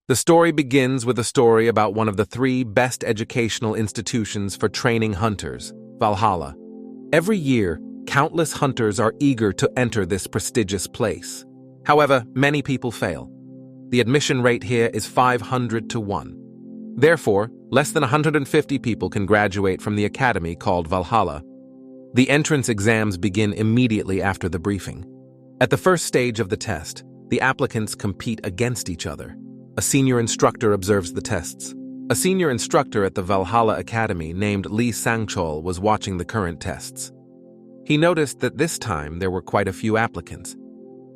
The story begins with a story about one of the 3 best educational institutions for training hunters, Valhalla. Every year, countless hunters are eager to enter this prestigious place. However, many people fail. The admission rate here is 500 to 1. Therefore, less than 150 people can graduate from the academy called Valhalla. The entrance exams begin immediately after the briefing. At the first stage of the test, the applicants compete against each other. A senior instructor observes the tests. A senior instructor at the Valhalla Academy named Lee Sang-chol was watching the current tests. He noticed that this time there were quite a few applicants.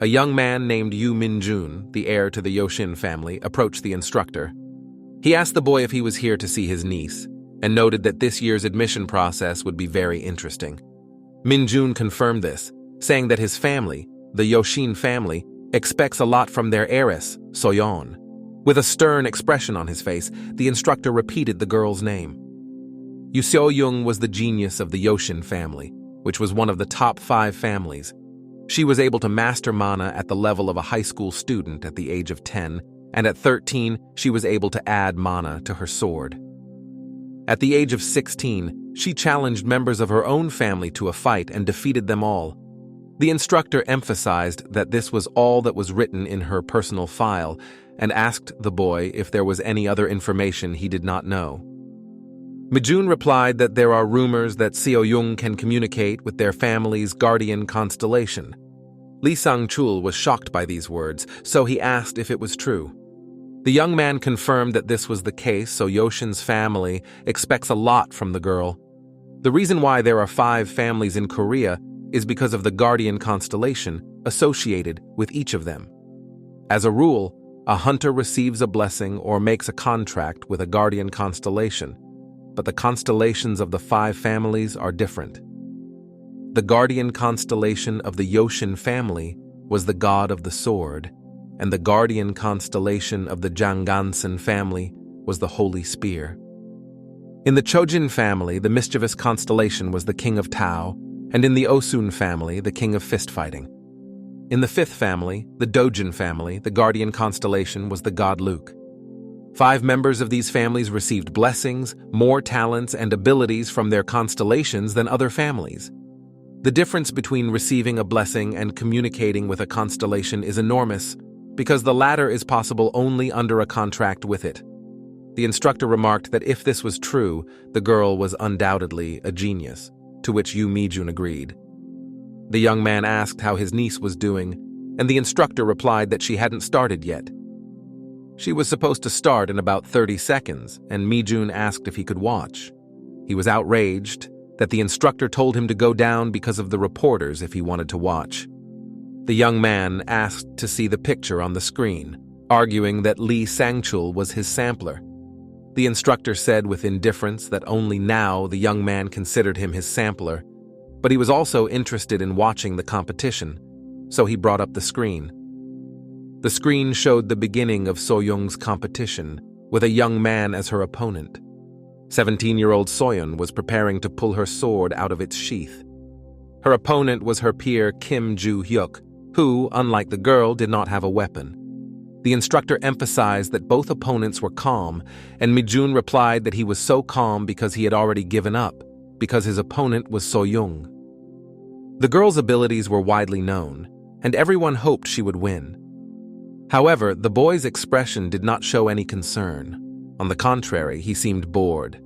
A young man named Yu Min-jun, the heir to the Yoshin family, approached the instructor. He asked the boy if he was here to see his niece, and noted that this year's admission process would be very interesting. Min-jun confirmed this, saying that his family, the Yoshin family, expects a lot from their heiress, Soyeon. With a stern expression on his face, the instructor repeated the girl's name. Yu Seo-young was the genius of the Yoshin family, which was one of the top 5 families. She was able to master mana at the level of a high school student at the age of 10, and at 13, she was able to add mana to her sword. At the age of 16, she challenged members of her own family to a fight and defeated them all. The instructor emphasized that this was all that was written in her personal file and asked the boy if there was any other information he did not know. Mi-jun replied that there are rumors that Seo-young can communicate with their family's guardian constellation. Lee Sang-chul was shocked by these words, so he asked if it was true. The young man confirmed that this was the case, so Yoshin's family expects a lot from the girl. The reason why there are 5 families in Korea is because of the guardian constellation associated with each of them. As a rule, a hunter receives a blessing or makes a contract with a guardian constellation, but the constellations of the 5 families are different. The guardian constellation of the Yoshin family was the god of the sword, and the guardian constellation of the Jangansen family was the holy spear. In the Chojin family, the mischievous constellation was the king of Tao, and in the Osun family, the king of fist-fighting. In the 5th family, the Dojin family, the guardian constellation was the god Luke. 5 members of these families received blessings, more talents, and abilities from their constellations than other families. The difference between receiving a blessing and communicating with a constellation is enormous, because the latter is possible only under a contract with it. The instructor remarked that if this was true, the girl was undoubtedly a genius, to which Yu Mi-jun agreed. The young man asked how his niece was doing, and the instructor replied that she hadn't started yet. She was supposed to start in about 30 seconds, and Mi-jun asked if he could watch. He was outraged that the instructor told him to go down because of the reporters if he wanted to watch. The young man asked to see the picture on the screen, arguing that Lee Sang-chul was his sampler. The instructor said with indifference that only now the young man considered him his sampler, but he was also interested in watching the competition, so he brought up the screen. The screen showed the beginning of Soyeon's competition, with a young man as her opponent. 17-year-old Soyeon was preparing to pull her sword out of its sheath. Her opponent was her peer Kim Juhyuk, who, unlike the girl, did not have a weapon. The instructor emphasized that both opponents were calm, and Mi-jun replied that he was so calm because he had already given up, because his opponent was Soyeon. The girl's abilities were widely known, and everyone hoped she would win. However, the boy's expression did not show any concern. On the contrary, he seemed bored.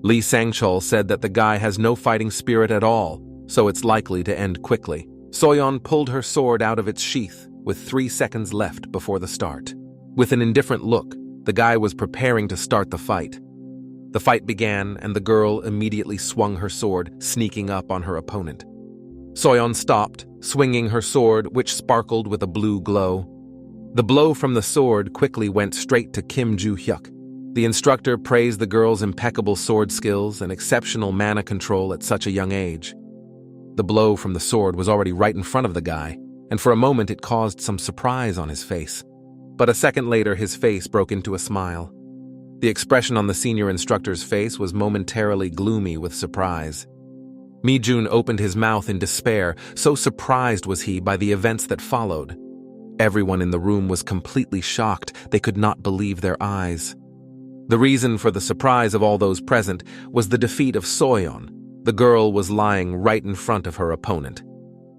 Lee Sang-chol said that the guy has no fighting spirit at all, so it's likely to end quickly. Soyeon pulled her sword out of its sheath, with 3 seconds left before the start. With an indifferent look, the guy was preparing to start the fight. The fight began, and the girl immediately swung her sword, sneaking up on her opponent. Soyeon stopped, swinging her sword, which sparkled with a blue glow. The blow from the sword quickly went straight to Kim Juhyuk. The instructor praised the girl's impeccable sword skills and exceptional mana control at such a young age. The blow from the sword was already right in front of the guy, and for a moment it caused some surprise on his face. But a second later, his face broke into a smile. The expression on the senior instructor's face was momentarily gloomy with surprise. Mi-jun opened his mouth in despair, so surprised was he by the events that followed. Everyone in the room was completely shocked. They could not believe their eyes. The reason for the surprise of all those present was the defeat of Soyeon. The girl was lying right in front of her opponent.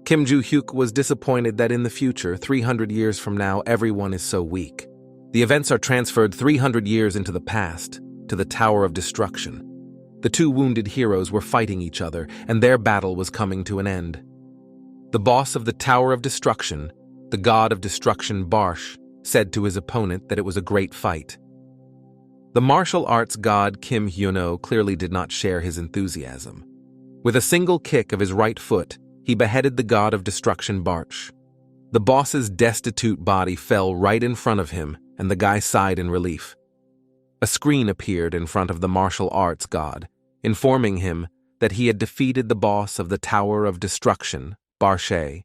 Kim Juhyuk was disappointed that in the future, 300 years from now, everyone is so weak. The events are transferred 300 years into the past, to the Tower of Destruction. The two wounded heroes were fighting each other, and their battle was coming to an end. The boss of the Tower of Destruction, the god of destruction Barsh, said to his opponent that it was a great fight. The martial arts god Kim Hyuno clearly did not share his enthusiasm. With a single kick of his right foot, he beheaded the god of destruction Barsh. The boss's destitute body fell right in front of him, and the guy sighed in relief. A screen appeared in front of the martial arts god, informing him that he had defeated the boss of the Tower of Destruction, Barshe,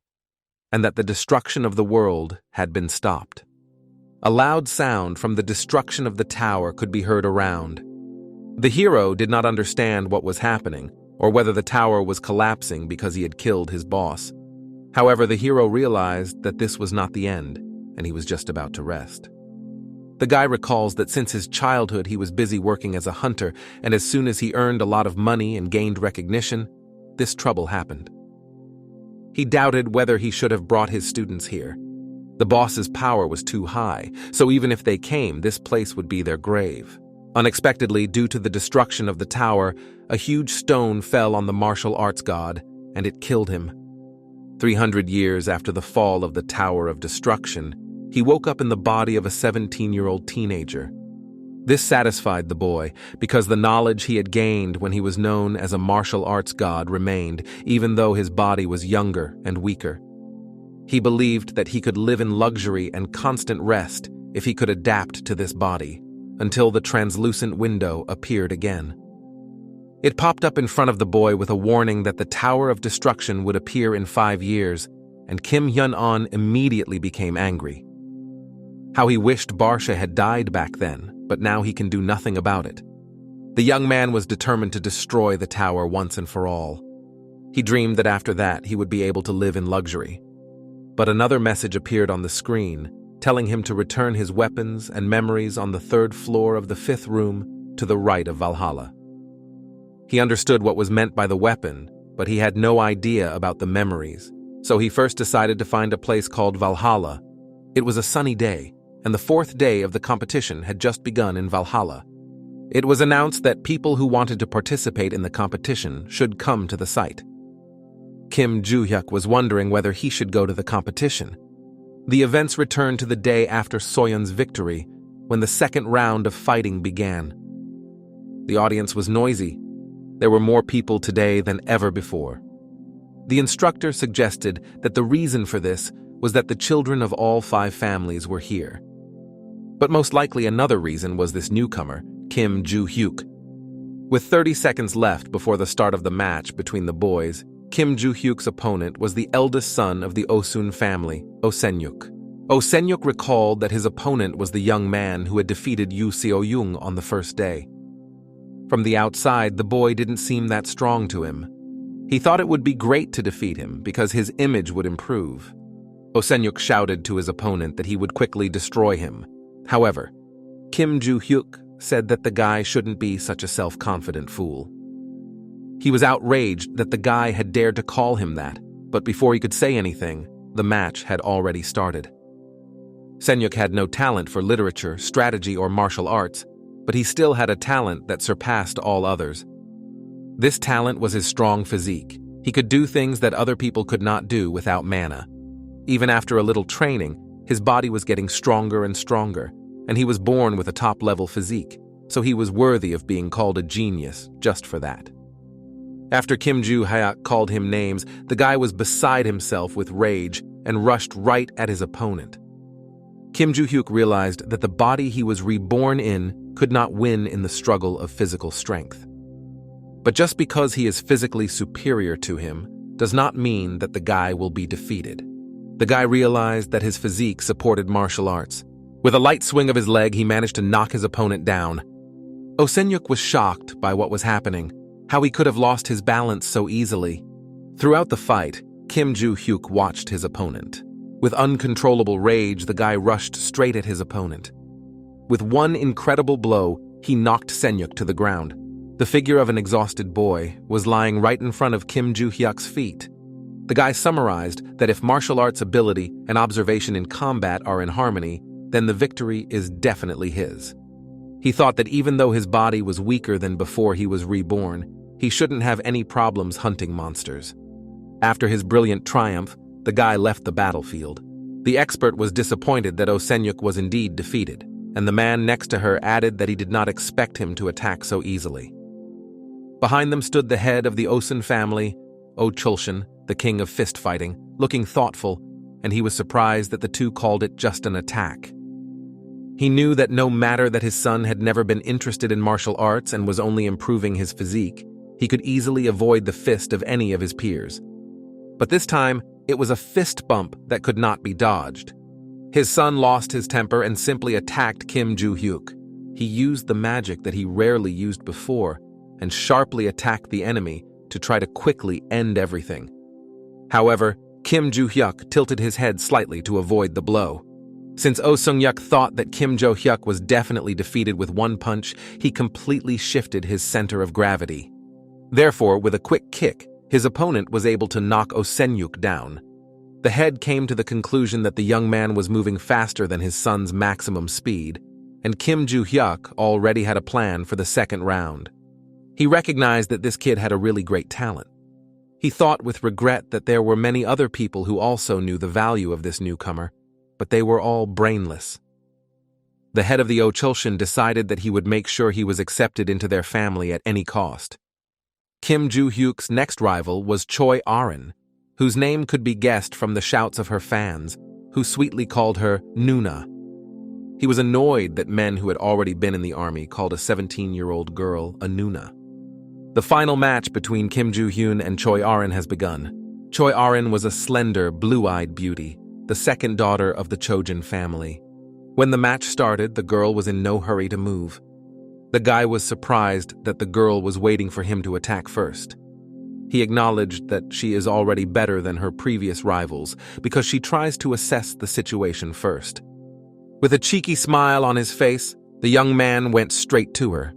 and that the destruction of the world had been stopped. A loud sound from the destruction of the tower could be heard around. The hero did not understand what was happening, or whether the tower was collapsing because he had killed his boss. However, the hero realized that this was not the end, and he was just about to rest. The guy recalls that since his childhood he was busy working as a hunter, and as soon as he earned a lot of money and gained recognition, this trouble happened. He doubted whether he should have brought his students here. The boss's power was too high, so even if they came, this place would be their grave. Unexpectedly, due to the destruction of the tower, a huge stone fell on the martial arts god, and it killed him. 300 years after the fall of the Tower of Destruction, he woke up in the body of a 17-year-old teenager. This satisfied the boy, because the knowledge he had gained when he was known as a martial arts god remained, even though his body was younger and weaker. He believed that he could live in luxury and constant rest if he could adapt to this body, until the translucent window appeared again. It popped up in front of the boy with a warning that the Tower of Destruction would appear in 5 years, and Kim Hyun-on immediately became angry. How he wished Barsha had died back then, but now he can do nothing about it. The young man was determined to destroy the tower once and for all. He dreamed that after that he would be able to live in luxury. But another message appeared on the screen, telling him to return his weapons and memories on the 3rd floor of the 5th room to the right of Valhalla. He understood what was meant by the weapon, but he had no idea about the memories, so he first decided to find a place called Valhalla. It was a sunny day, and the 4th day of the competition had just begun in Valhalla. It was announced that people who wanted to participate in the competition should come to the site. Kim Juhyuk was wondering whether he should go to the competition. The events returned to the day after Soyeon's victory, when the 2nd round of fighting began. The audience was noisy. There were more people today than ever before. The instructor suggested that the reason for this was that the children of all 5 families were here. But most likely another reason was this newcomer, Kim Juhyuk. With 30 seconds left before the start of the match between the boys, Kim Juhyuk's opponent was the eldest son of the Osun family, Osenyuk. Osenyuk recalled that his opponent was the young man who had defeated Yu Seoyung on the first day. From the outside, the boy didn't seem that strong to him. He thought it would be great to defeat him because his image would improve. Osenyuk shouted to his opponent that he would quickly destroy him. However, Kim Juhyuk said that the guy shouldn't be such a self-confident fool. He was outraged that the guy had dared to call him that, but before he could say anything, the match had already started. Senyuk had no talent for literature, strategy, or martial arts, but he still had a talent that surpassed all others. This talent was his strong physique. He could do things that other people could not do without mana. Even after a little training, his body was getting stronger and stronger, and he was born with a top-level physique, so he was worthy of being called a genius just for that. After Kim Juhyuk called him names, the guy was beside himself with rage and rushed right at his opponent. Kim Juhyuk realized that the body he was reborn in could not win in the struggle of physical strength. But just because he is physically superior to him does not mean that the guy will be defeated. The guy realized that his physique supported martial arts. With a light swing of his leg, he managed to knock his opponent down. Osenyuk was shocked by what was happening, how he could have lost his balance so easily. Throughout the fight, Kim Juhyuk watched his opponent. With uncontrollable rage, the guy rushed straight at his opponent. With one incredible blow, he knocked Senyuk to the ground. The figure of an exhausted boy was lying right in front of Kim Juhyuk's feet. The guy summarized that if martial arts ability and observation in combat are in harmony, then the victory is definitely his. He thought that even though his body was weaker than before he was reborn, he shouldn't have any problems hunting monsters. After his brilliant triumph, the guy left the battlefield. The expert was disappointed that Senyuk was indeed defeated, and the man next to her added that he did not expect him to attack so easily. Behind them stood the head of the Osun family, Chulshan, the king of fist fighting, looking thoughtful, and he was surprised that the two called it just an attack. He knew that no matter that his son had never been interested in martial arts and was only improving his physique, he could easily avoid the fist of any of his peers. But this time, it was a fist bump that could not be dodged. His son lost his temper and simply attacked Kim Juhyuk. He used the magic that he rarely used before and sharply attacked the enemy to try to quickly end everything. However, Kim Juhyuk tilted his head slightly to avoid the blow. Since Senyuk thought that Kim Juhyuk was definitely defeated with one punch, he completely shifted his center of gravity. Therefore, with a quick kick, his opponent was able to knock Senyuk down. The head came to the conclusion that the young man was moving faster than his son's maximum speed, and Kim Juhyuk already had a plan for the second round. He recognized that this kid had a really great talent. He thought with regret that there were many other people who also knew the value of this newcomer, but they were all brainless. The head of the Chulshan decided that he would make sure he was accepted into their family at any cost. Kim Juhyuk's next rival was Choi Arin, whose name could be guessed from the shouts of her fans, who sweetly called her Nuna. He was annoyed that men who had already been in the army called a 17-year-old girl a Nuna. The final match between Kim Juhyun and Choi Arin has begun. Choi Arin was a slender, blue-eyed beauty, the second daughter of the Chojin family. When the match started, the girl was in no hurry to move. The guy was surprised that the girl was waiting for him to attack first. He acknowledged that she is already better than her previous rivals because she tries to assess the situation first. With a cheeky smile on his face, the young man went straight to her.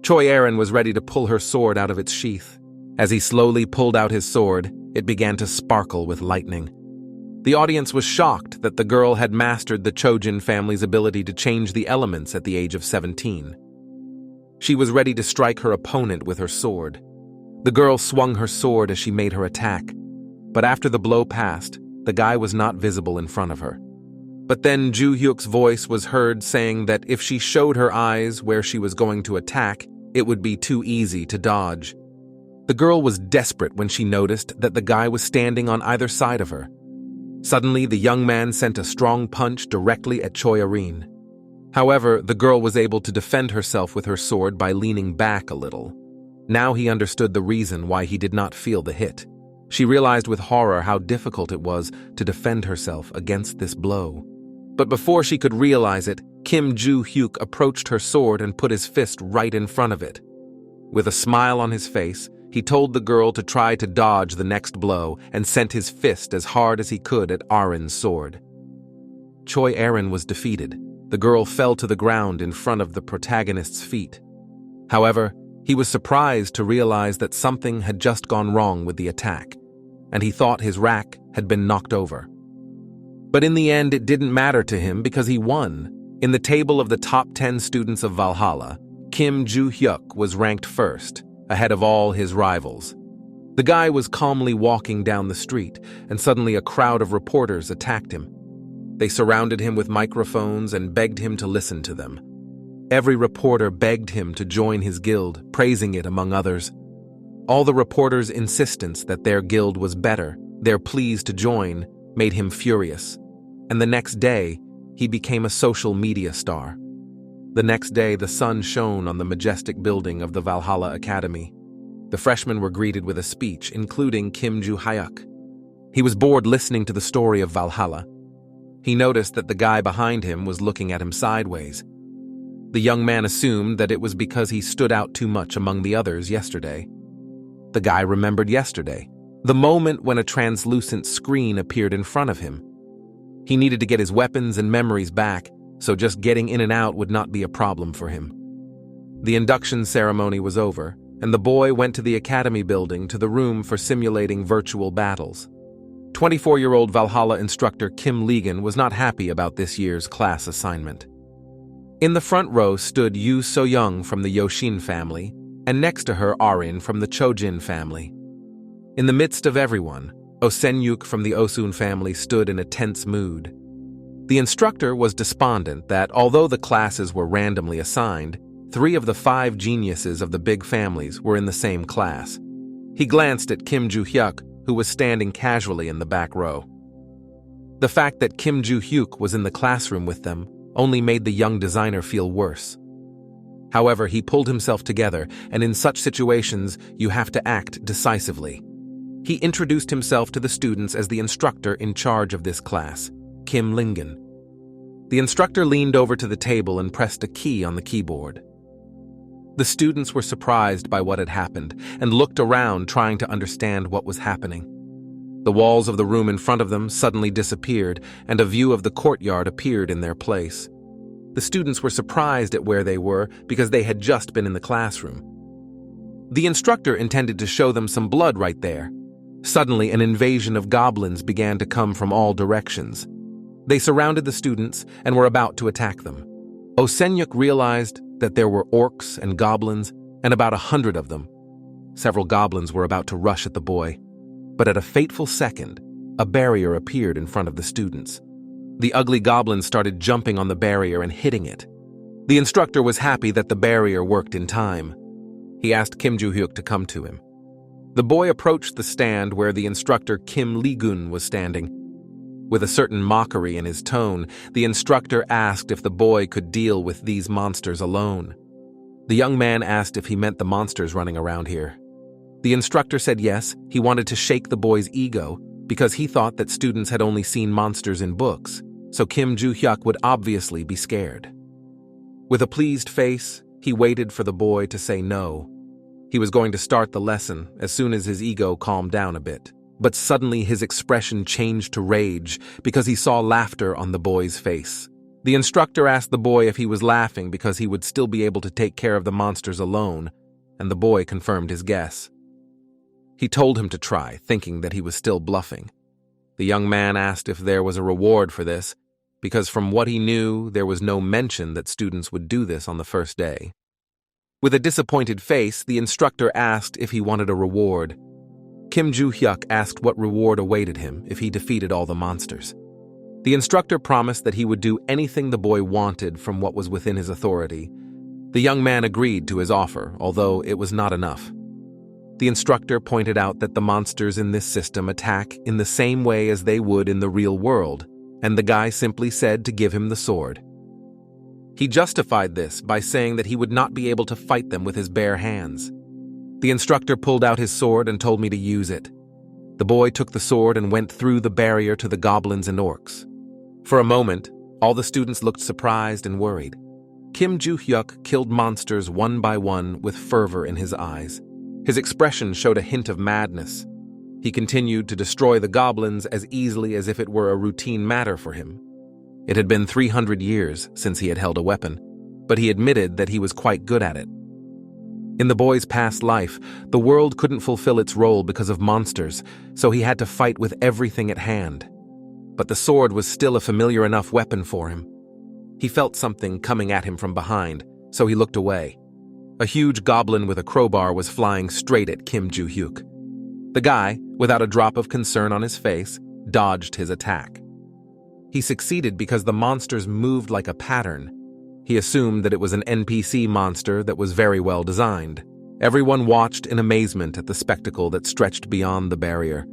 Choi Arin was ready to pull her sword out of its sheath. As he slowly pulled out his sword, it began to sparkle with lightning. The audience was shocked that the girl had mastered the Chojin family's ability to change the elements at the age of 17. She was ready to strike her opponent with her sword. The girl swung her sword as she made her attack, but after the blow passed, the guy was not visible in front of her. But then Juhyuk's voice was heard saying that if she showed her eyes where she was going to attack, it would be too easy to dodge. The girl was desperate when she noticed that the guy was standing on either side of her. Suddenly, the young man sent a strong punch directly at Choi Arin. However, the girl was able to defend herself with her sword by leaning back a little. Now he understood the reason why he did not feel the hit. She realized with horror how difficult it was to defend herself against this blow. But before she could realize it, Kim Juhyuk approached her sword and put his fist right in front of it. With a smile on his face, he told the girl to try to dodge the next blow and sent his fist as hard as he could at Arin's sword. Choi Arin was defeated. The girl fell to the ground in front of the protagonist's feet. However, he was surprised to realize that something had just gone wrong with the attack, and he thought his rack had been knocked over. But in the end, it didn't matter to him because he won. In the table of the top 10 students of Valhalla, Kim Juhyuk was ranked first, ahead of all his rivals. The guy was calmly walking down the street, and suddenly a crowd of reporters attacked him. They surrounded him with microphones and begged him to listen to them. Every reporter begged him to join his guild, praising it among others. All the reporters' insistence that their guild was better, their pleas to join, made him furious. And the next day, he became a social media star. The next day, the sun shone on the majestic building of the Valhalla Academy. The freshmen were greeted with a speech, including Kim Juhyuk. He was bored listening to the story of Valhalla. He noticed that the guy behind him was looking at him sideways. The young man assumed that it was because he stood out too much among the others yesterday. The guy remembered yesterday, the moment when a translucent screen appeared in front of him. He needed to get his weapons and memories back, so just getting in and out would not be a problem for him. The induction ceremony was over, and the boy went to the academy building to the room for simulating virtual battles. 24-year-old Valhalla instructor Kim Legan was not happy about this year's class assignment. In the front row stood Yoo So-young from the Yoshin family, and next to her Arin from the Chojin family. In the midst of everyone, Osenyuk from the Osun family stood in a tense mood. The instructor was despondent that, although the classes were randomly assigned, 3 of the 5 geniuses of the big families were in the same class. He glanced at Kim Juhyuk, who was standing casually in the back row. The fact that Kim Juhyuk was in the classroom with them only made the young designer feel worse. However, he pulled himself together, and in such situations, you have to act decisively. He introduced himself to the students as the instructor in charge of this class, Kim Lingen. The instructor leaned over to the table and pressed a key on the keyboard. The students were surprised by what had happened and looked around trying to understand what was happening. The walls of the room in front of them suddenly disappeared, and a view of the courtyard appeared in their place. The students were surprised at where they were because they had just been in the classroom. The instructor intended to show them some blood right there. Suddenly, an invasion of goblins began to come from all directions. They surrounded the students and were about to attack them. Osenyuk realized that there were orcs and goblins, and about 100 of them. Several goblins were about to rush at the boy, but at a fateful second, a barrier appeared in front of the students. The ugly goblins started jumping on the barrier and hitting it. The instructor was happy that the barrier worked in time. He asked Kim Juhyuk to come to him. The boy approached the stand where the instructor Kim Lee-gun was standing. With a certain mockery in his tone, the instructor asked if the boy could deal with these monsters alone. The young man asked if he meant the monsters running around here. The instructor said yes, he wanted to shake the boy's ego because he thought that students had only seen monsters in books, so Kim Juhyuk would obviously be scared. With a pleased face, he waited for the boy to say no. He was going to start the lesson as soon as his ego calmed down a bit. But suddenly his expression changed to rage because he saw laughter on the boy's face. The instructor asked the boy if he was laughing because he would still be able to take care of the monsters alone, and the boy confirmed his guess. He told him to try, thinking that he was still bluffing. The young man asked if there was a reward for this, because from what he knew, there was no mention that students would do this on the first day. With a disappointed face, the instructor asked if he wanted a reward. Kim Juhyuk asked what reward awaited him if he defeated all the monsters. The instructor promised that he would do anything the boy wanted from what was within his authority. The young man agreed to his offer, although it was not enough. The instructor pointed out that the monsters in this system attack in the same way as they would in the real world, and the guy simply said to give him the sword. He justified this by saying that he would not be able to fight them with his bare hands. The instructor pulled out his sword and told me to use it. The boy took the sword and went through the barrier to the goblins and orcs. For a moment, all the students looked surprised and worried. Kim Juhyuk killed monsters one by one with fervor in his eyes. His expression showed a hint of madness. He continued to destroy the goblins as easily as if it were a routine matter for him. It had been 300 years since he had held a weapon, but he admitted that he was quite good at it. In the boy's past life, the world couldn't fulfill its role because of monsters, so he had to fight with everything at hand. But the sword was still a familiar enough weapon for him. He felt something coming at him from behind, so he looked away. A huge goblin with a crowbar was flying straight at Kim Juhyuk. The guy, without a drop of concern on his face, dodged his attack. He succeeded because the monsters moved like a pattern. He assumed that it was an NPC monster that was very well designed. Everyone watched in amazement at the spectacle that stretched beyond the barrier.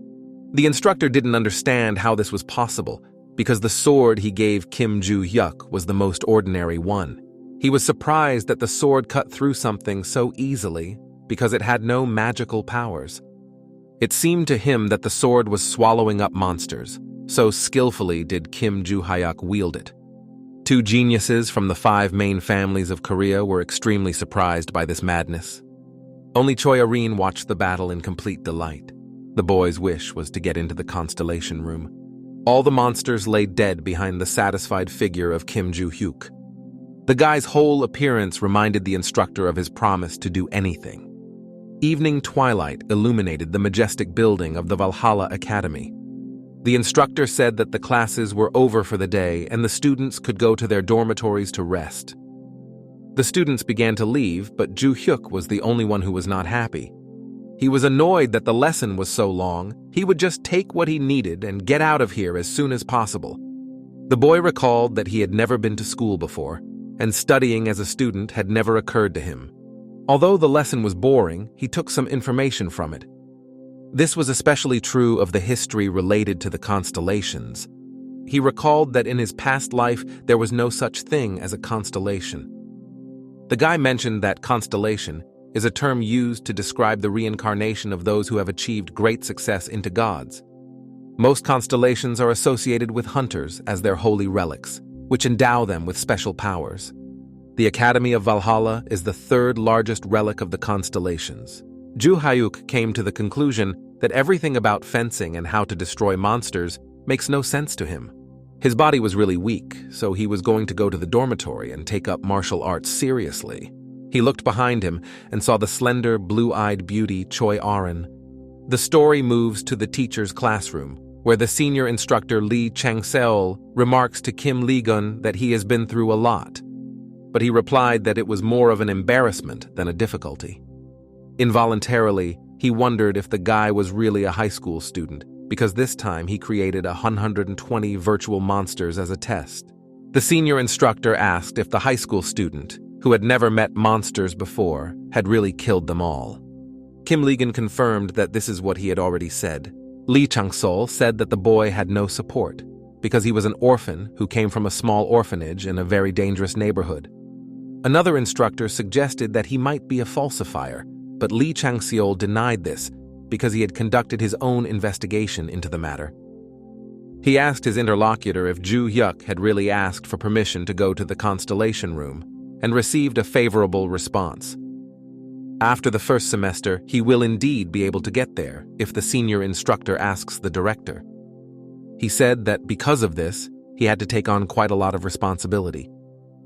The instructor didn't understand how this was possible, because the sword he gave Kim Juhyuk was the most ordinary one. He was surprised that the sword cut through something so easily because it had no magical powers. It seemed to him that the sword was swallowing up monsters, so skillfully did Kim Juhyuk wield it. 2 geniuses from the 5 main families of Korea were extremely surprised by this madness. Only Choi Arin watched the battle in complete delight. The boy's wish was to get into the Constellation room. All the monsters lay dead behind the satisfied figure of Kim Juhyuk. The guy's whole appearance reminded the instructor of his promise to do anything. Evening twilight illuminated the majestic building of the Valhalla Academy. The instructor said that the classes were over for the day and the students could go to their dormitories to rest. The students began to leave, but Juhyuk was the only one who was not happy. He was annoyed that the lesson was so long. He would just take what he needed and get out of here as soon as possible. The boy recalled that he had never been to school before, and studying as a student had never occurred to him. Although the lesson was boring, he took some information from it. This was especially true of the history related to the constellations. He recalled that in his past life there was no such thing as a constellation. The guy mentioned that constellation is a term used to describe the reincarnation of those who have achieved great success into gods. Most constellations are associated with hunters as their holy relics, which endow them with special powers. The Academy of Valhalla is the third largest relic of the constellations. Juhyuk came to the conclusion that everything about fencing and how to destroy monsters makes no sense to him. His body was really weak, so he was going to go to the dormitory and take up martial arts seriously. He looked behind him and saw the slender, blue-eyed beauty Choi Arin. The story moves to the teacher's classroom, where the senior instructor Lee Chang-seol remarks to Kim Lee-gun that he has been through a lot, but he replied that it was more of an embarrassment than a difficulty. Involuntarily, he wondered if the guy was really a high school student, because this time he created 120 virtual monsters as a test. The senior instructor asked if the high school student, who had never met monsters before, had really killed them all. Kim Lee-gun confirmed that this is what he had already said. Lee Chang-seol said that the boy had no support, because he was an orphan who came from a small orphanage in a very dangerous neighborhood. Another instructor suggested that he might be a falsifier, but Lee Chang-seol denied this because he had conducted his own investigation into the matter. He asked his interlocutor if Juhyuk had really asked for permission to go to the Constellation room, and received a favorable response. After the first semester, he will indeed be able to get there if the senior instructor asks the director. He said that because of this, he had to take on quite a lot of responsibility.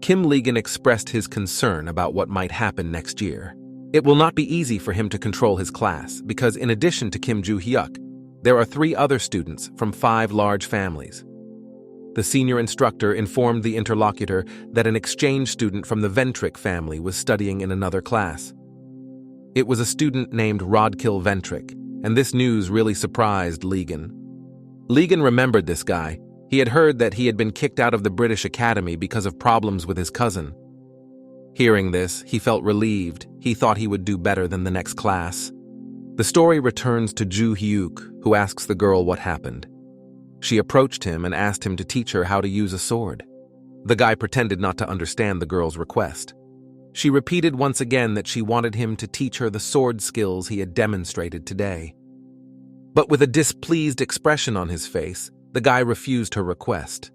Kim Lee-gun expressed his concern about what might happen next year. It will not be easy for him to control his class because in addition to Kim Juhyuk, there are 3 other students from 5 large families. The senior instructor informed the interlocutor that an exchange student from the Ventric family was studying in another class. It was a student named Rodkill Ventric, and this news really surprised Lee-gun. Lee-gun remembered this guy. He had heard that he had been kicked out of the British Academy because of problems with his cousin. Hearing this, he felt relieved. He thought he would do better than the next class. The story returns to Juhyuk, who asks the girl what happened. She approached him and asked him to teach her how to use a sword. The guy pretended not to understand the girl's request. She repeated once again that she wanted him to teach her the sword skills he had demonstrated today. But with a displeased expression on his face, the guy refused her request.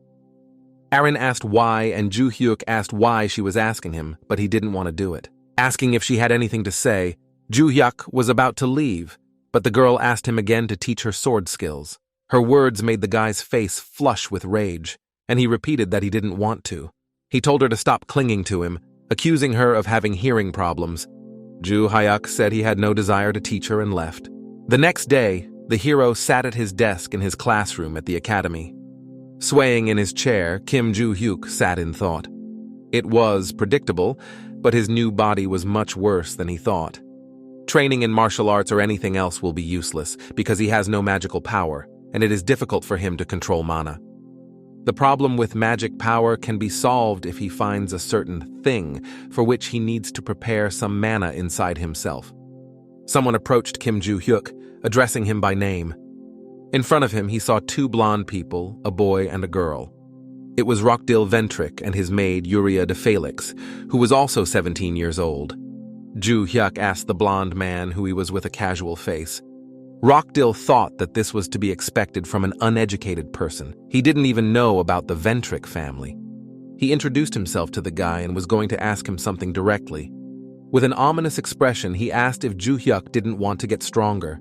Arin asked why, and Juhyuk asked why she was asking him, but he didn't want to do it. Asking if she had anything to say, Juhyuk was about to leave, but the girl asked him again to teach her sword skills. Her words made the guy's face flush with rage, and he repeated that he didn't want to. He told her to stop clinging to him, accusing her of having hearing problems. Juhyuk said he had no desire to teach her and left. The next day, the hero sat at his desk in his classroom at the academy. Swaying in his chair, Kim Juhyuk sat in thought. It was predictable, but his new body was much worse than he thought. Training in martial arts or anything else will be useless because he has no magical power, and it is difficult for him to control mana. The problem with magic power can be solved if he finds a certain thing for which he needs to prepare some mana inside himself. Someone approached Kim Juhyuk, addressing him by name. In front of him, he saw 2 blonde people, a boy and a girl. It was Rodkill Ventric and his maid Yuria de Felix, who was also 17 years old. Juhyuk asked the blonde man who he was with a casual face. Rodkill thought that this was to be expected from an uneducated person. He didn't even know about the Ventric family. He introduced himself to the guy and was going to ask him something directly. With an ominous expression, he asked if Juhyuk didn't want to get stronger.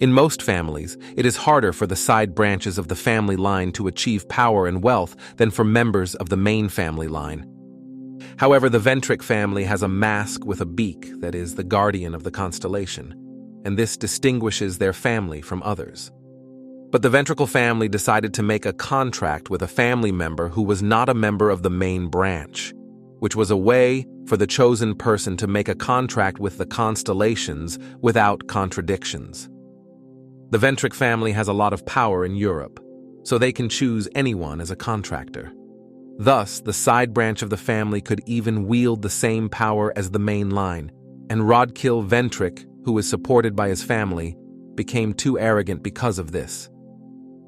In most families, it is harder for the side branches of the family line to achieve power and wealth than for members of the main family line. However, the Ventric family has a mask with a beak that is the guardian of the constellation, and this distinguishes their family from others. But the Ventricle family decided to make a contract with a family member who was not a member of the main branch, which was a way for the chosen person to make a contract with the constellations without contradictions. The Ventric family has a lot of power in Europe, so they can choose anyone as a contractor. Thus, the side branch of the family could even wield the same power as the main line, and Rodkill Ventric, who is supported by his family, became too arrogant because of this.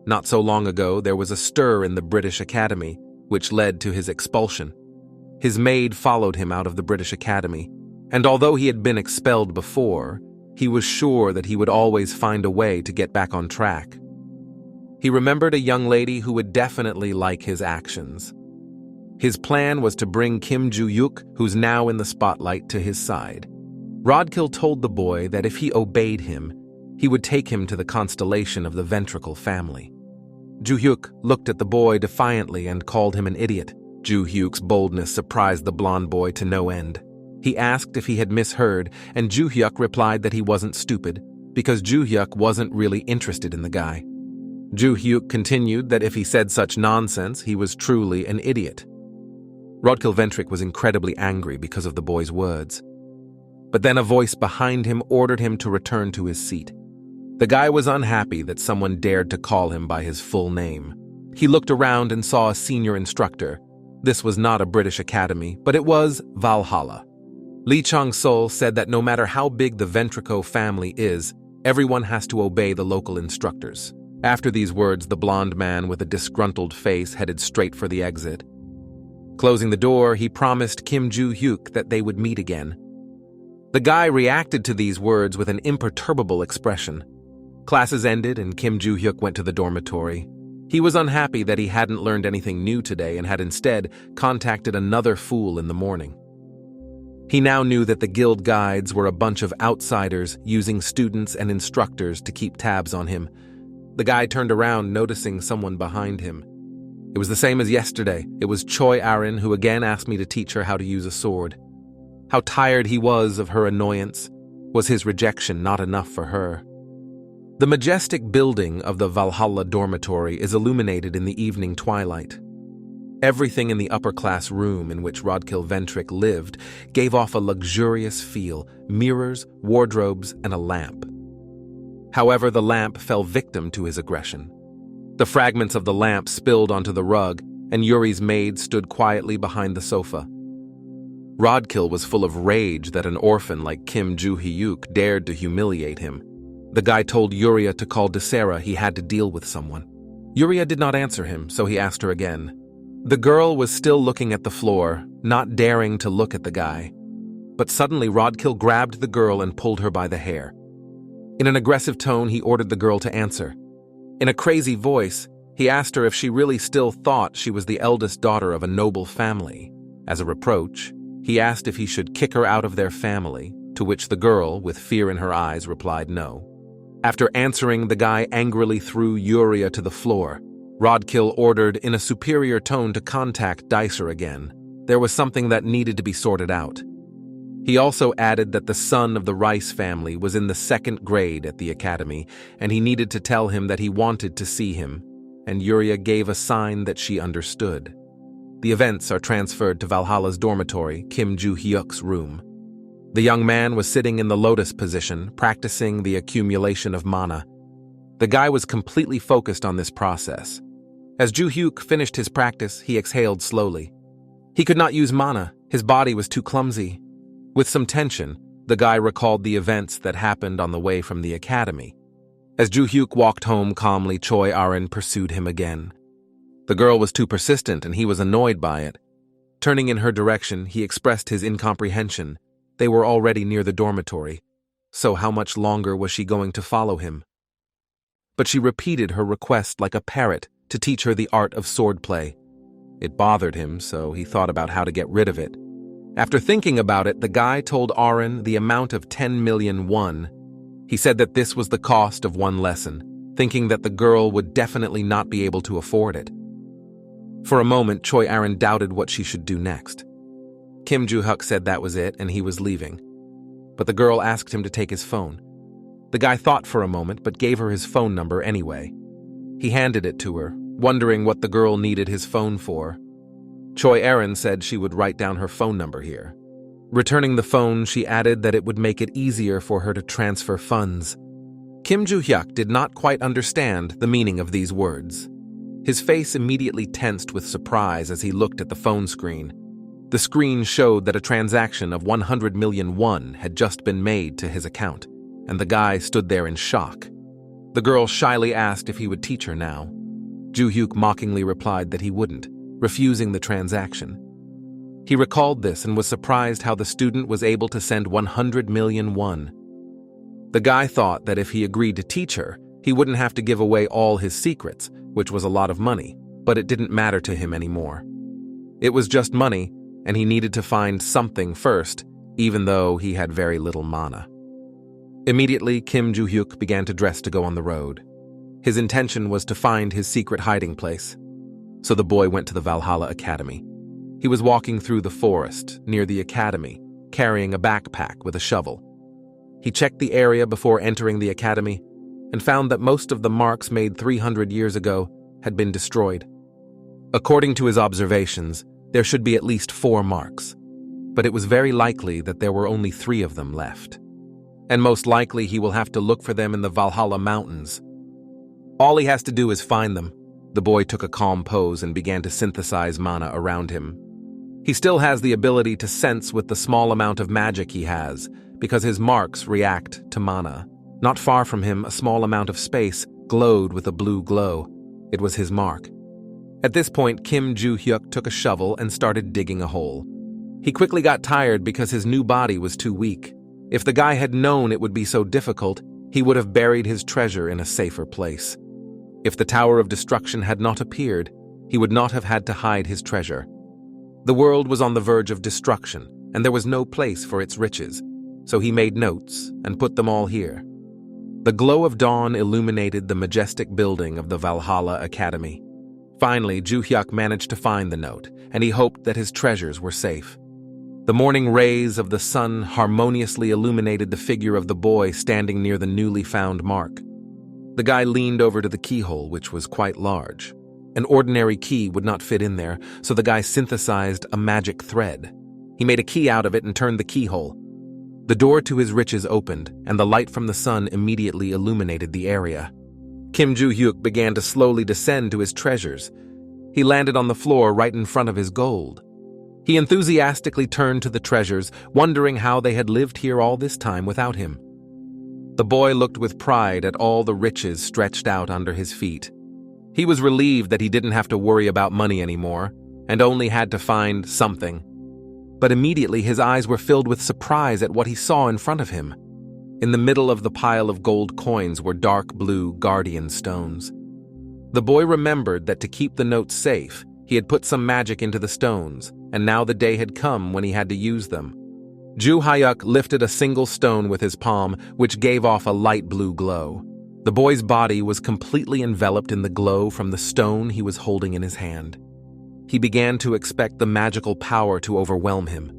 Not so long ago, there was a stir in the British Academy, which led to his expulsion. His maid followed him out of the British Academy, and although he had been expelled before, he was sure that he would always find a way to get back on track. He remembered a young lady who would definitely like his actions. His plan was to bring Kim Juhyuk, who's now in the spotlight, to his side. Rodkill told the boy that if he obeyed him, he would take him to the constellation of the Ventricle family. Juhyuk looked at the boy defiantly and called him an idiot. Juhyuk's boldness surprised the blonde boy to no end. He asked if he had misheard, and Juhyuk replied that he wasn't stupid, because Juhyuk wasn't really interested in the guy. Juhyuk continued that if he said such nonsense, he was truly an idiot. Rodkill Ventric was incredibly angry because of the boy's words. But then a voice behind him ordered him to return to his seat. The guy was unhappy that someone dared to call him by his full name. He looked around and saw a senior instructor. This was not a British academy, but it was Valhalla. Lee Chang-sol said that no matter how big the Ventrico family is, everyone has to obey the local instructors. After these words, the blonde man with a disgruntled face headed straight for the exit. Closing the door, he promised Kim Juhyuk that they would meet again. The guy reacted to these words with an imperturbable expression. Classes ended and Kim Juhyuk went to the dormitory. He was unhappy that he hadn't learned anything new today and had instead contacted another fool in the morning. He now knew that the guild guides were a bunch of outsiders using students and instructors to keep tabs on him. The guy turned around, noticing someone behind him. It was the same as yesterday. It was Choi Arin who again asked me to teach her how to use a sword. How tired he was of her annoyance. Was his rejection not enough for her? The majestic building of the Valhalla dormitory is illuminated in the evening twilight. Everything in the upper-class room in which Rodkill Ventric lived gave off a luxurious feel: mirrors, wardrobes, and a lamp. However, the lamp fell victim to his aggression. The fragments of the lamp spilled onto the rug, and Yuri's maid stood quietly behind the sofa. Rodkill was full of rage that an orphan like Kim Juhyuk dared to humiliate him. The guy told Yuria to call Desera. He had to deal with someone. Yuria did not answer him, so he asked her again. The girl was still looking at the floor, not daring to look at the guy. But suddenly Rodkill grabbed the girl and pulled her by the hair. In an aggressive tone, he ordered the girl to answer. In a crazy voice, he asked her if she really still thought she was the eldest daughter of a noble family. As a reproach, he asked if he should kick her out of their family, to which the girl, with fear in her eyes, replied no. After answering, the guy angrily threw Yuria to the floor. Rodkill ordered in a superior tone to contact Dicer again. There was something that needed to be sorted out. He also added that the son of the Rice family was in the 2nd grade at the academy, and he needed to tell him that he wanted to see him, and Yuria gave a sign that she understood. The events are transferred to Valhalla's dormitory, Kim Juhyuk's room. The young man was sitting in the Lotus position, practicing the accumulation of mana. The guy was completely focused on this process. As Juhyuk finished his practice, he exhaled slowly. He could not use mana. His body was too clumsy. With some tension, the guy recalled the events that happened on the way from the academy. As Juhyuk walked home calmly, Choi Arin pursued him again. The girl was too persistent and he was annoyed by it. Turning in her direction, he expressed his incomprehension. They were already near the dormitory, so how much longer was she going to follow him? But she repeated her request like a parrot to teach her the art of swordplay. It bothered him, so he thought about how to get rid of it. After thinking about it, the guy told Arin the amount of 10 million won. He said that this was the cost of one lesson, thinking that the girl would definitely not be able to afford it. For a moment, Choi Aaron doubted what she should do next. Kim Juhyuk said that was it and he was leaving. But the girl asked him to take his phone. The guy thought for a moment but gave her his phone number anyway. He handed it to her, wondering what the girl needed his phone for. Choi Aaron said she would write down her phone number here. Returning the phone, she added that it would make it easier for her to transfer funds. Kim Juhyuk did not quite understand the meaning of these words. His face immediately tensed with surprise as he looked at the phone screen. The screen showed that a transaction of 100 million won had just been made to his account, and the guy stood there in shock. The girl shyly asked if he would teach her now. Juhyuk mockingly replied that he wouldn't, refusing the transaction. He recalled this and was surprised how the student was able to send 100 million won. The guy thought that if he agreed to teach her, he wouldn't have to give away all his secrets, which was a lot of money, but it didn't matter to him anymore. It was just money, and he needed to find something first, even though he had very little mana. Immediately, Kim Juhyuk began to dress to go on the road. His intention was to find his secret hiding place. So the boy went to the Valhalla Academy. He was walking through the forest, near the academy, carrying a backpack with a shovel. He checked the area before entering the academy and found that most of the marks made 300 years ago had been destroyed. According to his observations, there should be at least 4 marks, but it was very likely that there were only 3 of them left. And most likely he will have to look for them in the Valhalla Mountains. All he has to do is find them. The boy took a calm pose and began to synthesize mana around him. He still has the ability to sense with the small amount of magic he has, because his marks react to mana. Not far from him, a small amount of space glowed with a blue glow. It was his mark. At this point, Kim Juhyuk took a shovel and started digging a hole. He quickly got tired because his new body was too weak. If the guy had known it would be so difficult, he would have buried his treasure in a safer place. If the Tower of Destruction had not appeared, he would not have had to hide his treasure. The world was on the verge of destruction, and there was no place for its riches, so he made notes and put them all here. The glow of dawn illuminated the majestic building of the Valhalla Academy. Finally, Juhyuk managed to find the note, and he hoped that his treasures were safe. The morning rays of the sun harmoniously illuminated the figure of the boy standing near the newly found mark. The guy leaned over to the keyhole, which was quite large. An ordinary key would not fit in there, so the guy synthesized a magic thread. He made a key out of it and turned the keyhole. The door to his riches opened, and the light from the sun immediately illuminated the area. Kim Juhyuk began to slowly descend to his treasures. He landed on the floor right in front of his gold. He enthusiastically turned to the treasures, wondering how they had lived here all this time without him. The boy looked with pride at all the riches stretched out under his feet. He was relieved that he didn't have to worry about money anymore, and only had to find something. But immediately his eyes were filled with surprise at what he saw in front of him. In the middle of the pile of gold coins were dark blue guardian stones. The boy remembered that to keep the notes safe, he had put some magic into the stones, and now the day had come when he had to use them. Juhyuk lifted a single stone with his palm, which gave off a light blue glow. The boy's body was completely enveloped in the glow from the stone he was holding in his hand. He began to expect the magical power to overwhelm him.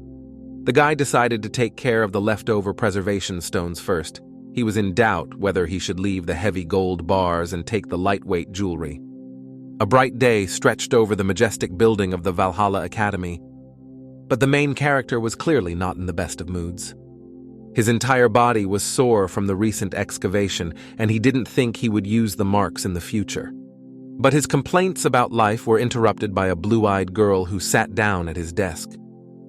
The guy decided to take care of the leftover preservation stones first. He was in doubt whether he should leave the heavy gold bars and take the lightweight jewelry. A bright day stretched over the majestic building of the Valhalla Academy, but the main character was clearly not in the best of moods. His entire body was sore from the recent excavation, and he didn't think he would use the marks in the future. But his complaints about life were interrupted by a blue-eyed girl who sat down at his desk.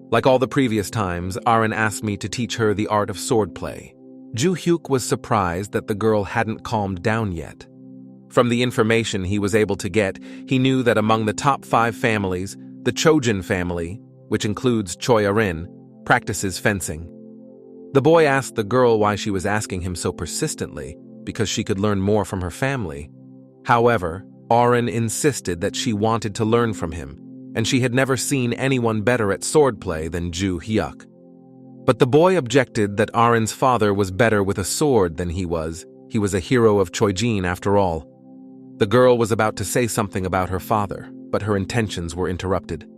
Like all the previous times, Aaron asked me to teach her the art of swordplay. Juhyuk was surprised that the girl hadn't calmed down yet. From the information he was able to get, he knew that among the top 5 families, the Chojin family, which includes Choi Aaron, practices fencing. The boy asked the girl why she was asking him so persistently, because she could learn more from her family. However, Aaron insisted that she wanted to learn from him, and she had never seen anyone better at swordplay than Juhyuk. But the boy objected that Arin's father was better with a sword than he was. He was a hero of Choijin after all. The girl was about to say something about her father, but her intentions were interrupted.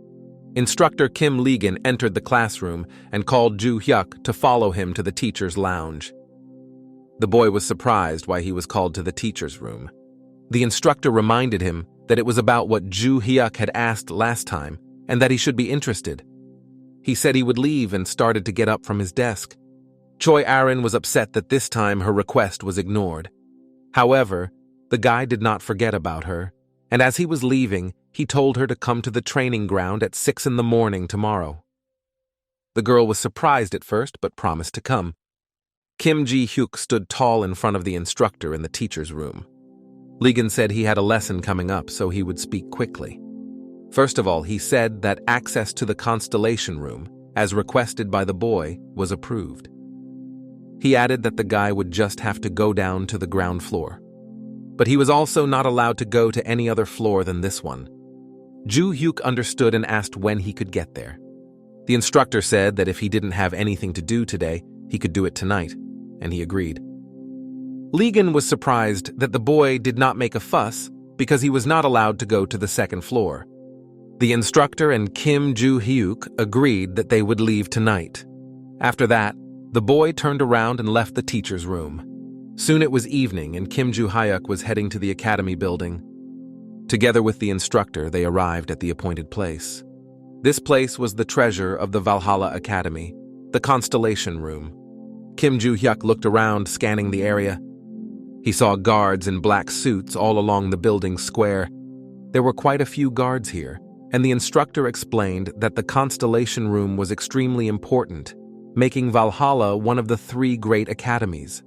Instructor Kim Legan entered the classroom and called Juhyuk to follow him to the teacher's lounge. The boy was surprised why he was called to the teacher's room. The instructor reminded him that it was about what Juhyuk had asked last time and that he should be interested. He said he would leave and started to get up from his desk. Choi Arin was upset that this time her request was ignored. However, the guy did not forget about her, and as he was leaving, he told her to come to the training ground at 6 in the morning tomorrow. The girl was surprised at first, but promised to come. Kim Ji-hyuk stood tall in front of the instructor in the teacher's room. Legan said he had a lesson coming up, so he would speak quickly. First of all, he said that access to the Constellation room, as requested by the boy, was approved. He added that the guy would just have to go down to the ground floor. But he was also not allowed to go to any other floor than this one. Juhyuk understood and asked when he could get there. The instructor said that if he didn't have anything to do today, he could do it tonight, and he agreed. Legan was surprised that the boy did not make a fuss because he was not allowed to go to the second floor. The instructor and Kim Juhyuk agreed that they would leave tonight. After that, the boy turned around and left the teacher's room. Soon it was evening and Kim Juhyuk was heading to the academy building. Together with the instructor, they arrived at the appointed place. This place was the treasure of the Valhalla Academy, the Constellation room. Kim Juhyuk looked around, scanning the area. He saw guards in black suits all along the building's square. There were quite a few guards here, and the instructor explained that the Constellation room was extremely important, making Valhalla one of the 3 great academies.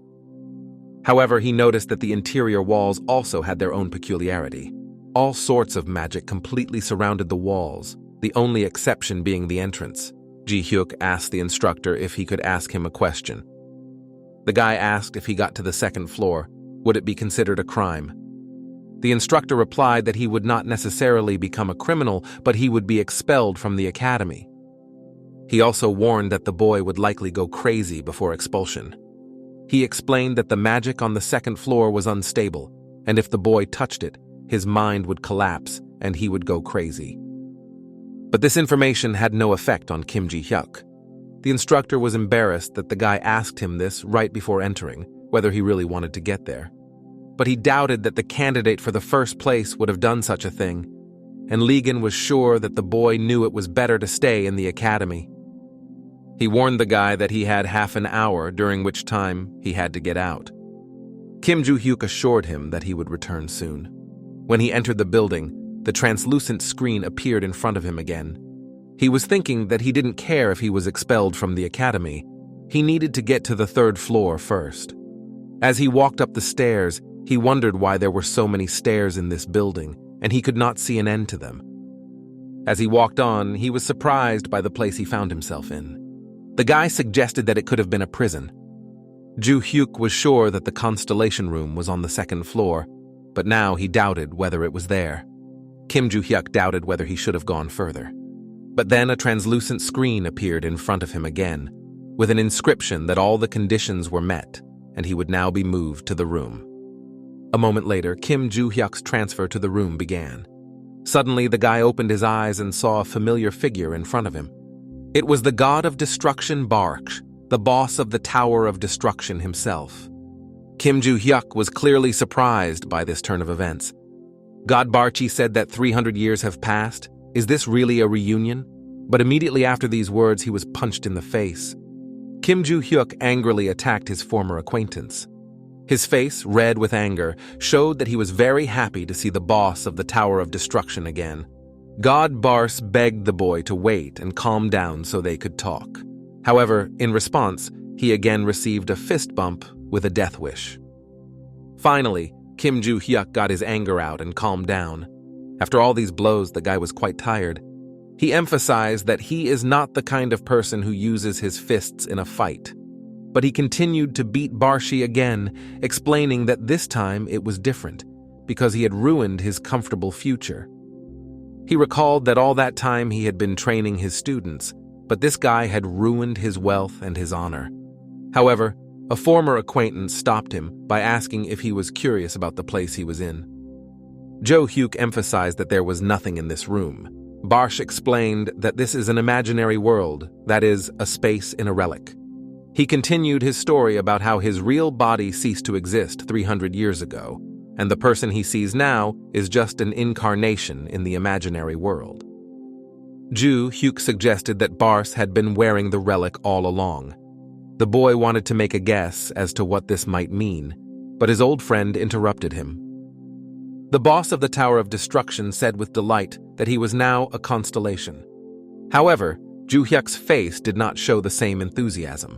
However, he noticed that the interior walls also had their own peculiarity. All sorts of magic completely surrounded the walls, the only exception being the entrance. Ji-hyuk asked the instructor if he could ask him a question. The guy asked if he got to the second floor, would it be considered a crime? The instructor replied that he would not necessarily become a criminal, but he would be expelled from the academy. He also warned that the boy would likely go crazy before expulsion. He explained that the magic on the second floor was unstable, and if the boy touched it, his mind would collapse and he would go crazy. But this information had no effect on Kim Ji-hyuk. The instructor was embarrassed that the guy asked him this right before entering, whether he really wanted to get there. But he doubted that the candidate for the first place would have done such a thing, and Legan was sure that the boy knew it was better to stay in the academy. He warned the guy that he had half an hour, during which time he had to get out. Kim Juhyuk assured him that he would return soon. When he entered the building, the translucent screen appeared in front of him again. He was thinking that he didn't care if he was expelled from the academy. He needed to get to the 3rd floor first. As he walked up the stairs, he wondered why there were so many stairs in this building, and he could not see an end to them. As he walked on, he was surprised by the place he found himself in. The guy suggested that it could have been a prison. Juhyuk was sure that the Constellation room was on the 2nd floor, but now he doubted whether it was there. Kim Juhyuk doubted whether he should have gone further. But then a translucent screen appeared in front of him again, with an inscription that all the conditions were met, and he would now be moved to the room. A moment later, Kim Juhyuk's transfer to the room began. Suddenly, the guy opened his eyes and saw a familiar figure in front of him. It was the god of destruction Barksh, the boss of the Tower of Destruction himself. Kim Juhyuk was clearly surprised by this turn of events. God Barchi said that 300 years have passed. Is this really a reunion? But immediately after these words, he was punched in the face. Kim Juhyuk angrily attacked his former acquaintance. His face, red with anger, showed that he was very happy to see the boss of the Tower of Destruction again. God Bars begged the boy to wait and calm down so they could talk. However, in response, he again received a fist bump with a death wish. Finally, Kim Juhyuk got his anger out and calmed down. After all these blows, the guy was quite tired. He emphasized that he is not the kind of person who uses his fists in a fight. But he continued to beat Barshi again, explaining that this time it was different, because he had ruined his comfortable future. He recalled that all that time he had been training his students, but this guy had ruined his wealth and his honor. However, a former acquaintance stopped him by asking if he was curious about the place he was in. Juhyuk emphasized that there was nothing in this room. Barsh explained that this is an imaginary world, that is, a space in a relic. He continued his story about how his real body ceased to exist 300 years ago, and the person he sees now is just an incarnation in the imaginary world. Juhyuk suggested that Barsh had been wearing the relic all along. The boy wanted to make a guess as to what this might mean, but his old friend interrupted him. The boss of the Tower of Destruction said with delight that he was now a constellation. However, Juhyuk's face did not show the same enthusiasm.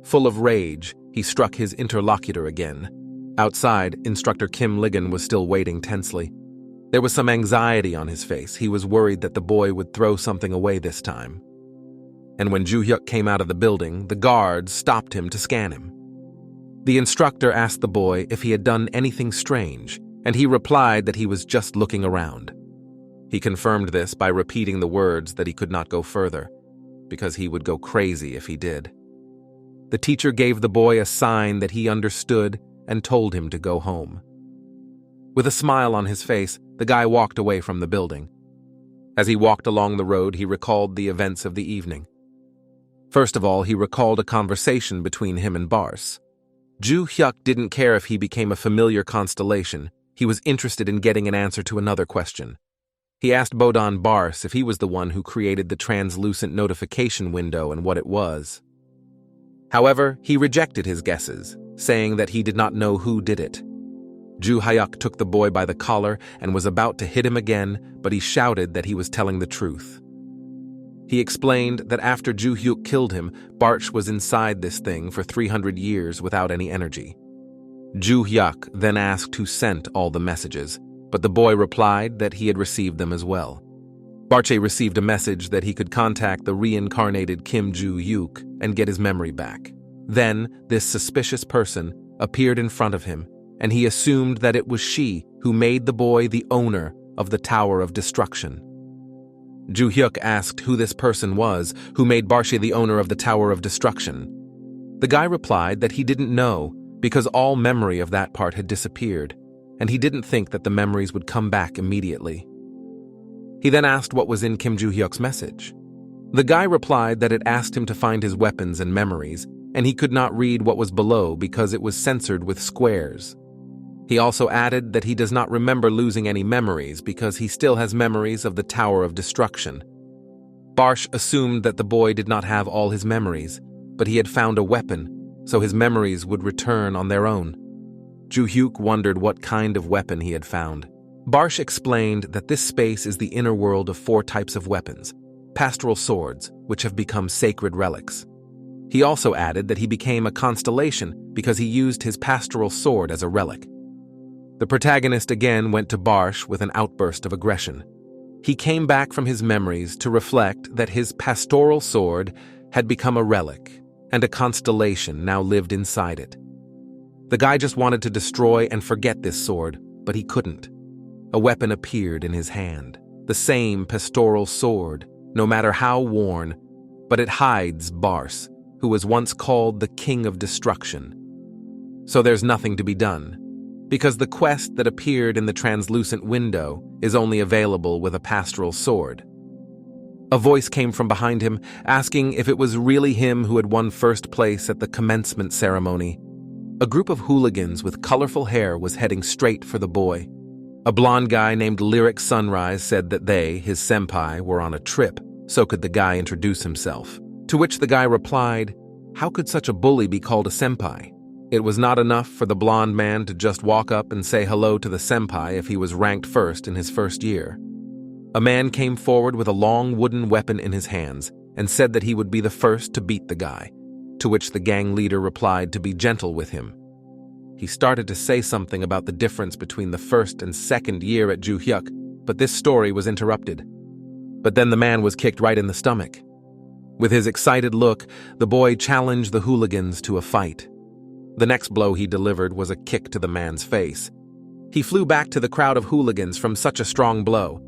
Full of rage, he struck his interlocutor again. Outside, Instructor Kim Ligon was still waiting tensely. There was some anxiety on his face. He was worried that the boy would throw something away this time. And when Juhyuk came out of the building, the guards stopped him to scan him. The instructor asked the boy if he had done anything strange, and he replied that he was just looking around. He confirmed this by repeating the words that he could not go further, because he would go crazy if he did. The teacher gave the boy a sign that he understood and told him to go home. With a smile on his face, the guy walked away from the building. As he walked along the road, he recalled the events of the evening. First of all, he recalled a conversation between him and Barsh. Juhyuk didn't care if he became a familiar constellation. He was interested in getting an answer to another question. He asked Bodan Barsh if he was the one who created the translucent notification window and what it was. However, he rejected his guesses, saying that he did not know who did it. Juhyuk took the boy by the collar and was about to hit him again, but he shouted that he was telling the truth. He explained that after Juhyuk killed him, Barsh was inside this thing for 300 years without any energy. Juhyuk then asked who sent all the messages, but the boy replied that he had received them as well. Barsh received a message that he could contact the reincarnated Kim Juhyuk and get his memory back. Then, this suspicious person appeared in front of him, and he assumed that it was she who made the boy the owner of the Tower of Destruction. Juhyuk asked who this person was who made Barsh the owner of the Tower of Destruction. The guy replied that he didn't know because all memory of that part had disappeared, and he didn't think that the memories would come back immediately. He then asked what was in Kim Juhyuk's message. The guy replied that it asked him to find his weapons and memories, and he could not read what was below because it was censored with squares. He also added that he does not remember losing any memories because he still has memories of the Tower of Destruction. Barsh assumed that the boy did not have all his memories, but he had found a weapon, so his memories would return on their own. Juhyuk wondered what kind of weapon he had found. Barsh explained that this space is the inner world of 4 types of weapons, pastoral swords, which have become sacred relics. He also added that he became a constellation because he used his pastoral sword as a relic. The protagonist again went to Barsh with an outburst of aggression. He came back from his memories to reflect that his pastoral sword had become a relic, and a constellation now lived inside it. The guy just wanted to destroy and forget this sword, but he couldn't. A weapon appeared in his hand, the same pastoral sword, no matter how worn, but it hides Barsh, who was once called the King of Destruction. So there's nothing to be done, because the quest that appeared in the translucent window is only available with a pastoral sword. A voice came from behind him, asking if it was really him who had won first place at the commencement ceremony. A group of hooligans with colorful hair was heading straight for the boy. A blonde guy named Lyric Sunrise said that they, his senpai, were on a trip, so could the guy introduce himself. To which the guy replied, how could such a bully be called a senpai? It was not enough for the blonde man to just walk up and say hello to the senpai if he was ranked first in his first year. A man came forward with a long wooden weapon in his hands and said that he would be the first to beat the guy, to which the gang leader replied to be gentle with him. He started to say something about the difference between the first and second year at Juhyuk, but this story was interrupted. But then the man was kicked right in the stomach. With his excited look, the boy challenged the hooligans to a fight. The next blow he delivered was a kick to the man's face. He flew back to the crowd of hooligans from such a strong blow.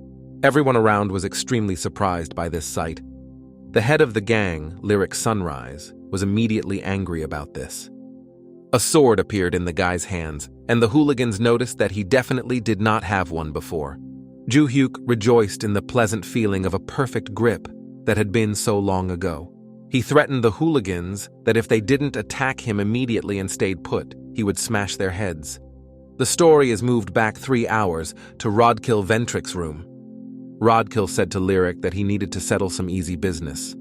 Everyone around was extremely surprised by this sight. The head of the gang, Lyric Sunrise, was immediately angry about this. A sword appeared in the guy's hands, and the hooligans noticed that he definitely did not have one before. Juhyuk rejoiced in the pleasant feeling of a perfect grip that had been so long ago. He threatened the hooligans that if they didn't attack him immediately and stayed put, he would smash their heads. The story is moved back 3 hours to Rodkill Ventric's room. Rodkill said to Lyric that he needed to settle some easy business.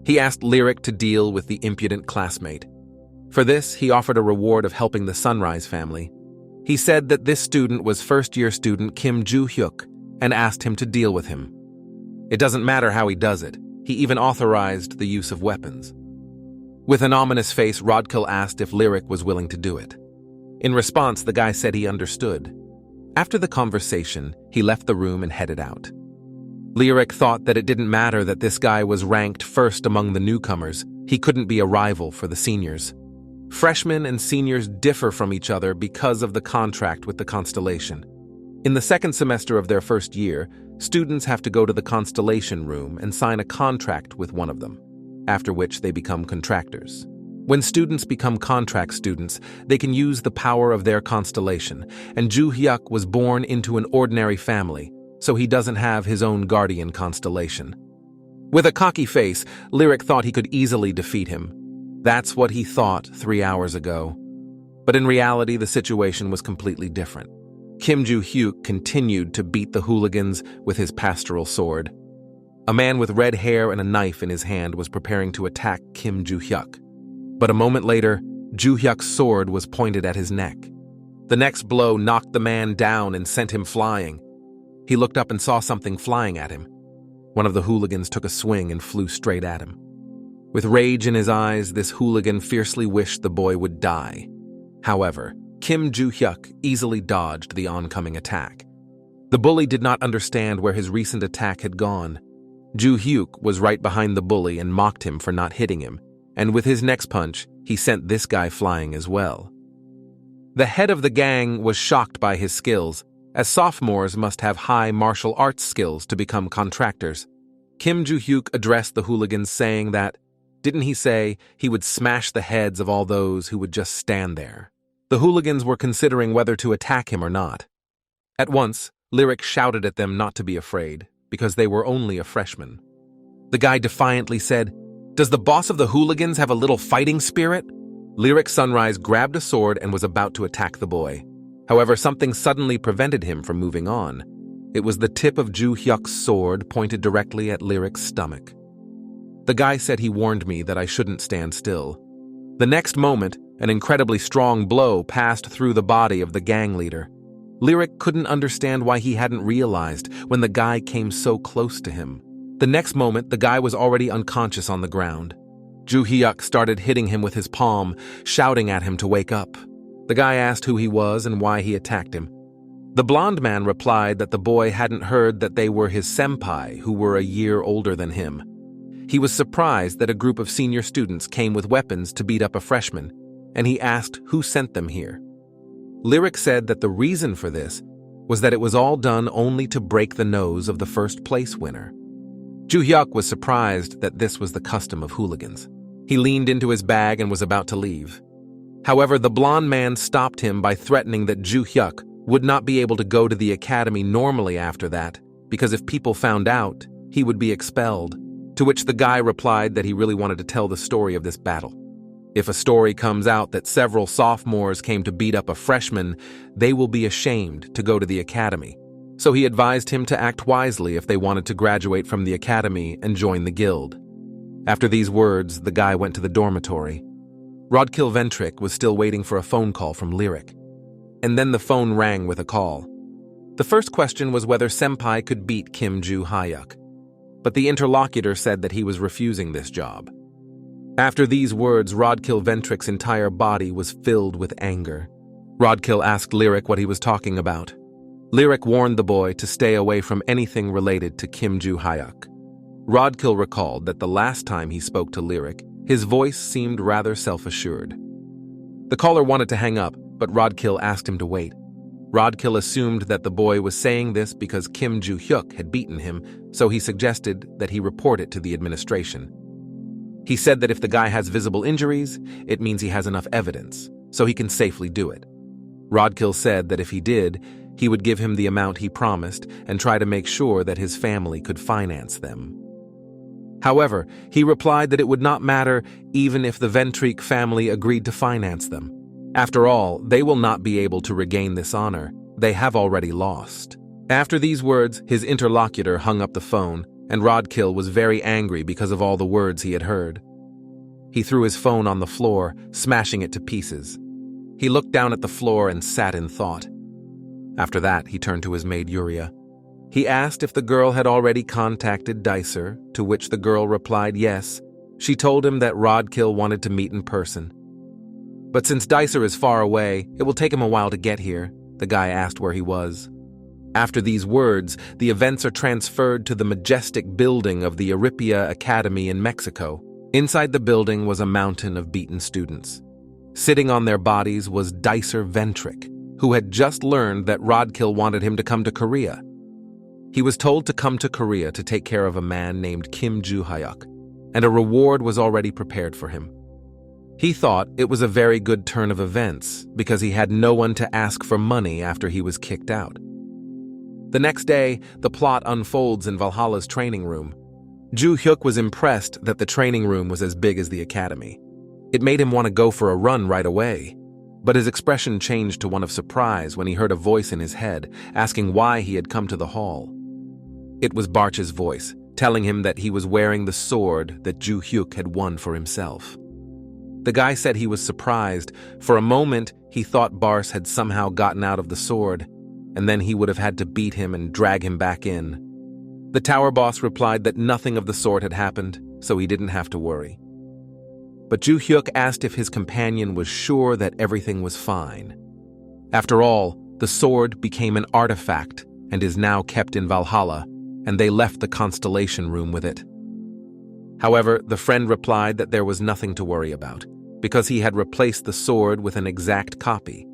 He asked Lyric to deal with the impudent classmate. For this, he offered a reward of helping the Sunrise family. He said that this student was first-year student Kim Juhyuk and asked him to deal with him. It doesn't matter how he does it. He even authorized the use of weapons. With an ominous face, Rodkill asked if Lyric was willing to do it. In response, the guy said he understood. After the conversation, he left the room and headed out. Lyric thought that it didn't matter that this guy was ranked first among the newcomers. He couldn't be a rival for the seniors. Freshmen and seniors differ from each other because of the contract with the Constellation. In the second semester of their first year, students have to go to the Constellation room and sign a contract with one of them, after which they become contractors. When students become contract students, they can use the power of their constellation, and Juhyuk was born into an ordinary family, so he doesn't have his own guardian constellation. With a cocky face, Lyric thought he could easily defeat him. That's what he thought 3 hours ago. But in reality, the situation was completely different. Kim Juhyuk continued to beat the hooligans with his pastoral sword. A man with red hair and a knife in his hand was preparing to attack Kim Juhyuk. But a moment later, Juhyuk's sword was pointed at his neck. The next blow knocked the man down and sent him flying. He looked up and saw something flying at him. One of the hooligans took a swing and flew straight at him. With rage in his eyes, this hooligan fiercely wished the boy would die. However, Kim Juhyuk easily dodged the oncoming attack. The bully did not understand where his recent attack had gone. Juhyuk was right behind the bully and mocked him for not hitting him, and with his next punch, he sent this guy flying as well. The head of the gang was shocked by his skills, as sophomores must have high martial arts skills to become contractors. Kim Juhyuk addressed the hooligans saying that, didn't he say he would smash the heads of all those who would just stand there? The hooligans were considering whether to attack him or not. At once, Lyric shouted at them not to be afraid, because they were only a freshman. The guy defiantly said, "Does the boss of the hooligans have a little fighting spirit?" Lyric Sunrise grabbed a sword and was about to attack the boy. However, something suddenly prevented him from moving on. It was the tip of Juhyuk's sword pointed directly at Lyric's stomach. The guy said he warned me that I shouldn't stand still. The next moment, an incredibly strong blow passed through the body of the gang leader. Lyric couldn't understand why he hadn't realized when the guy came so close to him. The next moment, the guy was already unconscious on the ground. Juhyuk started hitting him with his palm, shouting at him to wake up. The guy asked who he was and why he attacked him. The blonde man replied that the boy hadn't heard that they were his senpai, who were a year older than him. He was surprised that a group of senior students came with weapons to beat up a freshman, and he asked who sent them here. Lyric said that the reason for this was that it was all done only to break the nose of the first place winner. Juhyuk was surprised that this was the custom of hooligans. He leaned into his bag and was about to leave. However, the blonde man stopped him by threatening that Juhyuk would not be able to go to the academy normally after that, because if people found out, he would be expelled, to which the guy replied that he really wanted to tell the story of this battle. If a story comes out that several sophomores came to beat up a freshman, they will be ashamed to go to the academy. So he advised him to act wisely if they wanted to graduate from the academy and join the guild. After these words, the guy went to the dormitory. Rodkill Ventric was still waiting for a phone call from Lyric. And then the phone rang with a call. The first question was whether Senpai could beat Kim Juhyuk, but the interlocutor said that he was refusing this job. After these words, Rodkill Ventric's entire body was filled with anger. Rodkill asked Lyric what he was talking about. Lyric warned the boy to stay away from anything related to Kim Juhyuk. Rodkill recalled that the last time he spoke to Lyric, his voice seemed rather self-assured. The caller wanted to hang up, but Rodkill asked him to wait. Rodkill assumed that the boy was saying this because Kim Juhyuk had beaten him, so he suggested that he report it to the administration. He said that if the guy has visible injuries, it means he has enough evidence, so he can safely do it. Rodkill said that if he did, he would give him the amount he promised and try to make sure that his family could finance them. However, he replied that it would not matter even if the Ventric family agreed to finance them. After all, they will not be able to regain this honor. They have already lost. After these words, his interlocutor hung up the phone, and Rodkill was very angry because of all the words he had heard. He threw his phone on the floor, smashing it to pieces. He looked down at the floor and sat in thought. After that, he turned to his maid Yuria. He asked if the girl had already contacted Dicer, to which the girl replied yes. She told him that Rodkill wanted to meet in person. But since Dicer is far away, it will take him a while to get here. The guy asked where he was. After these words, the events are transferred to the majestic building of the Aripia Academy in Mexico. Inside the building was a mountain of beaten students. Sitting on their bodies was Dicer Ventric, who had just learned that Rodkill wanted him to come to Korea. He was told to come to Korea to take care of a man named Kim Juhyuk, and a reward was already prepared for him. He thought it was a very good turn of events because he had no one to ask for money after he was kicked out. The next day, the plot unfolds in Valhalla's training room. Juhyuk was impressed that the training room was as big as the academy. It made him want to go for a run right away. But his expression changed to one of surprise when he heard a voice in his head asking why he had come to the hall. It was Barch's voice, telling him that he was wearing the sword that Juhyuk had won for himself. The guy said he was surprised. For a moment, he thought Barch had somehow gotten out of the sword, and then he would have had to beat him and drag him back in. The tower boss replied that nothing of the sort had happened, so he didn't have to worry. But Juhyuk asked if his companion was sure that everything was fine. After all, the sword became an artifact and is now kept in Valhalla, and they left the Constellation room with it. However, the friend replied that there was nothing to worry about, because he had replaced the sword with an exact copy.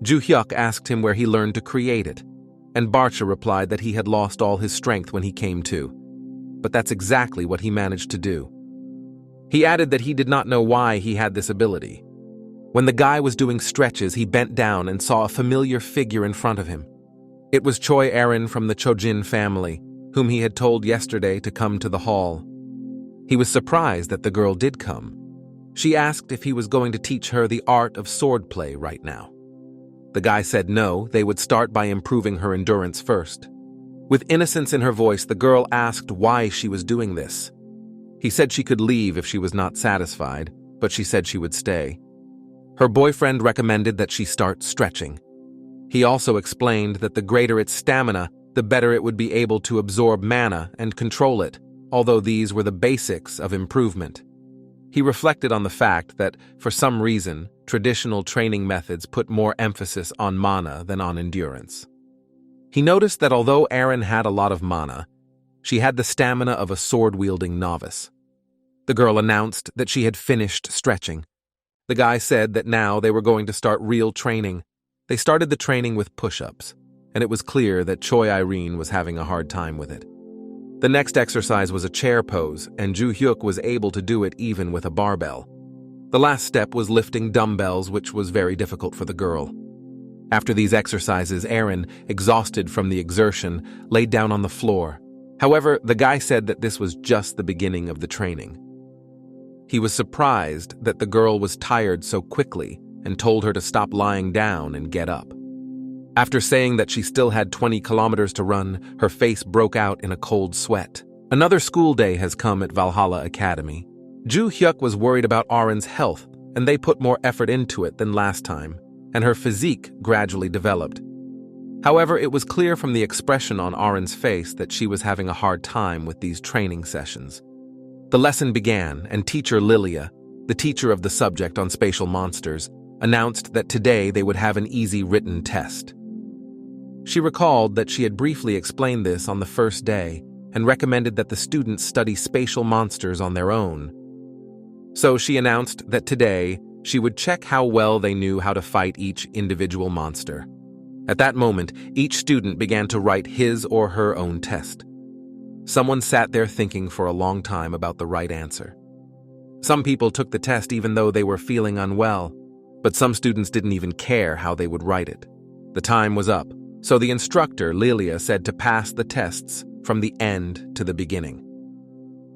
Juhyuk asked him where he learned to create it, and Barcha replied that he had lost all his strength when he came to. But that's exactly what he managed to do. He added that he did not know why he had this ability. When the guy was doing stretches, he bent down and saw a familiar figure in front of him. It was Choi Erin from the Chojin family, whom he had told yesterday to come to the hall. He was surprised that the girl did come. She asked if he was going to teach her the art of swordplay right now. The guy said no, they would start by improving her endurance first. With innocence in her voice, the girl asked why she was doing this. He said she could leave if she was not satisfied, but she said she would stay. Her boyfriend recommended that she start stretching. He also explained that the greater its stamina, the better it would be able to absorb mana and control it, although these were the basics of improvement. He reflected on the fact that, for some reason, traditional training methods put more emphasis on mana than on endurance. He noticed that although Erin had a lot of mana, she had the stamina of a sword-wielding novice. The girl announced that she had finished stretching. The guy said that now they were going to start real training. They started the training with push-ups, and it was clear that Choi Irene was having a hard time with it. The next exercise was a chair pose, and Juhyuk was able to do it even with a barbell. The last step was lifting dumbbells, which was very difficult for the girl. After these exercises, Erin, exhausted from the exertion, laid down on the floor. However, the guy said that this was just the beginning of the training. He was surprised that the girl was tired so quickly and told her to stop lying down and get up. After saying that she still had 20 kilometers to run, her face broke out in a cold sweat. Another school day has come at Valhalla Academy. Juhyuk was worried about Arin's health, and they put more effort into it than last time, and her physique gradually developed. However, it was clear from the expression on Arin's face that she was having a hard time with these training sessions. The lesson began, and teacher Lilia, the teacher of the subject on spatial monsters, announced that today they would have an easy written test. She recalled that she had briefly explained this on the first day and recommended that the students study spatial monsters on their own. So she announced that today she would check how well they knew how to fight each individual monster. At that moment, each student began to write his or her own test. Someone sat there thinking for a long time about the right answer. Some people took the test even though they were feeling unwell, but some students didn't even care how they would write it. The time was up, so the instructor, Lilia, said to pass the tests from the end to the beginning.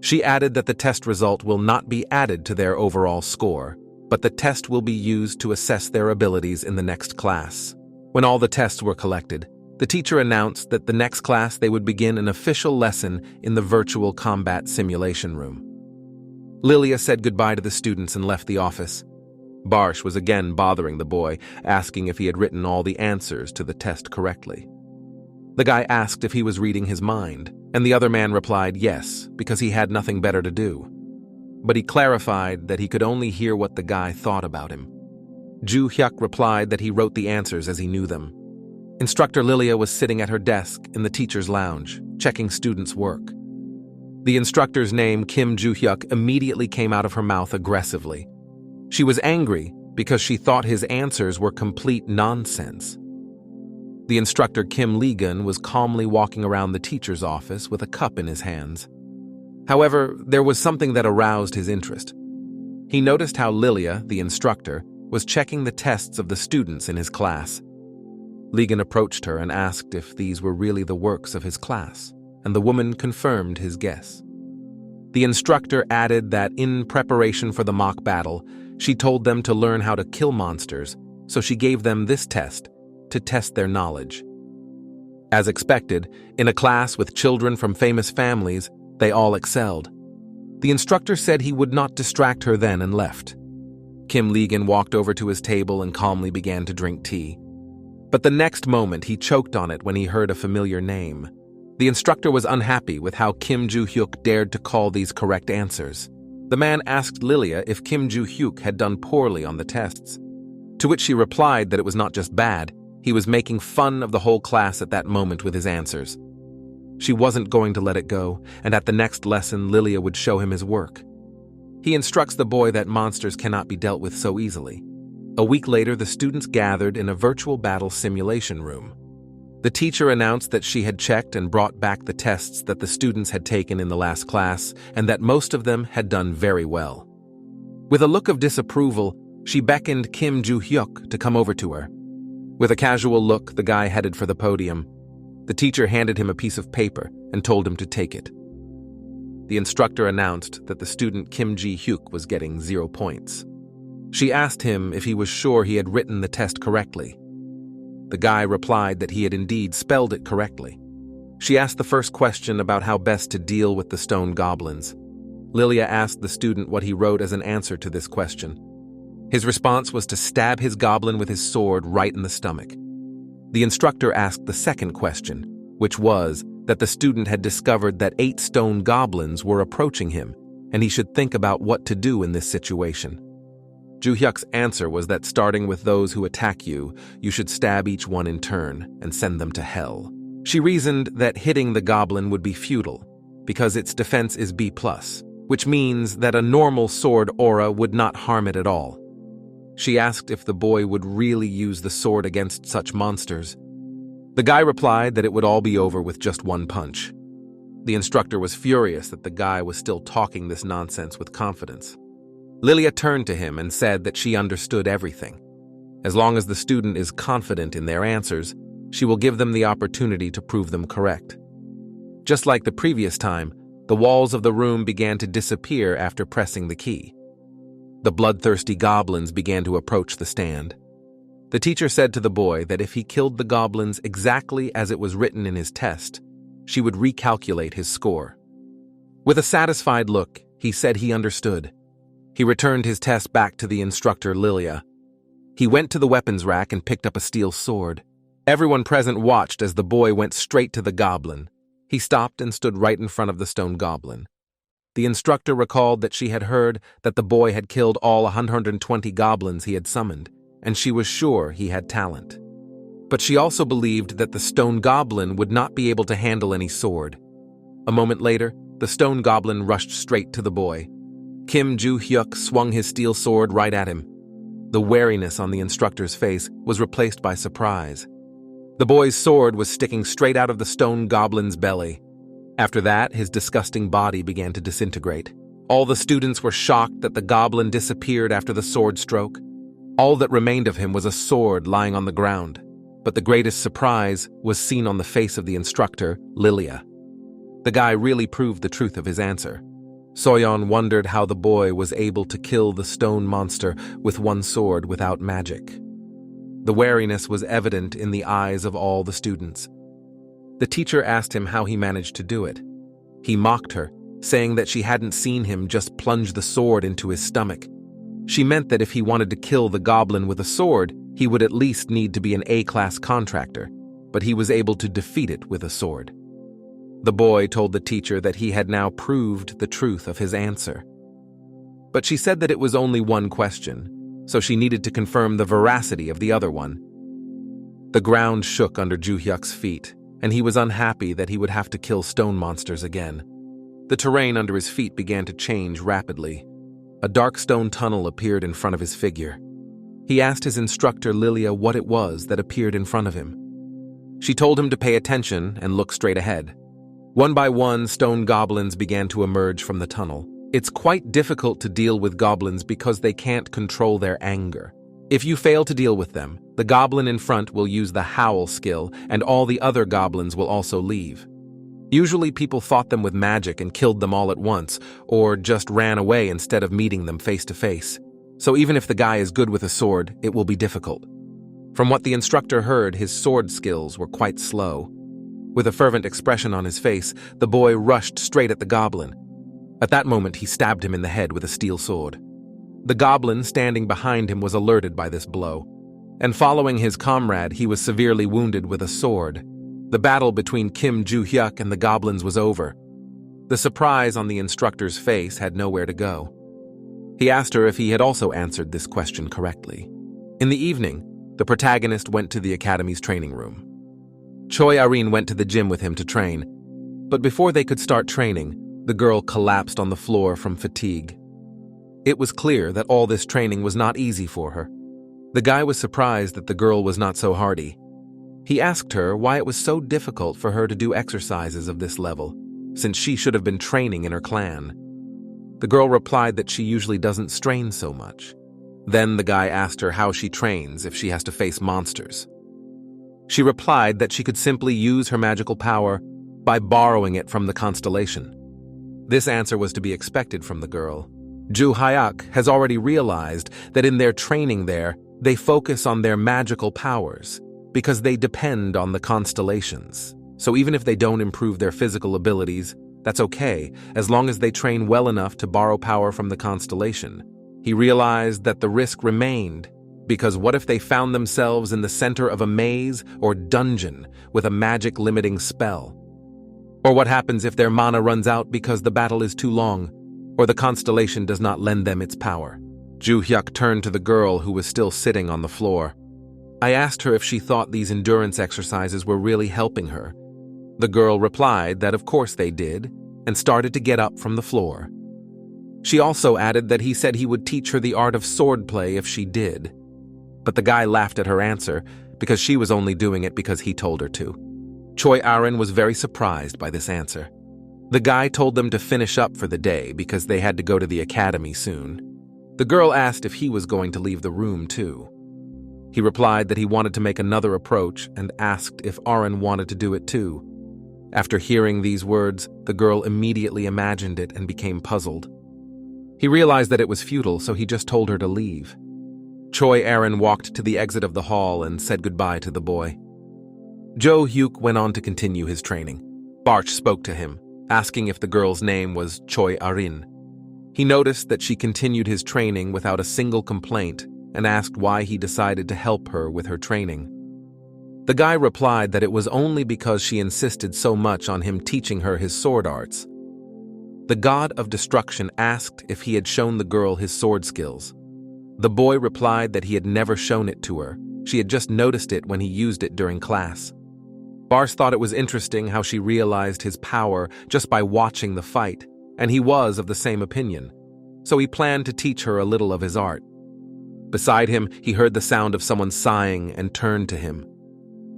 She added that the test result will not be added to their overall score, but the test will be used to assess their abilities in the next class. When all the tests were collected, the teacher announced that the next class they would begin an official lesson in the virtual combat simulation room. Lilia said goodbye to the students and left the office. Barsh was again bothering the boy, asking if he had written all the answers to the test correctly. The guy asked if he was reading his mind, and the other man replied yes, because he had nothing better to do. But he clarified that he could only hear what the guy thought about him. Juhyuk replied that he wrote the answers as he knew them. Instructor Lilia was sitting at her desk in the teacher's lounge, checking students' work. The instructor's name, Kim Juhyuk, immediately came out of her mouth aggressively. She was angry because she thought his answers were complete nonsense. The instructor, Kim Ligan, was calmly walking around the teacher's office with a cup in his hands. However, there was something that aroused his interest. He noticed how Lilia, the instructor, was checking the tests of the students in his class. Ligan approached her and asked if these were really the works of his class, and the woman confirmed his guess. The instructor added that in preparation for the mock battle, she told them to learn how to kill monsters, so she gave them this test to test their knowledge. As expected, in a class with children from famous families, they all excelled. The instructor said he would not distract her then and left. Kim Ligan walked over to his table and calmly began to drink tea. But the next moment he choked on it when he heard a familiar name. The instructor was unhappy with how Kim Juhyuk dared to call these correct answers. The man asked Lilia if Kim Juhyuk had done poorly on the tests, to which she replied that it was not just bad, he was making fun of the whole class at that moment with his answers. She wasn't going to let it go, and at the next lesson Lilia would show him his work. He instructs the boy that monsters cannot be dealt with so easily. A week later, the students gathered in a virtual battle simulation room. The teacher announced that she had checked and brought back the tests that the students had taken in the last class, and that most of them had done very well. With a look of disapproval, she beckoned Kim Juhyuk to come over to her. With a casual look, the guy headed for the podium. The teacher handed him a piece of paper and told him to take it. The instructor announced that the student Kim Ji-hyuk was getting 0 points. She asked him if he was sure he had written the test correctly. The guy replied that he had indeed spelled it correctly. She asked the first question about how best to deal with the stone goblins. Lilia asked the student what he wrote as an answer to this question. His response was to stab his goblin with his sword right in the stomach. The instructor asked the second question, which was that the student had discovered that 8 stone goblins were approaching him, and he should think about what to do in this situation. Juhyuk's answer was that starting with those who attack you, you should stab each one in turn and send them to hell. She reasoned that hitting the goblin would be futile, because its defense is B+, which means that a normal sword aura would not harm it at all. She asked if the boy would really use the sword against such monsters. The guy replied that it would all be over with just 1 punch. The instructor was furious that the guy was still talking this nonsense with confidence. Lilia turned to him and said that she understood everything. As long as the student is confident in their answers, she will give them the opportunity to prove them correct. Just like the previous time, the walls of the room began to disappear after pressing the key. The bloodthirsty goblins began to approach the stand. The teacher said to the boy that if he killed the goblins exactly as it was written in his test, she would recalculate his score. With a satisfied look, he said he understood. He returned his test back to the instructor, Lilia. He went to the weapons rack and picked up a steel sword. Everyone present watched as the boy went straight to the goblin. He stopped and stood right in front of the stone goblin. The instructor recalled that she had heard that the boy had killed all 120 goblins he had summoned, and she was sure he had talent. But she also believed that the stone goblin would not be able to handle any sword. A moment later, the stone goblin rushed straight to the boy. Kim Juhyuk swung his steel sword right at him. The wariness on the instructor's face was replaced by surprise. The boy's sword was sticking straight out of the stone goblin's belly. After that, his disgusting body began to disintegrate. All the students were shocked that the goblin disappeared after the sword stroke. All that remained of him was a sword lying on the ground. But the greatest surprise was seen on the face of the instructor, Lilia. The guy really proved the truth of his answer. Soyeon wondered how the boy was able to kill the stone monster with one sword without magic. The wariness was evident in the eyes of all the students. The teacher asked him how he managed to do it. He mocked her, saying that she hadn't seen him just plunge the sword into his stomach. She meant that if he wanted to kill the goblin with a sword, he would at least need to be an A-class contractor, but he was able to defeat it with a sword. The boy told the teacher that he had now proved the truth of his answer. But she said that it was only one question, so she needed to confirm the veracity of the other one. The ground shook under Juhyuk's feet, and he was unhappy that he would have to kill stone monsters again. The terrain under his feet began to change rapidly. A dark stone tunnel appeared in front of his figure. He asked his instructor Lilia what it was that appeared in front of him. She told him to pay attention and look straight ahead. One by one, stone goblins began to emerge from the tunnel. It's quite difficult to deal with goblins because they can't control their anger. If you fail to deal with them, the goblin in front will use the howl skill, and all the other goblins will also leave. Usually people fought them with magic and killed them all at once, or just ran away instead of meeting them face to face. So even if the guy is good with a sword, it will be difficult. From what the instructor heard, his sword skills were quite slow. With a fervent expression on his face, the boy rushed straight at the goblin. At that moment, he stabbed him in the head with a steel sword. The goblin standing behind him was alerted by this blow, and following his comrade, he was severely wounded with a sword. The battle between Kim Juhyuk and the goblins was over. The surprise on the instructor's face had nowhere to go. He asked her if he had also answered this question correctly. In the evening, the protagonist went to the academy's training room. Choi Arin went to the gym with him to train, but before they could start training, the girl collapsed on the floor from fatigue. It was clear that all this training was not easy for her. The guy was surprised that the girl was not so hardy. He asked her why it was so difficult for her to do exercises of this level, since she should have been training in her clan. The girl replied that she usually doesn't strain so much. Then the guy asked her how she trains if she has to face monsters. She replied that she could simply use her magical power by borrowing it from the constellation. This answer was to be expected from the girl. Juhyuk has already realized that in their training there, they focus on their magical powers because they depend on the constellations. So even if they don't improve their physical abilities, that's okay, as long as they train well enough to borrow power from the constellation. He realized that the risk remained, because what if they found themselves in the center of a maze or dungeon with a magic-limiting spell? Or what happens if their mana runs out because the battle is too long, or the constellation does not lend them its power? Juhyuk turned to the girl who was still sitting on the floor. I asked her if she thought these endurance exercises were really helping her. The girl replied that of course they did, and started to get up from the floor. She also added that he said he would teach her the art of swordplay if she did. But the guy laughed at her answer because she was only doing it because he told her to. Choi Arin was very surprised by this answer. The guy told them to finish up for the day because they had to go to the academy soon. The girl asked if he was going to leave the room too. He replied that he wanted to make another approach and asked if Arin wanted to do it too. After hearing these words, the girl immediately imagined it and became puzzled. He realized that it was futile, so he just told her to leave. Choi Arin walked to the exit of the hall and said goodbye to the boy. Juhyuk went on to continue his training. Barch spoke to him, asking if the girl's name was Choi Arin. He noticed that she continued his training without a single complaint and asked why he decided to help her with her training. The guy replied that it was only because she insisted so much on him teaching her his sword arts. The god of destruction asked if he had shown the girl his sword skills. The boy replied that he had never shown it to her. She had just noticed it when he used it during class. Bars thought it was interesting how she realized his power just by watching the fight, and he was of the same opinion, so he planned to teach her a little of his art. Beside him, he heard the sound of someone sighing and turned to him.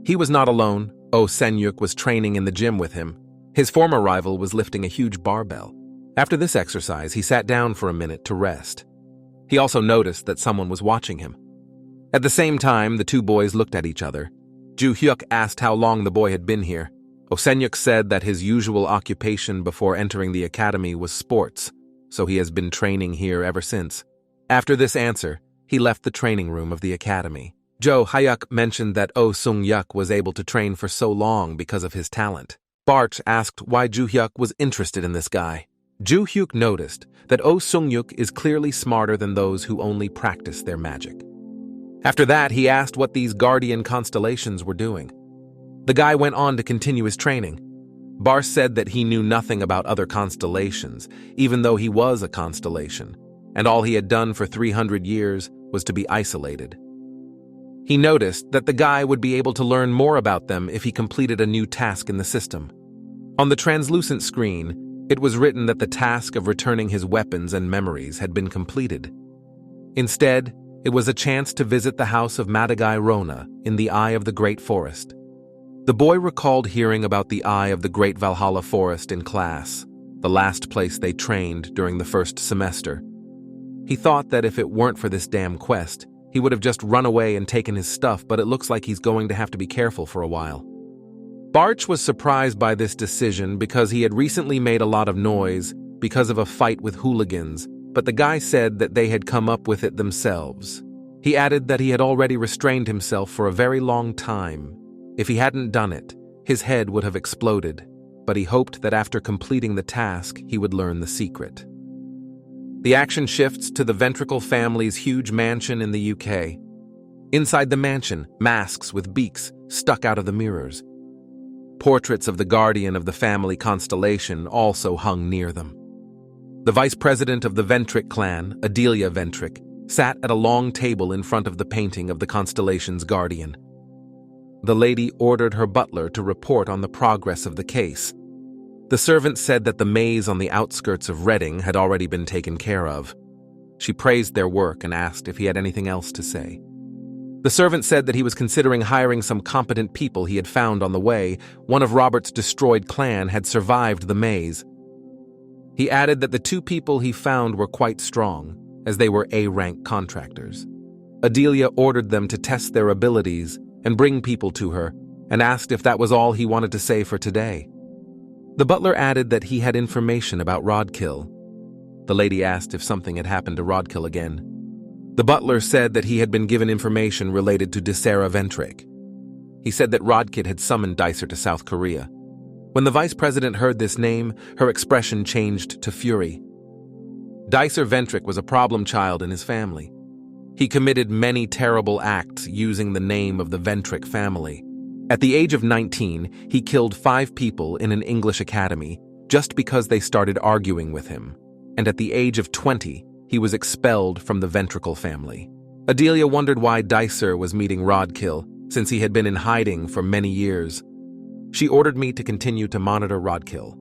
He was not alone. Oh Senyuk was training in the gym with him. His former rival was lifting a huge barbell. After this exercise, he sat down for a minute to rest. He also noticed that someone was watching him. At the same time, the two boys looked at each other. Juhyuk asked how long the boy had been here. Osenyuk said that his usual occupation before entering the academy was sports, so he has been training here ever since. After this answer, he left the training room of the academy. Juhyuk mentioned that Osenyuk was able to train for so long because of his talent. Barch asked why Juhyuk was interested in this guy. Juhyuk noticed that Osenyuk is clearly smarter than those who only practice their magic. After that, he asked what these guardian constellations were doing. The guy went on to continue his training. Barch said that he knew nothing about other constellations, even though he was a constellation, and all he had done for 300 years was to be isolated. He noticed that the guy would be able to learn more about them if he completed a new task in the system. On the translucent screen, it was written that the task of returning his weapons and memories had been completed. Instead, it was a chance to visit the house of Madagai Rona in the Eye of the Great Forest. The boy recalled hearing about the Eye of the Great Valhalla Forest in class, the last place they trained during the first semester. He thought that if it weren't for this damn quest, he would have just run away and taken his stuff, but it looks like he's going to have to be careful for a while. Barch was surprised by this decision because he had recently made a lot of noise because of a fight with hooligans, but the guy said that they had come up with it themselves. He added that he had already restrained himself for a very long time. If he hadn't done it, his head would have exploded, but he hoped that after completing the task, he would learn the secret. The action shifts to the Ventric family's huge mansion in the UK. Inside the mansion, masks with beaks stuck out of the mirrors. Portraits of the guardian of the family constellation also hung near them. The vice president of the Ventric clan, Adelia Ventric, sat at a long table in front of the painting of the constellation's guardian. The lady ordered her butler to report on the progress of the case. The servant said that the maze on the outskirts of Reading had already been taken care of. She praised their work and asked if he had anything else to say. The servant said that he was considering hiring some competent people he had found on the way. One of Robert's destroyed clan had survived the maze. He added that the two people he found were quite strong, as they were A-rank contractors. Adelia ordered them to test their abilities and bring people to her, and asked if that was all he wanted to say for today. The butler added that he had information about Rodkill. The lady asked if something had happened to Rodkill again. The butler said that he had been given information related to Desera Ventric. He said that Rodkid had summoned Dicer to South Korea. When the vice president heard this name, her expression changed to fury. Dicer Ventric was a problem child in his family. He committed many terrible acts using the name of the Ventric family. At the age of 19, he killed 5 people in an English academy just because they started arguing with him. And at the age of 20, he was expelled from the Ventricle family. Adelia wondered why Dicer was meeting Rodkill, since he had been in hiding for many years. She ordered me to continue to monitor Rodkill.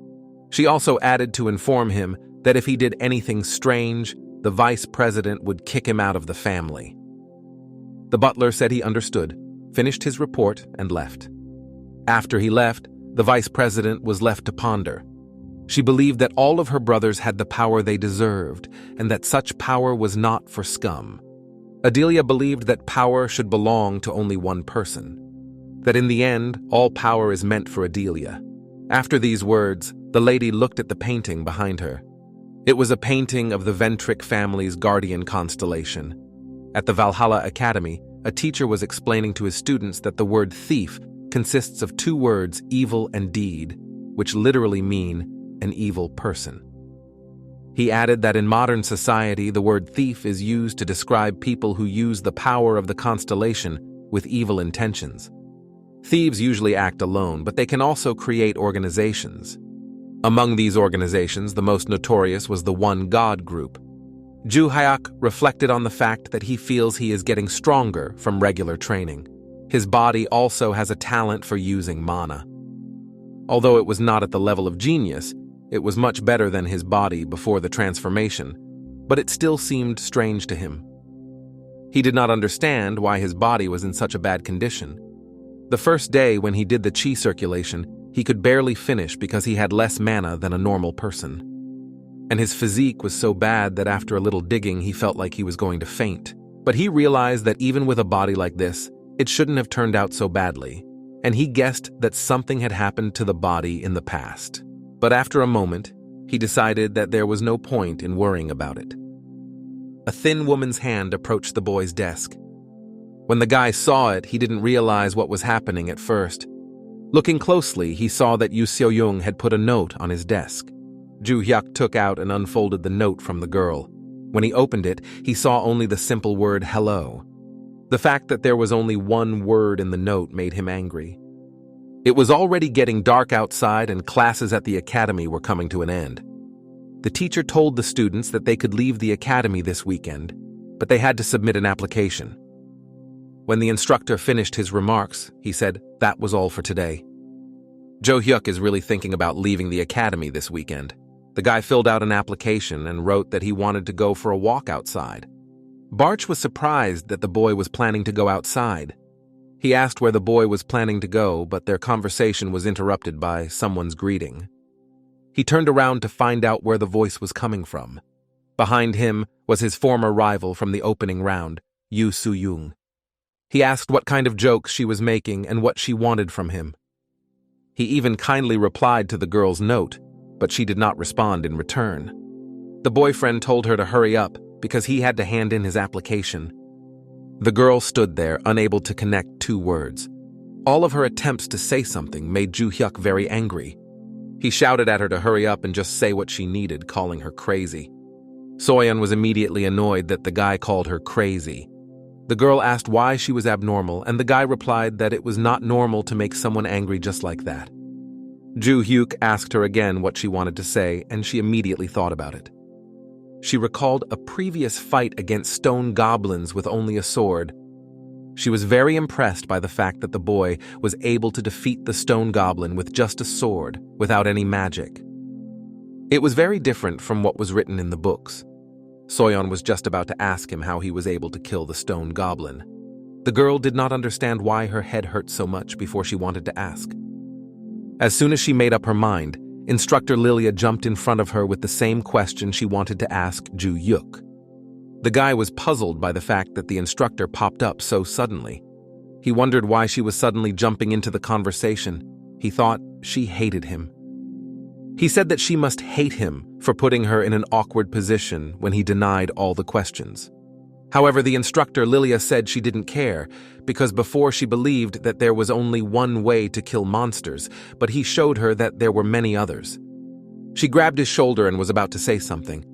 She also added to inform him that if he did anything strange, the vice president would kick him out of the family. The butler said he understood, finished his report, and left. After he left, the vice president was left to ponder. She believed that all of her brothers had the power they deserved, and that such power was not for scum. Adelia believed that power should belong to only one person. That in the end, all power is meant for Adelia. After these words, the lady looked at the painting behind her. It was a painting of the Ventric family's guardian constellation. At the Valhalla Academy, a teacher was explaining to his students that the word thief consists of 2 words, evil and deed, which literally mean an evil person. He added that in modern society, the word thief is used to describe people who use the power of the constellation with evil intentions. Thieves usually act alone, but they can also create organizations. Among these organizations, the most notorious was the One God group. Juhyuk reflected on the fact that he feels he is getting stronger from regular training. His body also has a talent for using mana. Although it was not at the level of genius, it was much better than his body before the transformation, but it still seemed strange to him. He did not understand why his body was in such a bad condition. The first day when he did the chi circulation, He could barely finish because he had less mana than a normal person. And his physique was so bad that after a little digging he felt like he was going to faint. But he realized that even with a body like this, it shouldn't have turned out so badly, and he guessed that something had happened to the body in the past. But after a moment, he decided that there was no point in worrying about it. A thin woman's hand approached the boy's desk. When the guy saw it, he didn't realize what was happening at first. Looking closely, he saw that Juhyuk had put a note on his desk. Juhyuk took out and unfolded the note from the girl. When he opened it, he saw only the simple word hello. The fact that there was only one word in the note made him angry. It was already getting dark outside and classes at the academy were coming to an end. The teacher told the students that they could leave the academy this weekend, but they had to submit an application. When the instructor finished his remarks, he said that was all for today. Juhyuk is really thinking about leaving the academy this weekend. The guy filled out an application and wrote that he wanted to go for a walk outside. Barch was surprised that the boy was planning to go outside. He asked where the boy was planning to go, but their conversation was interrupted by someone's greeting. He turned around to find out where the voice was coming from. Behind him was his former rival from the opening round, Yu Su-young. He asked what kind of jokes she was making and what she wanted from him. He even kindly replied to the girl's note, but she did not respond in return. The boyfriend told her to hurry up because he had to hand in his application. The girl stood there, unable to connect two words. All of her attempts to say something made Juhyuk very angry. He shouted at her to hurry up and just say what she needed, calling her crazy. Soyeon was immediately annoyed that the guy called her crazy. The girl asked why she was abnormal, and the guy replied that it was not normal to make someone angry just like that. Juhyuk asked her again what she wanted to say, and she immediately thought about it. She recalled a previous fight against stone goblins with only a sword. She was very impressed by the fact that the boy was able to defeat the stone goblin with just a sword, without any magic. It was very different from what was written in the books. Soyeon was just about to ask him how he was able to kill the stone goblin. The girl did not understand why her head hurt so much before she wanted to ask. As soon as she made up her mind, Instructor Lilia jumped in front of her with the same question she wanted to ask Juhyuk. The guy was puzzled by the fact that the instructor popped up so suddenly. He wondered why she was suddenly jumping into the conversation. He thought she hated him. He said that she must hate him for putting her in an awkward position when he denied all the questions. However, the instructor Lilia said she didn't care, because before she believed that there was only one way to kill monsters, but he showed her that there were many others. She grabbed his shoulder and was about to say something.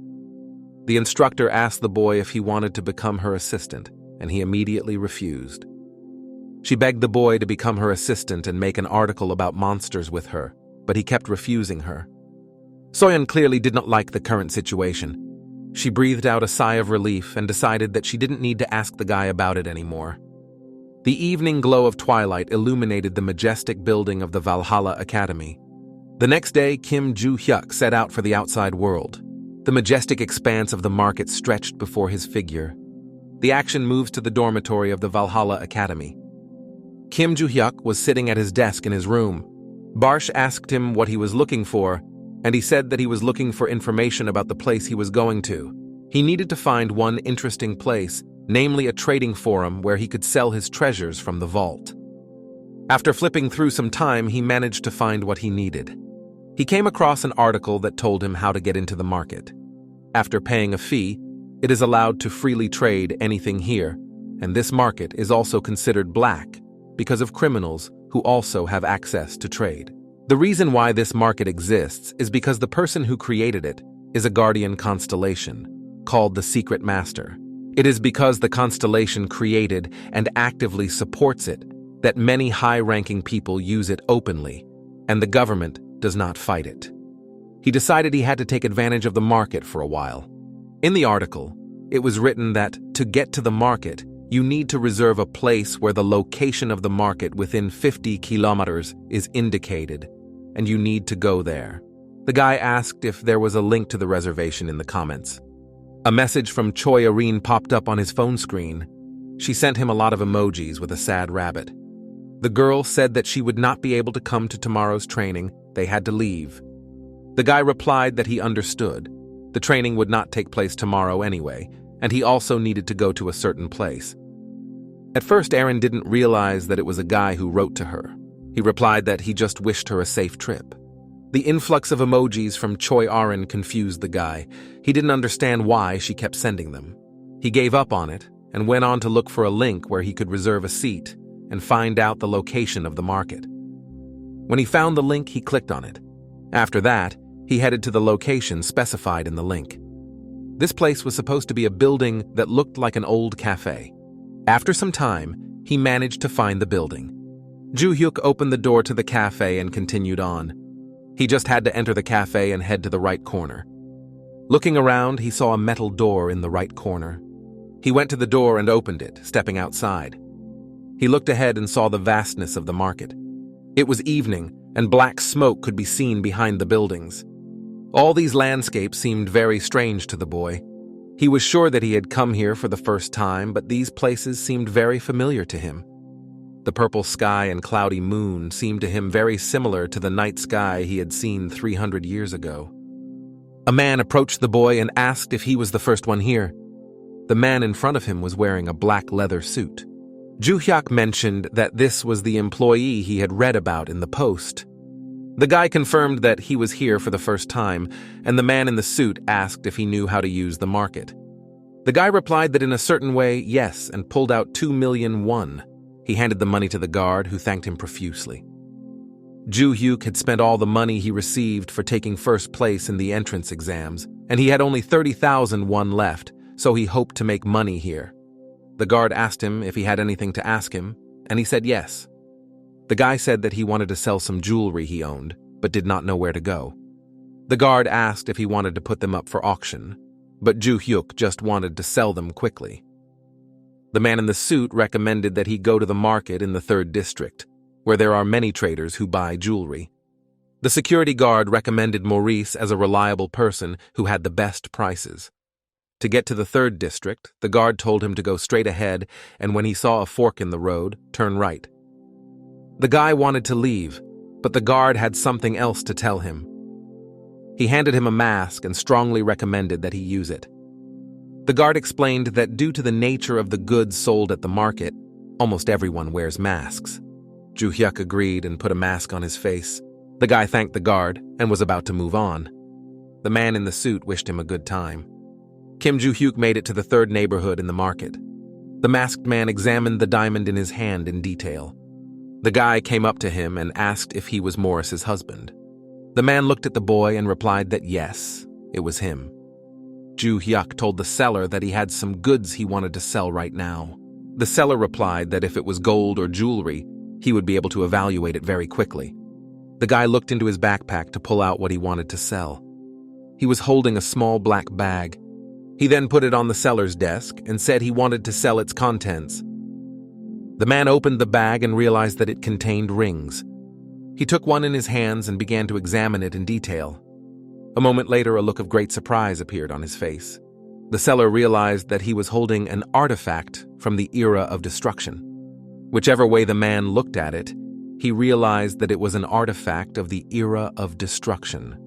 The instructor asked the boy if he wanted to become her assistant, and he immediately refused. She begged the boy to become her assistant and make an article about monsters with her, but he kept refusing her. Soyeon clearly did not like the current situation. She breathed out a sigh of relief and decided that she didn't need to ask the guy about it anymore. The evening glow of twilight illuminated the majestic building of the Valhalla Academy. The next day, Kim Juhyuk set out for the outside world. The majestic expanse of the market stretched before his figure. The action moves to the dormitory of the Valhalla Academy. Kim Juhyuk was sitting at his desk in his room. Barsh asked him what he was looking for, and he said that he was looking for information about the place he was going to. He needed to find one interesting place, namely a trading forum where he could sell his treasures from the vault. After flipping through some time, he managed to find what he needed. He came across an article that told him how to get into the market. After paying a fee, it is allowed to freely trade anything here, and this market is also considered black because of criminals who also have access to trade. The reason why this market exists is because the person who created it is a guardian constellation, called the Secret Master. It is because the constellation created and actively supports it that many high-ranking people use it openly, and the government does not fight it. He decided he had to take advantage of the market for a while. In the article, it was written that to get to the market, you need to reserve a place where the location of the market within 50 kilometers is indicated, and you need to go there. The guy asked if there was a link to the reservation in the comments. A message from Choi Irene popped up on his phone screen. She sent him a lot of emojis with a sad rabbit. The girl said that she would not be able to come to tomorrow's training, they had to leave. The guy replied that he understood. The training would not take place tomorrow anyway, and he also needed to go to a certain place. At first, Aaron didn't realize that it was a guy who wrote to her. He replied that he just wished her a safe trip. The influx of emojis from Choi Aaron confused the guy. He didn't understand why she kept sending them. He gave up on it and went on to look for a link where he could reserve a seat and find out the location of the market. When he found the link, he clicked on it. After that, he headed to the location specified in the link. This place was supposed to be a building that looked like an old cafe. After some time, he managed to find the building. Juhyuk opened the door to the cafe and continued on. He just had to enter the cafe and head to the right corner. Looking around, he saw a metal door in the right corner. He went to the door and opened it, stepping outside. He looked ahead and saw the vastness of the market. It was evening, and black smoke could be seen behind the buildings. All these landscapes seemed very strange to the boy. He was sure that he had come here for the first time, but these places seemed very familiar to him. The purple sky and cloudy moon seemed to him very similar to the night sky he had seen 300 years ago. A man approached the boy and asked if he was the first one here. The man in front of him was wearing a black leather suit. Juhyuk mentioned that this was the employee he had read about in the post. The guy confirmed that he was here for the first time, and the man in the suit asked if he knew how to use the market. The guy replied that in a certain way, yes, and pulled out 2 million won. He handed the money to the guard, who thanked him profusely. Juhyuk had spent all the money he received for taking first place in the entrance exams, and he had only 30,000 won left, so he hoped to make money here. The guard asked him if he had anything to ask him, and he said yes. The guy said that he wanted to sell some jewelry he owned, but did not know where to go. The guard asked if he wanted to put them up for auction, but Juhyuk just wanted to sell them quickly. The man in the suit recommended that he go to the market in the 3rd district, where there are many traders who buy jewelry. The security guard recommended Maurice as a reliable person who had the best prices. To get to the 3rd district, the guard told him to go straight ahead, and when he saw a fork in the road, turn right. The guy wanted to leave, but the guard had something else to tell him. He handed him a mask and strongly recommended that he use it. The guard explained that due to the nature of the goods sold at the market, almost everyone wears masks. Juhyuk agreed and put a mask on his face. The guy thanked the guard and was about to move on. The man in the suit wished him a good time. Kim Juhyuk made it to the 3rd neighborhood in the market. The masked man examined the diamond in his hand in detail. The guy came up to him and asked if he was Morris's husband. The man looked at the boy and replied that yes, it was him. Juhyuk told the seller that he had some goods he wanted to sell right now. The seller replied that if it was gold or jewelry, he would be able to evaluate it very quickly. The guy looked into his backpack to pull out what he wanted to sell. He was holding a small black bag. He then put it on the seller's desk and said he wanted to sell its contents. The man opened the bag and realized that it contained rings. He took one in his hands and began to examine it in detail. A moment later, a look of great surprise appeared on his face. The seller realized that he was holding an artifact from the era of destruction. Whichever way the man looked at it, he realized that it was an artifact of the era of destruction.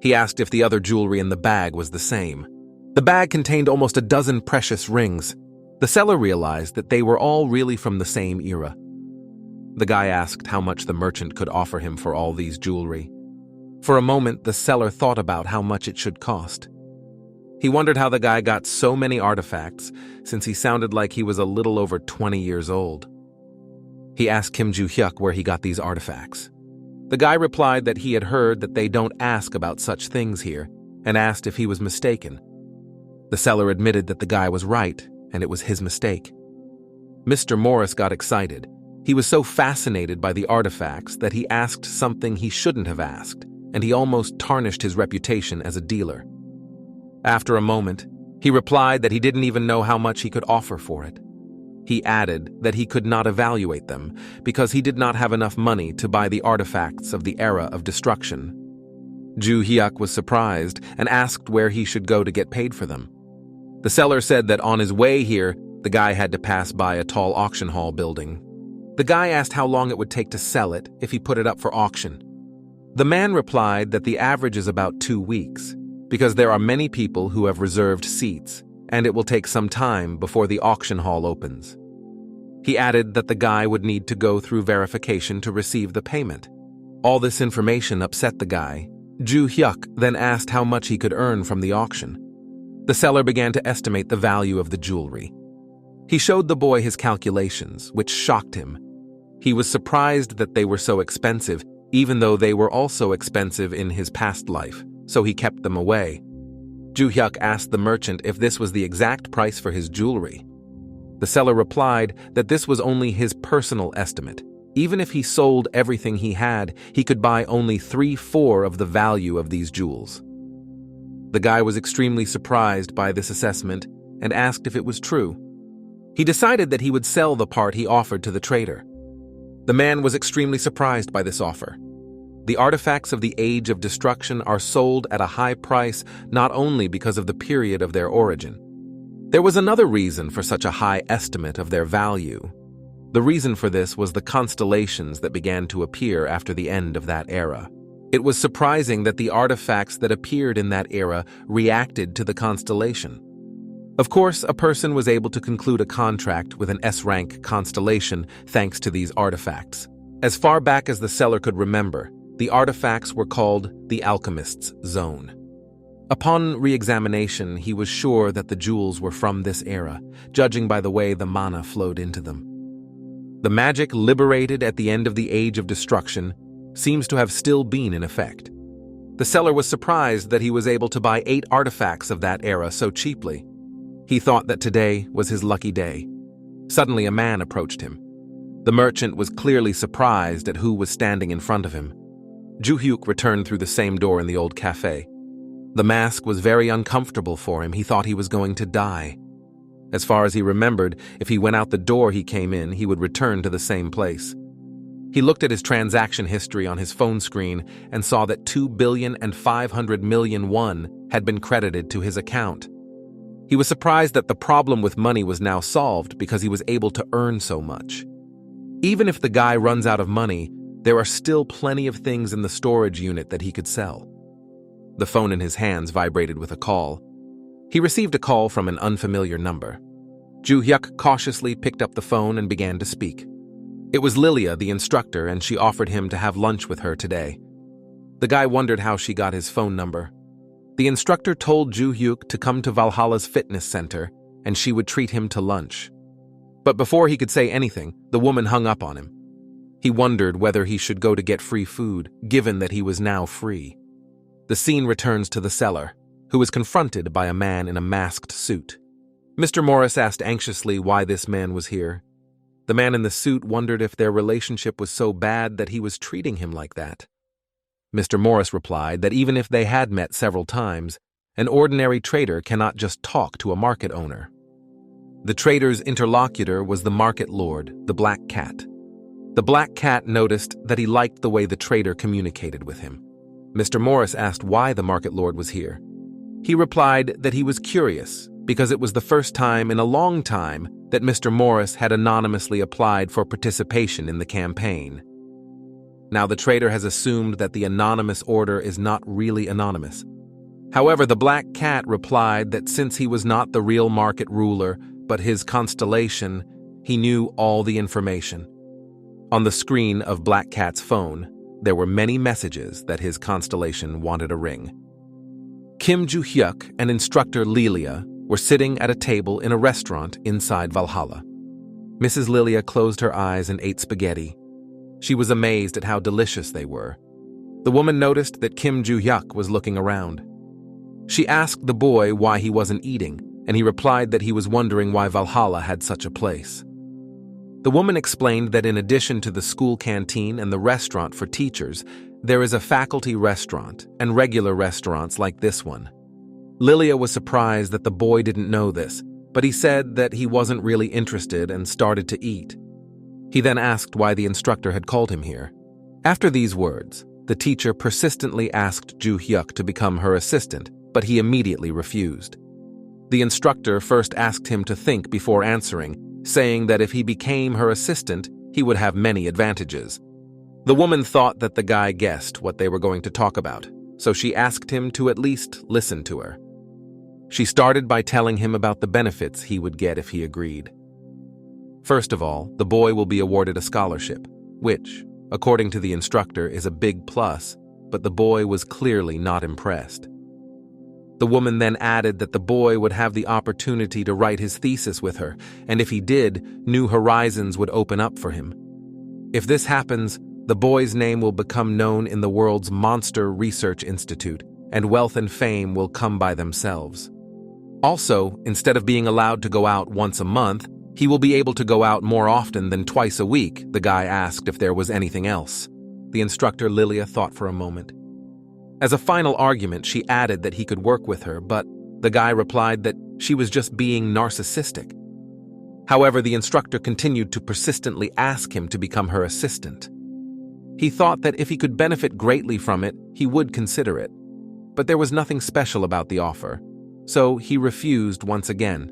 He asked if the other jewelry in the bag was the same. The bag contained almost a dozen precious rings. The seller realized that they were all really from the same era. The guy asked how much the merchant could offer him for all these jewelry. For a moment, the seller thought about how much it should cost. He wondered how the guy got so many artifacts, since he sounded like he was a little over 20 years old. He asked Kim Juhyuk where he got these artifacts. The guy replied that he had heard that they don't ask about such things here, and asked if he was mistaken. The seller admitted that the guy was right, and it was his mistake. Mr. Morris got excited. He was so fascinated by the artifacts that he asked something he shouldn't have asked, and he almost tarnished his reputation as a dealer. After a moment, he replied that he didn't even know how much he could offer for it. He added that he could not evaluate them because he did not have enough money to buy the artifacts of the era of destruction. Juhyuk was surprised and asked where he should go to get paid for them. The seller said that on his way here, the guy had to pass by a tall auction hall building. The guy asked how long it would take to sell it if he put it up for auction. The man replied that the average is about 2 weeks, because there are many people who have reserved seats, and it will take some time before the auction hall opens. He added that the guy would need to go through verification to receive the payment. All this information upset the guy. Juhyuk then asked how much he could earn from the auction. The seller began to estimate the value of the jewelry. He showed the boy his calculations, which shocked him. He was surprised that they were so expensive, even though they were also expensive in his past life, so he kept them away. Juhyuk asked the merchant if this was the exact price for his jewelry. The seller replied that this was only his personal estimate. Even if he sold everything he had, he could buy only 3/4 of the value of these jewels. The guy was extremely surprised by this assessment and asked if it was true. He decided that he would sell the part he offered to the trader. The man was extremely surprised by this offer. The artifacts of the Age of Destruction are sold at a high price not only because of the period of their origin. There was another reason for such a high estimate of their value. The reason for this was the constellations that began to appear after the end of that era. It was surprising that the artifacts that appeared in that era reacted to the constellation. Of course, a person was able to conclude a contract with an S-rank constellation thanks to these artifacts. As far back as the seller could remember, the artifacts were called the Alchemist's Zone. Upon re-examination, he was sure that the jewels were from this era, judging by the way the mana flowed into them. The magic liberated at the end of the Age of Destruction seems to have still been in effect. The seller was surprised that he was able to buy 8 artifacts of that era so cheaply. He thought that today was his lucky day. Suddenly a man approached him. The merchant was clearly surprised at who was standing in front of him. Juhyuk returned through the same door in the old cafe. The mask was very uncomfortable for him. He thought he was going to die. As far as he remembered, if he went out the door he came in, he would return to the same place. He looked at his transaction history on his phone screen and saw that 2,500,000,000 won had been credited to his account. He was surprised that the problem with money was now solved because he was able to earn so much. Even if the guy runs out of money, there are still plenty of things in the storage unit that he could sell. The phone in his hands vibrated with a call. He received a call from an unfamiliar number. Juhyuk cautiously picked up the phone and began to speak. It was Lilia, the instructor, and she offered him to have lunch with her today. The guy wondered how she got his phone number. The instructor told Juhyuk to come to Valhalla's fitness center, and she would treat him to lunch. But before he could say anything, the woman hung up on him. He wondered whether he should go to get free food, given that he was now free. The scene returns to the seller, who is confronted by a man in a masked suit. Mr. Morris asked anxiously why this man was here. The man in the suit wondered if their relationship was so bad that he was treating him like that. Mr. Morris replied that even if they had met several times, an ordinary trader cannot just talk to a market owner. The trader's interlocutor was the market lord, the Black Cat. The Black Cat noticed that he liked the way the trader communicated with him. Mr. Morris asked why the market lord was here. He replied that he was curious because it was the first time in a long time that Mr. Morris had anonymously applied for participation in the campaign. Now the trader has assumed that the anonymous order is not really anonymous. However, the Black Cat replied that since he was not the real market ruler, but his constellation, he knew all the information. On the screen of Black Cat's phone, there were many messages that his constellation wanted a ring. Kim Juhyuk and instructor Lilia were sitting at a table in a restaurant inside Valhalla. Mrs. Lilia closed her eyes and ate spaghetti. She was amazed at how delicious they were. The woman noticed that Kim Juhyuk was looking around. She asked the boy why he wasn't eating, and he replied that he was wondering why Valhalla had such a place. The woman explained that in addition to the school canteen and the restaurant for teachers, there is a faculty restaurant and regular restaurants like this one. Lilia was surprised that the boy didn't know this, but he said that he wasn't really interested and started to eat. He then asked why the instructor had called him here. After these words, the teacher persistently asked Juhyuk to become her assistant, but he immediately refused. The instructor first asked him to think before answering, saying that if he became her assistant, he would have many advantages. The woman thought that the guy guessed what they were going to talk about, so she asked him to at least listen to her. She started by telling him about the benefits he would get if he agreed. First of all, the boy will be awarded a scholarship, which, according to the instructor, is a big plus, but the boy was clearly not impressed. The woman then added that the boy would have the opportunity to write his thesis with her, and if he did, new horizons would open up for him. If this happens, the boy's name will become known in the world's monster research institute, and wealth and fame will come by themselves. Also, instead of being allowed to go out once a month, he will be able to go out more often than twice a week. The guy asked if there was anything else. The instructor Lilia thought for a moment. As a final argument, she added that he could work with her, but the guy replied that she was just being narcissistic. However, the instructor continued to persistently ask him to become her assistant. He thought that if he could benefit greatly from it, he would consider it. But there was nothing special about the offer, so he refused once again.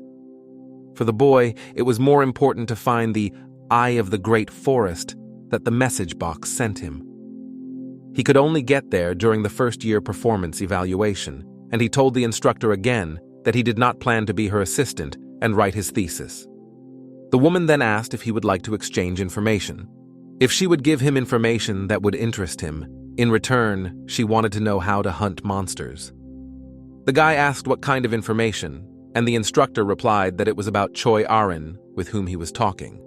For the boy, it was more important to find the eye of the great forest that the message box sent him. He could only get there during the first-year performance evaluation, and he told the instructor again that he did not plan to be her assistant and write his thesis. The woman then asked if he would like to exchange information. If she would give him information that would interest him, in return, she wanted to know how to hunt monsters. The guy asked what kind of information, and the instructor replied that it was about Choi Arin, with whom he was talking.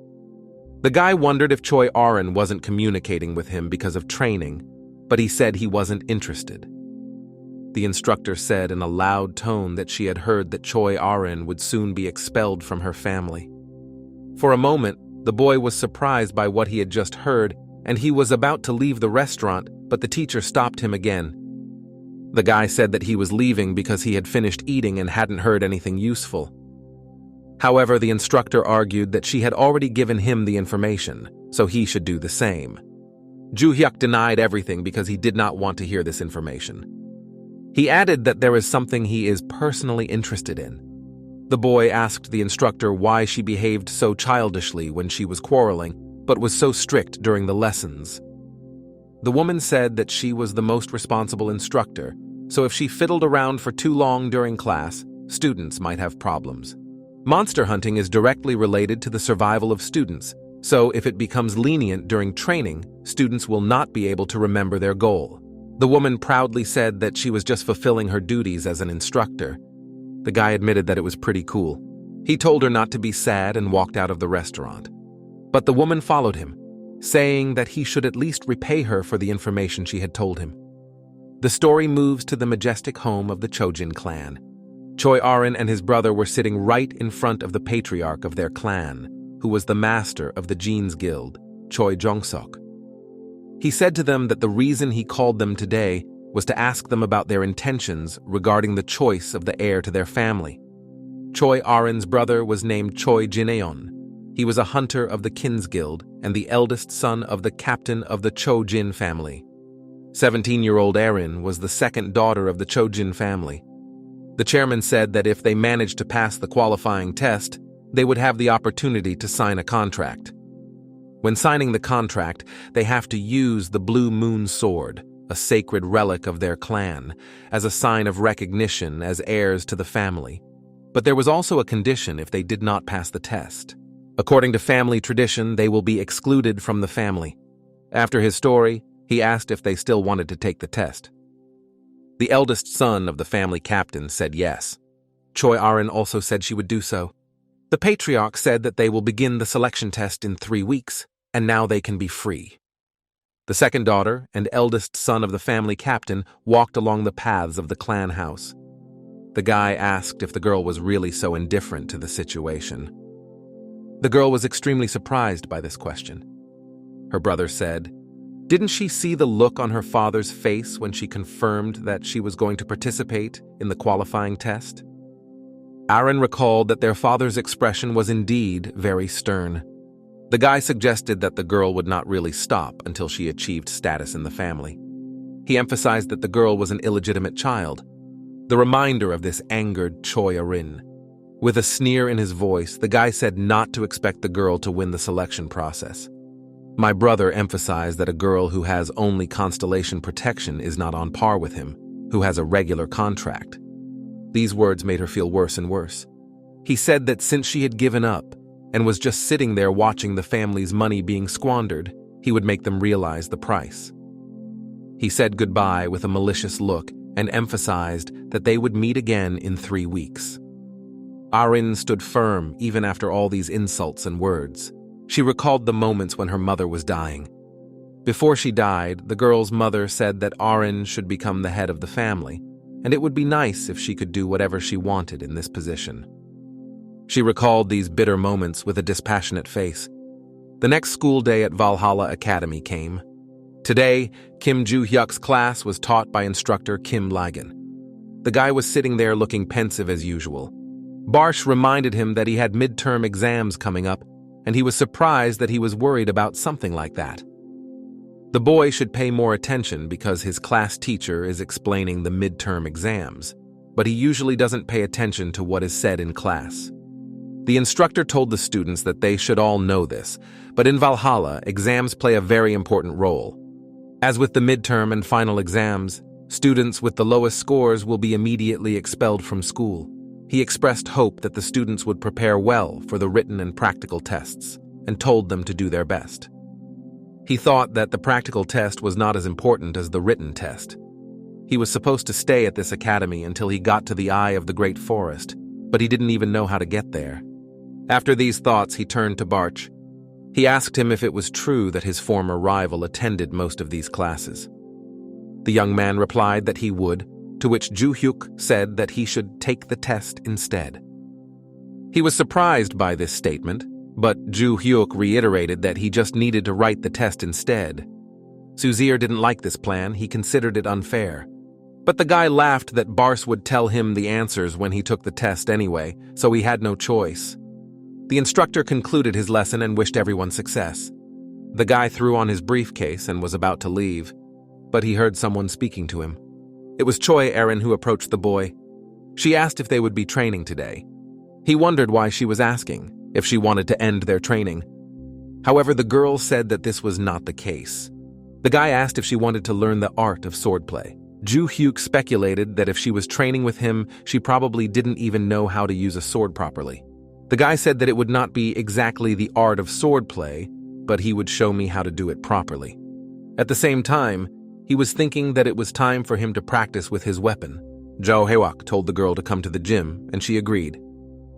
The guy wondered if Choi Arin wasn't communicating with him because of training, but he said he wasn't interested. The instructor said in a loud tone that she had heard that Choi Arin would soon be expelled from her family. For a moment, the boy was surprised by what he had just heard, and he was about to leave the restaurant, but the teacher stopped him again. The guy said that he was leaving because he had finished eating and hadn't heard anything useful. However, the instructor argued that she had already given him the information, so he should do the same. Juhyuk denied everything because he did not want to hear this information. He added that there is something he is personally interested in. The boy asked the instructor why she behaved so childishly when she was quarreling, but was so strict during the lessons. The woman said that she was the most responsible instructor, so if she fiddled around for too long during class, students might have problems. Monster hunting is directly related to the survival of students, so if it becomes lenient during training, students will not be able to remember their goal. The woman proudly said that she was just fulfilling her duties as an instructor. The guy admitted that it was pretty cool. He told her not to be sad and walked out of the restaurant. But the woman followed him, saying that he should at least repay her for the information she had told him. The story moves to the majestic home of the Chojin clan. Choi Arin and his brother were sitting right in front of the patriarch of their clan, who was the master of the Jeans Guild, Choi Jong-sok. He said to them that the reason he called them today was to ask them about their intentions regarding the choice of the heir to their family. Choi Arin's brother was named Choi Jineon. He was a hunter of the Kins Guild and the eldest son of the captain of the Chojin family. 17-year-old Erin was the second daughter of the Chojin family. The chairman said that if they managed to pass the qualifying test, they would have the opportunity to sign a contract. When signing the contract, they have to use the Blue Moon Sword, a sacred relic of their clan, as a sign of recognition as heirs to the family. But there was also a condition if they did not pass the test. According to family tradition, they will be excluded from the family. After his story, he asked if they still wanted to take the test. The eldest son of the family captain said yes. Choi Arin also said she would do so. The patriarch said that they will begin the selection test in 3 weeks, and now they can be free. The second daughter and eldest son of the family captain walked along the paths of the clan house. The guy asked if the girl was really so indifferent to the situation. The girl was extremely surprised by this question. Her brother said, "Didn't she see the look on her father's face when she confirmed that she was going to participate in the qualifying test?" Aaron recalled that their father's expression was indeed very stern. The guy suggested that the girl would not really stop until she achieved status in the family. He emphasized that the girl was an illegitimate child. The reminder of this angered Choi Arin. With a sneer in his voice, the guy said not to expect the girl to win the selection process. My brother emphasized that a girl who has only constellation protection is not on par with him, who has a regular contract. These words made her feel worse and worse. He said that since she had given up and was just sitting there watching the family's money being squandered, he would make them realize the price. He said goodbye with a malicious look and emphasized that they would meet again in 3 weeks. Arin stood firm even after all these insults and words. She recalled the moments when her mother was dying. Before she died, the girl's mother said that Arin should become the head of the family, and it would be nice if she could do whatever she wanted in this position. She recalled these bitter moments with a dispassionate face. The next school day at Valhalla Academy came. Today, Kim Juhyuk's class was taught by instructor Kim Ligon. The guy was sitting there looking pensive as usual. Barsh reminded him that he had midterm exams coming up, and he was surprised that he was worried about something like that. The boy should pay more attention because his class teacher is explaining the midterm exams, but he usually doesn't pay attention to what is said in class. The instructor told the students that they should all know this, but in Valhalla, exams play a very important role. As with the midterm and final exams, students with the lowest scores will be immediately expelled from school. He expressed hope that the students would prepare well for the written and practical tests, and told them to do their best. He thought that the practical test was not as important as the written test. He was supposed to stay at this academy until he got to the eye of the great forest, but he didn't even know how to get there. After these thoughts, he turned to Barch. He asked him if it was true that his former rival attended most of these classes. The young man replied that he would, to which Juhyuk said that he should take the test instead. He was surprised by this statement, but Juhyuk reiterated that he just needed to write the test instead. Suzir didn't like this plan. He considered it unfair. But the guy laughed that Bars would tell him the answers when he took the test anyway, so he had no choice. The instructor concluded his lesson and wished everyone success. The guy threw on his briefcase and was about to leave, but he heard someone speaking to him. It was Choi Erin who approached the boy. She asked if they would be training today. He wondered why she was asking, if she wanted to end their training. However, the girl said that this was not the case. The guy asked if she wanted to learn the art of swordplay. Juhyuk speculated that if she was training with him, she probably didn't even know how to use a sword properly. The guy said that it would not be exactly the art of swordplay, but he would show me how to do it properly. At the same time, he was thinking that it was time for him to practice with his weapon. Juhyuk told the girl to come to the gym, and she agreed.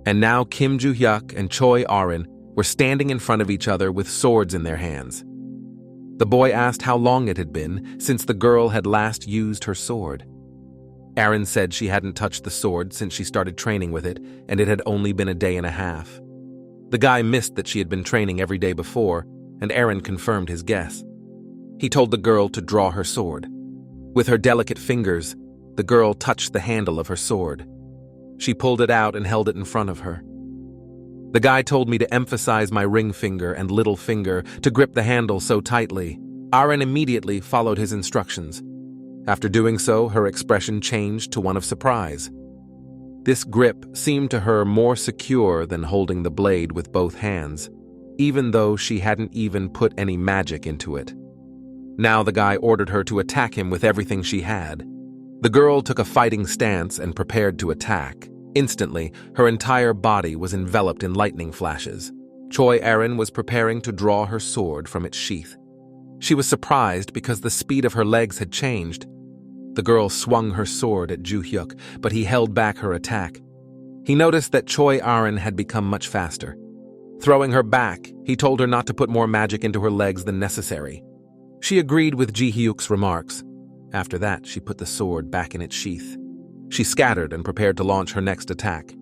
And now Kim Juhyuk and Choi Arin were standing in front of each other with swords in their hands. The boy asked how long it had been since the girl had last used her sword. Arin said she hadn't touched the sword since she started training with it, and it had only been a day and a half. The guy missed that she had been training every day before, and Arin confirmed his guess. He told the girl to draw her sword. With her delicate fingers, the girl touched the handle of her sword. She pulled it out and held it in front of her. The guy told me to emphasize my ring finger and little finger to grip the handle so tightly. Arin immediately followed his instructions. After doing so, her expression changed to one of surprise. This grip seemed to her more secure than holding the blade with both hands, even though she hadn't even put any magic into it. Now the guy ordered her to attack him with everything she had. The girl took a fighting stance and prepared to attack. Instantly, her entire body was enveloped in lightning flashes. Choi Erin was preparing to draw her sword from its sheath. She was surprised because the speed of her legs had changed. The girl swung her sword at Juhyuk, but he held back her attack. He noticed that Choi Erin had become much faster. Throwing her back, he told her not to put more magic into her legs than necessary. She agreed with Juhyuk's remarks. After that, she put the sword back in its sheath. She scattered and prepared to launch her next attack.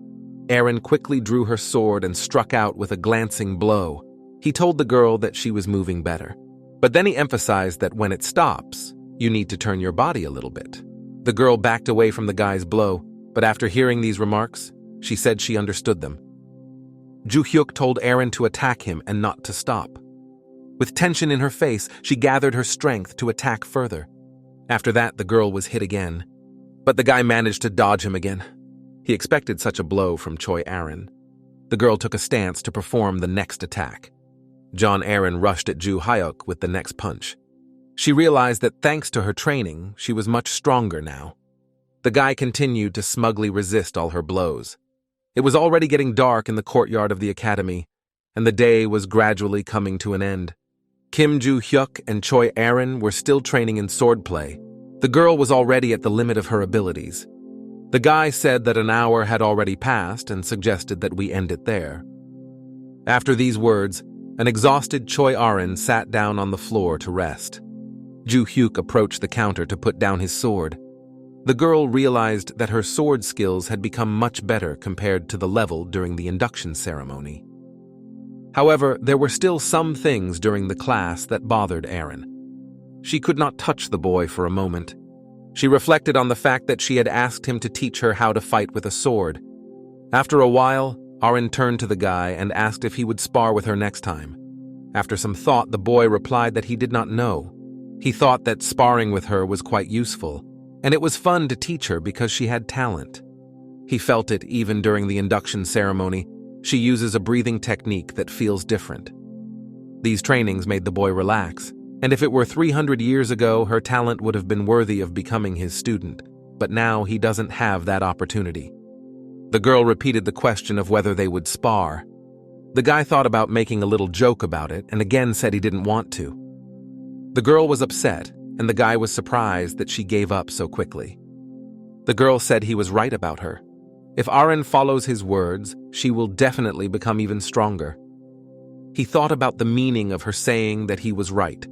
Erin quickly drew her sword and struck out with a glancing blow. He told the girl that she was moving better. But then he emphasized that when it stops, you need to turn your body a little bit. The girl backed away from the guy's blow, but after hearing these remarks, she said she understood them. Juhyuk told Erin to attack him and not to stop. With tension in her face, she gathered her strength to attack further. After that, the girl was hit again. But the guy managed to dodge him again. He expected such a blow from Choi Erin. The girl took a stance to perform the next attack. Aaron rushed at Juhyuk with the next punch. She realized that thanks to her training, she was much stronger now. The guy continued to smugly resist all her blows. It was already getting dark in the courtyard of the academy, and the day was gradually coming to an end. Kim Juhyuk and Choi Aaron were still training in swordplay. The girl was already at the limit of her abilities. The guy said that an hour had already passed and suggested that we end it there. After these words, an exhausted Choi Aaron sat down on the floor to rest. Juhyuk approached the counter to put down his sword. The girl realized that her sword skills had become much better compared to the level during the induction ceremony. However, there were still some things during the class that bothered Aaron. She could not touch the boy for a moment. She reflected on the fact that she had asked him to teach her how to fight with a sword. After a while, Aaron turned to the guy and asked if he would spar with her next time. After some thought, the boy replied that he did not know. He thought that sparring with her was quite useful, and it was fun to teach her because she had talent. He felt it even during the induction ceremony. She uses a breathing technique that feels different. These trainings made the boy relax, and if it were 300 years ago, her talent would have been worthy of becoming his student, but now he doesn't have that opportunity. The girl repeated the question of whether they would spar. The guy thought about making a little joke about it and again said he didn't want to. The girl was upset, and the guy was surprised that she gave up so quickly. The girl said he was right about her. If Aaron follows his words, she will definitely become even stronger. He thought about the meaning of her saying that he was right,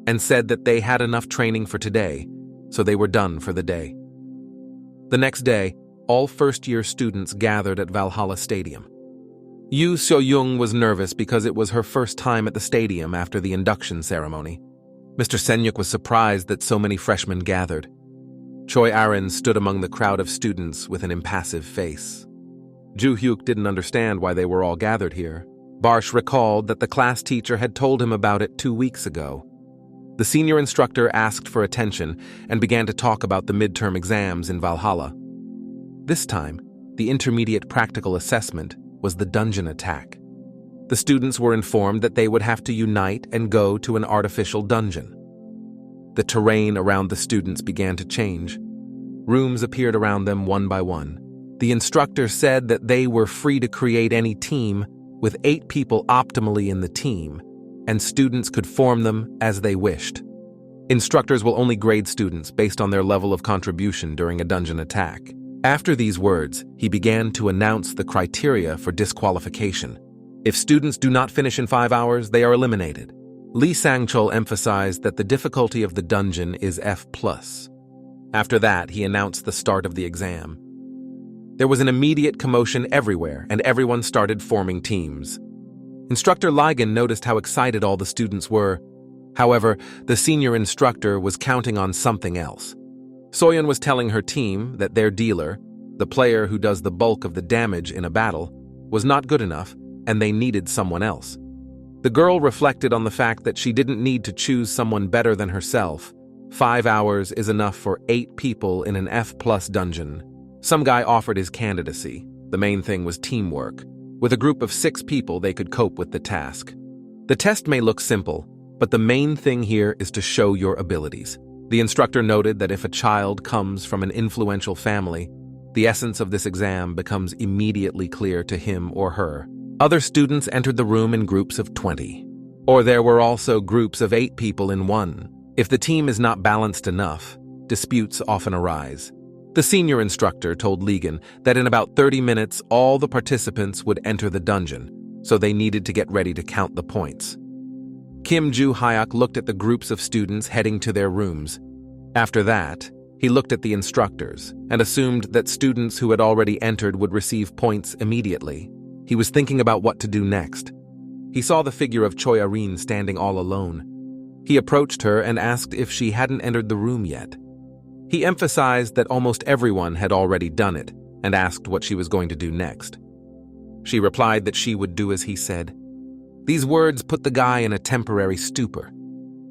and said that they had enough training for today, so they were done for the day. The next day, all first-year students gathered at Valhalla Stadium. Yoo So-young was nervous because it was her first time at the stadium after the induction ceremony. Mr. Senyuk was surprised that so many freshmen gathered. Choi Aaron stood among the crowd of students with an impassive face. Juhyuk didn't understand why they were all gathered here. Barsh recalled that the class teacher had told him about it 2 weeks ago. The senior instructor asked for attention and began to talk about the midterm exams in Valhalla. This time, the intermediate practical assessment was the dungeon attack. The students were informed that they would have to unite and go to an artificial dungeon. The terrain around the students began to change. Rooms appeared around them one by one. The instructor said that they were free to create any team, with 8 people optimally in the team, and students could form them as they wished. Instructors will only grade students based on their level of contribution during a dungeon attack. After these words, he began to announce the criteria for disqualification. If students do not finish in 5 hours, they are eliminated. Lee Sang-chul emphasized that the difficulty of the dungeon is F+. After that, he announced the start of the exam. There was an immediate commotion everywhere, and everyone started forming teams. Instructor Ligon noticed how excited all the students were. However, the senior instructor was counting on something else. Soyeon was telling her team that their dealer, the player who does the bulk of the damage in a battle, was not good enough, and they needed someone else. The girl reflected on the fact that she didn't need to choose someone better than herself. 5 hours is enough for 8 people in an F+ dungeon. Some guy offered his candidacy. The main thing was teamwork. With a group of 6 people, they could cope with the task. The test may look simple, but the main thing here is to show your abilities. The instructor noted that if a child comes from an influential family, the essence of this exam becomes immediately clear to him or her. Other students entered the room in groups of 20. Or there were also groups of 8 people in one. If the team is not balanced enough, disputes often arise. The senior instructor told Ligon that in about 30 minutes all the participants would enter the dungeon, so they needed to get ready to count the points. Kim Juhyuk looked at the groups of students heading to their rooms. After that, he looked at the instructors and assumed that students who had already entered would receive points immediately. He was thinking about what to do next. He saw the figure of Choi Aaron standing all alone. He approached her and asked if she hadn't entered the room yet. He emphasized that almost everyone had already done it and asked what she was going to do next. She replied that she would do as he said. These words put the guy in a temporary stupor.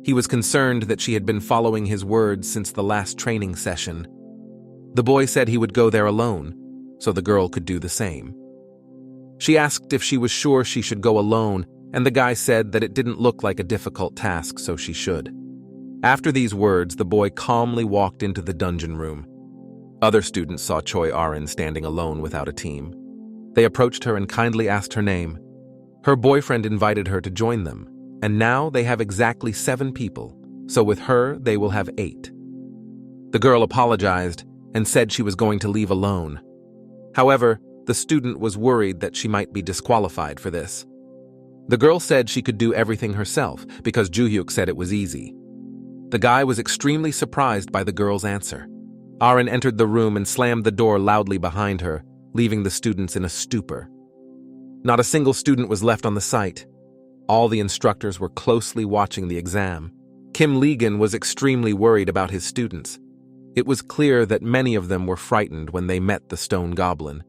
He was concerned that she had been following his words since the last training session. The boy said he would go there alone, so the girl could do the same. She asked if she was sure she should go alone and the guy said that it didn't look like a difficult task, so she should. After these words, the boy calmly walked into the dungeon room. Other students saw Choi Arin standing alone without a team. They approached her and kindly asked her name. Her boyfriend invited her to join them, and now they have exactly 7 people, so with her they will have 8. The girl apologized and said she was going to leave alone. However, the student was worried that she might be disqualified for this. The girl said she could do everything herself because Juhyuk said it was easy. The guy was extremely surprised by the girl's answer. Arin entered the room and slammed the door loudly behind her, leaving the students in a stupor. Not a single student was left on the site. All the instructors were closely watching the exam. Kim Legan was extremely worried about his students. It was clear that many of them were frightened when they met the stone goblin.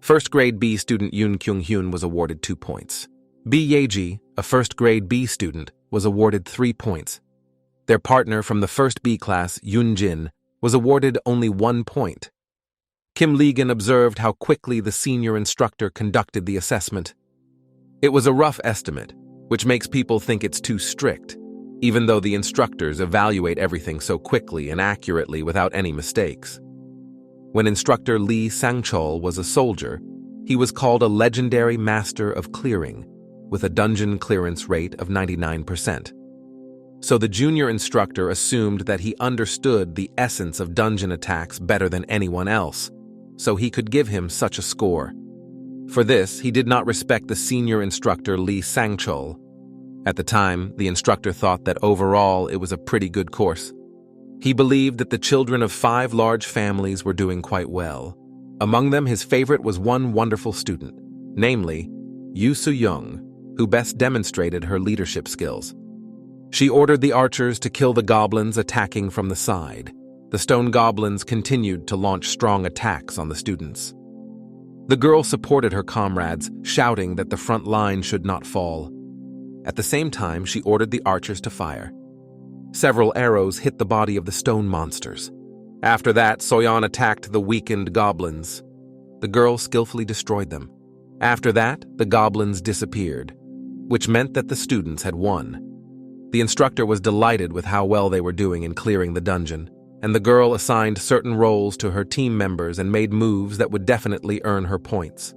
First grade B student Yoon Kyung-hyun was awarded 2 points. B Yeji, a first grade B student, was awarded 3 points. Their partner from the first B class, Yoon Jin, was awarded only 1 point. Kim Legan observed how quickly the senior instructor conducted the assessment. It was a rough estimate, which makes people think it's too strict, even though the instructors evaluate everything so quickly and accurately without any mistakes. When instructor Lee Sang-chol was a soldier, he was called a legendary master of clearing, with a dungeon clearance rate of 99%. So the junior instructor assumed that he understood the essence of dungeon attacks better than anyone else, so he could give him such a score. For this, he did not respect the senior instructor Lee Sang-chol. At the time, the instructor thought that overall it was a pretty good course. He believed that the children of 5 large families were doing quite well. Among them, his favorite was one wonderful student, namely Yoo Soo-young, who best demonstrated her leadership skills. She ordered the archers to kill the goblins attacking from the side. The stone goblins continued to launch strong attacks on the students. The girl supported her comrades, shouting that the front line should not fall. At the same time, she ordered the archers to fire. Several arrows hit the body of the stone monsters. After that, Soyeon attacked the weakened goblins. The girl skillfully destroyed them. After that, the goblins disappeared, which meant that the students had won. The instructor was delighted with how well they were doing in clearing the dungeon, and the girl assigned certain roles to her team members and made moves that would definitely earn her points.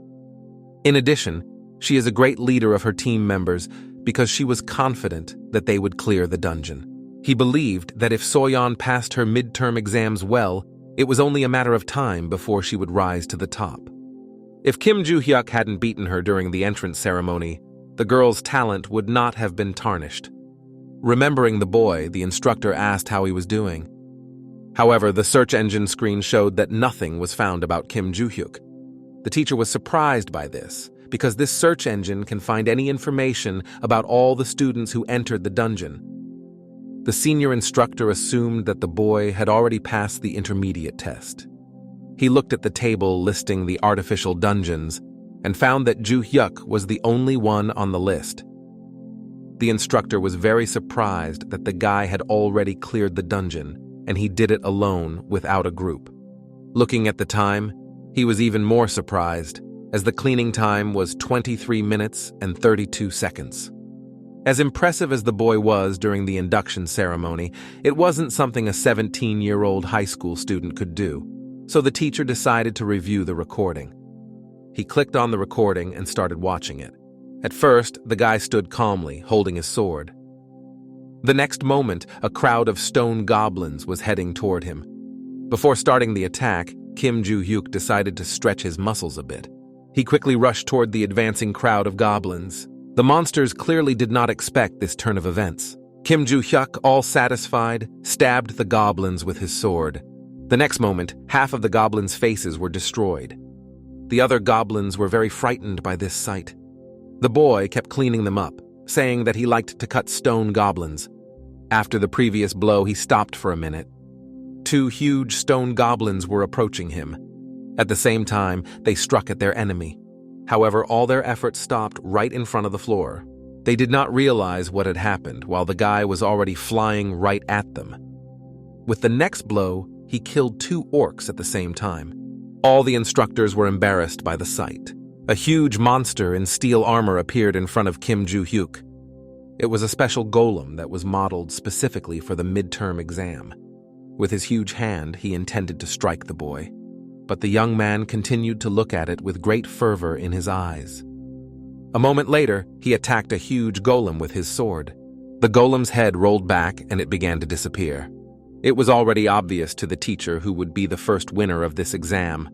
In addition, she is a great leader of her team members because she was confident that they would clear the dungeon. He believed that if Soyeon passed her midterm exams well, it was only a matter of time before she would rise to the top. If Kim Juhyuk hadn't beaten her during the entrance ceremony, the girl's talent would not have been tarnished. Remembering the boy, the instructor asked how he was doing. However, the search engine screen showed that nothing was found about Kim Juhyuk. The teacher was surprised by this, because this search engine can find any information about all the students who entered the dungeon. The senior instructor assumed that the boy had already passed the intermediate test. He looked at the table listing the artificial dungeons and found that Juhyuk was the only one on the list. The instructor was very surprised that the guy had already cleared the dungeon, and he did it alone without a group. Looking at the time, he was even more surprised, as the cleaning time was 23 minutes and 32 seconds. As impressive as the boy was during the induction ceremony, it wasn't something a 17-year-old high school student could do, so the teacher decided to review the recording. He clicked on the recording and started watching it. At first, the guy stood calmly, holding his sword. The next moment, a crowd of stone goblins was heading toward him. Before starting the attack, Kim Juhyuk decided to stretch his muscles a bit. He quickly rushed toward the advancing crowd of goblins. The monsters clearly did not expect this turn of events. Kim Juhyuk, all satisfied, stabbed the goblins with his sword. The next moment, half of the goblins' faces were destroyed. The other goblins were very frightened by this sight. The boy kept cleaning them up, saying that he liked to cut stone goblins. After the previous blow, he stopped for a minute. 2 huge stone goblins were approaching him. At the same time, they struck at their enemy. However, all their efforts stopped right in front of the floor. They did not realize what had happened while the guy was already flying right at them. With the next blow, he killed 2 orcs at the same time. All the instructors were embarrassed by the sight. A huge monster in steel armor appeared in front of Kim Juhyuk. It was a special golem that was modeled specifically for the midterm exam. With his huge hand, he intended to strike the boy. But the young man continued to look at it with great fervor in his eyes. A moment later, he attacked a huge golem with his sword. The golem's head rolled back and it began to disappear. It was already obvious to the teacher who would be the first winner of this exam.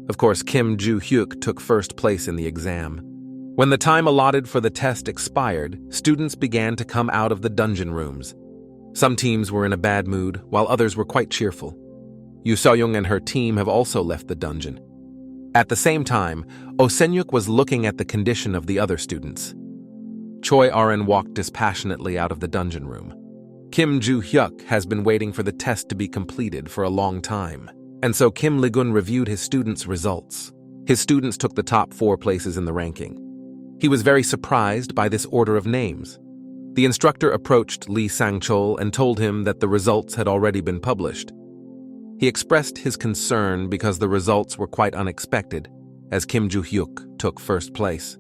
Of course, Kim Juhyuk took first place in the exam. When the time allotted for the test expired, students began to come out of the dungeon rooms. Some teams were in a bad mood, while others were quite cheerful. Yu Seoyoung and her team have also left the dungeon. At the same time, Senyuk was looking at the condition of the other students. Choi Arin walked dispassionately out of the dungeon room. Kim Juhyuk has been waiting for the test to be completed for a long time, and so Kim Ligun reviewed his students' results. His students took the top 4 places in the ranking. He was very surprised by this order of names. The instructor approached Lee Sang-chol and told him that the results had already been published. He expressed his concern because the results were quite unexpected, as Kim Juhyuk took first place.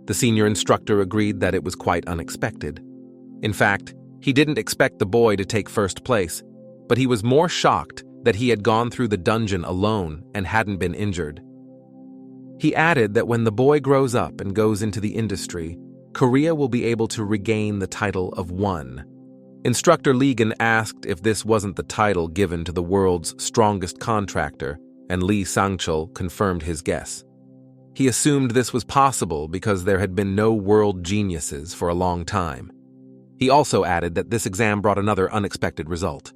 The senior instructor agreed that it was quite unexpected. In fact, he didn't expect the boy to take first place, but he was more shocked that he had gone through the dungeon alone and hadn't been injured. He added that when the boy grows up and goes into the industry, Korea will be able to regain the title of One. Instructor Ligon asked if this wasn't the title given to the world's strongest contractor, and Lee Sang-chol confirmed his guess. He assumed this was possible because there had been no world geniuses for a long time. He also added that this exam brought another unexpected result.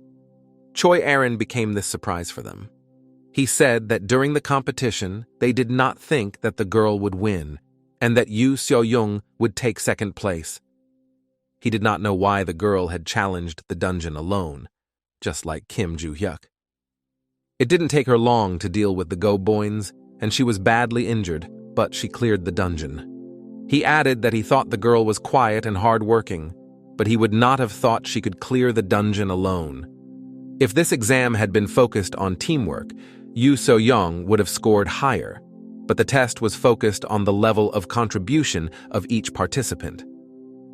Choi Arin became this surprise for them. He said that during the competition, they did not think that the girl would win, and that Yu Seoyoung would take second place. He did not know why the girl had challenged the dungeon alone, just like Kim Juhyuk. It didn't take her long to deal with the go-boins, and she was badly injured, but she cleared the dungeon. He added that he thought the girl was quiet and hard-working, but he would not have thought she could clear the dungeon alone. If this exam had been focused on teamwork, Yu So-young would have scored higher, but the test was focused on the level of contribution of each participant.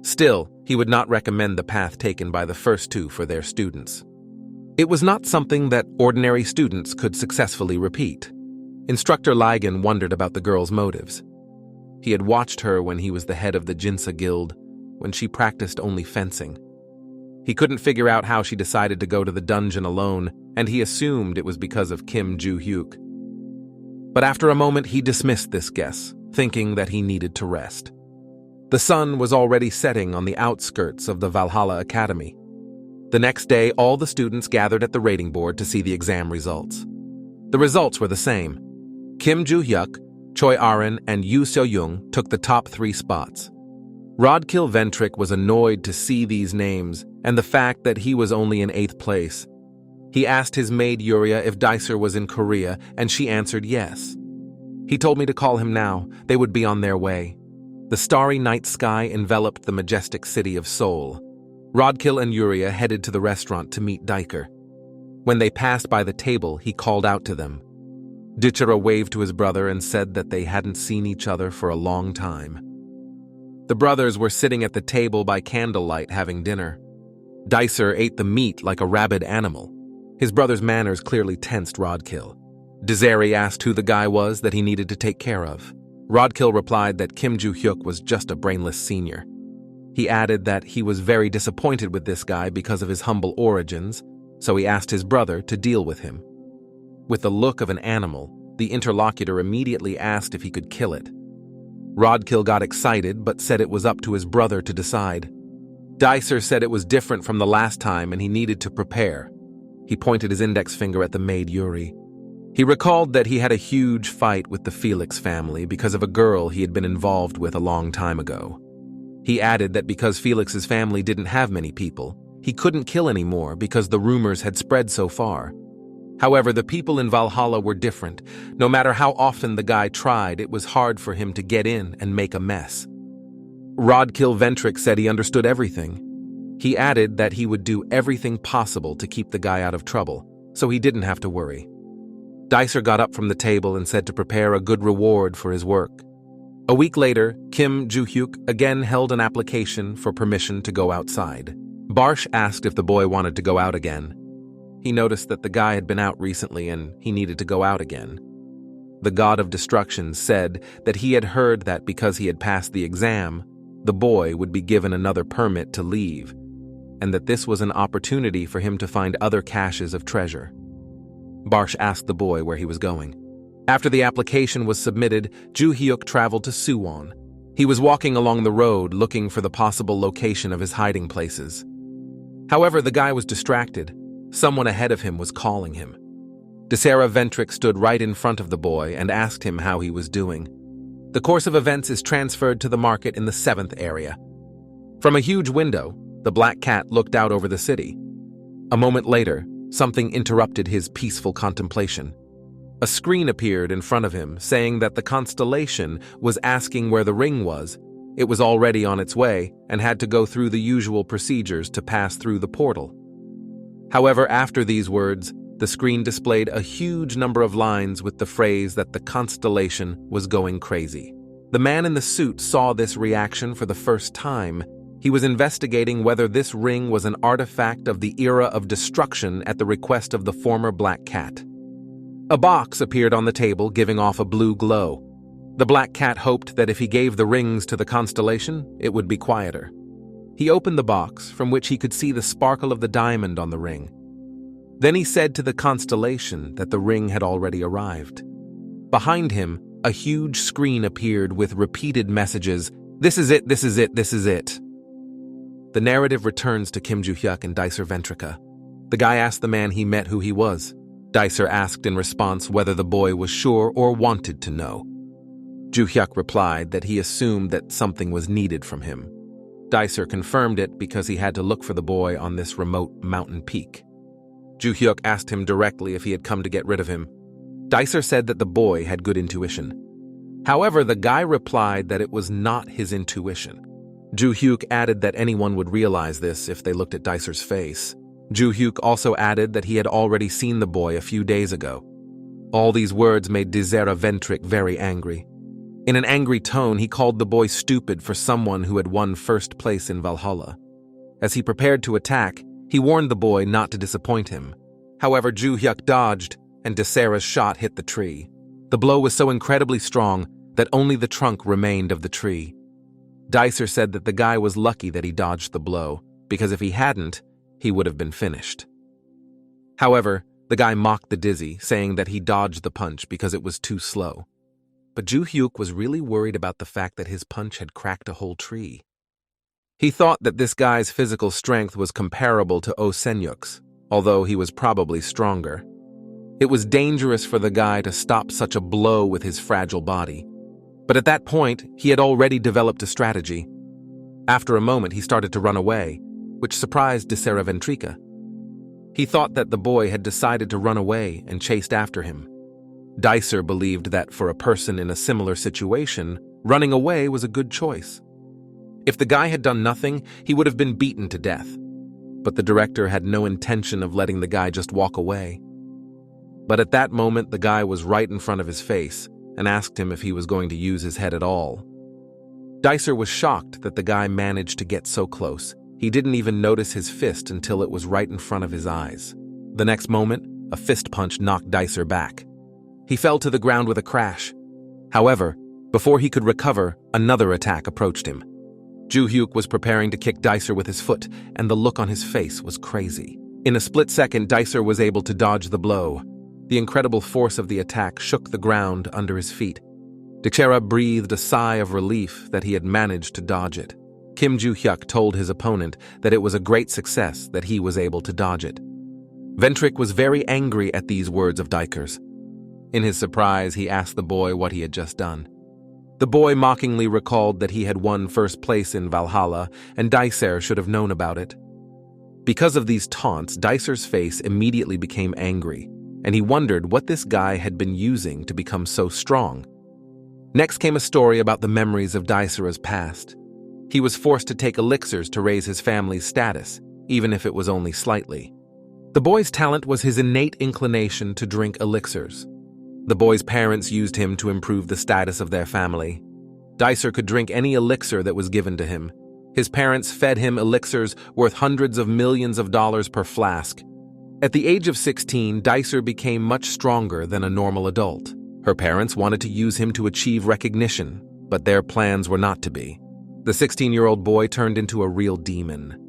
Still, he would not recommend the path taken by the first 2 for their students. It was not something that ordinary students could successfully repeat. Instructor Ligon wondered about the girl's motives. He had watched her when he was the head of the Jinsa Guild, when she practiced only fencing. He couldn't figure out how she decided to go to the dungeon alone, and he assumed it was because of Kim Juhyuk. But after a moment, he dismissed this guess, thinking that he needed to rest. The sun was already setting on the outskirts of the Valhalla Academy. The next day, all the students gathered at the rating board to see the exam results. The results were the same. Kim Juhyuk, Choi Arin, and Yu Seoyoung took the top 3 spots. Rodkill Ventric was annoyed to see these names and the fact that he was only in 8th place. He asked his maid Yuria if Dicer was in Korea, and she answered yes. He told me to call him now. They would be on their way. The starry night sky enveloped the majestic city of Seoul. Rodkill and Yuria headed to the restaurant to meet Dicer. When they passed by the table, he called out to them. Dichira waved to his brother and said that they hadn't seen each other for a long time. The brothers were sitting at the table by candlelight having dinner. Dicer ate the meat like a rabid animal. His brother's manners clearly tensed Rodkill. Deseri asked who the guy was that he needed to take care of. Rodkill replied that Kim Juhyuk was just a brainless senior. He added that he was very disappointed with this guy because of his humble origins, so he asked his brother to deal with him. With the look of an animal, the interlocutor immediately asked if he could kill it. Rodkill got excited but said it was up to his brother to decide. Dicer said it was different from the last time and he needed to prepare. He pointed his index finger at the maid Yuri. He recalled that he had a huge fight with the Felix family because of a girl he had been involved with a long time ago. He added that because Felix's family didn't have many people, he couldn't kill anymore because the rumors had spread so far. However, the people in Valhalla were different. No matter how often the guy tried, it was hard for him to get in and make a mess. Rodkill Ventric said he understood everything. He added that he would do everything possible to keep the guy out of trouble, so he didn't have to worry. Dicer got up from the table and said to prepare a good reward for his work. A week later, Juhyuk again held an application for permission to go outside. Barsh asked if the boy wanted to go out again. He noticed that the guy had been out recently and he needed to go out again. The god of destruction said that he had heard that because he had passed the exam, the boy would be given another permit to leave, and that this was an opportunity for him to find other caches of treasure. Barsh asked the boy where he was going. After the application was submitted, Juhyuk traveled to Suwon. He was walking along the road looking for the possible location of his hiding places. However, the guy was distracted. Someone ahead of him was calling him. Ventric stood right in front of the boy and asked him how he was doing. The course of events is transferred to the market in the 7th area. From a huge window, the black cat looked out over the city. A moment later, something interrupted his peaceful contemplation. A screen appeared in front of him saying that the Constellation was asking where the ring was. It was already on its way and had to go through the usual procedures to pass through the portal. However, after these words, the screen displayed a huge number of lines with the phrase that the Constellation was going crazy. The man in the suit saw this reaction for the first time. He was investigating whether this ring was an artifact of the era of destruction at the request of the former Black Cat. A box appeared on the table, giving off a blue glow. The Black Cat hoped that if he gave the rings to the Constellation, it would be quieter. He opened the box, from which he could see the sparkle of the diamond on the ring. Then he said to the Constellation that the ring had already arrived. Behind him, a huge screen appeared with repeated messages, "This is it, this is it, this is it." The narrative returns to Juhyuk and Dicer Ventrica. The guy asked the man he met who he was. Dicer asked in response whether the boy was sure or wanted to know. Juhyuk replied that he assumed that something was needed from him. Dicer confirmed it because he had to look for the boy on this remote mountain peak. Juhyuk asked him directly if he had come to get rid of him. Dicer said that the boy had good intuition. However, the guy replied that it was not his intuition. Juhyuk added that anyone would realize this if they looked at Dicer's face. Juhyuk also added that he had already seen the boy a few days ago. All these words made Ventric very angry. In an angry tone, he called the boy stupid for someone who had won first place in Valhalla. As he prepared to attack, he warned the boy not to disappoint him. However, Juhyuk dodged, and Dicera's shot hit the tree. The blow was so incredibly strong that only the trunk remained of the tree. Dicer said that the guy was lucky that he dodged the blow, because if he hadn't, he would have been finished. However, the guy mocked the dizzy, saying that he dodged the punch because it was too slow. But Juhyuk was really worried about the fact that his punch had cracked a whole tree. He thought that this guy's physical strength was comparable to Senyuk's, although he was probably stronger. It was dangerous for the guy to stop such a blow with his fragile body. But at that point, he had already developed a strategy. After a moment, he started to run away, which surprised Ventrica. He thought that the boy had decided to run away and chased after him. Dicer believed that for a person in a similar situation, running away was a good choice. If the guy had done nothing, he would have been beaten to death. But the director had no intention of letting the guy just walk away. But at that moment, the guy was right in front of his face and asked him if he was going to use his head at all. Dicer was shocked that the guy managed to get so close. He didn't even notice his fist until it was right in front of his eyes. The next moment, a fist punch knocked Dicer back. He fell to the ground with a crash. However, before he could recover, another attack approached him. Juhyuk was preparing to kick Dicer with his foot, and the look on his face was crazy. In a split second, Dicer was able to dodge the blow. The incredible force of the attack shook the ground under his feet. Dicera breathed a sigh of relief that he had managed to dodge it. Juhyuk told his opponent that it was a great success that he was able to dodge it. Ventric was very angry at these words of Dicer's. In his surprise, he asked the boy what he had just done. The boy mockingly recalled that he had won first place in Valhalla, and Dicer should have known about it. Because of these taunts, Dicer's face immediately became angry, and he wondered what this guy had been using to become so strong. Next came a story about the memories of Dicera's past. He was forced to take elixirs to raise his family's status, even if it was only slightly. The boy's talent was his innate inclination to drink elixirs. The boy's parents used him to improve the status of their family. Dicer could drink any elixir that was given to him. His parents fed him elixirs worth hundreds of millions of dollars per flask. At the age of 16, Dicer became much stronger than a normal adult. Her parents wanted to use him to achieve recognition, but their plans were not to be. The 16-year-old boy turned into a real demon.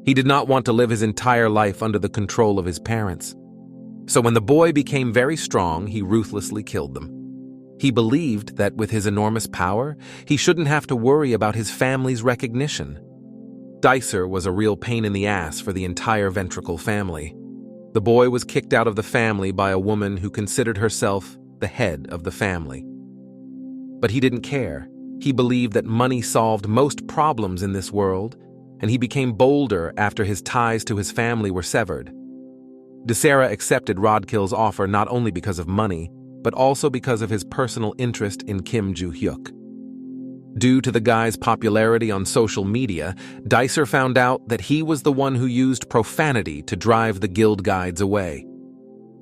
He did not want to live his entire life under the control of his parents. So when the boy became very strong, he ruthlessly killed them. He believed that with his enormous power, he shouldn't have to worry about his family's recognition. Dicer was a real pain in the ass for the entire Ventricle family. The boy was kicked out of the family by a woman who considered herself the head of the family. But he didn't care. He believed that money solved most problems in this world, and he became bolder after his ties to his family were severed. Dysera accepted Rodkill's offer not only because of money, but also because of his personal interest in Kim Juhyuk. Due to the guy's popularity on social media, Dicer found out that he was the one who used profanity to drive the guild guides away.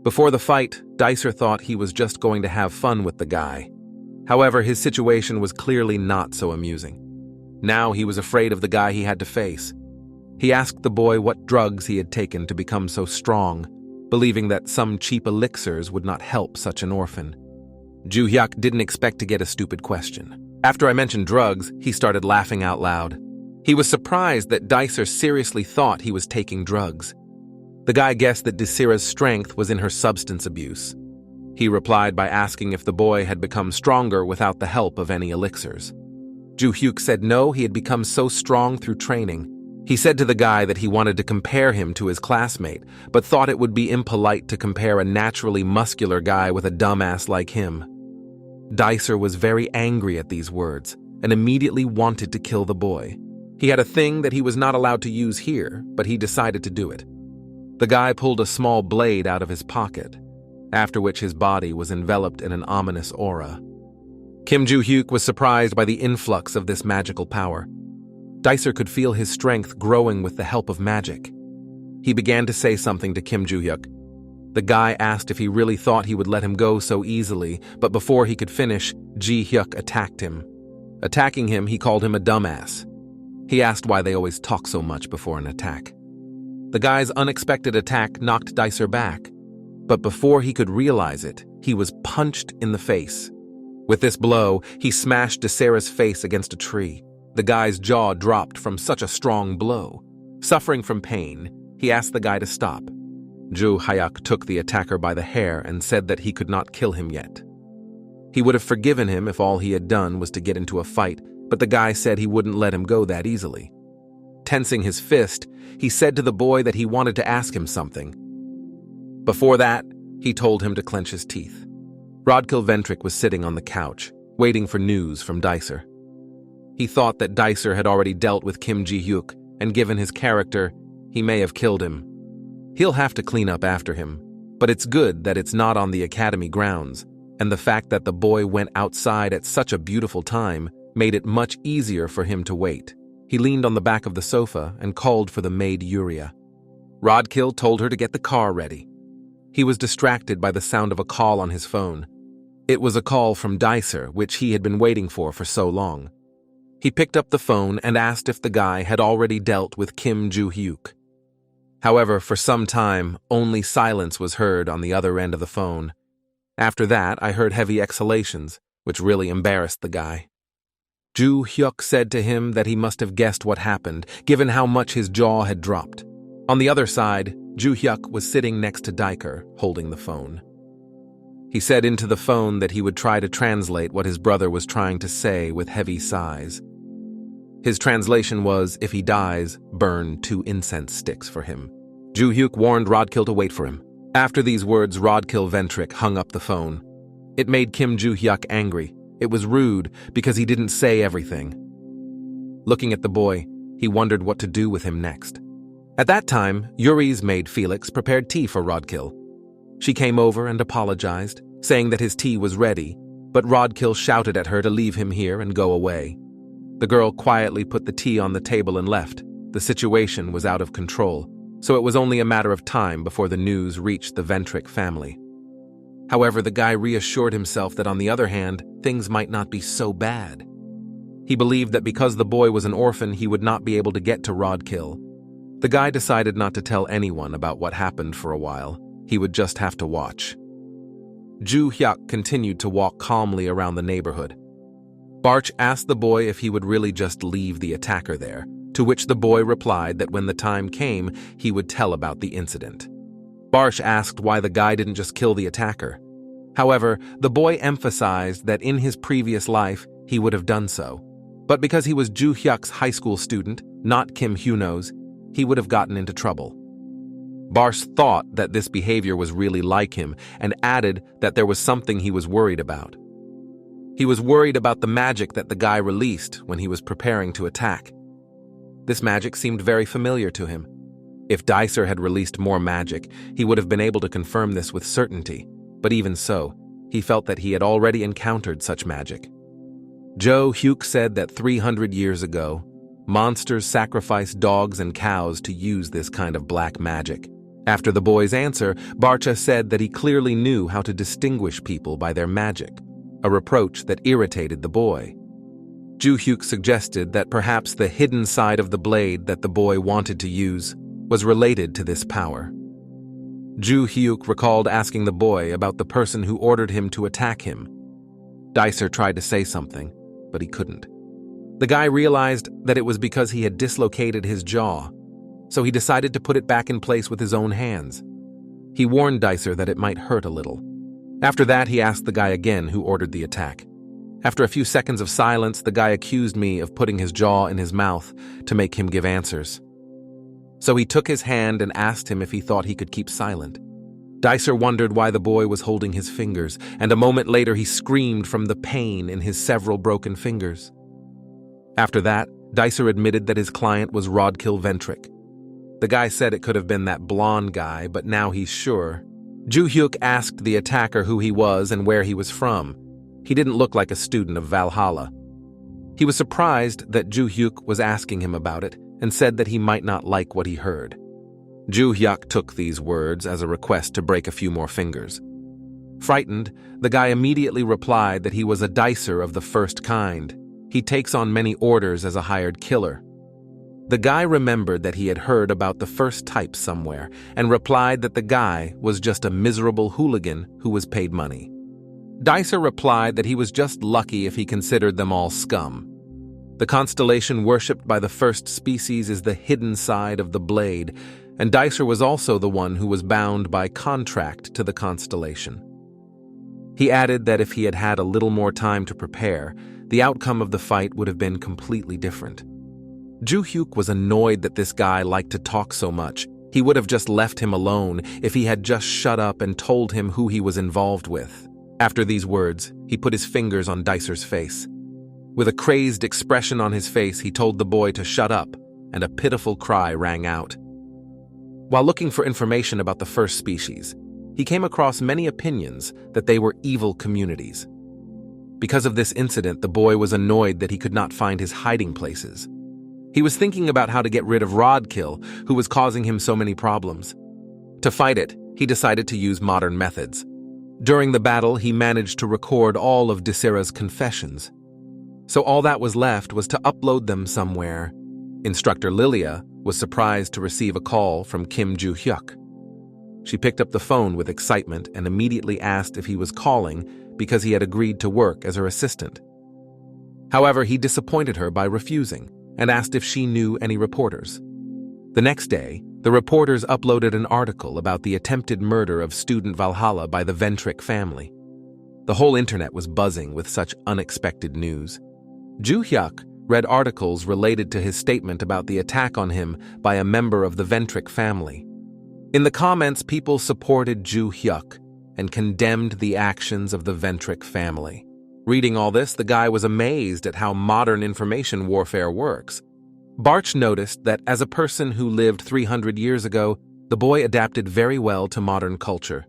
Before the fight, Dicer thought he was just going to have fun with the guy. However, his situation was clearly not so amusing. Now he was afraid of the guy he had to face. He asked the boy what drugs he had taken to become so strong, believing that some cheap elixirs would not help such an orphan. Juhyuk didn't expect to get a stupid question. After I mentioned drugs, he started laughing out loud. He was surprised that Dicer seriously thought he was taking drugs. The guy guessed that Dysera's strength was in her substance abuse. He replied by asking if the boy had become stronger without the help of any elixirs. Juhyuk said no, he had become so strong through training. He said to the guy that he wanted to compare him to his classmate, but thought it would be impolite to compare a naturally muscular guy with a dumbass like him. Dicer was very angry at these words and immediately wanted to kill the boy. He had a thing that he was not allowed to use here, but he decided to do it. The guy pulled a small blade out of his pocket, after which his body was enveloped in an ominous aura. Kim Juhyuk was surprised by the influx of this magical power. Dicer could feel his strength growing with the help of magic. He began to say something to Kim Juhyuk. The guy asked if he really thought he would let him go so easily, but before he could finish, Juhyuk attacked him. Attacking him, he called him a dumbass. He asked why they always talk so much before an attack. The guy's unexpected attack knocked Dicer back, but before he could realize it, he was punched in the face. With this blow, he smashed Dysera's face against a tree. The guy's jaw dropped from such a strong blow. Suffering from pain, he asked the guy to stop. Juhyuk took the attacker by the hair and said that he could not kill him yet. He would have forgiven him if all he had done was to get into a fight, but the guy said he wouldn't let him go that easily. Tensing his fist, he said to the boy that he wanted to ask him something. Before that, he told him to clench his teeth. Rodkill Ventric was sitting on the couch, waiting for news from Dicer. He thought that Dicer had already dealt with Kim Juhyuk, and given his character, he may have killed him. He'll have to clean up after him, but it's good that it's not on the academy grounds, and the fact that the boy went outside at such a beautiful time made it much easier for him to wait. He leaned on the back of the sofa and called for the maid Yuria. Rodkill told her to get the car ready. He was distracted by the sound of a call on his phone. It was a call from Dicer, which he had been waiting for so long. He picked up the phone and asked if the guy had already dealt with Kim Juhyuk. However, for some time, only silence was heard on the other end of the phone. After that, I heard heavy exhalations, which really embarrassed the guy. Juhyuk said to him that he must have guessed what happened, given how much his jaw had dropped. On the other side, Juhyuk was sitting next to Dicer, holding the phone. He said into the phone that he would try to translate what his brother was trying to say with heavy sighs. His translation was, if he dies, burn 2 incense sticks for him. Juhyuk warned Rodkill to wait for him. After these words, Rodkill Ventric hung up the phone. It made Kim Juhyuk angry. It was rude because he didn't say everything. Looking at the boy, he wondered what to do with him next. At that time, Yuri's maid Felix prepared tea for Rodkill. She came over and apologized, saying that his tea was ready, but Rodkill shouted at her to leave him here and go away. The girl quietly put the tea on the table and left. The situation was out of control, so it was only a matter of time before the news reached the Ventric family. However, the guy reassured himself that on the other hand, things might not be so bad. He believed that because the boy was an orphan, he would not be able to get to Rodkill. The guy decided not to tell anyone about what happened for a while. He would just have to watch. Juhyuk continued to walk calmly around the neighborhood. Barch asked the boy if he would really just leave the attacker there, to which the boy replied that when the time came, he would tell about the incident. Barch asked why the guy didn't just kill the attacker. However, the boy emphasized that in his previous life, he would have done so. But because he was Juhyuk's high school student, not Kim Hyuno's, he would have gotten into trouble. Barch thought that this behavior was really like him and added that there was something he was worried about. He was worried about the magic that the guy released when he was preparing to attack. This magic seemed very familiar to him. If Dicer had released more magic, he would have been able to confirm this with certainty, but even so, he felt that he had already encountered such magic. Juhyuk said that 300 years ago, monsters sacrificed dogs and cows to use this kind of black magic. After the boy's answer, Barcha said that he clearly knew how to distinguish people by their magic, a reproach that irritated the boy. Juhyuk suggested that perhaps the hidden side of the blade that the boy wanted to use was related to this power. Juhyuk recalled asking the boy about the person who ordered him to attack him. Dicer tried to say something, but he couldn't. The guy realized that it was because he had dislocated his jaw, so he decided to put it back in place with his own hands. He warned Dicer that it might hurt a little. After that, he asked the guy again who ordered the attack. After a few seconds of silence, the guy accused me of putting his jaw in his mouth to make him give answers. So he took his hand and asked him if he thought he could keep silent. Dicer wondered why the boy was holding his fingers, and a moment later he screamed from the pain in his several broken fingers. After that, Dicer admitted that his client was Rodkill Ventric. The guy said it could have been that blonde guy, but now he's sure. Juhyuk asked the attacker who he was and where he was from. He didn't look like a student of Valhalla. He was surprised that Juhyuk was asking him about it and said that he might not like what he heard. Juhyuk took these words as a request to break a few more fingers. Frightened, the guy immediately replied that he was a dicer of the first kind. He takes on many orders as a hired killer. The guy remembered that he had heard about the first type somewhere and replied that the guy was just a miserable hooligan who was paid money. Dicer replied that he was just lucky if he considered them all scum. The constellation worshipped by the first species is the hidden side of the blade, and Dicer was also the one who was bound by contract to the constellation. He added that if he had had a little more time to prepare, the outcome of the fight would have been completely different. Juhyuk was annoyed that this guy liked to talk so much. He would have just left him alone if he had just shut up and told him who he was involved with. After these words, he put his fingers on Dicer's face. With a crazed expression on his face, he told the boy to shut up, and a pitiful cry rang out. While looking for information about the first species, he came across many opinions that they were evil communities. Because of this incident, the boy was annoyed that he could not find his hiding places. He was thinking about how to get rid of Rodkill, who was causing him so many problems. To fight it, he decided to use modern methods. During the battle, he managed to record all of Desira's confessions. So all that was left was to upload them somewhere. Instructor Lilia was surprised to receive a call from Kim Juhyuk. She picked up the phone with excitement and immediately asked if he was calling because he had agreed to work as her assistant. However, he disappointed her by refusing and asked if she knew any reporters. The next day, the reporters uploaded an article about the attempted murder of student Valhalla by the Ventric family. The whole internet was buzzing with such unexpected news. Juhyuk read articles related to his statement about the attack on him by a member of the Ventric family. In the comments, people supported Juhyuk and condemned the actions of the Ventric family. Reading all this, the guy was amazed at how modern information warfare works. Barch noticed that as a person who lived 300 years ago, the boy adapted very well to modern culture.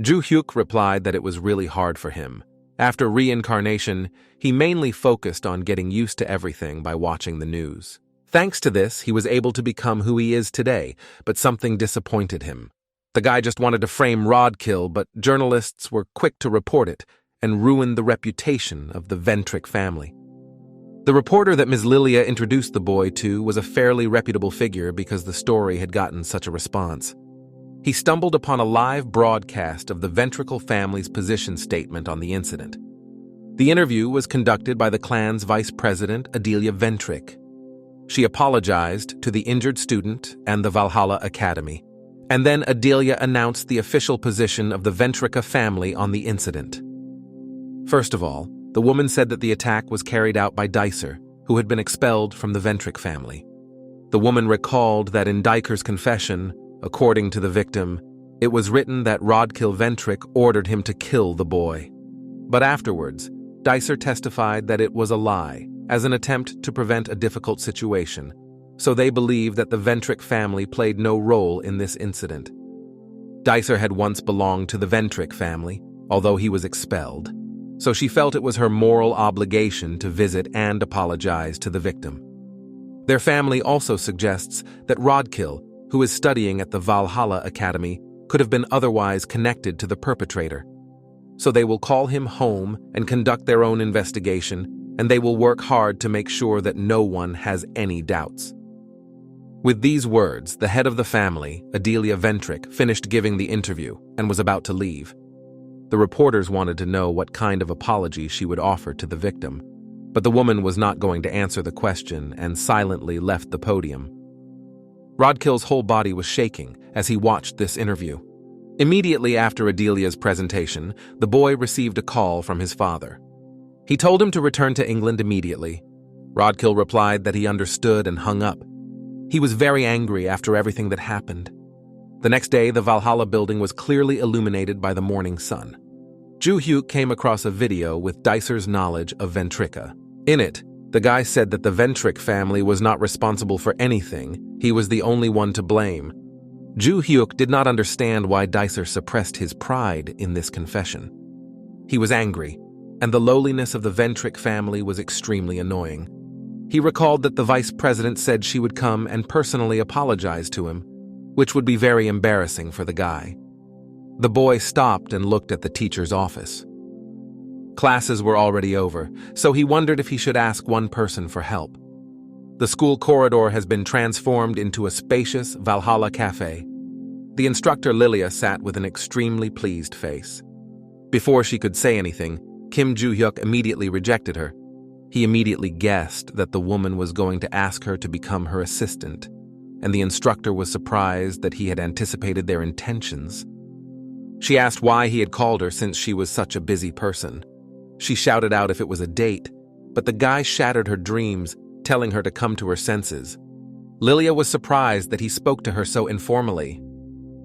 Juhyuk replied that it was really hard for him. After reincarnation, he mainly focused on getting used to everything by watching the news. Thanks to this, he was able to become who he is today, but something disappointed him. The guy just wanted to frame Rodkill, but journalists were quick to report it and ruin the reputation of the Ventric family. The reporter that Ms. Lilia introduced the boy to was a fairly reputable figure because the story had gotten such a response. He stumbled upon a live broadcast of the Ventricle family's position statement on the incident. The interview was conducted by the clan's vice president, Adelia Ventric. She apologized to the injured student and the Valhalla Academy, and then Adelia announced the official position of the Ventrica family on the incident. First of all, the woman said that the attack was carried out by Dicer, who had been expelled from the Ventric family. The woman recalled that in Dicer's confession, according to the victim, it was written that Rodkill Ventric ordered him to kill the boy. But afterwards, Dicer testified that it was a lie, as an attempt to prevent a difficult situation, so they believe that the Ventric family played no role in this incident. Dicer had once belonged to the Ventric family, although he was expelled, so she felt it was her moral obligation to visit and apologize to the victim. Their family also suggests that Rodkill, who is studying at the Valhalla Academy, could have been otherwise connected to the perpetrator. So they will call him home and conduct their own investigation, and they will work hard to make sure that no one has any doubts. With these words, the head of the family, Adelia Ventric, finished giving the interview and was about to leave. The reporters wanted to know what kind of apology she would offer to the victim, but the woman was not going to answer the question and silently left the podium. Rodkill's whole body was shaking as he watched this interview. Immediately after Adelia's presentation, the boy received a call from his father. He told him to return to England immediately. Rodkill replied that he understood and hung up. He was very angry after everything that happened. The next day, the Valhalla building was clearly illuminated by the morning sun. Juhyuk came across a video with Dicer's knowledge of Ventrica. In it, the guy said that the Ventric family was not responsible for anything, he was the only one to blame. Juhyuk did not understand why Dicer suppressed his pride in this confession. He was angry, and the lowliness of the Ventric family was extremely annoying. He recalled that the vice president said she would come and personally apologize to him, which would be very embarrassing for the guy. The boy stopped and looked at the teacher's office. Classes were already over, so he wondered if he should ask one person for help. The school corridor has been transformed into a spacious Valhalla cafe. The instructor Lilia sat with an extremely pleased face. Before she could say anything, Kim Juhyuk immediately rejected her. He immediately guessed that the woman was going to ask her to become her assistant, and the instructor was surprised that he had anticipated their intentions. She asked why he had called her since she was such a busy person. She shouted out if it was a date, but the guy shattered her dreams, telling her to come to her senses. Lilia was surprised that he spoke to her so informally,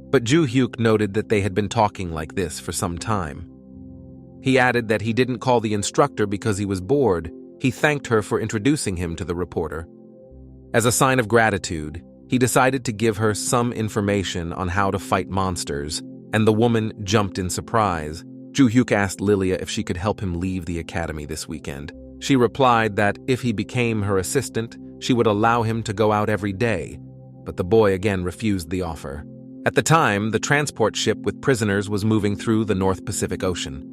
but Juhyuk noted that they had been talking like this for some time. He added that he didn't call the instructor because he was bored. He thanked her for introducing him to the reporter. As a sign of gratitude, he decided to give her some information on how to fight monsters, and the woman jumped in surprise. Juhyuk asked Lilia if she could help him leave the academy this weekend. She replied that if he became her assistant, she would allow him to go out every day, but the boy again refused the offer. At the time, the transport ship with prisoners was moving through the North Pacific Ocean.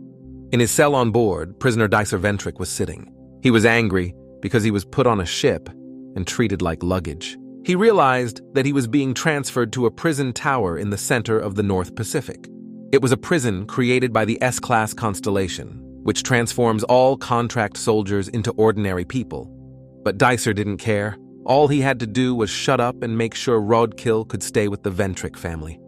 In his cell on board, prisoner Dicer Ventric was sitting. He was angry because he was put on a ship and treated like luggage. He realized that he was being transferred to a prison tower in the center of the North Pacific. It was a prison created by the S-class Constellation, which transforms all contract soldiers into ordinary people. But Dicer didn't care. All he had to do was shut up and make sure Rodkill could stay with the Ventric family.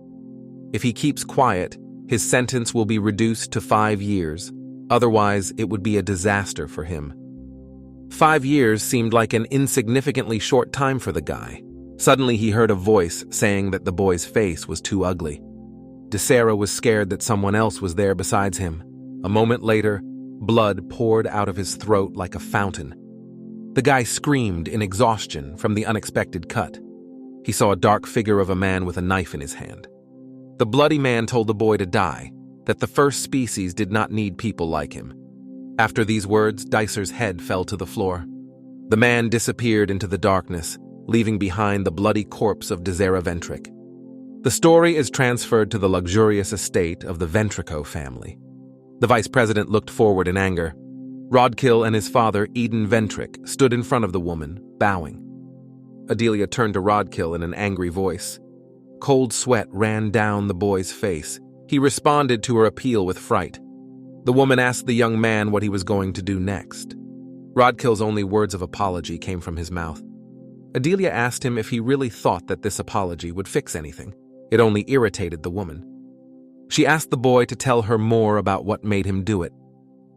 If he keeps quiet, his sentence will be reduced to 5 years. Otherwise, it would be a disaster for him. 5 years seemed like an insignificantly short time for the guy. Suddenly he heard a voice saying that the boy's face was too ugly. Dicera was scared that someone else was there besides him. A moment later, blood poured out of his throat like a fountain. The guy screamed in exhaustion from the unexpected cut. He saw a dark figure of a man with a knife in his hand. The bloody man told the boy to die, that the first species did not need people like him. After these words, Dicer's head fell to the floor. The man disappeared into the darkness, leaving behind the bloody corpse of Dicera Ventric. The story is transferred to the luxurious estate of the Ventrico family. The vice president looked forward in anger. Rodkill and his father, Eden Ventric, stood in front of the woman, bowing. Adelia turned to Rodkill in an angry voice. Cold sweat ran down the boy's face. He responded to her appeal with fright. The woman asked the young man what he was going to do next. Rodkill's only words of apology came from his mouth. Adelia asked him if he really thought that this apology would fix anything. It only irritated the woman. She asked the boy to tell her more about what made him do it.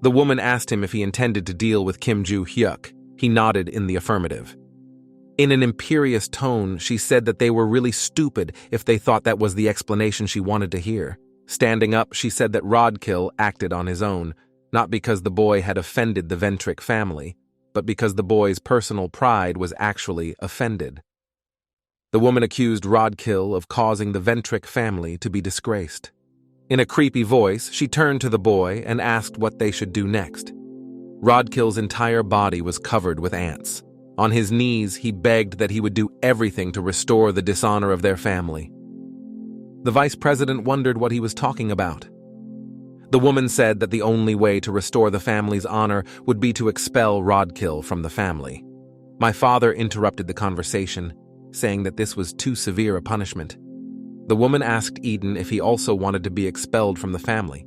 The woman asked him if he intended to deal with Kim Juhyuk. He nodded in the affirmative. In an imperious tone, she said that they were really stupid if they thought that was the explanation she wanted to hear. Standing up, she said that Rodkill acted on his own, not because the boy had offended the Ventric family, but because the boy's personal pride was actually offended. The woman accused Rodkill of causing the Ventric family to be disgraced. In a creepy voice, she turned to the boy and asked what they should do next. Rodkill's entire body was covered with ants. On his knees, he begged that he would do everything to restore the dishonor of their family. The vice president wondered what he was talking about. The woman said that the only way to restore the family's honor would be to expel Rodkill from the family. My father interrupted the conversation, saying that this was too severe a punishment. The woman asked Eden if he also wanted to be expelled from the family.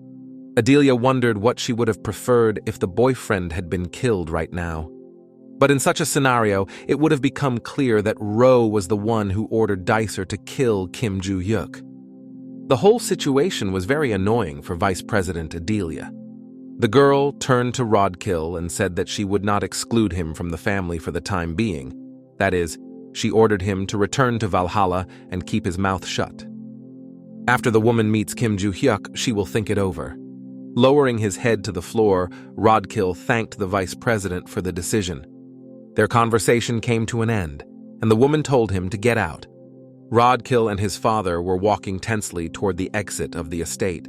Adelia wondered what she would have preferred if the boyfriend had been killed right now. But in such a scenario, it would have become clear that Ro was the one who ordered Dicer to kill Kim Juhyuk. The whole situation was very annoying for Vice President Adelia. The girl turned to Rodkill and said that she would not exclude him from the family for the time being. That is, she ordered him to return to Valhalla and keep his mouth shut. After the woman meets Kim Juhyuk, she will think it over. Lowering his head to the floor, Rodkill thanked the vice president for the decision. Their conversation came to an end, and the woman told him to get out. Rodkill and his father were walking tensely toward the exit of the estate.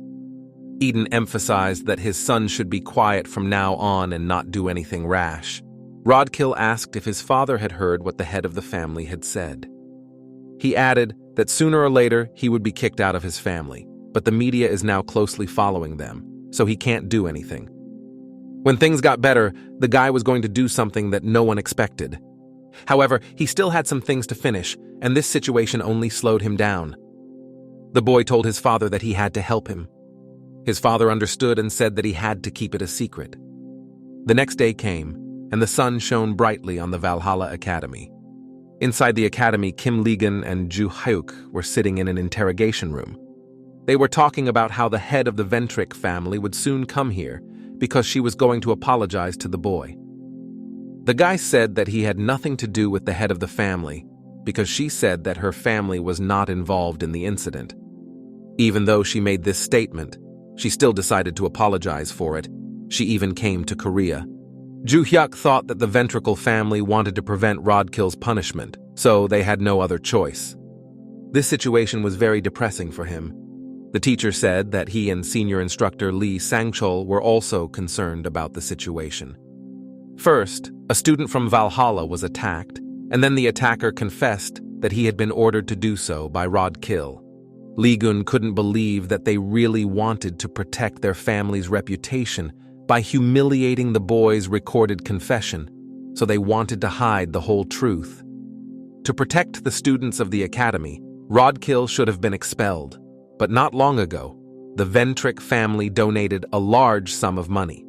Eden emphasized that his son should be quiet from now on and not do anything rash. Rodkill asked if his father had heard what the head of the family had said. He added that sooner or later he would be kicked out of his family, but the media is now closely following them, so he can't do anything. When things got better, the guy was going to do something that no one expected. However, he still had some things to finish, and this situation only slowed him down. The boy told his father that he had to help him. His father understood and said that he had to keep it a secret. The next day came, and the sun shone brightly on the Valhalla Academy. Inside the academy, Kim Ligon and Juhyuk were sitting in an interrogation room. They were talking about how the head of the Ventric family would soon come here because she was going to apologize to the boy. The guy said that he had nothing to do with the head of the family because she said that her family was not involved in the incident. Even though she made this statement, she still decided to apologize for it. She even came to Korea. Juhyuk thought that the Ventricle family wanted to prevent Rodkill's punishment, so they had no other choice. This situation was very depressing for him. The teacher said that he and senior instructor Lee Sangchul were also concerned about the situation. First, a student from Valhalla was attacked, and then the attacker confessed that he had been ordered to do so by Rodkill. Lee-gun couldn't believe that they really wanted to protect their family's reputation by humiliating the boy's recorded confession, so they wanted to hide the whole truth. To protect the students of the academy, Rodkill should have been expelled, but not long ago, the Ventric family donated a large sum of money.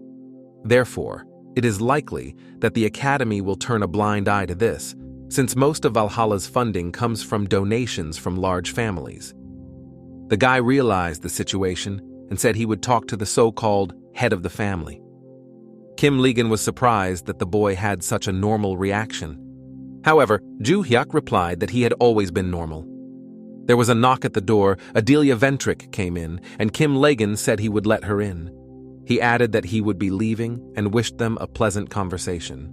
Therefore, it is likely that the academy will turn a blind eye to this, since most of Valhalla's funding comes from donations from large families. The guy realized the situation and said he would talk to the so-called head of the family. Kim Ligon was surprised that the boy had such a normal reaction. However, Juhyuk replied that he had always been normal. There was a knock at the door. Adelia Ventric came in, and Kim Ligon said he would let her in. He added that he would be leaving and wished them a pleasant conversation.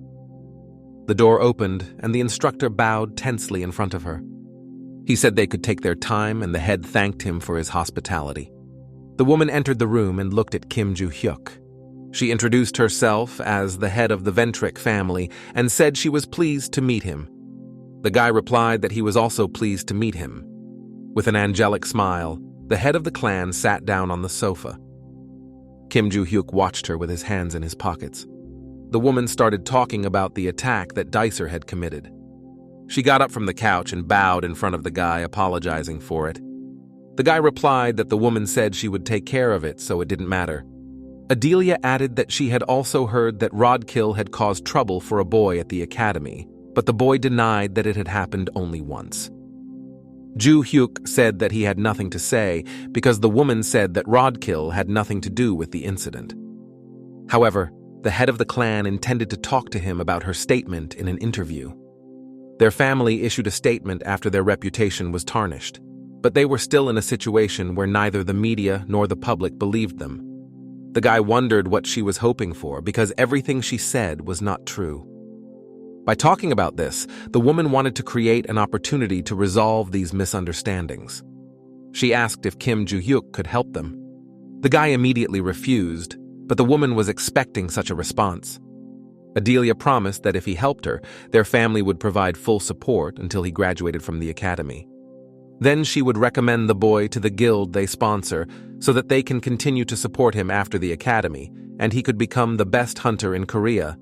The door opened, and the instructor bowed tensely in front of her. He said they could take their time, and the head thanked him for his hospitality. The woman entered the room and looked at Kim Juhyuk. She introduced herself as the head of the Ventric family and said she was pleased to meet him. The guy replied that he was also pleased to meet him. With an angelic smile, the head of the clan sat down on the sofa. Kim Juhyuk watched her with his hands in his pockets. The woman started talking about the attack that Dicer had committed. She got up from the couch and bowed in front of the guy, apologizing for it. The guy replied that the woman said she would take care of it, so it didn't matter. Adelia added that she had also heard that Rodkill had caused trouble for a boy at the academy, but the boy denied that it had happened only once. Juhyuk said that he had nothing to say because the woman said that Rodkill had nothing to do with the incident. However, the head of the clan intended to talk to him about her statement in an interview. Their family issued a statement after their reputation was tarnished, but they were still in a situation where neither the media nor the public believed them. The guy wondered what she was hoping for because everything she said was not true. By talking about this, the woman wanted to create an opportunity to resolve these misunderstandings. She asked if Kim Juhyuk could help them. The guy immediately refused, but the woman was expecting such a response. Adelia promised that if he helped her, their family would provide full support until he graduated from the academy. Then she would recommend the boy to the guild they sponsor so that they can continue to support him after the academy, and he could become the best hunter in Korea.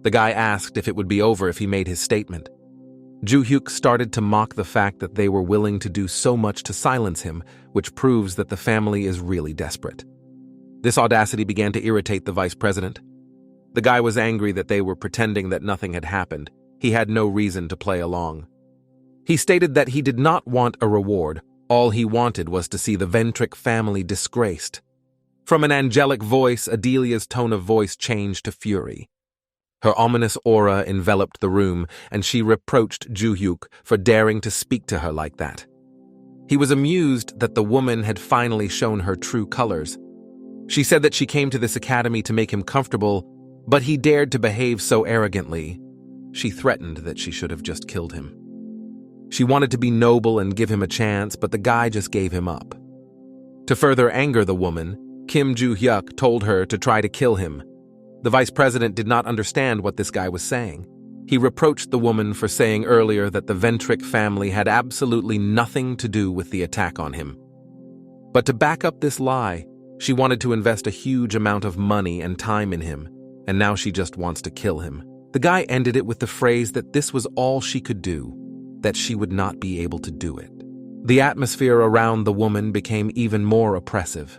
The guy asked if it would be over if he made his statement. Juhyuk started to mock the fact that they were willing to do so much to silence him, which proves that the family is really desperate. This audacity began to irritate the vice president. The guy was angry that they were pretending that nothing had happened. He had no reason to play along. He stated that he did not want a reward. All he wanted was to see the Ventric family disgraced. From an angelic voice, Adelia's tone of voice changed to fury. Her ominous aura enveloped the room, and she reproached Juhyuk for daring to speak to her like that. He was amused that the woman had finally shown her true colors. She said that she came to this academy to make him comfortable, but he dared to behave so arrogantly. She threatened that she should have just killed him. She wanted to be noble and give him a chance, but the guy just gave him up. To further anger the woman, Kim Juhyuk told her to try to kill him. The vice president did not understand what this guy was saying. He reproached the woman for saying earlier that the Ventric family had absolutely nothing to do with the attack on him. But to back up this lie, she wanted to invest a huge amount of money and time in him, and now she just wants to kill him. The guy ended it with the phrase that this was all she could do, that she would not be able to do it. The atmosphere around the woman became even more oppressive.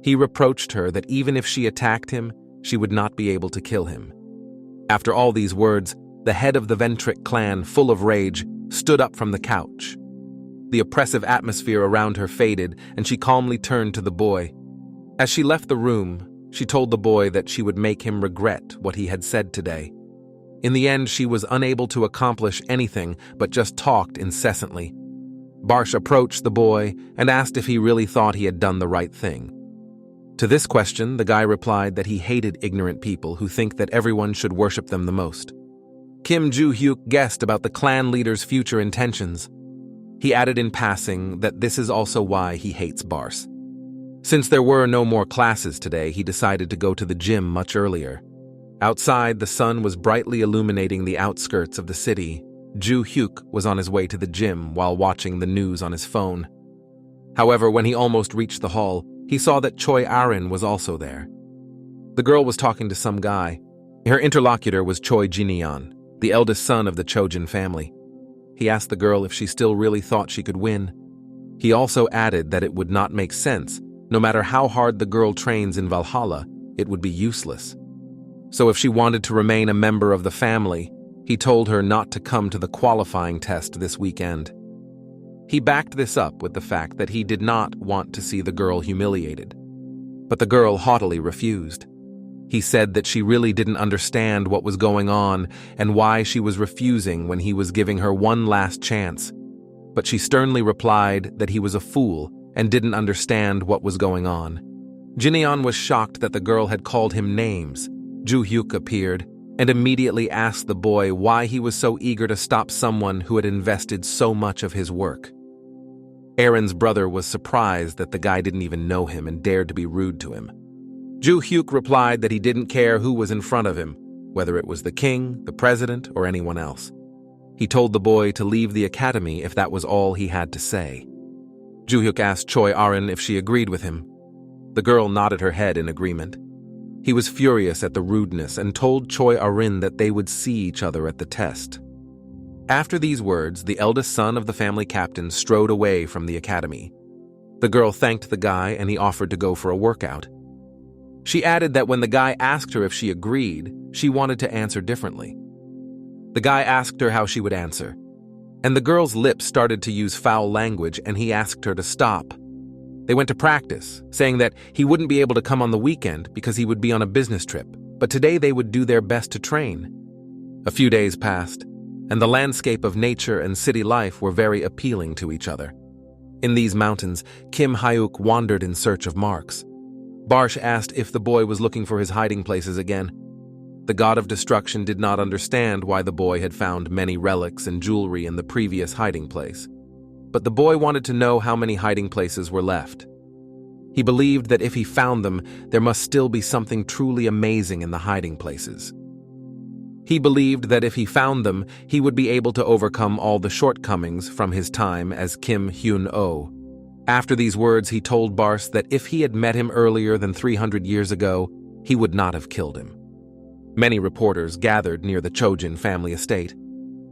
He reproached her that even if she attacked him, she would not be able to kill him. After all these words, the head of the Ventric clan, full of rage, stood up from the couch. The oppressive atmosphere around her faded, and she calmly turned to the boy. As she left the room, she told the boy that she would make him regret what he had said today. In the end, she was unable to accomplish anything but just talked incessantly. Barsh approached the boy and asked if he really thought he had done the right thing. To this question, the guy replied that he hated ignorant people who think that everyone should worship them the most. Kim Juhyuk guessed about the clan leader's future intentions. He added in passing that this is also why he hates Barsh. Since there were no more classes today, he decided to go to the gym much earlier. Outside, the sun was brightly illuminating the outskirts of the city. Juhyuk was on his way to the gym while watching the news on his phone. However, when he almost reached the hall, he saw that Choi Arin was also there. The girl was talking to some guy. Her interlocutor was Choi Jinyeon, the eldest son of the Chojin family. He asked the girl if she still really thought she could win. He also added that it would not make sense. No matter how hard the girl trains in Valhalla, it would be useless. So if she wanted to remain a member of the family, he told her not to come to the qualifying test this weekend. He backed this up with the fact that he did not want to see the girl humiliated. But the girl haughtily refused. He said that she really didn't understand what was going on and why she was refusing when he was giving her one last chance. But she sternly replied that he was a fool and didn't understand what was going on. Jinyeon was shocked that the girl had called him names. Juhyuk appeared and immediately asked the boy why he was so eager to stop someone who had invested so much of his work. Aaron's brother was surprised that the guy didn't even know him and dared to be rude to him. Juhyuk replied that he didn't care who was in front of him, whether it was the king, the president, or anyone else. He told the boy to leave the academy if that was all he had to say. Juhyuk asked Choi Arin if she agreed with him. The girl nodded her head in agreement. He was furious at the rudeness and told Choi Arin that they would see each other at the test. After these words, the eldest son of the family captain strode away from the academy. The girl thanked the guy and he offered to go for a workout. She added that when the guy asked her if she agreed, she wanted to answer differently. The guy asked her how she would answer, and the girl's lips started to use foul language and he asked her to stop. They went to practice, saying that he wouldn't be able to come on the weekend because he would be on a business trip, but today they would do their best to train. A few days passed, and the landscape of nature and city life were very appealing to each other. In these mountains, Kim Hyuk wandered in search of marks. Barsh asked if the boy was looking for his hiding places again. The god of destruction did not understand why the boy had found many relics and jewelry in the previous hiding place. But the boy wanted to know how many hiding places were left. He believed that if he found them, there must still be something truly amazing in the hiding places. He believed that if he found them, he would be able to overcome all the shortcomings from his time as Kim Hyun-oh. After these words, he told Bars that if he had met him earlier than 300 years ago, he would not have killed him. Many reporters gathered near the Chojin family estate.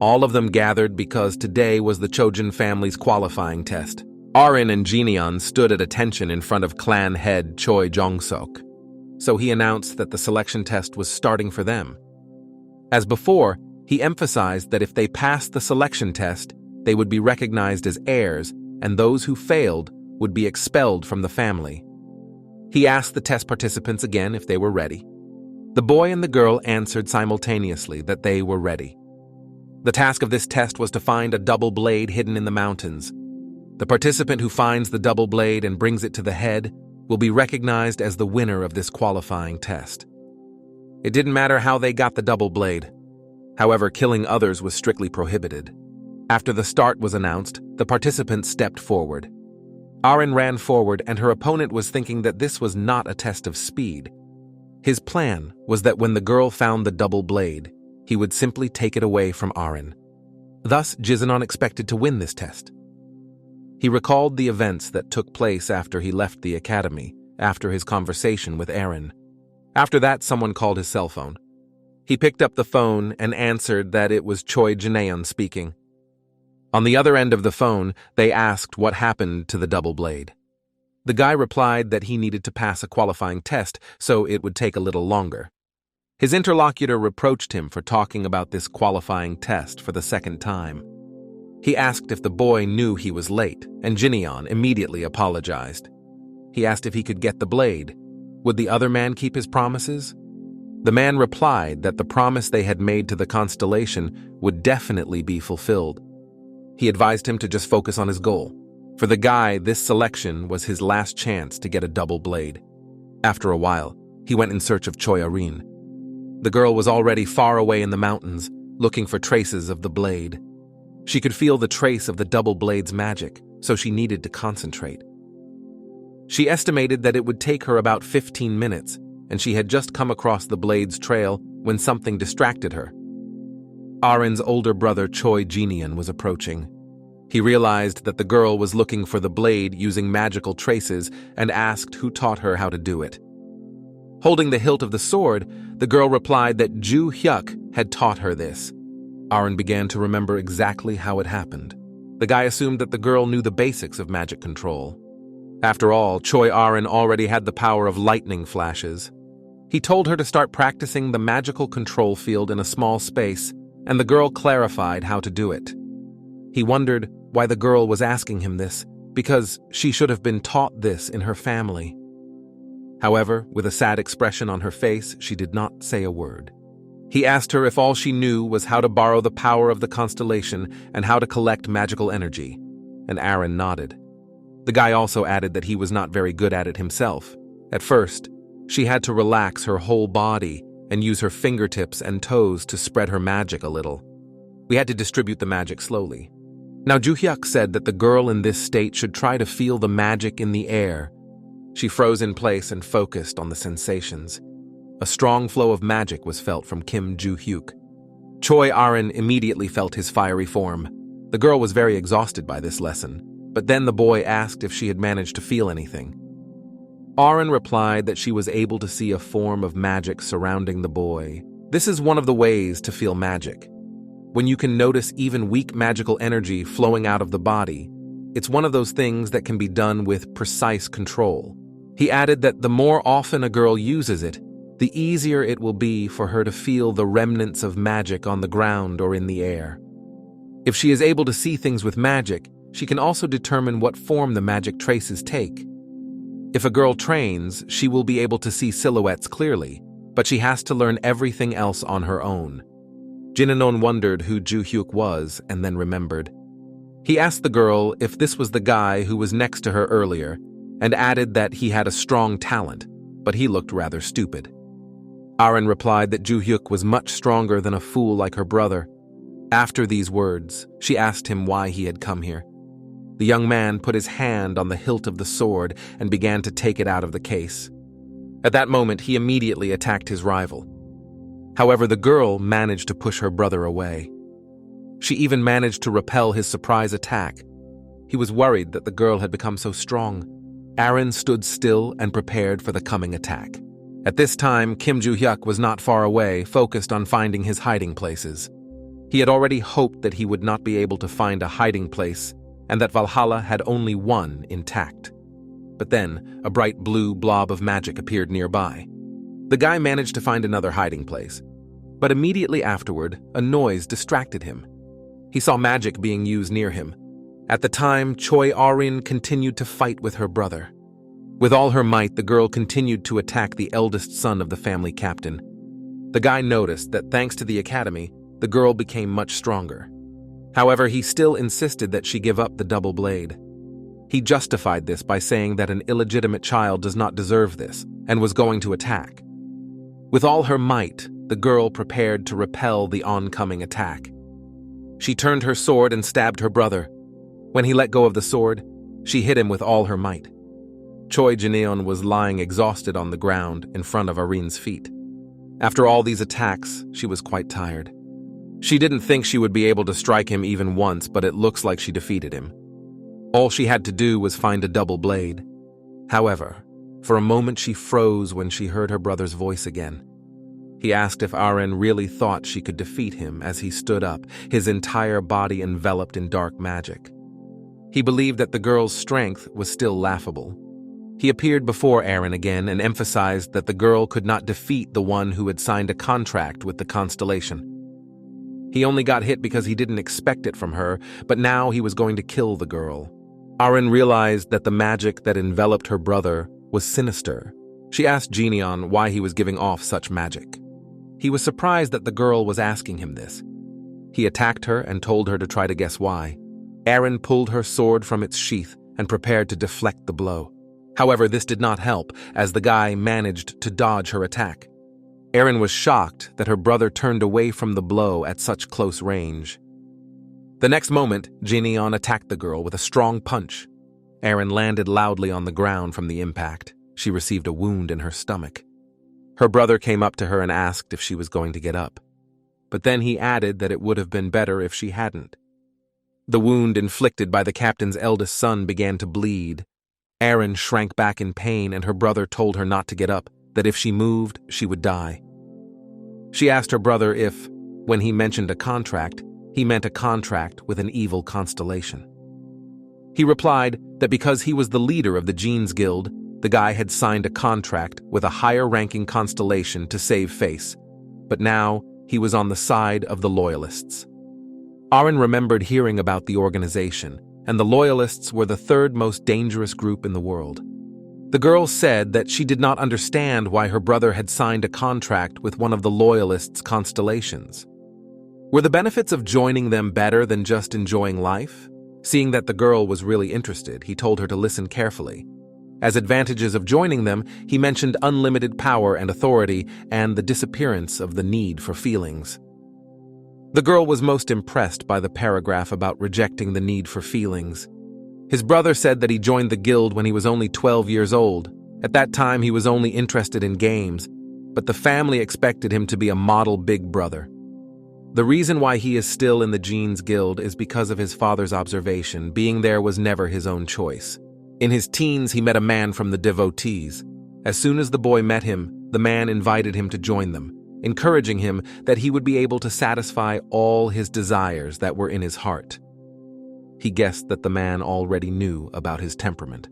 All of them gathered because today was the Chojin family's qualifying test. Arin and Jineon stood at attention in front of clan head Choi Jong-sok. So he announced that the selection test was starting for them. As before, he emphasized that if they passed the selection test, they would be recognized as heirs, and those who failed would be expelled from the family. He asked the test participants again if they were ready. The boy and the girl answered simultaneously that they were ready. The task of this test was to find a double blade hidden in the mountains. The participant who finds the double blade and brings it to the head will be recognized as the winner of this qualifying test. It didn't matter how they got the double blade. However, killing others was strictly prohibited. After the start was announced, the participants stepped forward. Arin ran forward, and her opponent was thinking that this was not a test of speed. His plan was that when the girl found the double blade, he would simply take it away from Arin. Thus, Jizenon expected to win this test. He recalled the events that took place after he left the academy, after his conversation with Arin. After that, someone called his cell phone. He picked up the phone and answered that it was Choi Jineon speaking. On the other end of the phone, they asked what happened to the double blade. The guy replied that he needed to pass a qualifying test, so it would take a little longer. His interlocutor reproached him for talking about this qualifying test for the second time. He asked if the boy knew he was late, and Jineon immediately apologized. He asked if he could get the blade. Would the other man keep his promises? The man replied that the promise they had made to the Constellation would definitely be fulfilled. He advised him to just focus on his goal. For the guy, this selection was his last chance to get a double blade. After a while, he went in search of Choi Arin. The girl was already far away in the mountains, looking for traces of the blade. She could feel the trace of the double blade's magic, so she needed to concentrate. She estimated that it would take her about 15 minutes, and she had just come across the blade's trail when something distracted her. Arin's older brother Choi Jineon was approaching. He realized that the girl was looking for the blade using magical traces and asked who taught her how to do it. Holding the hilt of the sword, the girl replied that Juhyuk had taught her this. Arin began to remember exactly how it happened. The guy assumed that the girl knew the basics of magic control. After all, Choi Arin already had the power of lightning flashes. He told her to start practicing the magical control field in a small space, and the girl clarified how to do it. He wondered why the girl was asking him this, because she should have been taught this in her family. However, with a sad expression on her face, she did not say a word. He asked her if all she knew was how to borrow the power of the constellation and how to collect magical energy, and Arin nodded. The guy also added that he was not very good at it himself. At first, she had to relax her whole body and use her fingertips and toes to spread her magic a little. We had to distribute the magic slowly. Now Juhyuk said that the girl in this state should try to feel the magic in the air. She froze in place and focused on the sensations. A strong flow of magic was felt from Kim Juhyuk. Choi Arin immediately felt his fiery form. The girl was very exhausted by this lesson, but then the boy asked if she had managed to feel anything. Aren replied that she was able to see a form of magic surrounding the boy. This is one of the ways to feel magic. When you can notice even weak magical energy flowing out of the body, it's one of those things that can be done with precise control. He added that the more often a girl uses it, the easier it will be for her to feel the remnants of magic on the ground or in the air. If she is able to see things with magic, she can also determine what form the magic traces take. If a girl trains, she will be able to see silhouettes clearly, but she has to learn everything else on her own. Jinanon wondered who Juhyuk was and then remembered. He asked the girl if this was the guy who was next to her earlier, and added that he had a strong talent, but he looked rather stupid. Aren replied that Juhyuk was much stronger than a fool like her brother. After these words, she asked him why he had come here. The young man put his hand on the hilt of the sword and began to take it out of the case. At that moment, he immediately attacked his rival. However, the girl managed to push her brother away. She even managed to repel his surprise attack. He was worried that the girl had become so strong. Aren stood still and prepared for the coming attack. At this time, Kim Juhyuk was not far away, focused on finding his hiding places. He had already hoped that he would not be able to find a hiding place, and that Valhalla had only one intact. But then, a bright blue blob of magic appeared nearby. The guy managed to find another hiding place, but immediately afterward, a noise distracted him. He saw magic being used near him. At the time, Choi Arin continued to fight with her brother. With all her might, the girl continued to attack the eldest son of the family captain. The guy noticed that thanks to the academy, the girl became much stronger. However, he still insisted that she give up the double blade. He justified this by saying that an illegitimate child does not deserve this, and was going to attack. With all her might, the girl prepared to repel the oncoming attack. She turned her sword and stabbed her brother. When he let go of the sword, she hit him with all her might. Choi Jineon was lying exhausted on the ground in front of Arin's feet. After all these attacks, she was quite tired. She didn't think she would be able to strike him even once, but it looks like she defeated him. All she had to do was find a double blade. However, for a moment she froze when she heard her brother's voice again. He asked if Aren really thought she could defeat him as he stood up, his entire body enveloped in dark magic. He believed that the girl's strength was still laughable. He appeared before Aren again and emphasized that the girl could not defeat the one who had signed a contract with the Constellation. He only got hit because he didn't expect it from her, but now he was going to kill the girl. Aren realized that the magic that enveloped her brother was sinister. She asked Jineon why he was giving off such magic. He was surprised that the girl was asking him this. He attacked her and told her to try to guess why. Aren pulled her sword from its sheath and prepared to deflect the blow. However, this did not help, as the guy managed to dodge her attack. Aren was shocked that her brother turned away from the blow at such close range. The next moment, Jineon attacked the girl with a strong punch. Aren landed loudly on the ground from the impact. She received a wound in her stomach. Her brother came up to her and asked if she was going to get up. But then he added that it would have been better if she hadn't. The wound inflicted by the captain's eldest son began to bleed. Aren shrank back in pain, and her brother told her not to get up, that if she moved, she would die. She asked her brother if, when he mentioned a contract, he meant a contract with an evil constellation. He replied that because he was the leader of the Genes Guild, the guy had signed a contract with a higher-ranking constellation to save face, but now he was on the side of the Loyalists. Aren remembered hearing about the organization, and the Loyalists were the third most dangerous group in the world. The girl said that she did not understand why her brother had signed a contract with one of the Loyalists' constellations. Were the benefits of joining them better than just enjoying life? Seeing that the girl was really interested, he told her to listen carefully. As advantages of joining them, he mentioned unlimited power and authority and the disappearance of the need for feelings. The girl was most impressed by the paragraph about rejecting the need for feelings. His brother said that he joined the guild when he was only 12 years old. At that time, he was only interested in games, but the family expected him to be a model big brother. The reason why he is still in the Genes Guild is because of his father's observation. Being there was never his own choice. In his teens, he met a man from the devotees. As soon as the boy met him, the man invited him to join them, encouraging him that he would be able to satisfy all his desires that were in his heart. He guessed that the man already knew about his temperament.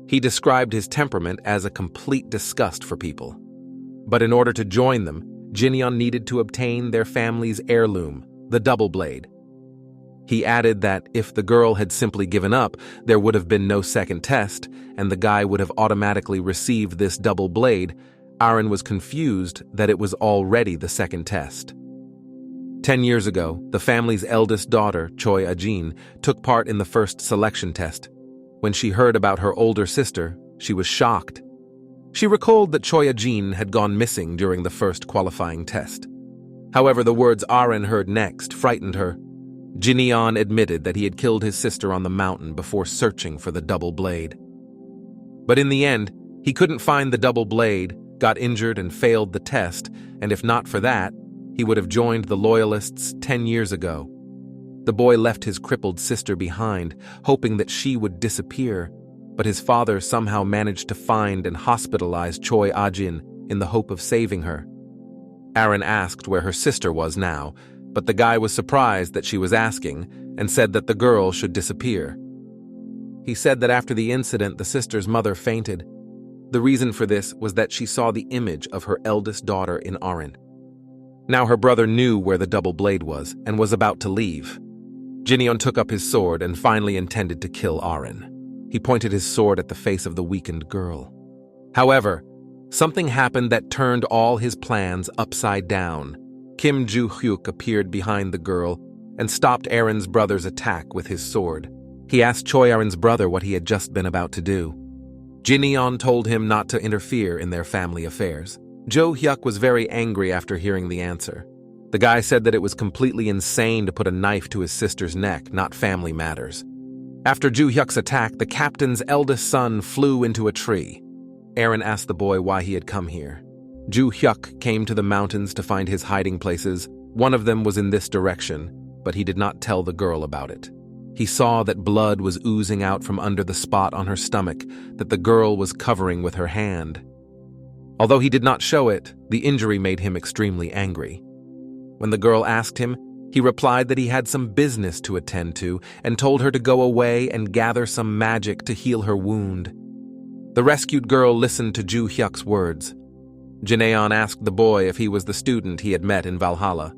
He described his temperament as a complete disgust for people. But in order to join them, Jinyeon needed to obtain their family's heirloom, the double blade. He added that if the girl had simply given up, there would have been no second test, and the guy would have automatically received this double blade. Aaron was confused that it was already the second test. 10 years ago, the family's eldest daughter, Choi Ajin, took part in the first selection test. When she heard about her older sister, she was shocked. She recalled that Choi Ajin had gone missing during the first qualifying test. However, the words Aaron heard next frightened her. Jinyeon admitted that he had killed his sister on the mountain before searching for the double blade. But in the end, he couldn't find the double blade, got injured and failed the test, and if not for that, he would have joined the Loyalists 10 years ago. The boy left his crippled sister behind, hoping that she would disappear, but his father somehow managed to find and hospitalize Choi Ajin in the hope of saving her. Aaron asked where her sister was now, but the guy was surprised that she was asking and said that the girl should disappear. He said that after the incident, the sister's mother fainted. The reason for this was that she saw the image of her eldest daughter in Aaron. Now her brother knew where the double blade was and was about to leave. Jinyeon took up his sword and finally intended to kill Aaron. He pointed his sword at the face of the weakened girl. However, something happened that turned all his plans upside down. Kim Juhyuk appeared behind the girl and stopped Aaron's brother's attack with his sword. He asked Choi Aaron's brother what he had just been about to do. Jinyeon told him not to interfere in their family affairs. Juhyuk was very angry after hearing the answer. The guy said that it was completely insane to put a knife to his sister's neck, not family matters. After Juhyuk's attack, the captain's eldest son flew into a tree. Aaron asked the boy why he had come here. Juhyuk came to the mountains to find his hiding places. One of them was in this direction, but he did not tell the girl about it. He saw that blood was oozing out from under the spot on her stomach that the girl was covering with her hand. Although he did not show it, the injury made him extremely angry. When the girl asked him, he replied that he had some business to attend to and told her to go away and gather some magic to heal her wound. The rescued girl listened to Juhyuk's words. Jinyeon asked the boy if he was the student he had met in Valhalla.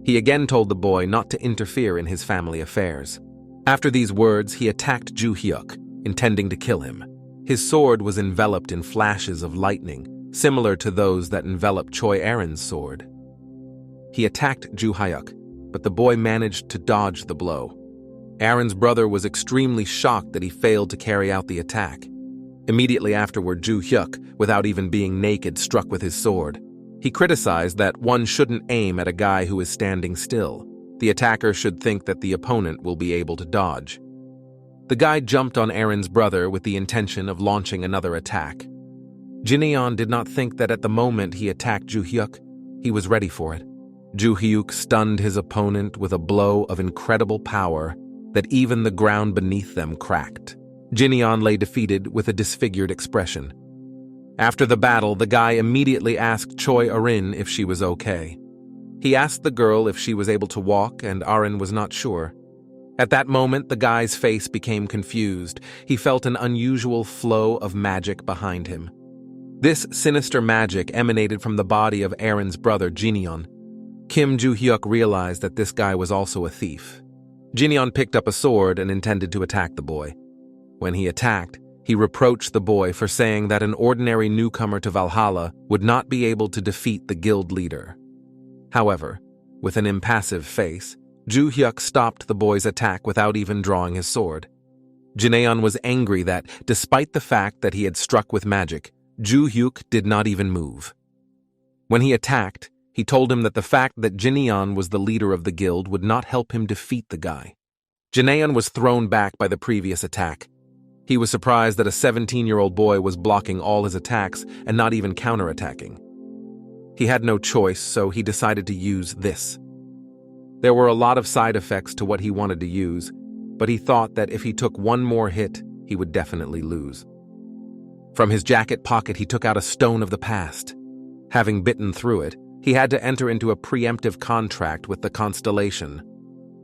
He again told the boy not to interfere in his family affairs. After these words, he attacked Juhyuk, intending to kill him. His sword was enveloped in flashes of lightning, similar to those that enveloped Choi Aaron's sword. He attacked Juhyuk, but the boy managed to dodge the blow. Aaron's brother was extremely shocked that he failed to carry out the attack. Immediately afterward, Juhyuk, without even being naked, struck with his sword. He criticized that one shouldn't aim at a guy who is standing still. The attacker should think that the opponent will be able to dodge. The guy jumped on Aaron's brother with the intention of launching another attack. Jinyeon did not think that at the moment he attacked Juhyuk, he was ready for it. Juhyuk stunned his opponent with a blow of incredible power that even the ground beneath them cracked. Jinyeon lay defeated with a disfigured expression. After the battle, the guy immediately asked Choi Aaron if she was okay. He asked the girl if she was able to walk, and Aaron was not sure. At that moment, the guy's face became confused. He felt an unusual flow of magic behind him. This sinister magic emanated from the body of Aaron's brother, Jinyeon. Kim Juhyuk realized that this guy was also a thief. Jinyeon picked up a sword and intended to attack the boy. When he attacked, he reproached the boy for saying that an ordinary newcomer to Valhalla would not be able to defeat the guild leader. However, with an impassive face, Juhyuk stopped the boy's attack without even drawing his sword. Jinyeon was angry that, despite the fact that he had struck with magic, Juhyuk did not even move. When he attacked, he told him that the fact that Jinyeon was the leader of the guild would not help him defeat the guy. Jinyeon was thrown back by the previous attack. He was surprised that a 17-year-old boy was blocking all his attacks and not even counterattacking. He had no choice, so he decided to use this. There were a lot of side effects to what he wanted to use, but he thought that if he took one more hit, he would definitely lose. From his jacket pocket, he took out a stone of the past. Having bitten through it, he had to enter into a preemptive contract with the Constellation.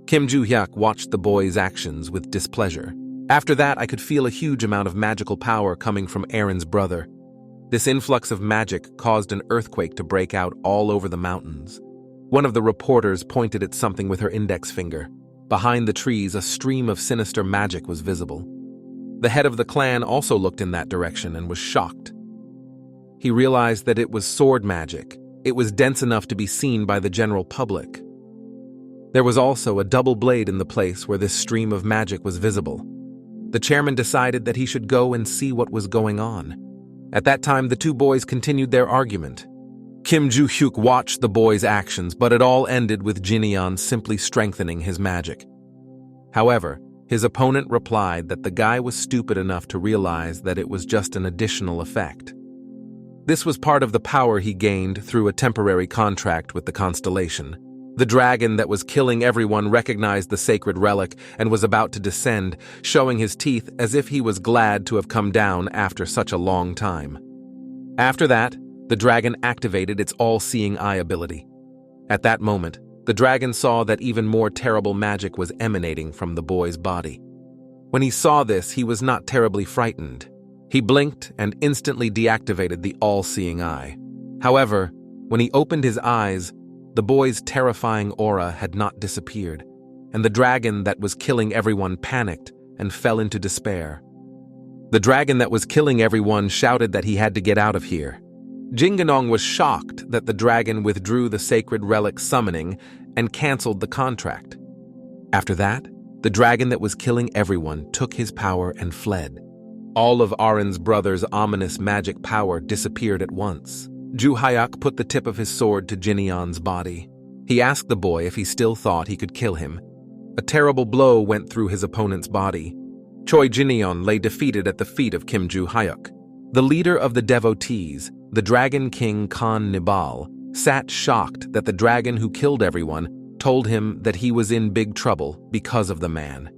Kim Juhyuk watched the boy's actions with displeasure. After that, I could feel a huge amount of magical power coming from Aaron's brother. This influx of magic caused an earthquake to break out all over the mountains. One of the reporters pointed at something with her index finger. Behind the trees, a stream of sinister magic was visible. The head of the clan also looked in that direction and was shocked. He realized that it was sword magic. It was dense enough to be seen by the general public. There was also a double blade in the place where this stream of magic was visible. The chairman decided that he should go and see what was going on. At that time, the two boys continued their argument. Kim Juhyuk watched the boys' actions, but it all ended with Jinyeon simply strengthening his magic. However, his opponent replied that the guy was stupid enough to realize that it was just an additional effect. This was part of the power he gained through a temporary contract with the Constellation. The dragon that was killing everyone recognized the sacred relic and was about to descend, showing his teeth as if he was glad to have come down after such a long time. After that, the dragon activated its all-seeing eye ability. At that moment, the dragon saw that even more terrible magic was emanating from the boy's body. When he saw this, he was not terribly frightened. He blinked and instantly deactivated the all-seeing eye. However, when he opened his eyes, the boy's terrifying aura had not disappeared, and the dragon that was killing everyone panicked and fell into despair. The dragon that was killing everyone shouted that he had to get out of here. Jinganong was shocked that the dragon withdrew the sacred relic summoning and canceled the contract. After that, the dragon that was killing everyone took his power and fled. All of Aaron's brother's ominous magic power disappeared at once. Juhyuk put the tip of his sword to Jinyeon's body. He asked the boy if he still thought he could kill him. A terrible blow went through his opponent's body. Choi Jinyeon lay defeated at the feet of Kim Juhyuk. The leader of the devotees, the Dragon King Khan Nibal, sat shocked that the dragon who killed everyone told him that he was in big trouble because of the man.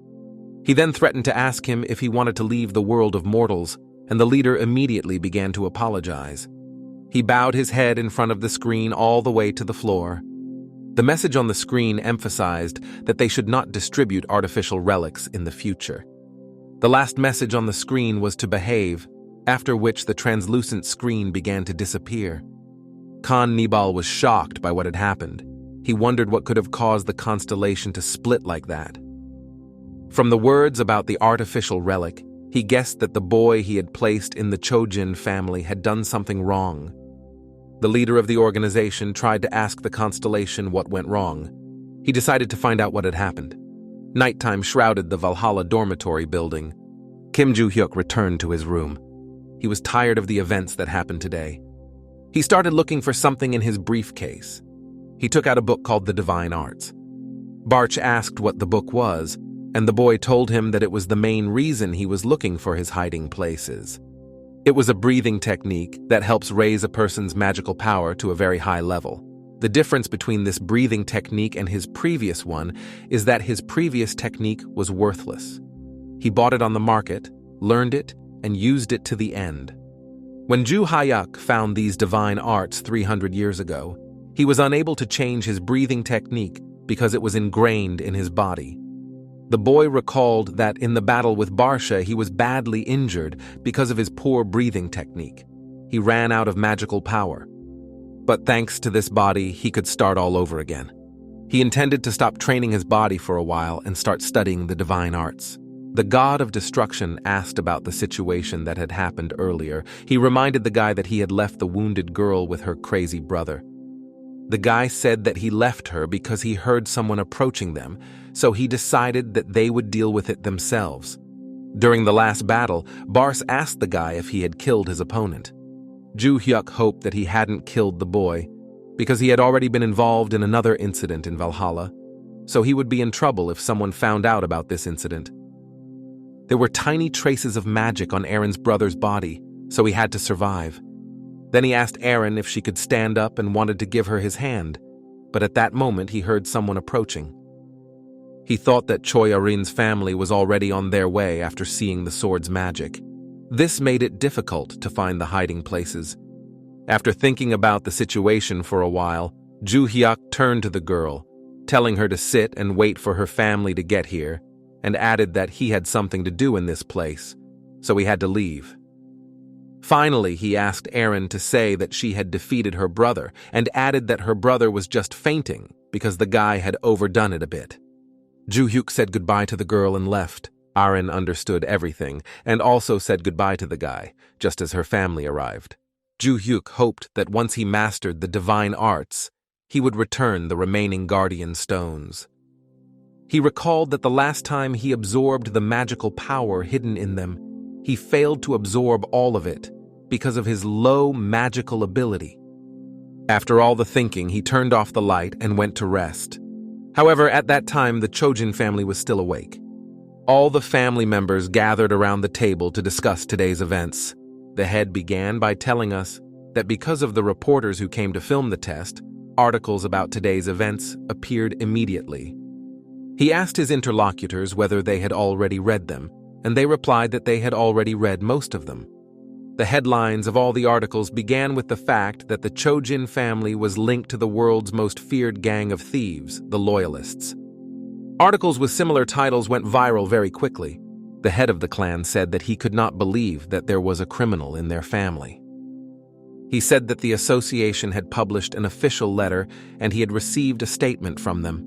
He then threatened to ask him if he wanted to leave the world of mortals, and the leader immediately began to apologize. He bowed his head in front of the screen all the way to the floor. The message on the screen emphasized that they should not distribute artificial relics in the future. The last message on the screen was to behave, after which the translucent screen began to disappear. Khan Nibal was shocked by what had happened. He wondered what could have caused the constellation to split like that. From the words about the artificial relic, he guessed that the boy he had placed in the Chojin family had done something wrong. The leader of the organization tried to ask the constellation what went wrong. He decided to find out what had happened. Nighttime shrouded the Valhalla dormitory building. Kim Juhyuk returned to his room. He was tired of the events that happened today. He started looking for something in his briefcase. He took out a book called The Divine Arts. Barch asked what the book was, and the boy told him that it was the main reason he was looking for his hiding places. It was a breathing technique that helps raise a person's magical power to a very high level. The difference between this breathing technique and his previous one is that his previous technique was worthless. He bought it on the market, learned it, and used it to the end. When Juhyuk found these divine arts 300 years ago, he was unable to change his breathing technique because it was ingrained in his body. The boy recalled that in the battle with Barsha he was badly injured because of his poor breathing technique. He ran out of magical power. But thanks to this body, he could start all over again. He intended to stop training his body for a while and start studying the divine arts. The god of destruction asked about the situation that had happened earlier. He reminded the guy that he had left the wounded girl with her crazy brother. The guy said that he left her because he heard someone approaching them, so he decided that they would deal with it themselves. During the last battle, Bars asked the guy if he had killed his opponent. Juhyuk hoped that he hadn't killed the boy, because he had already been involved in another incident in Valhalla, so he would be in trouble if someone found out about this incident. There were tiny traces of magic on Aaron's brother's body, so he had to survive. Then he asked Aaron if she could stand up and wanted to give her his hand. but at that moment he heard someone approaching. He thought that Choi Arin's family was already on their way after seeing the sword's magic. This made it difficult to find the hiding places. After thinking about the situation for a while, Juhyuk turned to the girl, telling her to sit and wait for her family to get here, and added that he had something to do in this place, so he had to leave. Finally, he asked Erin to say that she had defeated her brother, and added that her brother was just fainting because the guy had overdone it a bit. Juhyuk said goodbye to the girl and left. Erin understood everything, and also said goodbye to the guy, just as her family arrived. Juhyuk hoped that once he mastered the divine arts, he would return the remaining guardian stones. He recalled that the last time he absorbed the magical power hidden in them, he failed to absorb all of it because of his low magical ability. After all the thinking, he turned off the light and went to rest. However, at that time, the Chojin family was still awake. All the family members gathered around the table to discuss today's events. The head began by telling us that because of the reporters who came to film the test, articles about today's events appeared immediately. He asked his interlocutors whether they had already read them, and they replied that they had already read most of them. The headlines of all the articles began with the fact that the Chojin family was linked to the world's most feared gang of thieves, the Loyalists. Articles with similar titles went viral very quickly. The head of the clan said that he could not believe that there was a criminal in their family. He said that the association had published an official letter and he had received a statement from them.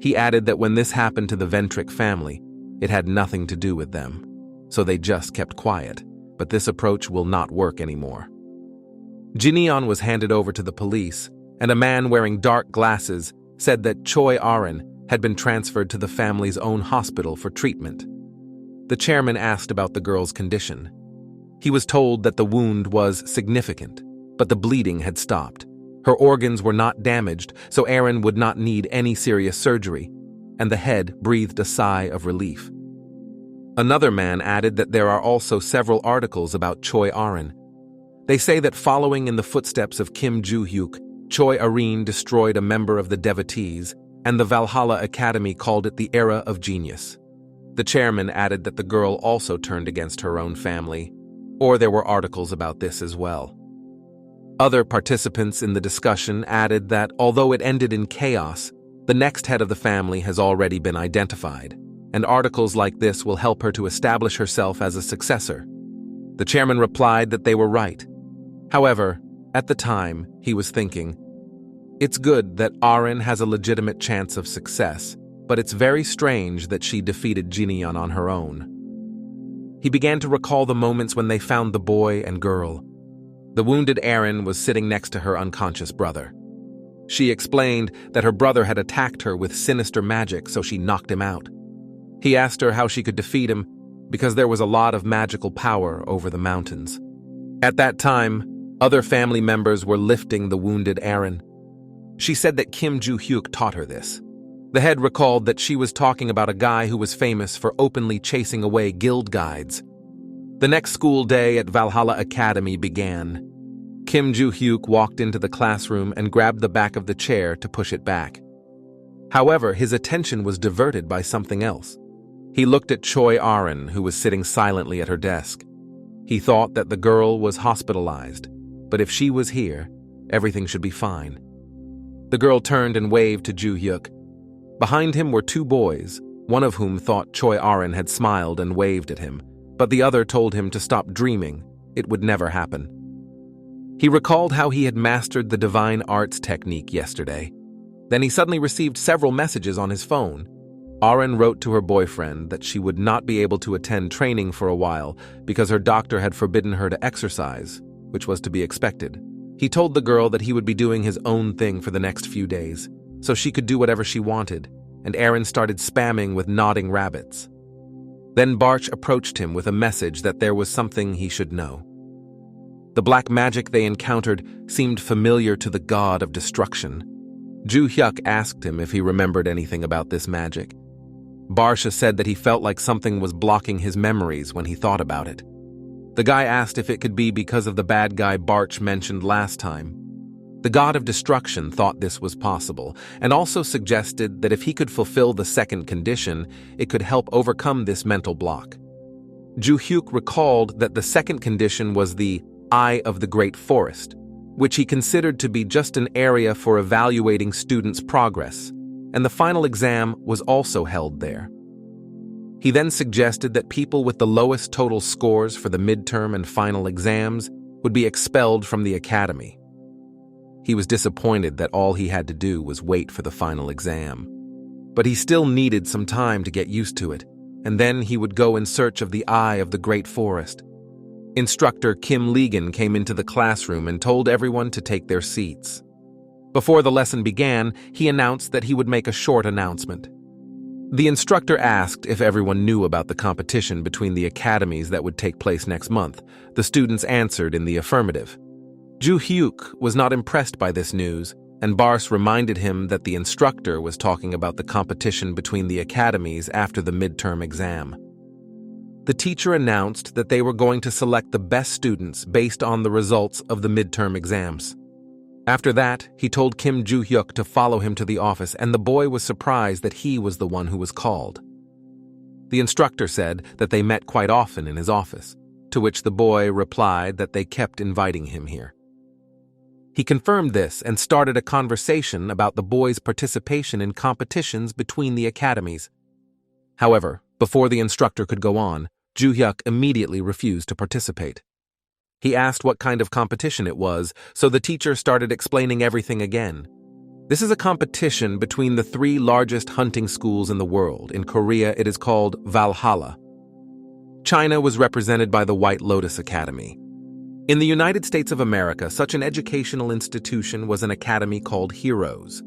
He added that when this happened to the Ventric family, it had nothing to do with them, so they just kept quiet, but this approach will not work anymore. Jineon was handed over to the police, and a man wearing dark glasses said that Choi Arin had been transferred to the family's own hospital for treatment. The chairman asked about the girl's condition. He was told that the wound was significant, but the bleeding had stopped. Her organs were not damaged, so Erin would not need any serious surgery, and the head breathed a sigh of relief. Another man added that there are also several articles about Choi Arin. They say that following in the footsteps of Kim Juhyuk, Choi Arin destroyed a member of the devotees, and the Valhalla Academy called it the Era of Genius. The chairman added that the girl also turned against her own family, or there were articles about this as well. Other participants in the discussion added that although it ended in chaos, the next head of the family has already been identified, and articles like this will help her to establish herself as a successor. The chairman replied that they were right. However, at the time, he was thinking, it's good that Arin has a legitimate chance of success, but it's very strange that she defeated Jineon on her own. He began to recall the moments when they found the boy and girl. The wounded Erin was sitting next to her unconscious brother. She explained that her brother had attacked her with sinister magic, so she knocked him out. He asked her how she could defeat him, because there was a lot of magical power over the mountains. At that time, other family members were lifting the wounded Erin. She said that Kim Juhyuk taught her this. The head recalled that she was talking about a guy who was famous for openly chasing away guild guides. The next school day at Valhalla Academy began. Kim Juhyuk walked into the classroom and grabbed the back of the chair to push it back. However, his attention was diverted by something else. He looked at Choi Arin, who was sitting silently at her desk. He thought that the girl was hospitalized, but if she was here, everything should be fine. The girl turned and waved to Juhyuk. Behind him were two boys, one of whom thought Choi Arin had smiled and waved at him, but the other told him to stop dreaming. It would never happen. He recalled how he had mastered the divine arts technique yesterday. Then he suddenly received several messages on his phone. Arin wrote to her boyfriend that she would not be able to attend training for a while because her doctor had forbidden her to exercise, which was to be expected. He told the girl that he would be doing his own thing for the next few days, so she could do whatever she wanted, and Erin started spamming with nodding rabbits. Then Barch approached him with a message that there was something he should know. The black magic they encountered seemed familiar to the god of destruction. Juhyuk asked him if he remembered anything about this magic. Barsha said that he felt like something was blocking his memories when he thought about it. The guy asked if it could be because of the bad guy Barch mentioned last time. The god of destruction thought this was possible, and also suggested that if he could fulfill the second condition, it could help overcome this mental block. Juhyuk recalled that the second condition was the Eye of the Great Forest, which he considered to be just an area for evaluating students' progress, and the final exam was also held there. He then suggested that people with the lowest total scores for the midterm and final exams would be expelled from the academy. He was disappointed that all he had to do was wait for the final exam. But he still needed some time to get used to it, and then he would go in search of the Eye of the Great Forest. Instructor Kim Legan came into the classroom and told everyone to take their seats. Before the lesson began, he announced that he would make a short announcement. The instructor asked if everyone knew about the competition between the academies that would take place next month. The students answered in the affirmative. Juhyuk was not impressed by this news, and Bars reminded him that the instructor was talking about the competition between the academies after the midterm exam. The teacher announced that they were going to select the best students based on the results of the midterm exams. After that, he told Kim Juhyuk to follow him to the office, and the boy was surprised that he was the one who was called. The instructor said that they met quite often in his office, to which the boy replied that they kept inviting him here. He confirmed this and started a conversation about the boy's participation in competitions between the academies. However, before the instructor could go on, Juhyuk immediately refused to participate. He asked what kind of competition it was, so the teacher started explaining everything again. This is a competition between the 3 largest hunting schools in the world. In Korea, it is called Valhalla. China was represented by the White Lotus Academy. In the United States of America, such an educational institution was an academy called Heroes.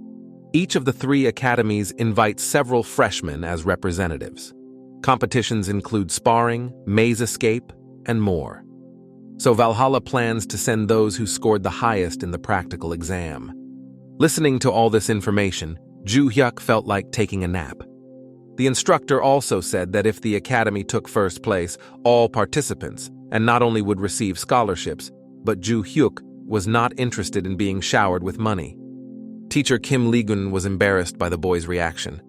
Each of the 3 academies invites several freshmen as representatives. Competitions include sparring, maze escape, and more. So Valhalla plans to send those who scored the highest in the practical exam. Listening to all this information, Juhyuk felt like taking a nap. The instructor also said that if the academy took first place, all participants, and not only would receive scholarships, but Juhyuk was not interested in being showered with money. Teacher Kim Legun was embarrassed by the boy's reaction.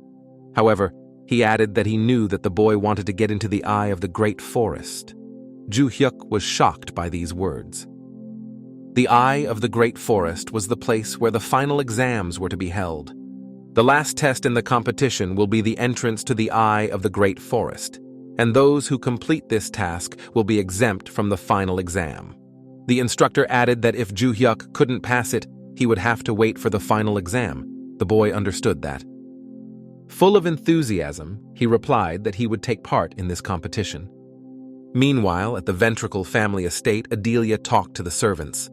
However, he added that he knew that the boy wanted to get into the Eye of the Great Forest. Juhyuk was shocked by these words. The Eye of the Great Forest was the place where the final exams were to be held. The last test in the competition will be the entrance to the Eye of the Great Forest, and those who complete this task will be exempt from the final exam. The instructor added that if Juhyuk couldn't pass it, he would have to wait for the final exam. The boy understood that. Full of enthusiasm, he replied that he would take part in this competition. Meanwhile, at the Ventric family estate, Adelia talked to the servants.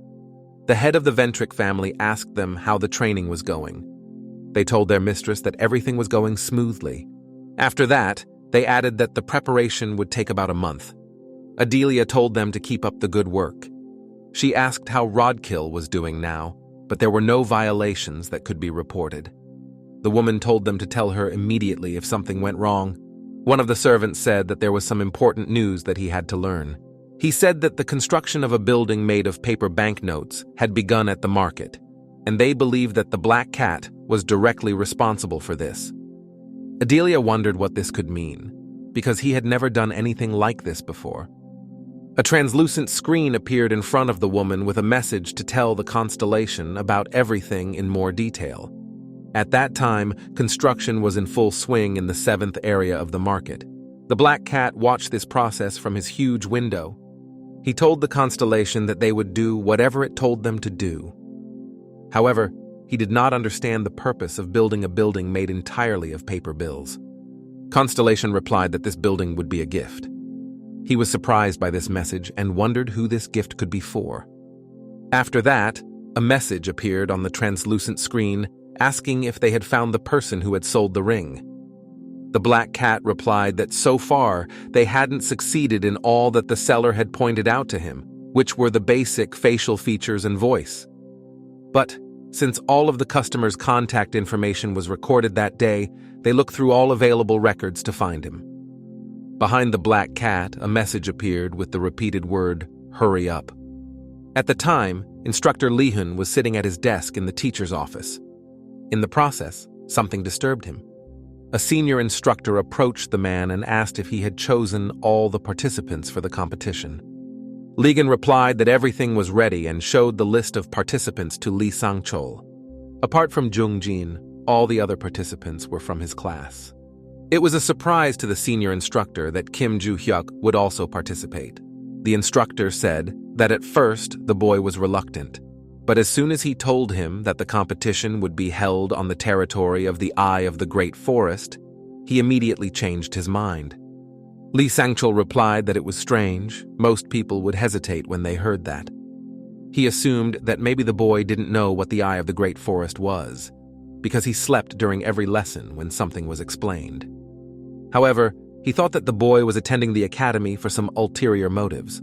The head of the Ventric family asked them how the training was going. They told their mistress that everything was going smoothly. After that, they added that the preparation would take about a month. Adelia told them to keep up the good work. She asked how Rodkill was doing now, but there were no violations that could be reported. The woman told them to tell her immediately if something went wrong. One of the servants said that there was some important news that he had to learn. He said that the construction of a building made of paper banknotes had begun at the market, and they believed that the Black Cat was directly responsible for this. Adelia wondered what this could mean, because he had never done anything like this before. A translucent screen appeared in front of the woman with a message to tell the Constellation about everything in more detail. At that time, construction was in full swing in the 7th area of the market. The Black Cat watched this process from his huge window. He told the Constellation that they would do whatever it told them to do. However, he did not understand the purpose of building a building made entirely of paper bills. Constellation replied that this building would be a gift. He was surprised by this message and wondered who this gift could be for. After that, a message appeared on the translucent screen asking if they had found the person who had sold the ring. The Black Cat replied that so far they hadn't succeeded in all that the seller had pointed out to him, which were the basic facial features and voice. But since all of the customer's contact information was recorded that day, they looked through all available records to find him. Behind the Black Cat, a message appeared with the repeated word, "Hurry up." At the time, Instructor Lee-hun was sitting at his desk in the teacher's office. In the process, something disturbed him. A senior instructor approached the man and asked if he had chosen all the participants for the competition. Lee-gun replied that everything was ready and showed the list of participants to Lee Sang-chol. Apart from Jung-jin, all the other participants were from his class. It was a surprise to the senior instructor that Kim Juhyuk would also participate. The instructor said that at first the boy was reluctant, but as soon as he told him that the competition would be held on the territory of the Eye of the Great Forest, he immediately changed his mind. Lee Sang-chol replied that it was strange. Most people would hesitate when they heard that. He assumed that maybe the boy didn't know what the Eye of the Great Forest was, because he slept during every lesson when something was explained. However, he thought that the boy was attending the academy for some ulterior motives.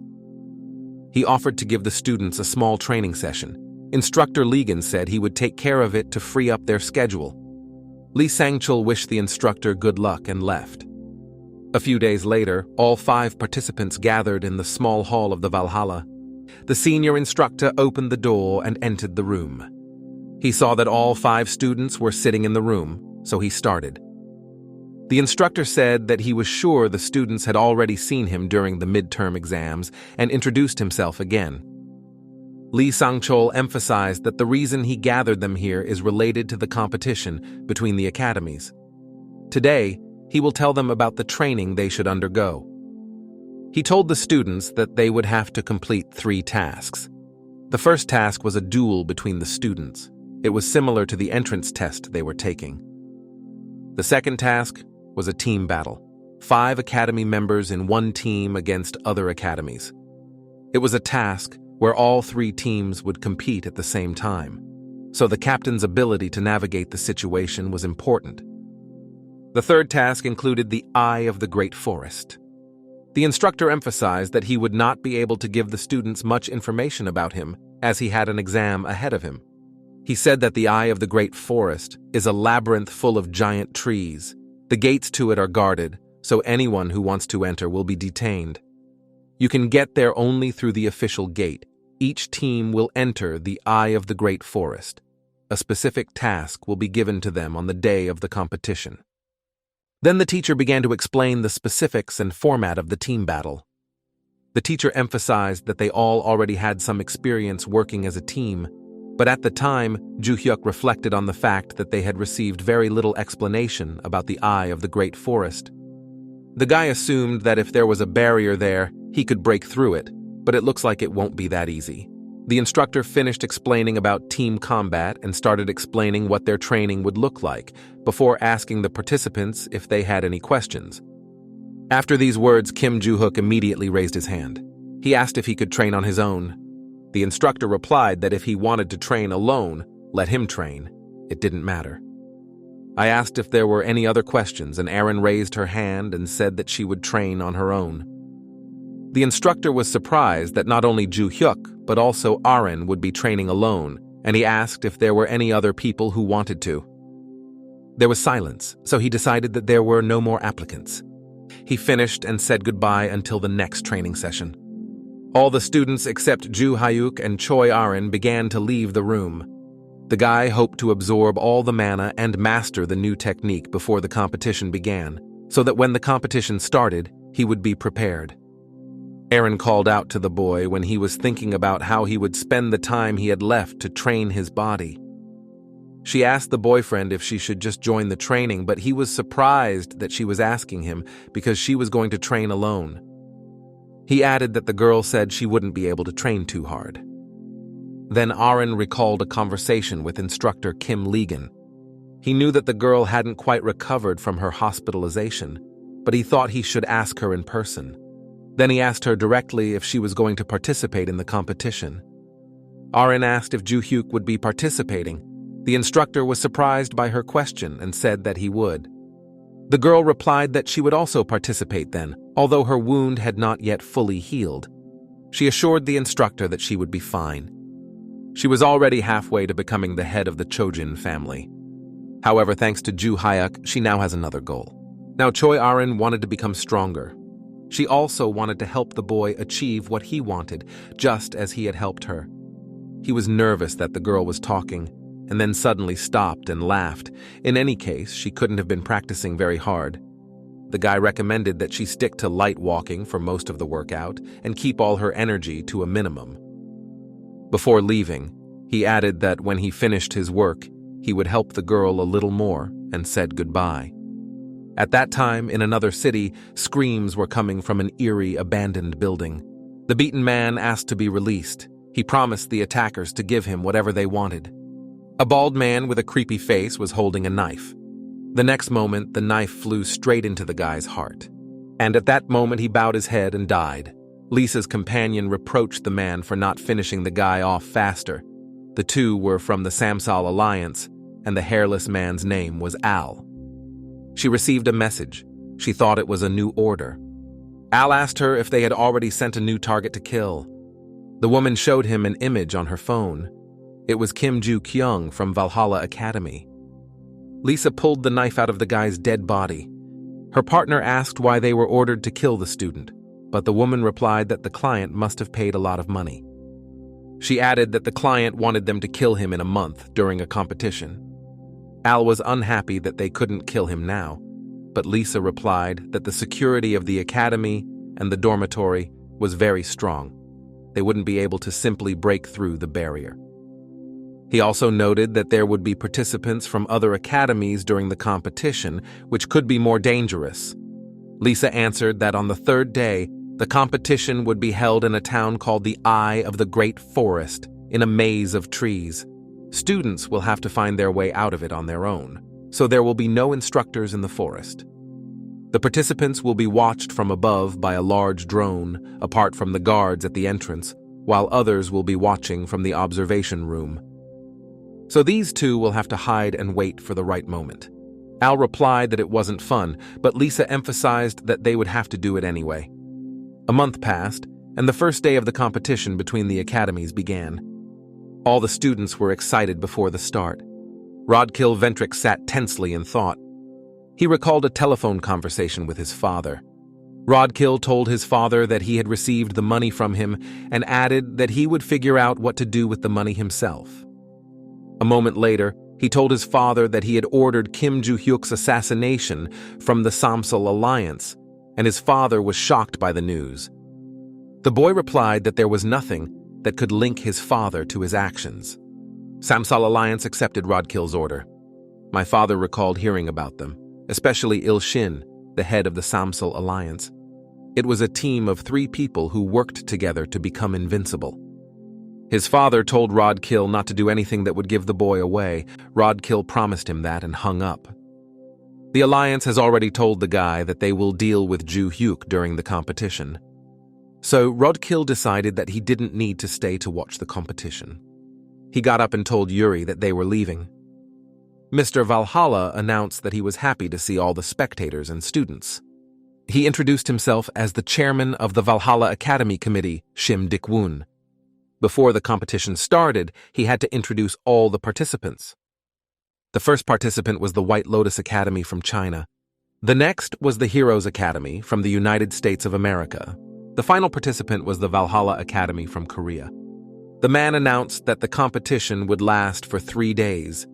He offered to give the students a small training session. Instructor Lee-gun said he would take care of it to free up their schedule. Lee Sang-chol wished the instructor good luck and left. A few days later, all 5 participants gathered in the small hall of the Valhalla. The senior instructor opened the door and entered the room. He saw that all 5 students were sitting in the room, so he started. The instructor said that he was sure the students had already seen him during the midterm exams and introduced himself again. Lee Sang-chol emphasized that the reason he gathered them here is related to the competition between the academies. Today, he will tell them about the training they should undergo. He told the students that they would have to complete 3 tasks. The first task was a duel between the students. It was similar to the entrance test they were taking. The second task was a team battle. 5 academy members in one team against other academies. It was a task where all 3 teams would compete at the same time, so the captain's ability to navigate the situation was important. The third task included the Eye of the Great Forest. The instructor emphasized that he would not be able to give the students much information about him, as he had an exam ahead of him. He said that the Eye of the Great Forest is a labyrinth full of giant trees. The gates to it are guarded, so anyone who wants to enter will be detained. You can get there only through the official gate. Each team will enter the Eye of the Great Forest. A specific task will be given to them on the day of the competition. Then the teacher began to explain the specifics and format of the team battle. The teacher emphasized that they all already had some experience working as a team, but at the time, Juhyuk reflected on the fact that they had received very little explanation about the Eye of the Great Forest. The guy assumed that if there was a barrier there, he could break through it, but it looks like it won't be that easy. The instructor finished explaining about team combat and started explaining what their training would look like, before asking the participants if they had any questions. After these words, Kim Juhyuk immediately raised his hand. He asked if he could train on his own. The instructor replied that if he wanted to train alone, let him train. It didn't matter. I asked if there were any other questions, and Erin raised her hand and said that she would train on her own. The instructor was surprised that not only Juhyuk, but also Erin would be training alone, and he asked if there were any other people who wanted to. There was silence, so he decided that there were no more applicants. He finished and said goodbye until the next training session. All the students except Juhyuk and Choi Erin began to leave the room. The guy hoped to absorb all the mana and master the new technique before the competition began, so that when the competition started, he would be prepared. Erin called out to the boy when he was thinking about how he would spend the time he had left to train his body. She asked the boyfriend if she should just join the training, but he was surprised that she was asking him because she was going to train alone. He added that the girl said she wouldn't be able to train too hard. Then Erin recalled a conversation with instructor Kim Lee-gun. He knew that the girl hadn't quite recovered from her hospitalization, but he thought he should ask her in person. Then he asked her directly if she was going to participate in the competition. Erin asked if Juhyuk would be participating. The instructor was surprised by her question and said that he would. The girl replied that she would also participate then, although her wound had not yet fully healed. She assured the instructor that she would be fine. She was already halfway to becoming the head of the Chojin family. However, thanks to Juhyuk, she now has another goal. Now Choi Erin wanted to become stronger. She also wanted to help the boy achieve what he wanted, just as he had helped her. He was nervous that the girl was talking, and then suddenly stopped and laughed. In any case, she couldn't have been practicing very hard. The guy recommended that she stick to light walking for most of the workout and keep all her energy to a minimum. Before leaving, he added that when he finished his work, he would help the girl a little more and said goodbye. At that time, in another city, screams were coming from an eerie, abandoned building. The beaten man asked to be released. He promised the attackers to give him whatever they wanted. A bald man with a creepy face was holding a knife. The next moment, the knife flew straight into the guy's heart. And at that moment, he bowed his head and died. Lisa's companion reproached the man for not finishing the guy off faster. The two were from the Samsal Alliance, and the hairless man's name was Al. She received a message. She thought it was a new order. Al asked her if they had already sent a new target to kill. The woman showed him an image on her phone. It was Kim Juhyuk from Valhalla Academy. Lisa pulled the knife out of the guy's dead body. Her partner asked why they were ordered to kill the student, but the woman replied that the client must have paid a lot of money. She added that the client wanted them to kill him in a month during a competition. Al was unhappy that they couldn't kill him now, but Lisa replied that the security of the academy and the dormitory was very strong. They wouldn't be able to simply break through the barrier. He also noted that there would be participants from other academies during the competition, which could be more dangerous. Lisa answered that on the third day, the competition would be held in a town called the Eye of the Great Forest, in a maze of trees. Students will have to find their way out of it on their own, so there will be no instructors in the forest. The participants will be watched from above by a large drone, apart from the guards at the entrance, while others will be watching from the observation room. So these two will have to hide and wait for the right moment. Al replied that it wasn't fun, but Lisa emphasized that they would have to do it anyway. A month passed, and the first day of the competition between the academies began. All the students were excited before the start. Rodkill Ventric sat tensely in thought. He recalled a telephone conversation with his father. Rodkill told his father that he had received the money from him and added that he would figure out what to do with the money himself. A moment later, he told his father that he had ordered Kim Juhyuk's assassination from the Samsal Alliance, and his father was shocked by the news. The boy replied that there was nothing that could link his father to his actions. Samsal Alliance accepted Rodkill's order. My father recalled hearing about them, especially Il-Shin, the head of the Samsal Alliance. It was a team of 3 people who worked together to become invincible. His father told Rodkill not to do anything that would give the boy away. Rodkill promised him that and hung up. The Alliance has already told the guy that they will deal with Juhyuk during the competition. So Rodkill decided that he didn't need to stay to watch the competition. He got up and told Yuri that they were leaving. Mr. Valhalla announced that he was happy to see all the spectators and students. He introduced himself as the chairman of the Valhalla Academy Committee, Shim Dik-woon. Before the competition started, he had to introduce all the participants. The first participant was the White Lotus Academy from China. The next was the Heroes Academy from the United States of America. The final participant was the Valhalla Academy from Korea. The man announced that the competition would last for 3 days.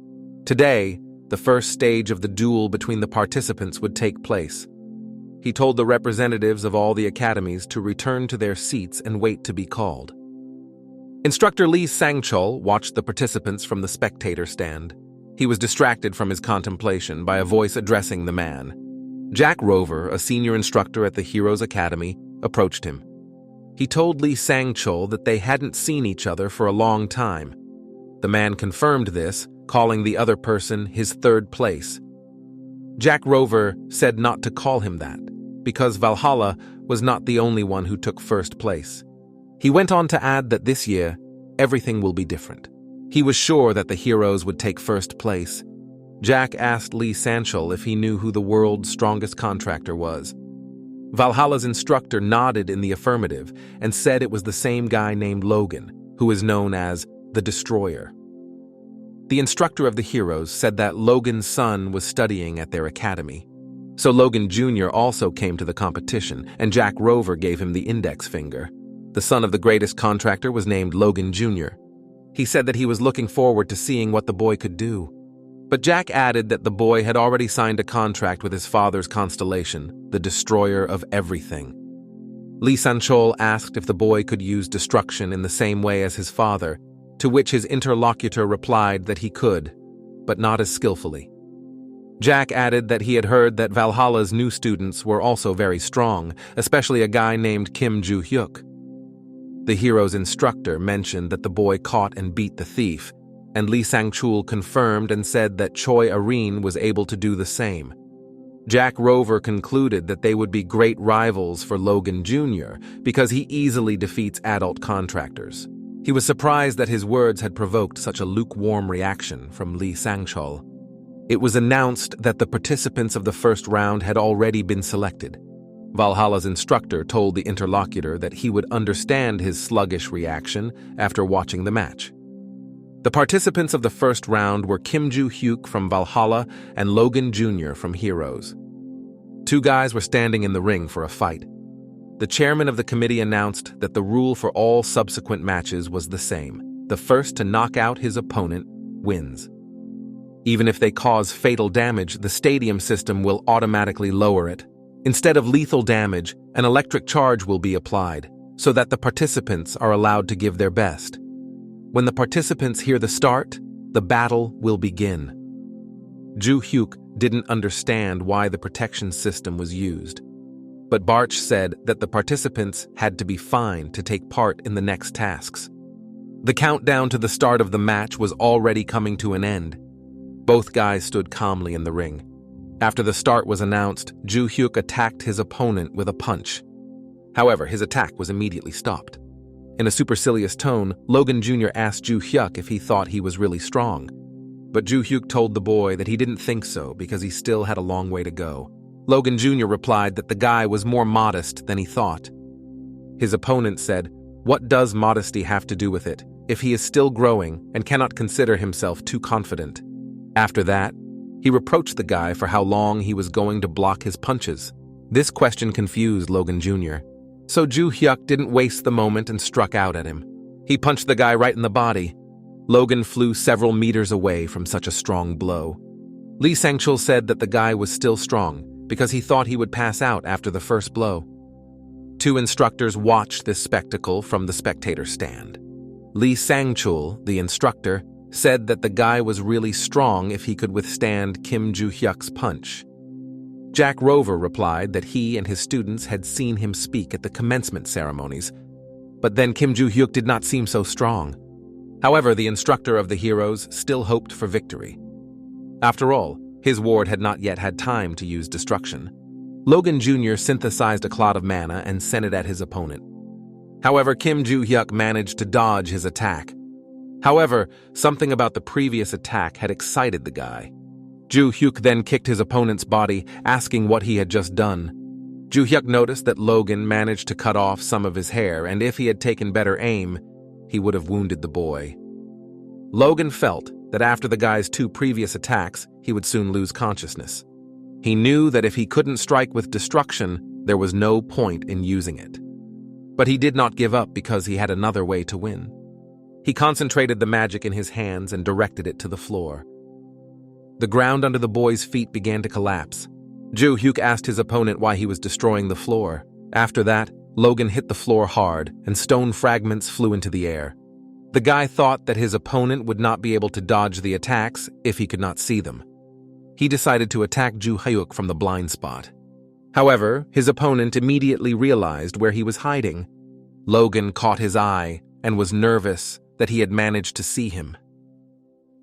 Today, the first stage of the duel between the participants would take place. He told the representatives of all the academies to return to their seats and wait to be called. Instructor Lee Sang-chul watched the participants from the spectator stand. He was distracted from his contemplation by a voice addressing the man. Jack Rover, a senior instructor at the Heroes Academy, approached him. He told Lee Sang-chul that they hadn't seen each other for a long time. The man confirmed this, calling the other person his third place. Jack Rover said not to call him that, because Valhalla was not the only one who took first place. He went on to add that this year, everything will be different. He was sure that the heroes would take first place. Jack asked Lee Sang-chul if he knew who the world's strongest contractor was. Valhalla's instructor nodded in the affirmative and said it was the same guy named Logan, who is known as the Destroyer. The instructor of the heroes said that Logan's son was studying at their academy. So Logan Jr. also came to the competition, and Jack Rover gave him the index finger. The son of the greatest contractor was named Logan Jr. He said that he was looking forward to seeing what the boy could do. But Jack added that the boy had already signed a contract with his father's Constellation, the destroyer of everything. Lee Sanchol asked if the boy could use destruction in the same way as his father, to which his interlocutor replied that he could, but not as skillfully. Jack added that he had heard that Valhalla's new students were also very strong, especially a guy named Kim Juhyuk. The hero's instructor mentioned that the boy caught and beat the thief, and Lee Sang-chul confirmed and said that Choi Areen was able to do the same. Jack Rover concluded that they would be great rivals for Logan Jr. because he easily defeats adult contractors. He was surprised that his words had provoked such a lukewarm reaction from Lee Sang-chul. It was announced that the participants of the first round had already been selected. Valhalla's instructor told the interlocutor that he would understand his sluggish reaction after watching the match. The participants of the first round were Kim Juhyuk from Valhalla and Logan Jr. from Heroes. Two guys were standing in the ring for a fight. The chairman of the committee announced that the rule for all subsequent matches was the same. The first to knock out his opponent wins. Even if they cause fatal damage, the stadium system will automatically lower it. Instead of lethal damage, an electric charge will be applied, so that the participants are allowed to give their best. When the participants hear the start, the battle will begin. Juhyuk didn't understand why the protection system was used, but Barch said that the participants had to be fine to take part in the next tasks. The countdown to the start of the match was already coming to an end. Both guys stood calmly in the ring. After the start was announced, Juhyuk attacked his opponent with a punch. However, his attack was immediately stopped. In a supercilious tone, Logan Jr. asked Juhyuk if he thought he was really strong. But Juhyuk told the boy that he didn't think so because he still had a long way to go. Logan Jr. replied that the guy was more modest than he thought. His opponent said, "What does modesty have to do with it, if he is still growing and cannot consider himself too confident?" After that, he reproached the guy for how long he was going to block his punches. This question confused Logan Jr. So Juhyuk didn't waste the moment and struck out at him. He punched the guy right in the body. Logan flew several meters away from such a strong blow. Lee Sang-chul said that the guy was still strong because he thought he would pass out after the first blow. Two instructors watched this spectacle from the spectator stand. Lee Sang-chul, the instructor, said that the guy was really strong if he could withstand Kim Juhyuk's punch. Jack Rover replied that he and his students had seen him speak at the commencement ceremonies, but then Kim Juhyuk did not seem so strong. However, the instructor of the heroes still hoped for victory. After all, his ward had not yet had time to use destruction. Logan Jr. synthesized a cloud of mana and sent it at his opponent. However, Kim Juhyuk managed to dodge his attack. However, something about the previous attack had excited the guy. Juhyuk then kicked his opponent's body, asking what he had just done. Juhyuk noticed that Logan managed to cut off some of his hair, and if he had taken better aim, he would have wounded the boy. Logan felt that after the guy's two previous attacks, he would soon lose consciousness. He knew that if he couldn't strike with destruction, there was no point in using it. But he did not give up because he had another way to win. He concentrated the magic in his hands and directed it to the floor. The ground under the boy's feet began to collapse. Juhyuk asked his opponent why he was destroying the floor. After that, Logan hit the floor hard, and stone fragments flew into the air. The guy thought that his opponent would not be able to dodge the attacks if he could not see them. He decided to attack Juhyuk from the blind spot. However, his opponent immediately realized where he was hiding. Logan caught his eye and was nervous that he had managed to see him.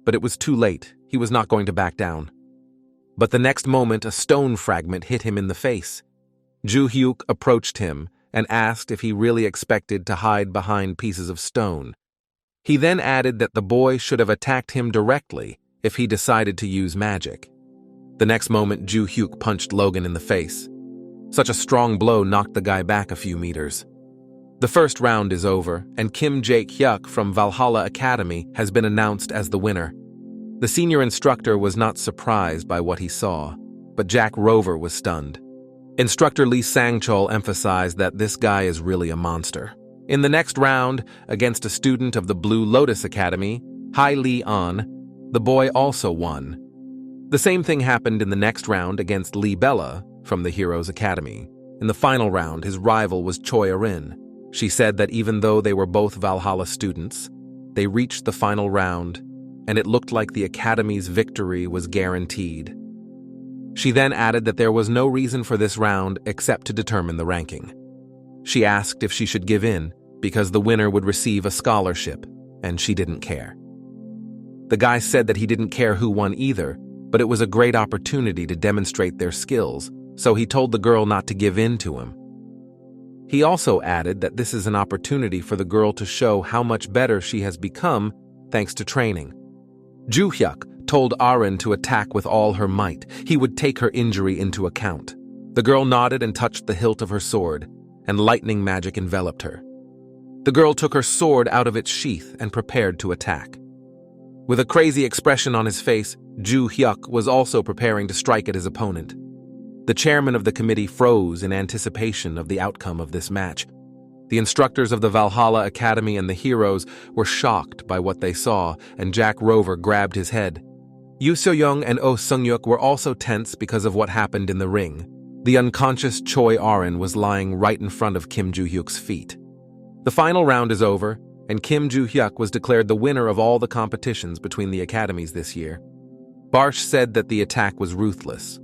But it was too late. He was not going to back down. But the next moment, a stone fragment hit him in the face. Juhyuk approached him and asked if he really expected to hide behind pieces of stone. He then added that the boy should have attacked him directly if he decided to use magic. The next moment, Juhyuk punched Logan in the face. Such a strong blow knocked the guy back a few meters. The first round is over, and Kim Jae-hyuk from Valhalla Academy has been announced as the winner. The senior instructor was not surprised by what he saw, but Jack Rover was stunned. Instructor Lee Sang-chol emphasized that this guy is really a monster. In the next round, against a student of the Blue Lotus Academy, Hai Lee-an, the boy also won. The same thing happened in the next round against Lee Bella from the Heroes Academy. In the final round, his rival was Choi Arin. She said that even though they were both Valhalla students, they reached the final round, and it looked like the Academy's victory was guaranteed. She then added that there was no reason for this round except to determine the ranking. She asked if she should give in, because the winner would receive a scholarship, and she didn't care. The guy said that he didn't care who won either, but it was a great opportunity to demonstrate their skills, so he told the girl not to give in to him. He also added that this is an opportunity for the girl to show how much better she has become thanks to training. Juhyuk told Arin to attack with all her might. He would take her injury into account. The girl nodded and touched the hilt of her sword, and lightning magic enveloped her. The girl took her sword out of its sheath and prepared to attack. With a crazy expression on his face, Juhyuk was also preparing to strike at his opponent. The chairman of the committee froze in anticipation of the outcome of this match. The instructors of the Valhalla Academy and the heroes were shocked by what they saw, and Jack Rover grabbed his head. Yoo So-young and Oh Sung-yuk were also tense because of what happened in the ring. The unconscious Choi Arin was lying right in front of Kim Juhyuk's feet. The final round is over, and Kim Juhyuk was declared the winner of all the competitions between the academies this year. Barsh said that the attack was ruthless,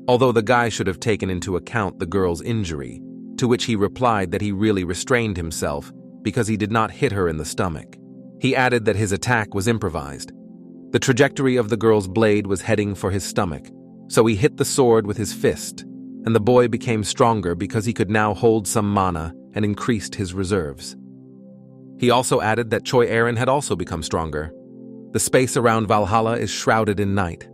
although the guy should have taken into account the girl's injury, to which he replied that he really restrained himself because he did not hit her in the stomach. He added that his attack was improvised. The trajectory of the girl's blade was heading for his stomach, so he hit the sword with his fist, and the boy became stronger because he could now hold some mana and increased his reserves. He also added that Choi Arin had also become stronger. The space around Valhalla is shrouded in night.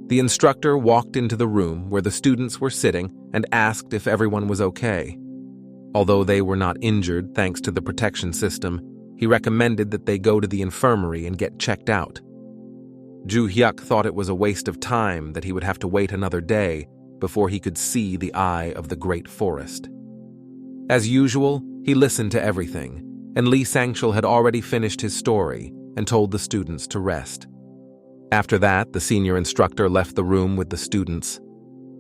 The instructor walked into the room where the students were sitting and asked if everyone was okay. Although they were not injured thanks to the protection system, he recommended that they go to the infirmary and get checked out. Juhyuk thought it was a waste of time that he would have to wait another day before he could see the eye of the great forest. As usual, he listened to everything, and Lee Sang-chol had already finished his story and told the students to rest. After that, the senior instructor left the room with the students.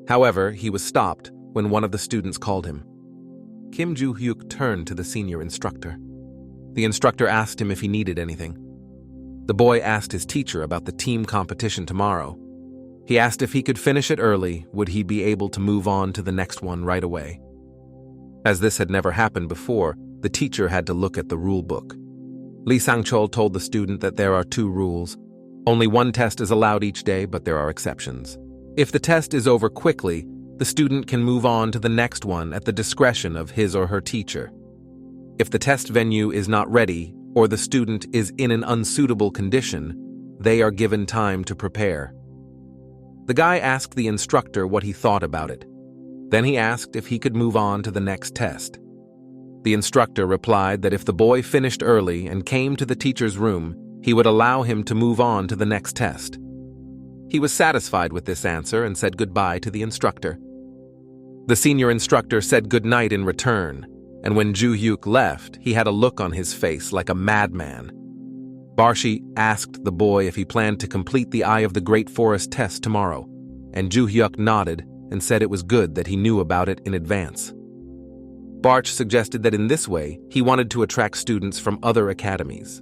However, he was stopped when one of the students called him. Kim Juhyuk turned to the senior instructor. The instructor asked him if he needed anything. The boy asked his teacher about the team competition tomorrow. He asked if he could finish it early, would he be able to move on to the next one right away. As this had never happened before, the teacher had to look at the rule book. Lee Sang-chol told the student that there are 2 rules. Only 1 test is allowed each day, but there are exceptions. If the test is over quickly, the student can move on to the next one at the discretion of his or her teacher. If the test venue is not ready, or the student is in an unsuitable condition, they are given time to prepare. The guy asked the instructor what he thought about it. Then he asked if he could move on to the next test. The instructor replied that if the boy finished early and came to the teacher's room, he would allow him to move on to the next test. He was satisfied with this answer and said goodbye to the instructor. The senior instructor said goodnight in return, and when Juhyuk left, he had a look on his face like a madman. Barshi asked the boy if he planned to complete the Eye of the Great Forest test tomorrow, and Juhyuk nodded and said it was good that he knew about it in advance. Barch suggested that in this way, he wanted to attract students from other academies.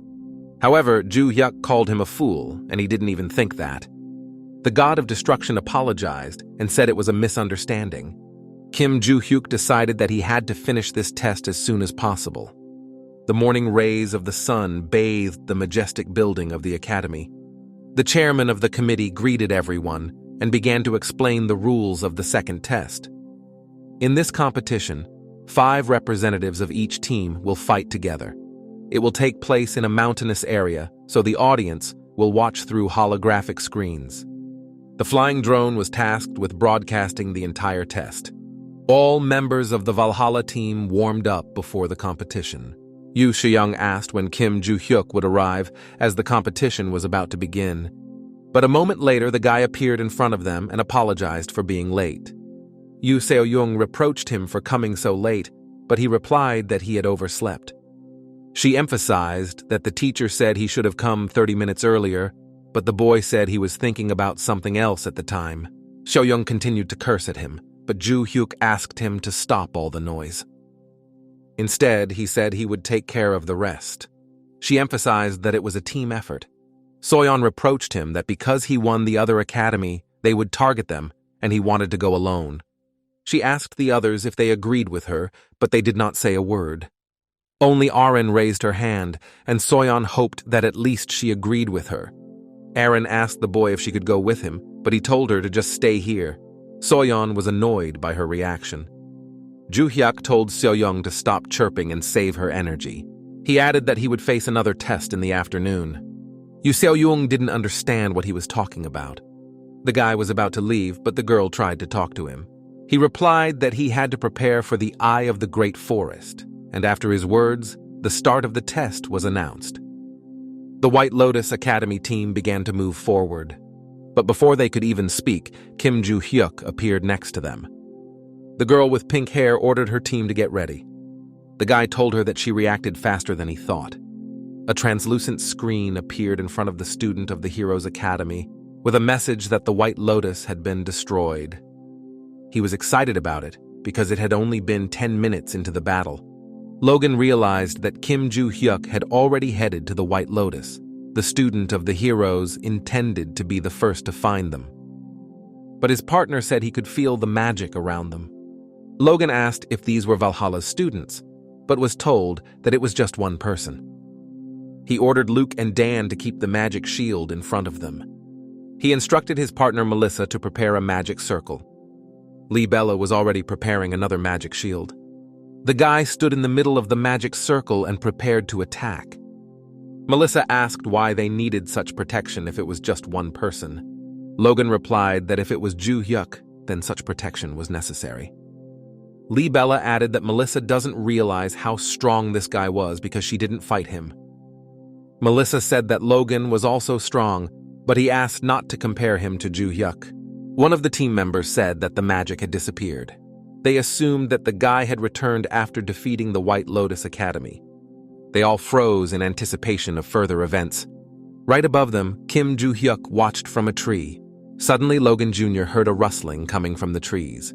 However, Juhyuk called him a fool, and he didn't even think that. The god of destruction apologized and said it was a misunderstanding. Kim Juhyuk decided that he had to finish this test as soon as possible. The morning rays of the sun bathed the majestic building of the academy. The chairman of the committee greeted everyone and began to explain the rules of the second test. In this competition, 5 representatives of each team will fight together. It will take place in a mountainous area, so the audience will watch through holographic screens. The flying drone was tasked with broadcasting the entire test. All members of the Valhalla team warmed up before the competition. Yoo Se-young asked when Kim Juhyuk would arrive, as the competition was about to begin. But a moment later, the guy appeared in front of them and apologized for being late. Yu Seoyoung reproached him for coming so late, but he replied that he had overslept. She emphasized that the teacher said he should have come 30 minutes earlier, but the boy said he was thinking about something else at the time. Seoyoung continued to curse at him, but Juhyuk asked him to stop all the noise. Instead, he said he would take care of the rest. She emphasized that it was a team effort. Soyeon reproached him that because he won the other academy, they would target them, and he wanted to go alone. She asked the others if they agreed with her, but they did not say a word. Only Aren raised her hand, and Soyeon hoped that at least she agreed with her. Aren asked the boy if she could go with him, but he told her to just stay here. Soyeon was annoyed by her reaction. Juhyuk told Seoyoung to stop chirping and save her energy. He added that he would face another test in the afternoon. Yu Seoyoung didn't understand what he was talking about. The guy was about to leave, but the girl tried to talk to him. He replied that he had to prepare for the Eye of the Great Forest, and after his words, the start of the test was announced. The White Lotus Academy team began to move forward. But before they could even speak, Kim Juhyuk appeared next to them. The girl with pink hair ordered her team to get ready. The guy told her that she reacted faster than he thought. A translucent screen appeared in front of the student of the Heroes Academy with a message that the White Lotus had been destroyed. He was excited about it because it had only been 10 minutes into the battle. Logan realized that Kim Juhyuk had already headed to the White Lotus. The student of the heroes intended to be the first to find them. But his partner said he could feel the magic around them. Logan asked if these were Valhalla's students, but was told that it was just one person. He ordered Luke and Dan to keep the magic shield in front of them. He instructed his partner Melissa to prepare a magic circle. Lee Bella was already preparing another magic shield. The guy stood in the middle of the magic circle and prepared to attack. Melissa asked why they needed such protection if it was just one person. Logan replied that if it was Juhyuk, then such protection was necessary. Lee Bella added that Melissa doesn't realize how strong this guy was because she didn't fight him. Melissa said that Logan was also strong, but he asked not to compare him to Juhyuk. One of the team members said that the magic had disappeared. They assumed that the guy had returned after defeating the White Lotus Academy. They all froze in anticipation of further events. Right above them, Kim Juhyuk watched from a tree. Suddenly, Logan Jr. heard a rustling coming from the trees.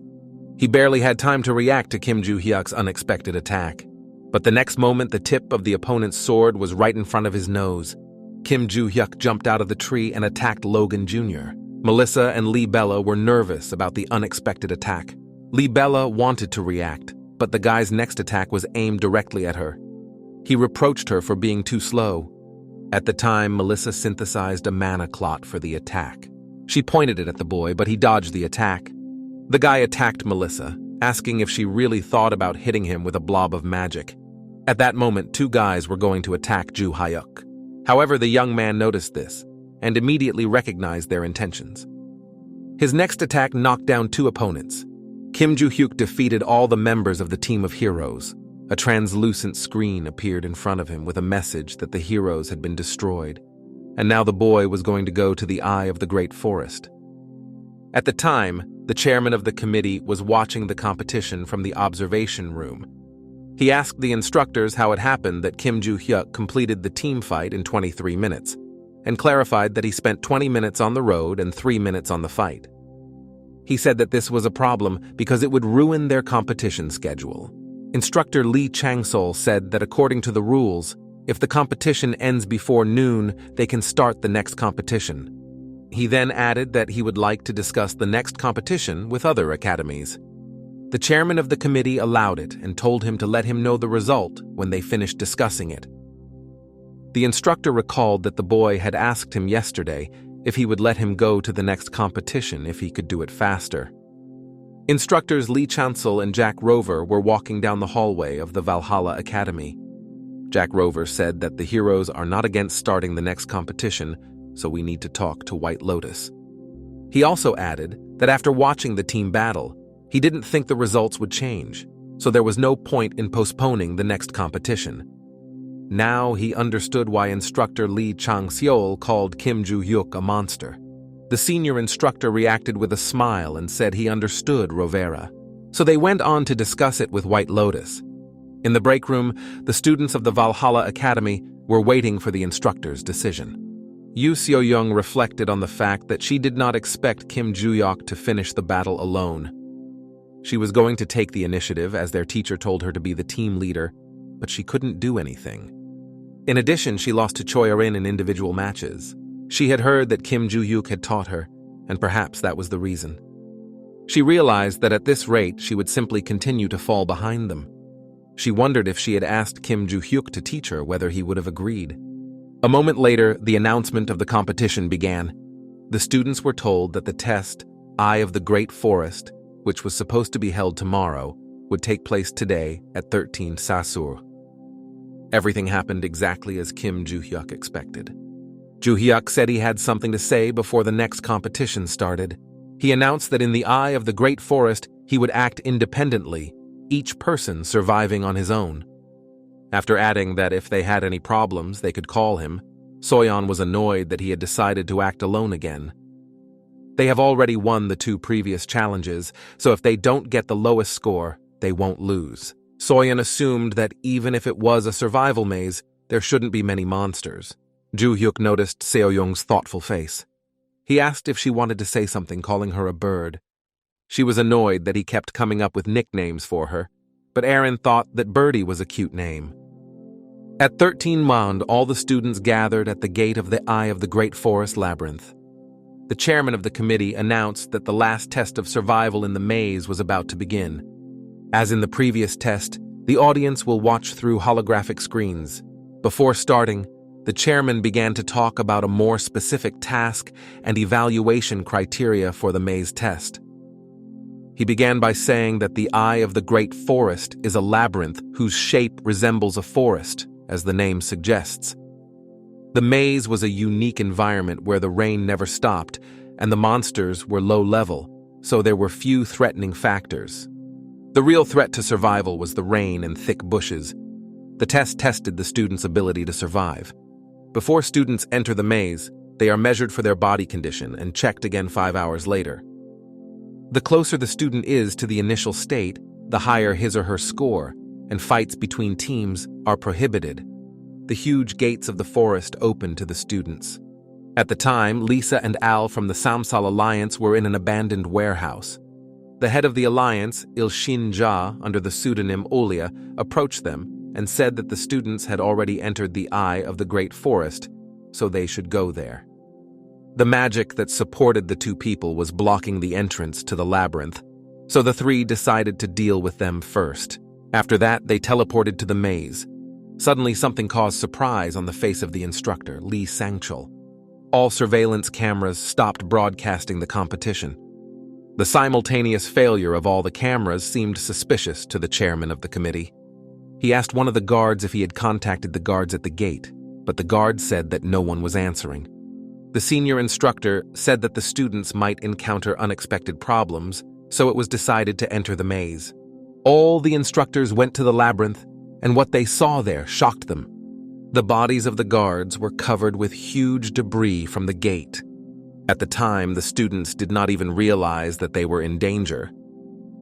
He barely had time to react to Kim Juhyuk's unexpected attack. But the next moment, the tip of the opponent's sword was right in front of his nose. Kim Juhyuk jumped out of the tree and attacked Logan Jr. Melissa and Lee Bella were nervous about the unexpected attack. Lee Bella wanted to react, but the guy's next attack was aimed directly at her. He reproached her for being too slow. At the time, Melissa synthesized a mana clot for the attack. She pointed it at the boy, but he dodged the attack. The guy attacked Melissa, asking if she really thought about hitting him with a blob of magic. At that moment, two guys were going to attack Juhyuk. However, the young man noticed this and immediately recognized their intentions. His next attack knocked down two opponents. Kim Juhyuk defeated all the members of the team of heroes. A translucent screen appeared in front of him with a message that the heroes had been destroyed, and now the boy was going to go to the Eye of the Great Forest. At the time, the chairman of the committee was watching the competition from the observation room. He asked the instructors how it happened that Kim Juhyuk completed the team fight in 23 minutes, and clarified that he spent 20 minutes on the road and 3 minutes on the fight. He said that this was a problem because it would ruin their competition schedule. Instructor Lee Chang-sol said that according to the rules, if the competition ends before noon, they can start the next competition. He then added that he would like to discuss the next competition with other academies. The chairman of the committee allowed it and told him to let him know the result when they finished discussing it. The instructor recalled that the boy had asked him yesterday if he would let him go to the next competition if he could do it faster. Instructors Lee Chansel and Jack Rover were walking down the hallway of the Valhalla Academy. Jack Rover said that the heroes are not against starting the next competition, so we need to talk to White Lotus. He also added that after watching the team battle, he didn't think the results would change, so there was no point in postponing the next competition. Now he understood why instructor Lee Chang-seol called Kim Juhyuk a monster. The senior instructor reacted with a smile and said he understood Rovera. So they went on to discuss it with White Lotus. In the break room, the students of the Valhalla Academy were waiting for the instructor's decision. Yu Seoyoung reflected on the fact that she did not expect Kim Juhyuk to finish the battle alone. She was going to take the initiative as their teacher told her to be the team leader, but she couldn't do anything. In addition, she lost to Choi Erin in individual matches. She had heard that Kim Juhyuk had taught her, and perhaps that was the reason. She realized that at this rate she would simply continue to fall behind them. She wondered if she had asked Kim Juhyuk to teach her whether he would have agreed. A moment later, the announcement of the competition began. The students were told that the test, Eye of the Great Forest, which was supposed to be held tomorrow, would take place today at 13 Sasur. Everything happened exactly as Kim Juhyuk expected. Juhyuk said he had something to say before the next competition started. He announced that in the Eye of the Great Forest, he would act independently, each person surviving on his own. After adding that if they had any problems, they could call him, Soyeon was annoyed that he had decided to act alone again. They have already won the 2 previous challenges, so if they don't get the lowest score, they won't lose. Soyeon assumed that even if it was a survival maze, there shouldn't be many monsters. Juhyuk noticed Seoyoung's thoughtful face. He asked if she wanted to say something, calling her a bird. She was annoyed that he kept coming up with nicknames for her, but Erin thought that Birdie was a cute name. At 13 Mond, all the students gathered at the gate of the Eye of the Great Forest Labyrinth. The chairman of the committee announced that the last test of survival in the maze was about to begin. As in the previous test, the audience will watch through holographic screens. Before starting, the chairman began to talk about a more specific task and evaluation criteria for the maze test. He began by saying that the Eye of the Great Forest is a labyrinth whose shape resembles a forest, as the name suggests. The maze was a unique environment where the rain never stopped, and the monsters were low level, so there were few threatening factors. The real threat to survival was the rain and thick bushes. The test tested the students' ability to survive. Before students enter the maze, they are measured for their body condition and checked again 5 hours later. The closer the student is to the initial state, the higher his or her score, and fights between teams are prohibited. The huge gates of the forest open to the students. At the time, Lisa and Al from the Samsal Alliance were in an abandoned warehouse. The head of the alliance, Il-shin Ja, under the pseudonym Olia, approached them and said that the students had already entered the Eye of the Great Forest, so they should go there. The magic that supported the 2 people was blocking the entrance to the labyrinth, so the 3 decided to deal with them first. After that, they teleported to the maze. Suddenly, something caused surprise on the face of the instructor, Lee Sangchul. All surveillance cameras stopped broadcasting the competition. The simultaneous failure of all the cameras seemed suspicious to the chairman of the committee. He asked one of the guards if he had contacted the guards at the gate, but the guard said that no one was answering. The senior instructor said that the students might encounter unexpected problems, so it was decided to enter the maze. All the instructors went to the labyrinth, and what they saw there shocked them. The bodies of the guards were covered with huge debris from the gate. At the time, the students did not even realize that they were in danger.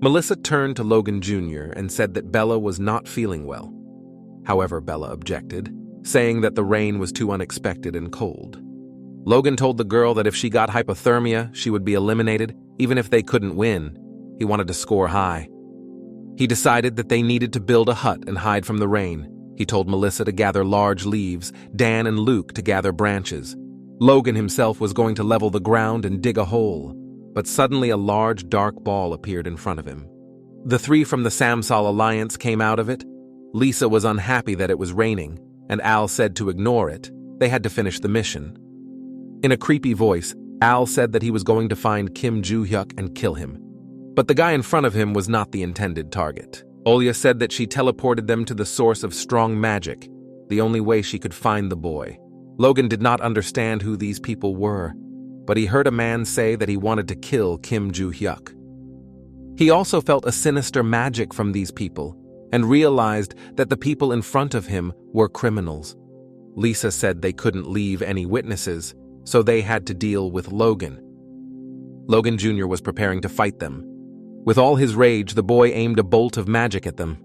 Melissa turned to Logan Jr. and said that Bella was not feeling well. However, Bella objected, saying that the rain was too unexpected and cold. Logan told the girl that if she got hypothermia, she would be eliminated, even if they couldn't win. He wanted to score high. He decided that they needed to build a hut and hide from the rain. He told Melissa to gather large leaves, Dan and Luke to gather branches. Logan himself was going to level the ground and dig a hole, but suddenly a large dark ball appeared in front of him. The 3 from the Samsal Alliance came out of it. Lisa was unhappy that it was raining, and Al said to ignore it. They had to finish the mission. In a creepy voice, Al said that he was going to find Kim Juhyuk and kill him. But the guy in front of him was not the intended target. Olia said that she teleported them to the source of strong magic, the only way she could find the boy. Logan did not understand who these people were, but he heard a man say that he wanted to kill Kim Juhyuk. He also felt a sinister magic from these people and realized that the people in front of him were criminals. Lisa said they couldn't leave any witnesses, so they had to deal with Logan. Logan Jr. was preparing to fight them. With all his rage, the boy aimed a bolt of magic at them.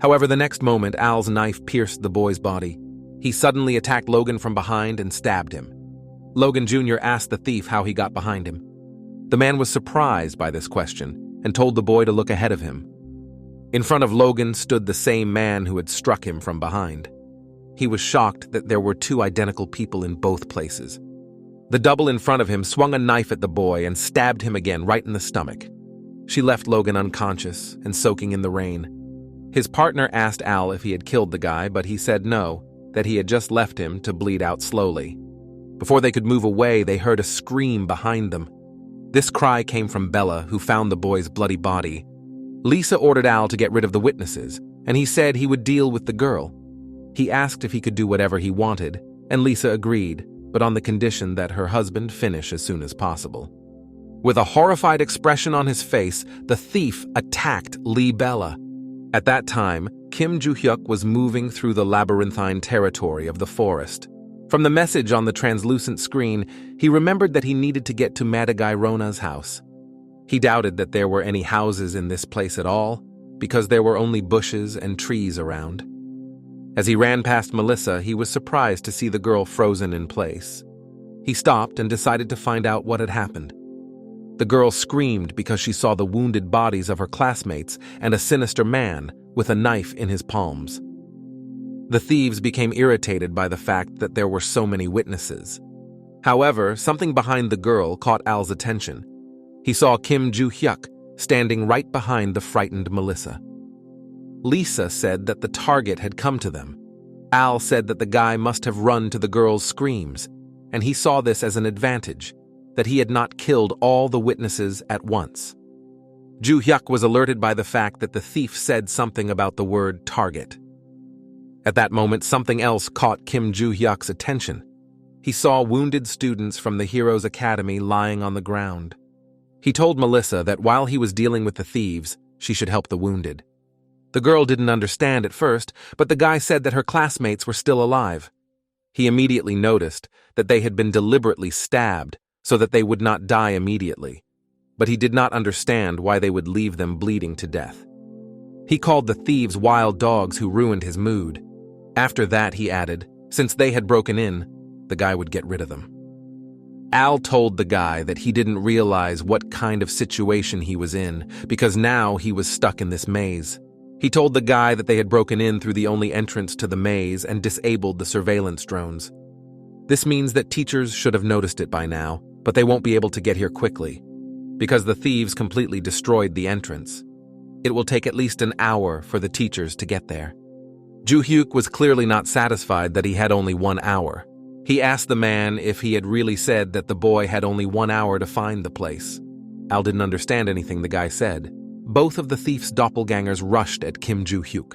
However, the next moment, Al's knife pierced the boy's body. He suddenly attacked Logan from behind and stabbed him. Logan Jr. asked the thief how he got behind him. The man was surprised by this question and told the boy to look ahead of him. In front of Logan stood the same man who had struck him from behind. He was shocked that there were two identical people in both places. The double in front of him swung a knife at the boy and stabbed him again right in the stomach. She left Logan unconscious and soaking in the rain. His partner asked Al if he had killed the guy, but he said no, that he had just left him to bleed out slowly. Before they could move away, they heard a scream behind them. This cry came from Bella, who found the boy's bloody body. Lisa ordered Al to get rid of the witnesses, and he said he would deal with the girl. He asked if he could do whatever he wanted, and Lisa agreed, but on the condition that her husband finish as soon as possible. With a horrified expression on his face, the thief attacked Lee Bella. At that time, Kim Juhyuk was moving through the labyrinthine territory of the forest. From the message on the translucent screen, he remembered that he needed to get to Madagai Rona's house. He doubted that there were any houses in this place at all, because there were only bushes and trees around. As he ran past Melissa, he was surprised to see the girl frozen in place. He stopped and decided to find out what had happened. The girl screamed because she saw the wounded bodies of her classmates and a sinister man with a knife in his palms. The thieves became irritated by the fact that there were so many witnesses. However, something behind the girl caught Al's attention. He saw Kim Juhyuk standing right behind the frightened Melissa. Lisa said that the target had come to them. Al said that the guy must have run to the girl's screams, and he saw this as an advantage, that he had not killed all the witnesses at once. Juhyuk was alerted by the fact that the thief said something about the word target. At that moment, something else caught Kim Juhyuk's attention. He saw wounded students from the Heroes Academy lying on the ground. He told Melissa that while he was dealing with the thieves, she should help the wounded. The girl didn't understand at first, but the guy said that her classmates were still alive. He immediately noticed that they had been deliberately stabbed so that they would not die immediately, but he did not understand why they would leave them bleeding to death. He called the thieves wild dogs who ruined his mood. After that, he added, since they had broken in, the guy would get rid of them. Al told the guy that he didn't realize what kind of situation he was in, because now he was stuck in this maze. He told the guy that they had broken in through the only entrance to the maze and disabled the surveillance drones. This means that teachers should have noticed it by now, but they won't be able to get here quickly, because the thieves completely destroyed the entrance. It will take at least an hour for the teachers to get there. Juhyuk was clearly not satisfied that he had only 1 hour. He asked the man if he had really said that the boy had only 1 hour to find the place. Al didn't understand anything the guy said. Both of the thief's doppelgangers rushed at Kim Juhyuk.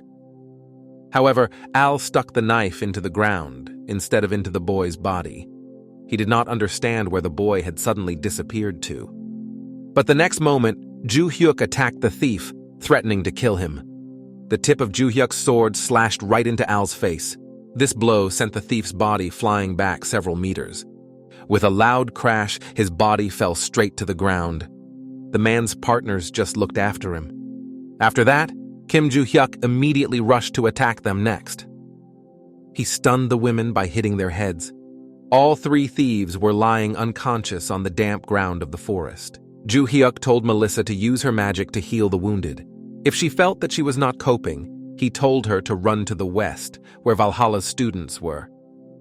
However, Al stuck the knife into the ground instead of into the boy's body. He did not understand where the boy had suddenly disappeared to. But the next moment, Juhyuk attacked the thief, threatening to kill him. The tip of Juhyuk's sword slashed right into Al's face. This blow sent the thief's body flying back several meters. With a loud crash, his body fell straight to the ground. The man's partners just looked after him. After that, Kim Juhyuk immediately rushed to attack them next. He stunned the women by hitting their heads. All 3 thieves were lying unconscious on the damp ground of the forest. Juhyuk told Melissa to use her magic to heal the wounded. If she felt that she was not coping, he told her to run to the west, where Valhalla's students were.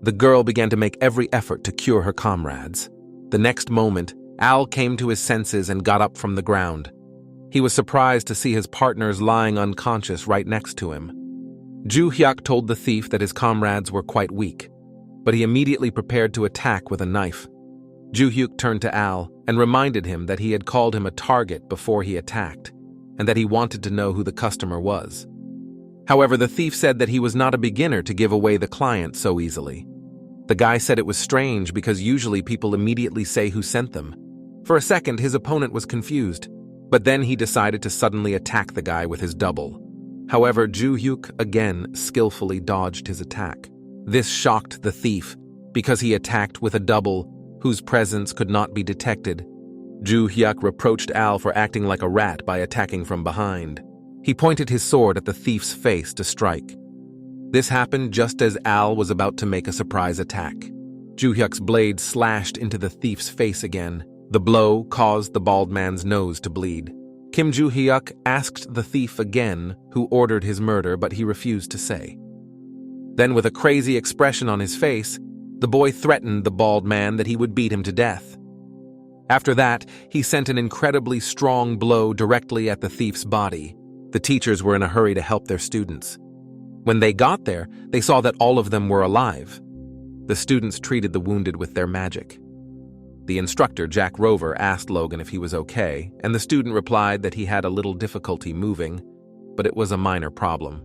The girl began to make every effort to cure her comrades. The next moment, Al came to his senses and got up from the ground. He was surprised to see his partners lying unconscious right next to him. Juhyuk told the thief that his comrades were quite weak, but he immediately prepared to attack with a knife. Juhyuk turned to Al and reminded him that he had called him a target before he attacked, and that he wanted to know who the customer was. However, the thief said that he was not a beginner to give away the client so easily. The guy said it was strange because usually people immediately say who sent them. For a second, his opponent was confused, but then he decided to suddenly attack the guy with his double. However, Juhyuk again skillfully dodged his attack. This shocked the thief because he attacked with a double whose presence could not be detected. Juhyuk reproached Al for acting like a rat by attacking from behind. He pointed his sword at the thief's face to strike. This happened just as Al was about to make a surprise attack. Juhyuk's blade slashed into the thief's face again. The blow caused the bald man's nose to bleed. Kim Juhyuk asked the thief again who ordered his murder, but he refused to say. Then, with a crazy expression on his face, the boy threatened the bald man that he would beat him to death. After that, he sent an incredibly strong blow directly at the thief's body. The teachers were in a hurry to help their students. When they got there, they saw that all of them were alive. The students treated the wounded with their magic. The instructor, Jack Rover, asked Logan if he was okay, and the student replied that he had a little difficulty moving, but it was a minor problem.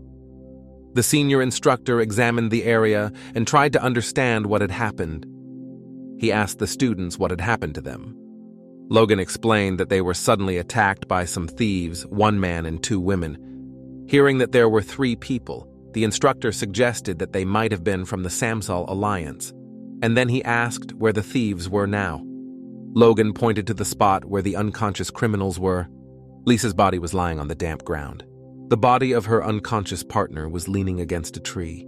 The senior instructor examined the area and tried to understand what had happened. He asked the students what had happened to them. Logan explained that they were suddenly attacked by some thieves, 1 man and 2 women. Hearing that there were 3 people, the instructor suggested that they might have been from the Samsal Alliance, and then he asked where the thieves were now. Logan pointed to the spot where the unconscious criminals were. Lisa's body was lying on the damp ground. The body of her unconscious partner was leaning against a tree.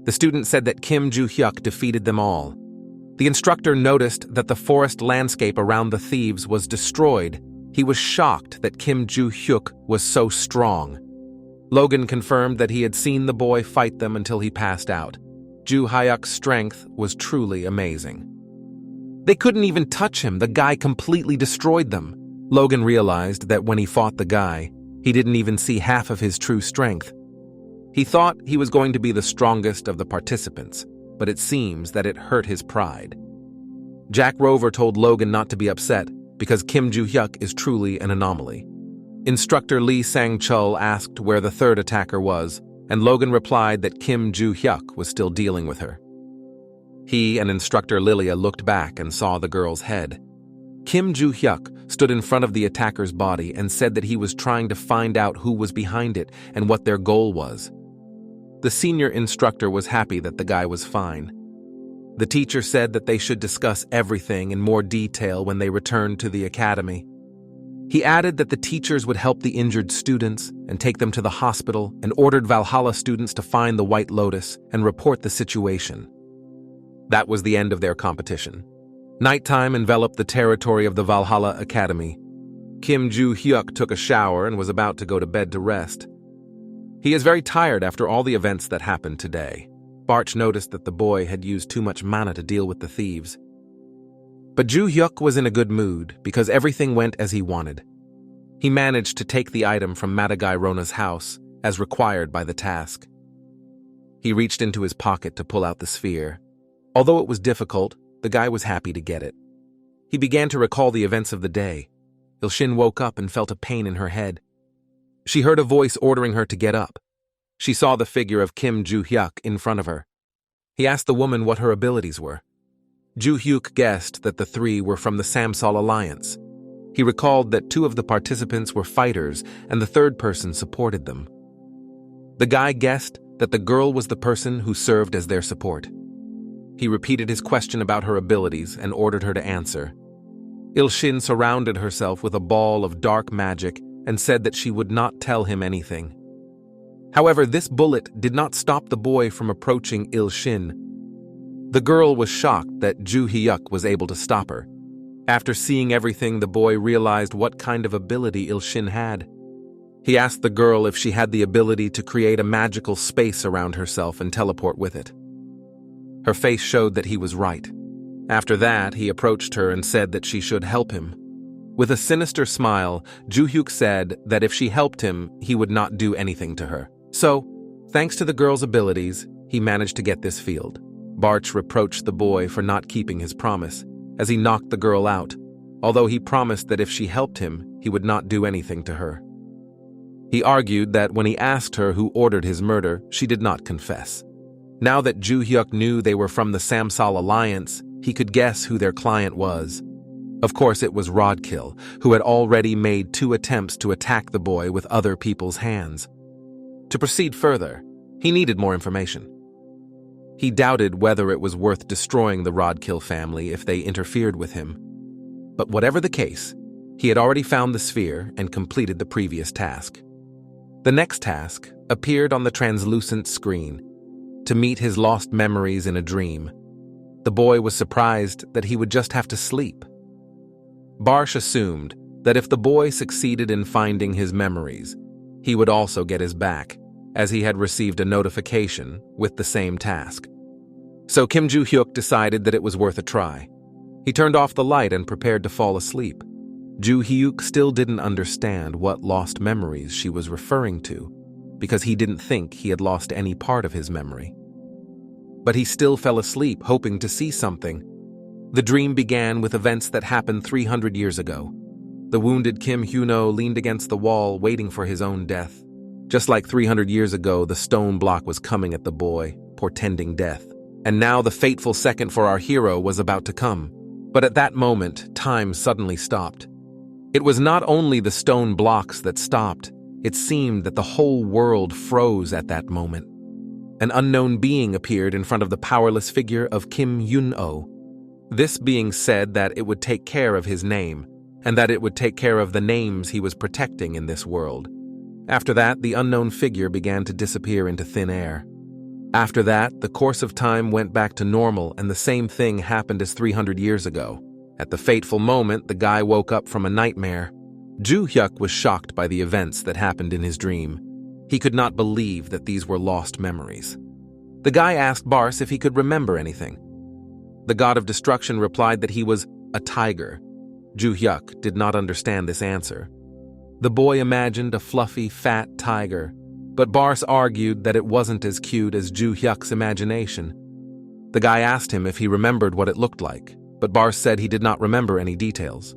The student said that Kim Juhyuk defeated them all. The instructor noticed that the forest landscape around the thieves was destroyed. He was shocked that Kim Juhyuk was so strong. Logan confirmed that he had seen the boy fight them until he passed out. Juhyuk's strength was truly amazing. They couldn't even touch him. The guy completely destroyed them. Logan realized that when he fought the guy, he didn't even see half of his true strength. He thought he was going to be the strongest of the participants, but it seems that it hurt his pride. Jack Rover told Logan not to be upset because Kim Juhyuk is truly an anomaly. Instructor Lee Sang-chul asked where the 3rd attacker was, and Logan replied that Kim Juhyuk was still dealing with her. He and Instructor Lilia looked back and saw the girl's head. Kim Juhyuk stood in front of the attacker's body and said that he was trying to find out who was behind it and what their goal was. The senior instructor was happy that the guy was fine. The teacher said that they should discuss everything in more detail when they returned to the academy. He added that the teachers would help the injured students and take them to the hospital and ordered Valhalla students to find the White Lotus and report the situation. That was the end of their competition. Nighttime enveloped the territory of the Valhalla Academy. Kim Juhyuk took a shower and was about to go to bed to rest. He is very tired after all the events that happened today. Barch noticed that the boy had used too much mana to deal with the thieves. But Juhyuk was in a good mood because everything went as he wanted. He managed to take the item from Madagai Rona's house, as required by the task. He reached into his pocket to pull out the sphere. Although it was difficult, the guy was happy to get it. He began to recall the events of the day. Ilshin woke up and felt a pain in her head. She heard a voice ordering her to get up. She saw the figure of Kim Juhyuk in front of her. He asked the woman what her abilities were. Juhyuk guessed that the 3 were from the Samsal Alliance. He recalled that 2 of the participants were fighters and the 3rd person supported them. The guy guessed that the girl was the person who served as their support. He repeated his question about her abilities and ordered her to answer. Ilshin surrounded herself with a ball of dark magic and said that she would not tell him anything. However, this bullet did not stop the boy from approaching Ilshin. The girl was shocked that Juhyuk was able to stop her. After seeing everything, the boy realized what kind of ability Ilshin had. He asked the girl if she had the ability to create a magical space around herself and teleport with it. Her face showed that he was right. After that, he approached her and said that she should help him. With a sinister smile, Juhyuk said that if she helped him, he would not do anything to her. So, thanks to the girl's abilities, he managed to get this field. Barch reproached the boy for not keeping his promise, as he knocked the girl out, although he promised that if she helped him, he would not do anything to her. He argued that when he asked her who ordered his murder, she did not confess. Now that Juhyuk knew they were from the Samsal Alliance, he could guess who their client was. Of course, it was Rodkill, who had already made 2 attempts to attack the boy with other people's hands. To proceed further, he needed more information. He doubted whether it was worth destroying the Rodkill family if they interfered with him. But whatever the case, he had already found the sphere and completed the previous task. The next task appeared on the translucent screen: to meet his lost memories in a dream. The boy was surprised that he would just have to sleep. Barsh assumed that if the boy succeeded in finding his memories, he would also get his back, as he had received a notification with the same task. So Kim Juhyuk decided that it was worth a try. He turned off the light and prepared to fall asleep. Juhyuk still didn't understand what lost memories she was referring to, because he didn't think he had lost any part of his memory. But he still fell asleep, hoping to see something. The dream began with events that happened 300 years ago. The wounded Kim Hyuno leaned against the wall, waiting for his own death. Just like 300 years ago, the stone block was coming at the boy, portending death. And now the fateful second for our hero was about to come. But at that moment, time suddenly stopped. It was not only the stone blocks that stopped, it seemed that the whole world froze at that moment. An unknown being appeared in front of the powerless figure of Kim Hyuno. This being said that it would take care of his name, and that it would take care of the names he was protecting in this world. After that, the unknown figure began to disappear into thin air. After that, the course of time went back to normal, and the same thing happened as 300 years ago. At the fateful moment, the guy woke up from a nightmare. Juhyuk was shocked by the events that happened in his dream. He could not believe that these were lost memories. The guy asked Bars if he could remember anything. The god of destruction replied that he was a tiger. Juhyuk did not understand this answer. The boy imagined a fluffy, fat tiger, but Bars argued that it wasn't as cute as Juhyuk's imagination. The guy asked him if he remembered what it looked like, but Bars said he did not remember any details.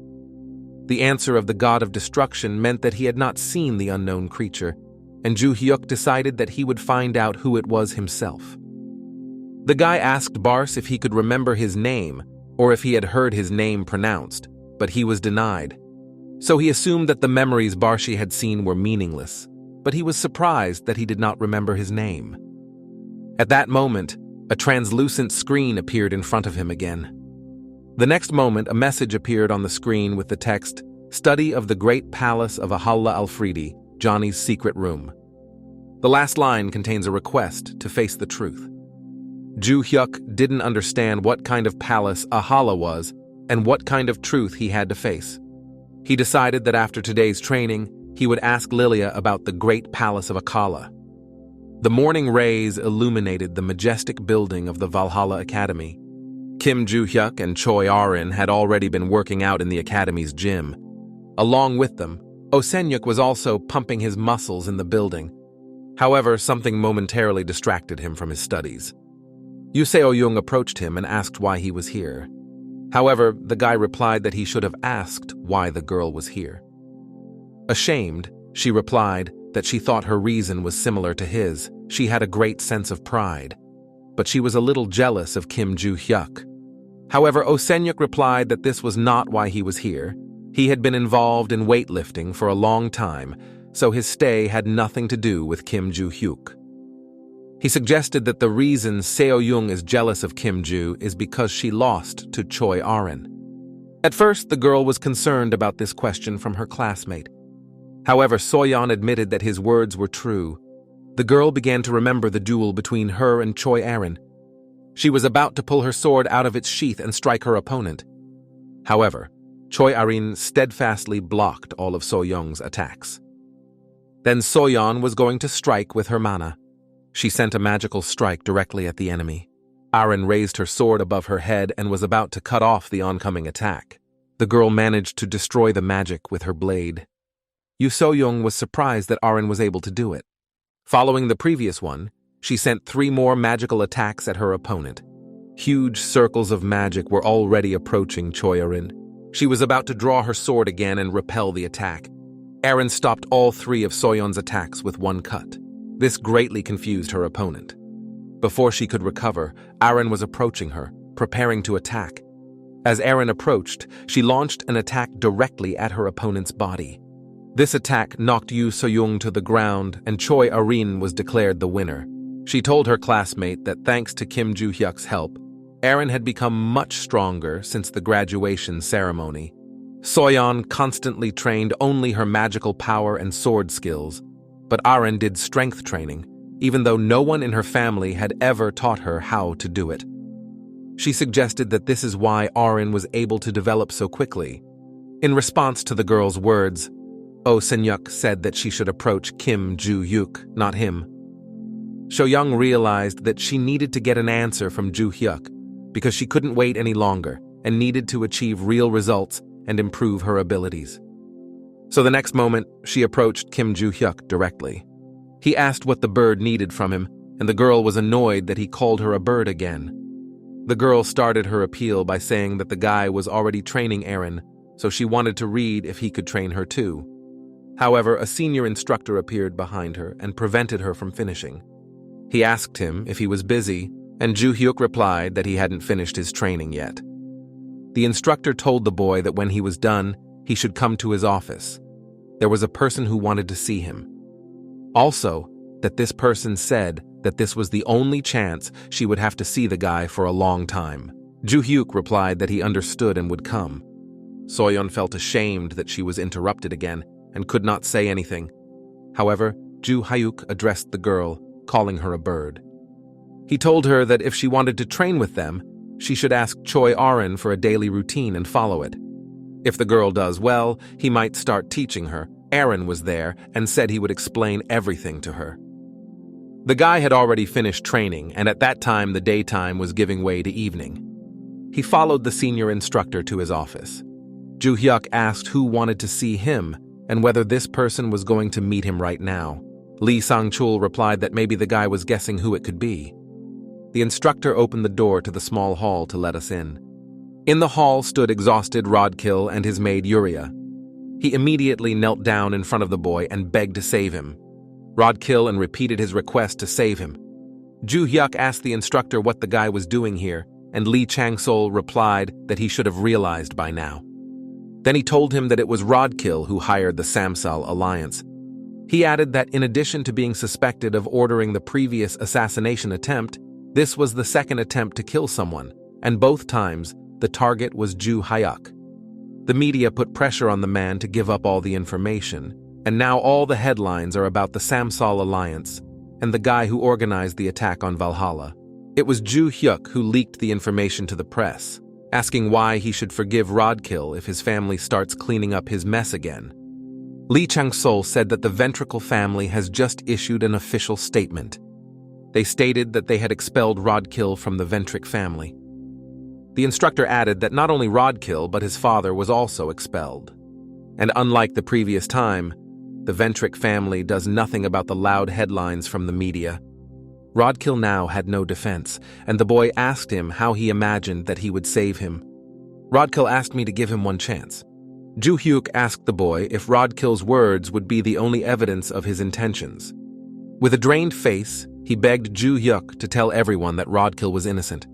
The answer of the god of destruction meant that he had not seen the unknown creature, and Juhyuk decided that he would find out who it was himself. The guy asked Bars if he could remember his name, or if he had heard his name pronounced, but he was denied. So he assumed that the memories Barshi had seen were meaningless, but he was surprised that he did not remember his name. At that moment, a translucent screen appeared in front of him again. The next moment, a message appeared on the screen with the text, "Study of the Great Palace of Ahalla Alfredi, Johnny's secret room." The last line contains a request to face the truth. Juhyuk didn't understand what kind of palace Ahalla was and what kind of truth he had to face. He decided that after today's training, he would ask Lilia about the Great Palace of Akala. The morning rays illuminated the majestic building of the Valhalla Academy. Kim Juhyuk and Choi Arin had already been working out in the academy's gym. Along with them, Osenyuk was also pumping his muscles in the building. However, something momentarily distracted him from his studies. Yu Seo-young approached him and asked why he was here. However, the guy replied that he should have asked why the girl was here. Ashamed, she replied that she thought her reason was similar to his. She had a great sense of pride, but she was a little jealous of Kim Juhyuk. However, Osenyuk replied that this was not why he was here. He had been involved in weightlifting for a long time, so his stay had nothing to do with Kim Juhyuk. He suggested that the reason Seo-young is jealous of Kim Ju is because she lost to Choi Arin. At first, the girl was concerned about this question from her classmate. However, Soyeon admitted that his words were true. The girl began to remember the duel between her and Choi Arin. She was about to pull her sword out of its sheath and strike her opponent. However, Choi Arin steadfastly blocked all of Soyeon's attacks. Then Soyeon was going to strike with her mana. She sent a magical strike directly at the enemy. Arin raised her sword above her head and was about to cut off the oncoming attack. The girl managed to destroy the magic with her blade. Yu So-young was surprised that Arin was able to do it. Following the previous one, she sent 3 more magical attacks at her opponent. Huge circles of magic were already approaching Choi Arin. She was about to draw her sword again and repel the attack. Arin stopped all 3 of Soyeon's attacks with one cut. This greatly confused her opponent. Before she could recover, Arin was approaching her, preparing to attack. As Arin approached, she launched an attack directly at her opponent's body. This attack knocked Yu So-young to the ground, and Choi Arin was declared the winner. She told her classmate that thanks to Kim Juhyuk's help, Arin had become much stronger since the graduation ceremony, Soyeon constantly trained only her magical power and sword skills, but Aren did strength training, even though no one in her family had ever taught her how to do it. She suggested that this is why Aren was able to develop so quickly. In response to the girl's words, Oh Senyuk said that she should approach Kim Juhyuk, not him. Soyeon realized that she needed to get an answer from Juhyuk because she couldn't wait any longer and needed to achieve real results and improve her abilities. So the next moment, she approached Kim Juhyuk directly. He asked what the bird needed from him, and the girl was annoyed that he called her a bird again. The girl started her appeal by saying that the guy was already training Eren, so she wanted to read if he could train her too. However, a senior instructor appeared behind her and prevented her from finishing. He asked him if he was busy, and Juhyuk replied that he hadn't finished his training yet. The instructor told the boy that when he was done, he should come to his office. There was a person who wanted to see him. Also, that this person said that this was the only chance she would have to see the guy for a long time. Juhyuk replied that he understood and would come. Soyeon felt ashamed that she was interrupted again and could not say anything. However, Juhyuk addressed the girl, calling her a bird. He told her that if she wanted to train with them, she should ask Choi Aren for a daily routine and follow it. If the girl does well, he might start teaching her. Aren was there and said he would explain everything to her. The guy had already finished training, and at that time the daytime was giving way to evening. He followed the senior instructor to his office. Juhyuk asked who wanted to see him and whether this person was going to meet him right now. Lee Sang-chul replied that maybe the guy was guessing who it could be. The instructor opened the door to the small hall to let us in. In the hall stood exhausted Rodkill and his maid Yuria. He immediately knelt down in front of the boy and begged to save him. Rodkill and repeated his request to save him. Juhyuk asked the instructor what the guy was doing here, and Lee Chang-sol replied that he should have realized by now. Then he told him that it was Rodkill who hired the Samsal alliance. He added that in addition to being suspected of ordering the previous assassination attempt, this was the second attempt to kill someone, and both times the target was Juhyuk. The media put pressure on the man to give up all the information, and now all the headlines are about the Samsal alliance and the guy who organized the attack on Valhalla. It was Juhyuk who leaked the information to the press, asking why he should forgive Rodkill if his family starts cleaning up his mess again. Lee Chang-sol said that the Ventricle family has just issued an official statement. They stated that they had expelled Rodkill from the Ventric family. The instructor added that not only Rodkill but his father was also expelled. And unlike the previous time, the Ventric family does nothing about the loud headlines from the media. Rodkill now had no defense, and the boy asked him how he imagined that he would save him. Rodkill asked me to give him one chance. Juhyuk asked the boy if Rodkill's words would be the only evidence of his intentions. With a drained face, he begged Juhyuk to tell everyone that Rodkill was innocent.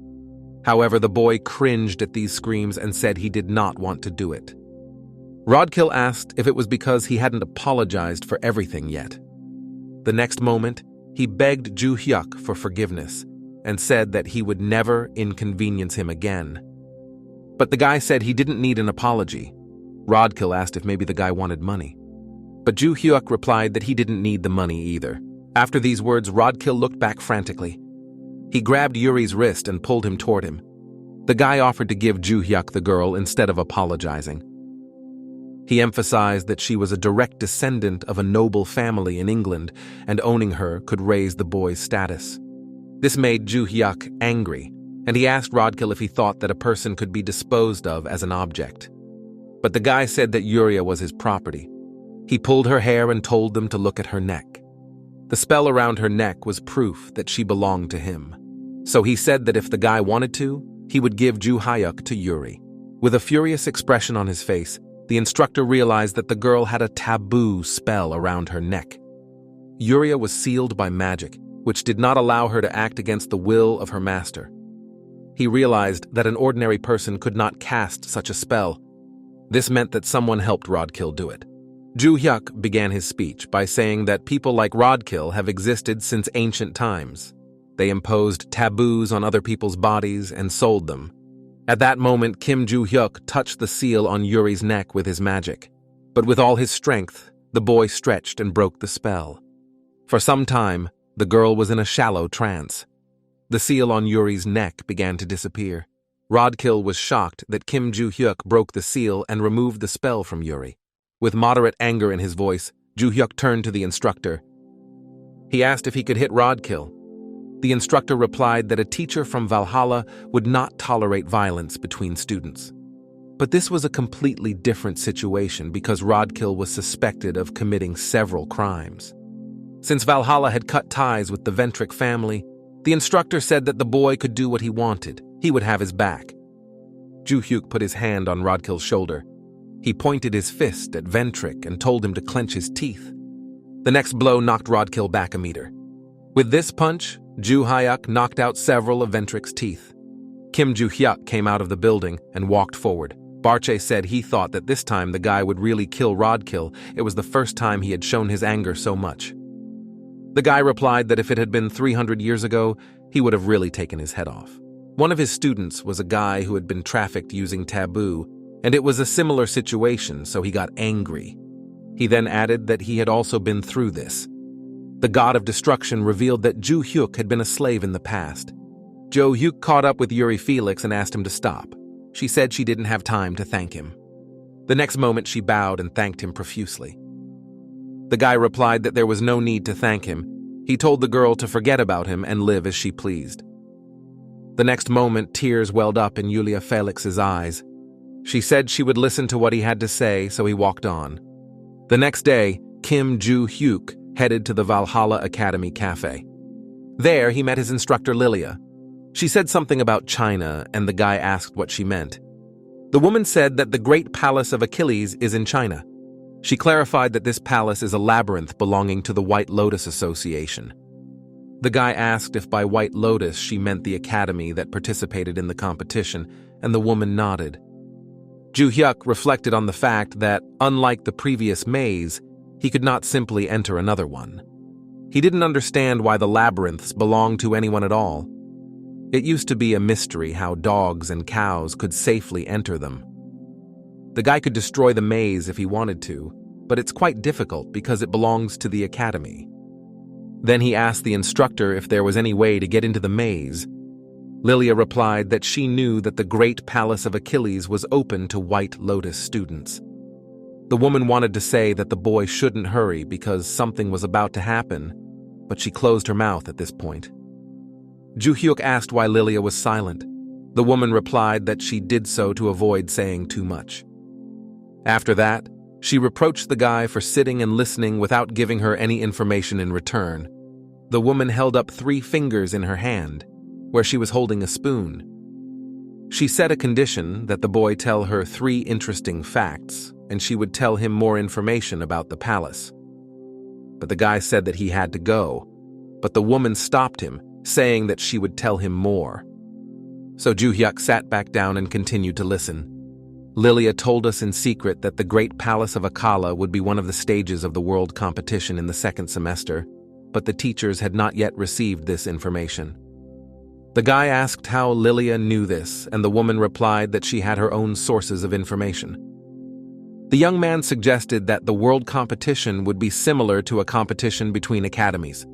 However, the boy cringed at these screams and said he did not want to do it. Rodkill asked if it was because he hadn't apologized for everything yet. The next moment, he begged Juhyuk for forgiveness and said that he would never inconvenience him again. But the guy said he didn't need an apology. Rodkill asked if maybe the guy wanted money. But Juhyuk replied that he didn't need the money either. After these words, Rodkill looked back frantically. He grabbed Yuri's wrist and pulled him toward him. The guy offered to give Juhyuk the girl instead of apologizing. He emphasized that she was a direct descendant of a noble family in England, and owning her could raise the boy's status. This made Juhyuk angry, and he asked Rodkill if he thought that a person could be disposed of as an object. But the guy said that Yuria was his property. He pulled her hair and told them to look at her neck. The spell around her neck was proof that she belonged to him. So he said that if the guy wanted to, he would give Juhyuk to Yuri. With a furious expression on his face, the instructor realized that the girl had a taboo spell around her neck. Yuria was sealed by magic, which did not allow her to act against the will of her master. He realized that an ordinary person could not cast such a spell. This meant that someone helped Rodkill do it. Juhyuk began his speech by saying that people like Rodkill have existed since ancient times. They imposed taboos on other people's bodies and sold them. At that moment, Kim Juhyuk touched the seal on Yuri's neck with his magic. But with all his strength, the boy stretched and broke the spell. For some time, the girl was in a shallow trance. The seal on Yuri's neck began to disappear. Rodkill was shocked that Kim Juhyuk broke the seal and removed the spell from Yuri. With moderate anger in his voice, Juhyuk turned to the instructor. He asked if he could hit Rodkill. The instructor replied that a teacher from Valhalla would not tolerate violence between students. But this was a completely different situation because Rodkill was suspected of committing several crimes. Since Valhalla had cut ties with the Ventric family, the instructor said that the boy could do what he wanted. He would have his back. Juhyuk put his hand on Rodkill's shoulder. He pointed his fist at Ventric and told him to clench his teeth. The next blow knocked Rodkill back a meter. With this punch, Juhyuk knocked out several of Ventric's teeth. Kim Juhyuk came out of the building and walked forward. Barche said he thought that this time the guy would really kill Rodkill. It was the first time he had shown his anger so much. The guy replied that if it had been 300 years ago, he would have really taken his head off. One of his students was a guy who had been trafficked using taboo, and it was a similar situation, so he got angry. He then added that he had also been through this. The god of destruction revealed that Juhyuk had been a slave in the past. Juhyuk caught up with Yuri Felix and asked him to stop. She said she didn't have time to thank him. The next moment she bowed and thanked him profusely. The guy replied that there was no need to thank him. He told the girl to forget about him and live as she pleased. The next moment, tears welled up in Yulia Felix's eyes. She said she would listen to what he had to say, so he walked on. The next day, Kim Juhyuk headed to the Valhalla Academy Cafe. There, he met his instructor Lilia. She said something about China, and the guy asked what she meant. The woman said that the Great Palace of Achilles is in China. She clarified that this palace is a labyrinth belonging to the White Lotus Association. The guy asked if by White Lotus she meant the academy that participated in the competition, and the woman nodded. Juhyuk reflected on the fact that, unlike the previous maze, he could not simply enter another one. He didn't understand why the labyrinths belonged to anyone at all. It used to be a mystery how dogs and cows could safely enter them. The guy could destroy the maze if he wanted to, but it's quite difficult because it belongs to the academy. Then he asked the instructor if there was any way to get into the maze. Lilia replied that she knew that the Great Palace of Achilles was open to White Lotus students. The woman wanted to say that the boy shouldn't hurry because something was about to happen, but she closed her mouth at this point. Juhyuk asked why Lilia was silent. The woman replied that she did so to avoid saying too much. After that, she reproached the guy for sitting and listening without giving her any information in return. The woman held up 3 fingers in her hand, where she was holding a spoon. She set a condition that the boy tell her 3 interesting facts, and she would tell him more information about the palace. But the guy said that he had to go, but the woman stopped him, saying that she would tell him more. So Juhyuk sat back down and continued to listen. Lilia told us in secret that the Great Palace of Akala would be one of the stages of the world competition in the 2nd semester, but the teachers had not yet received this information. The guy asked how Lilia knew this, and the woman replied that she had her own sources of information. The young man suggested that the world competition would be similar to a competition between academies.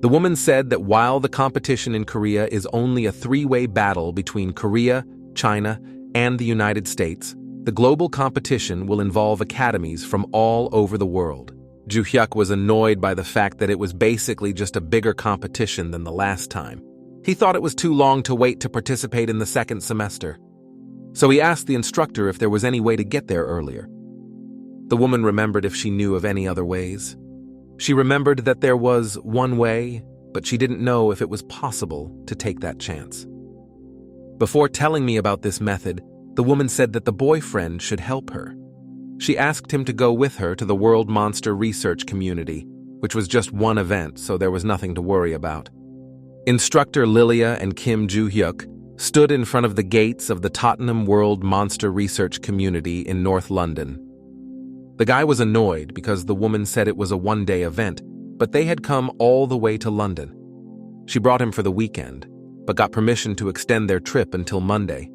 The woman said that while the competition in Korea is only a 3-way battle between Korea, China, and the United States, the global competition will involve academies from all over the world. Juhyuk was annoyed by the fact that it was basically just a bigger competition than the last time. He thought it was too long to wait to participate in the 2nd semester. So he asked the instructor if there was any way to get there earlier. The woman remembered if she knew of any other ways. She remembered that there was one way, but she didn't know if it was possible to take that chance. Before telling me about this method, the woman said that the boyfriend should help her. She asked him to go with her to the World Monster Research Community, which was just one event, so there was nothing to worry about. Instructor Lilia and Kim Juhyuk stood in front of the gates of the Tottenham World Monster Research Community in North London. The guy was annoyed because the woman said it was a one-day event, but they had come all the way to London. She brought him for the weekend, but got permission to extend their trip until Monday.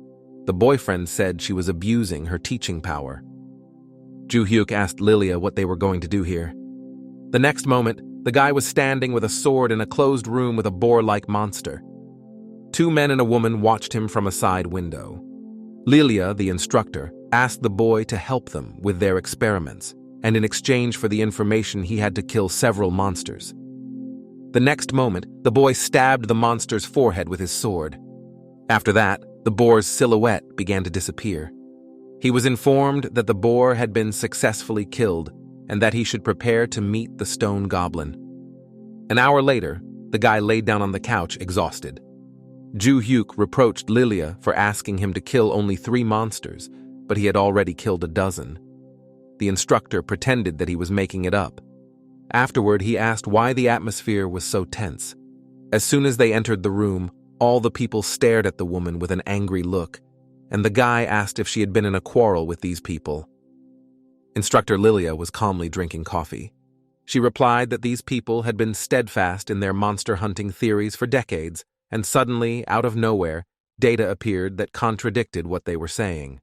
The boyfriend said she was abusing her teaching power. Juhyuk asked Lilia what they were going to do here. The next moment, the guy was standing with a sword in a closed room with a boar-like monster. Two men and a woman watched him from a side window. Lilia, the instructor, asked the boy to help them with their experiments, and in exchange for the information he had to kill several monsters. The next moment, the boy stabbed the monster's forehead with his sword. After that, the boar's silhouette began to disappear. He was informed that the boar had been successfully killed and that he should prepare to meet the stone goblin. An hour later, the guy laid down on the couch, exhausted. Juhyuk reproached Lilia for asking him to kill only 3 monsters, but he had already killed a dozen. The instructor pretended that he was making it up. Afterward, he asked why the atmosphere was so tense. As soon as they entered the room, all the people stared at the woman with an angry look, and the guy asked if she had been in a quarrel with these people. Instructor Lilia was calmly drinking coffee. She replied that these people had been steadfast in their monster hunting theories for decades, and suddenly, out of nowhere, data appeared that contradicted what they were saying.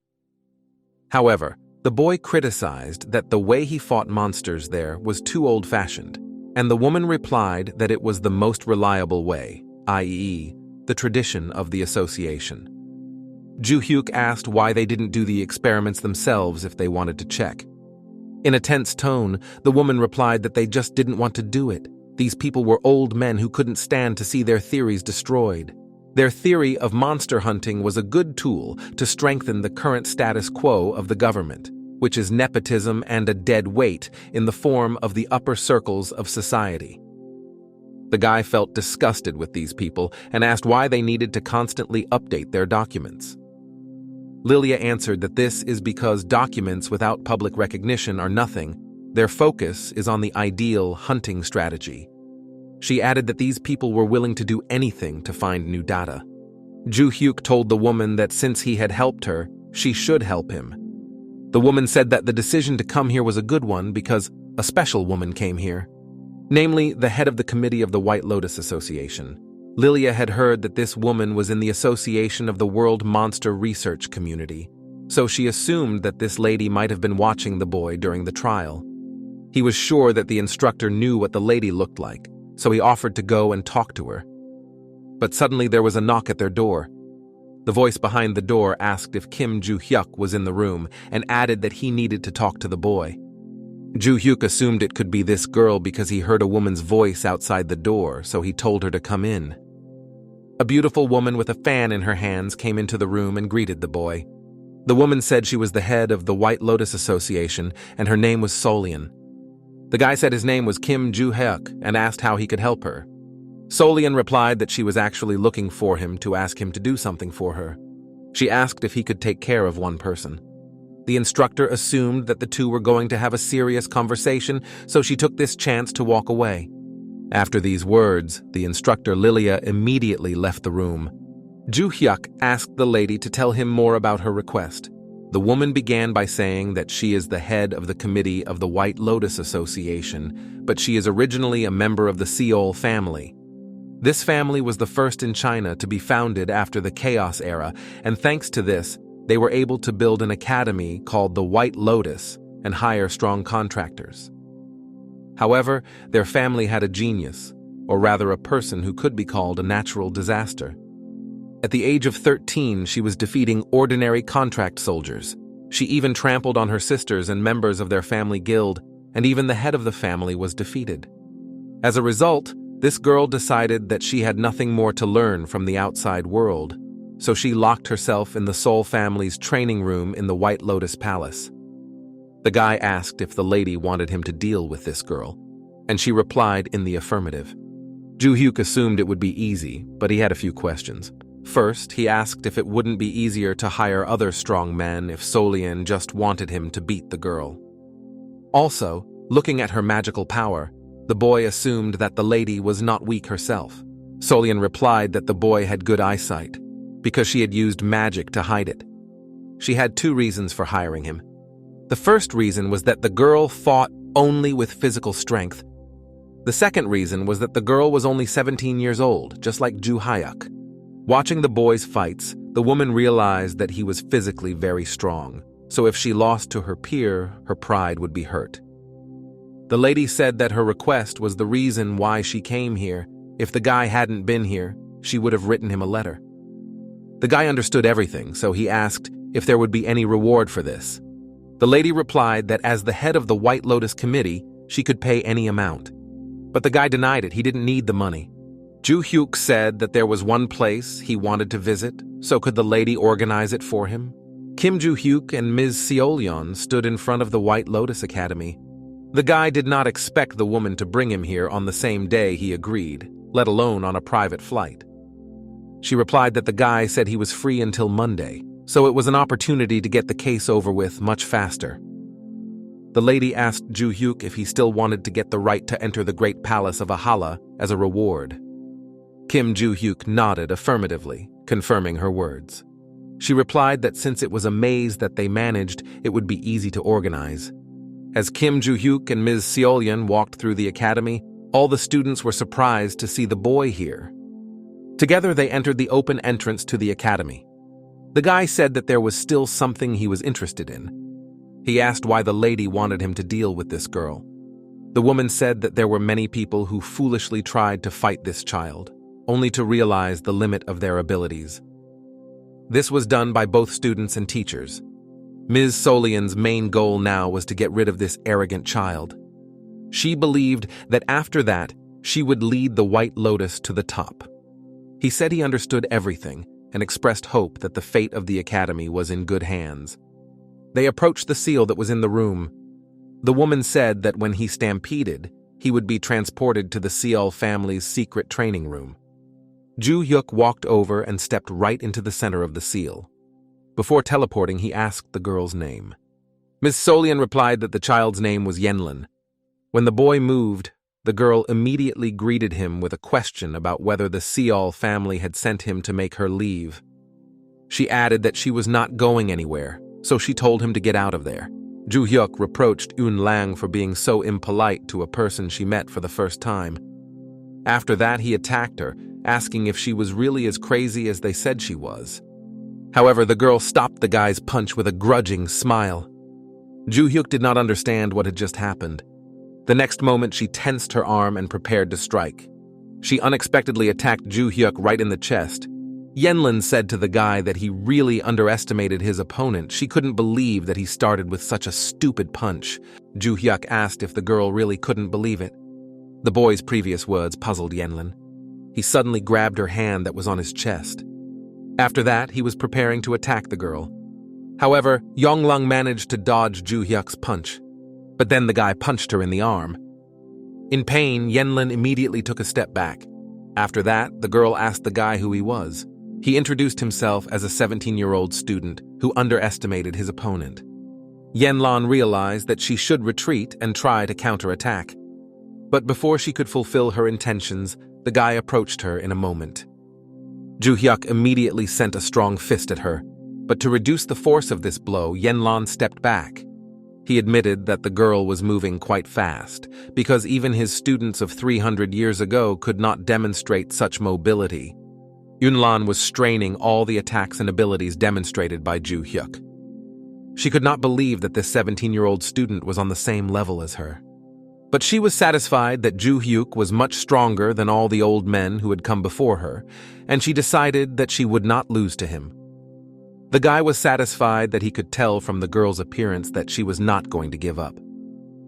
However, the boy criticized that the way he fought monsters there was too old-fashioned, and the woman replied that it was the most reliable way, i.e., the tradition of the association. Juhyuk asked why they didn't do the experiments themselves if they wanted to check. In a tense tone, the woman replied that they just didn't want to do it. These people were old men who couldn't stand to see their theories destroyed. Their theory of monster hunting was a good tool to strengthen the current status quo of the government, which is nepotism and a dead weight in the form of the upper circles of society. The guy felt disgusted with these people and asked why they needed to constantly update their documents. Lilia answered that this is because documents without public recognition are nothing. Their focus is on the ideal hunting strategy. She added that these people were willing to do anything to find new data. Juhyuk told the woman that since he had helped her, she should help him. The woman said that the decision to come here was a good one because a special woman came here, namely the head of the committee of the White Lotus Association. Lilia had heard that this woman was in the association of the World Monster Research Community, so she assumed that this lady might have been watching the boy during the trial. He was sure that the instructor knew what the lady looked like, so he offered to go and talk to her. But suddenly there was a knock at their door. The voice behind the door asked if Kim Juhyuk was in the room and added that he needed to talk to the boy. Juhyuk assumed it could be this girl because he heard a woman's voice outside the door, so he told her to come in. A beautiful woman with a fan in her hands came into the room and greeted the boy. The woman said she was the head of the White Lotus Association and her name was Solian. The guy said his name was Kim Juhyuk and asked how he could help her. Solian replied that she was actually looking for him to ask him to do something for her. She asked if he could take care of one person. The instructor assumed that the two were going to have a serious conversation, so she took this chance to walk away. After these words, the instructor Lilia immediately left the room. Juhyuk asked the lady to tell him more about her request. The woman began by saying that she is the head of the committee of the White Lotus Association, but she is originally a member of the Seol family. This family was the first in China to be founded after the Chaos era, and thanks to this, they were able to build an academy called the White Lotus and hire strong contractors. However, their family had a genius, or rather a person who could be called a natural disaster. At the age of 13, she was defeating ordinary contract soldiers. She even trampled on her sisters and members of their family guild, and even the head of the family was defeated. As a result, this girl decided that she had nothing more to learn from the outside world, so she locked herself in the Seol family's training room in the White Lotus Palace. The guy asked if the lady wanted him to deal with this girl, and she replied in the affirmative. Juhyuk assumed it would be easy, but he had a few questions. First, he asked if it wouldn't be easier to hire other strong men if Solian just wanted him to beat the girl. Also, looking at her magical power, the boy assumed that the lady was not weak herself. Solian replied that the boy had good eyesight, because she had used magic to hide it. She had 2 reasons for hiring him. The first reason was that the girl fought only with physical strength. The second reason was that the girl was only 17 years old, just like Juhyuk. Watching the boys' fights, The woman realized that he was physically very strong, so if she lost to her peer, her pride would be hurt. The lady said that her request was the reason why she came here. If the guy hadn't been here, she would have written him a letter. The guy understood everything, so he asked if there would be any reward for this. The lady replied that as the head of the White Lotus Committee, she could pay any amount. But the guy denied it. He didn't need the money. Juhyuk said that there was one place he wanted to visit, so could the lady organize it for him? Kim Juhyuk and Ms. Seolyeon stood in front of the White Lotus Academy. The guy did not expect the woman to bring him here on the same day he agreed, let alone on a private flight. She replied that the guy said he was free until Monday, so it was an opportunity to get the case over with much faster. The lady asked Juhyuk if he still wanted to get the right to enter the Great Palace of Valhalla as a reward. Kim Juhyuk nodded affirmatively, confirming her words. She replied that since it was a maze that they managed, it would be easy to organize. As Kim Juhyuk and Ms. Seolyeon walked through the academy, all the students were surprised to see the boy here. Together they entered the open entrance to the academy. The guy said that there was still something he was interested in. He asked why the lady wanted him to deal with this girl. The woman said that there were many people who foolishly tried to fight this child, only to realize the limit of their abilities. This was done by both students and teachers. Ms. Seolyeon's main goal now was to get rid of this arrogant child. She believed that after that, she would lead the White Lotus to the top. He said he understood everything and expressed hope that the fate of the academy was in good hands. They approached the seal that was in the room. The woman said that when he stampeded, he would be transported to the Seol family's secret training room. Juhyuk walked over and stepped right into the center of the seal. Before teleporting, he asked the girl's name. Ms. Seolyeon replied that the child's name was Yenlin. When the boy moved, the girl immediately greeted him with a question about whether the Seol family had sent him to make her leave. She added that she was not going anywhere, so she told him to get out of there. Juhyuk reproached Eun Lang for being so impolite to a person she met for the first time. After that, he attacked her, asking if she was really as crazy as they said she was. However, the girl stopped the guy's punch with a grudging smile. Juhyuk did not understand what had just happened. The next moment, she tensed her arm and prepared to strike. She unexpectedly attacked Juhyuk right in the chest. Yenlin said to the guy that he really underestimated his opponent. She couldn't believe that he started with such a stupid punch. Juhyuk asked if the girl really couldn't believe it. The boy's previous words puzzled Yenlin. He suddenly grabbed her hand that was on his chest. After that, he was preparing to attack the girl. However, Yonglung managed to dodge Juhyuk's punch. But then the guy punched her in the arm. In pain, Yenlin immediately took a step back. After that, the girl asked the guy who he was. He introduced himself as a 17-year-old student who underestimated his opponent. Yenlan realized that she should retreat and try to counterattack. But before she could fulfill her intentions, the guy approached her in a moment. Juhyuk immediately sent a strong fist at her, but to reduce the force of this blow, Yenlan stepped back. He admitted that the girl was moving quite fast, because even his students of 300 years ago could not demonstrate such mobility. Yunlan was straining all the attacks and abilities demonstrated by Juhyuk. She could not believe that this 17-year-old student was on the same level as her. But she was satisfied that Juhyuk was much stronger than all the old men who had come before her, and she decided that she would not lose to him. The guy was satisfied that he could tell from the girl's appearance that she was not going to give up.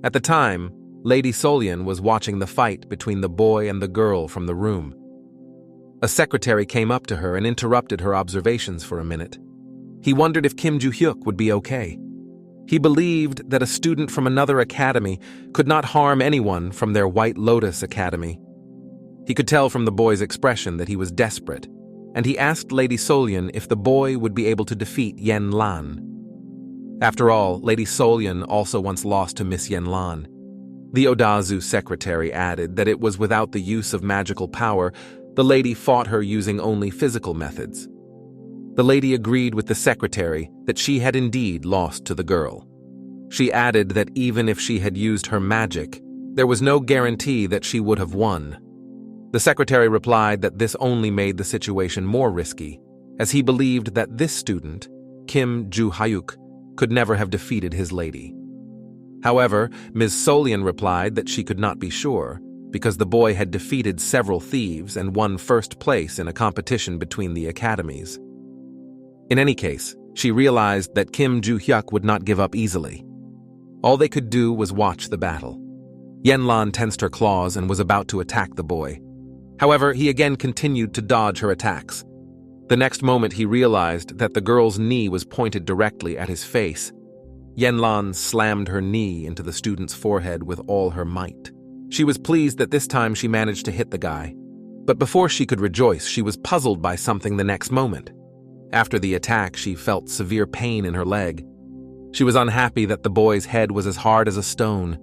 At the time, Lady Seolyeon was watching the fight between the boy and the girl from the room. A secretary came up to her and interrupted her observations for a minute. He wondered if Kim Juhyuk would be okay. He believed that a student from another academy could not harm anyone from their White Lotus Academy. He could tell from the boy's expression that he was desperate, and he asked Lady Seolyeon if the boy would be able to defeat Yen Lan. After all, Lady Seolyeon also once lost to Miss Yen Lan. The Odazu secretary added that it was without the use of magical power. The lady fought her using only physical methods. The lady agreed with the secretary that she had indeed lost to the girl. She added that even if she had used her magic, there was no guarantee that she would have won. The secretary replied that this only made the situation more risky, as he believed that this student, Kim Juhyuk, could never have defeated his lady. However, Ms. Solian replied that she could not be sure, because the boy had defeated several thieves and won first place in a competition between the academies. In any case, she realized that Kim Juhyuk would not give up easily. All they could do was watch the battle. Yanlan tensed her claws and was about to attack the boy. However, he again continued to dodge her attacks. The next moment he realized that the girl's knee was pointed directly at his face. Yanlan slammed her knee into the student's forehead with all her might. She was pleased that this time she managed to hit the guy. But before she could rejoice, she was puzzled by something the next moment. After the attack, she felt severe pain in her leg. She was unhappy that the boy's head was as hard as a stone.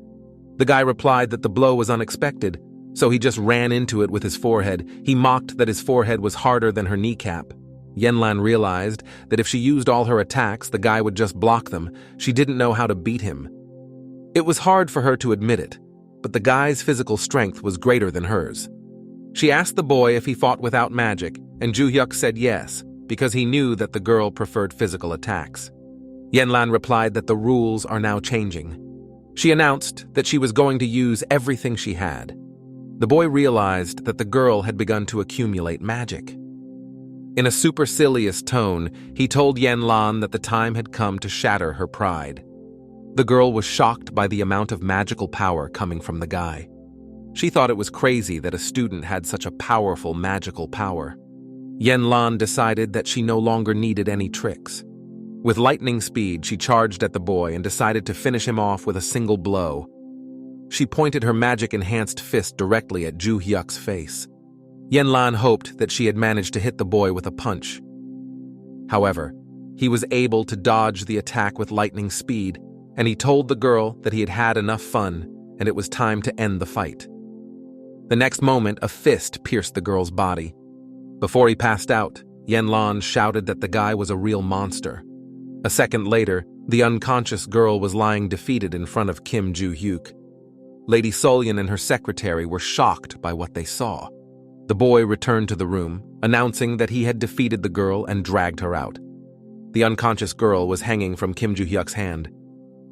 The guy replied that the blow was unexpected, so he just ran into it with his forehead. He mocked that his forehead was harder than her kneecap. Yanlan realized that if she used all her attacks, the guy would just block them. She didn't know how to beat him. It was hard for her to admit it, but the guy's physical strength was greater than hers. She asked the boy if he fought without magic, and Juhyuk said yes, because he knew that the girl preferred physical attacks. Yanlan replied that the rules are now changing. She announced that she was going to use everything she had. The boy realized that the girl had begun to accumulate magic. In a supercilious tone, he told Yanlan that the time had come to shatter her pride. The girl was shocked by the amount of magical power coming from the guy. She thought it was crazy that a student had such a powerful magical power. Yanlan decided that she no longer needed any tricks. With lightning speed, she charged at the boy and decided to finish him off with a single blow. She pointed her magic-enhanced fist directly at Juhyuk's face. Yanlan hoped that she had managed to hit the boy with a punch. However, he was able to dodge the attack with lightning speed, and he told the girl that he had had enough fun and it was time to end the fight. The next moment, a fist pierced the girl's body. Before he passed out, Yanlan shouted that the guy was a real monster. A second later, the unconscious girl was lying defeated in front of Kim Juhyuk. Lady Solian and her secretary were shocked by what they saw. The boy returned to the room, announcing that he had defeated the girl and dragged her out. The unconscious girl was hanging from Kim Juhyuk's hand.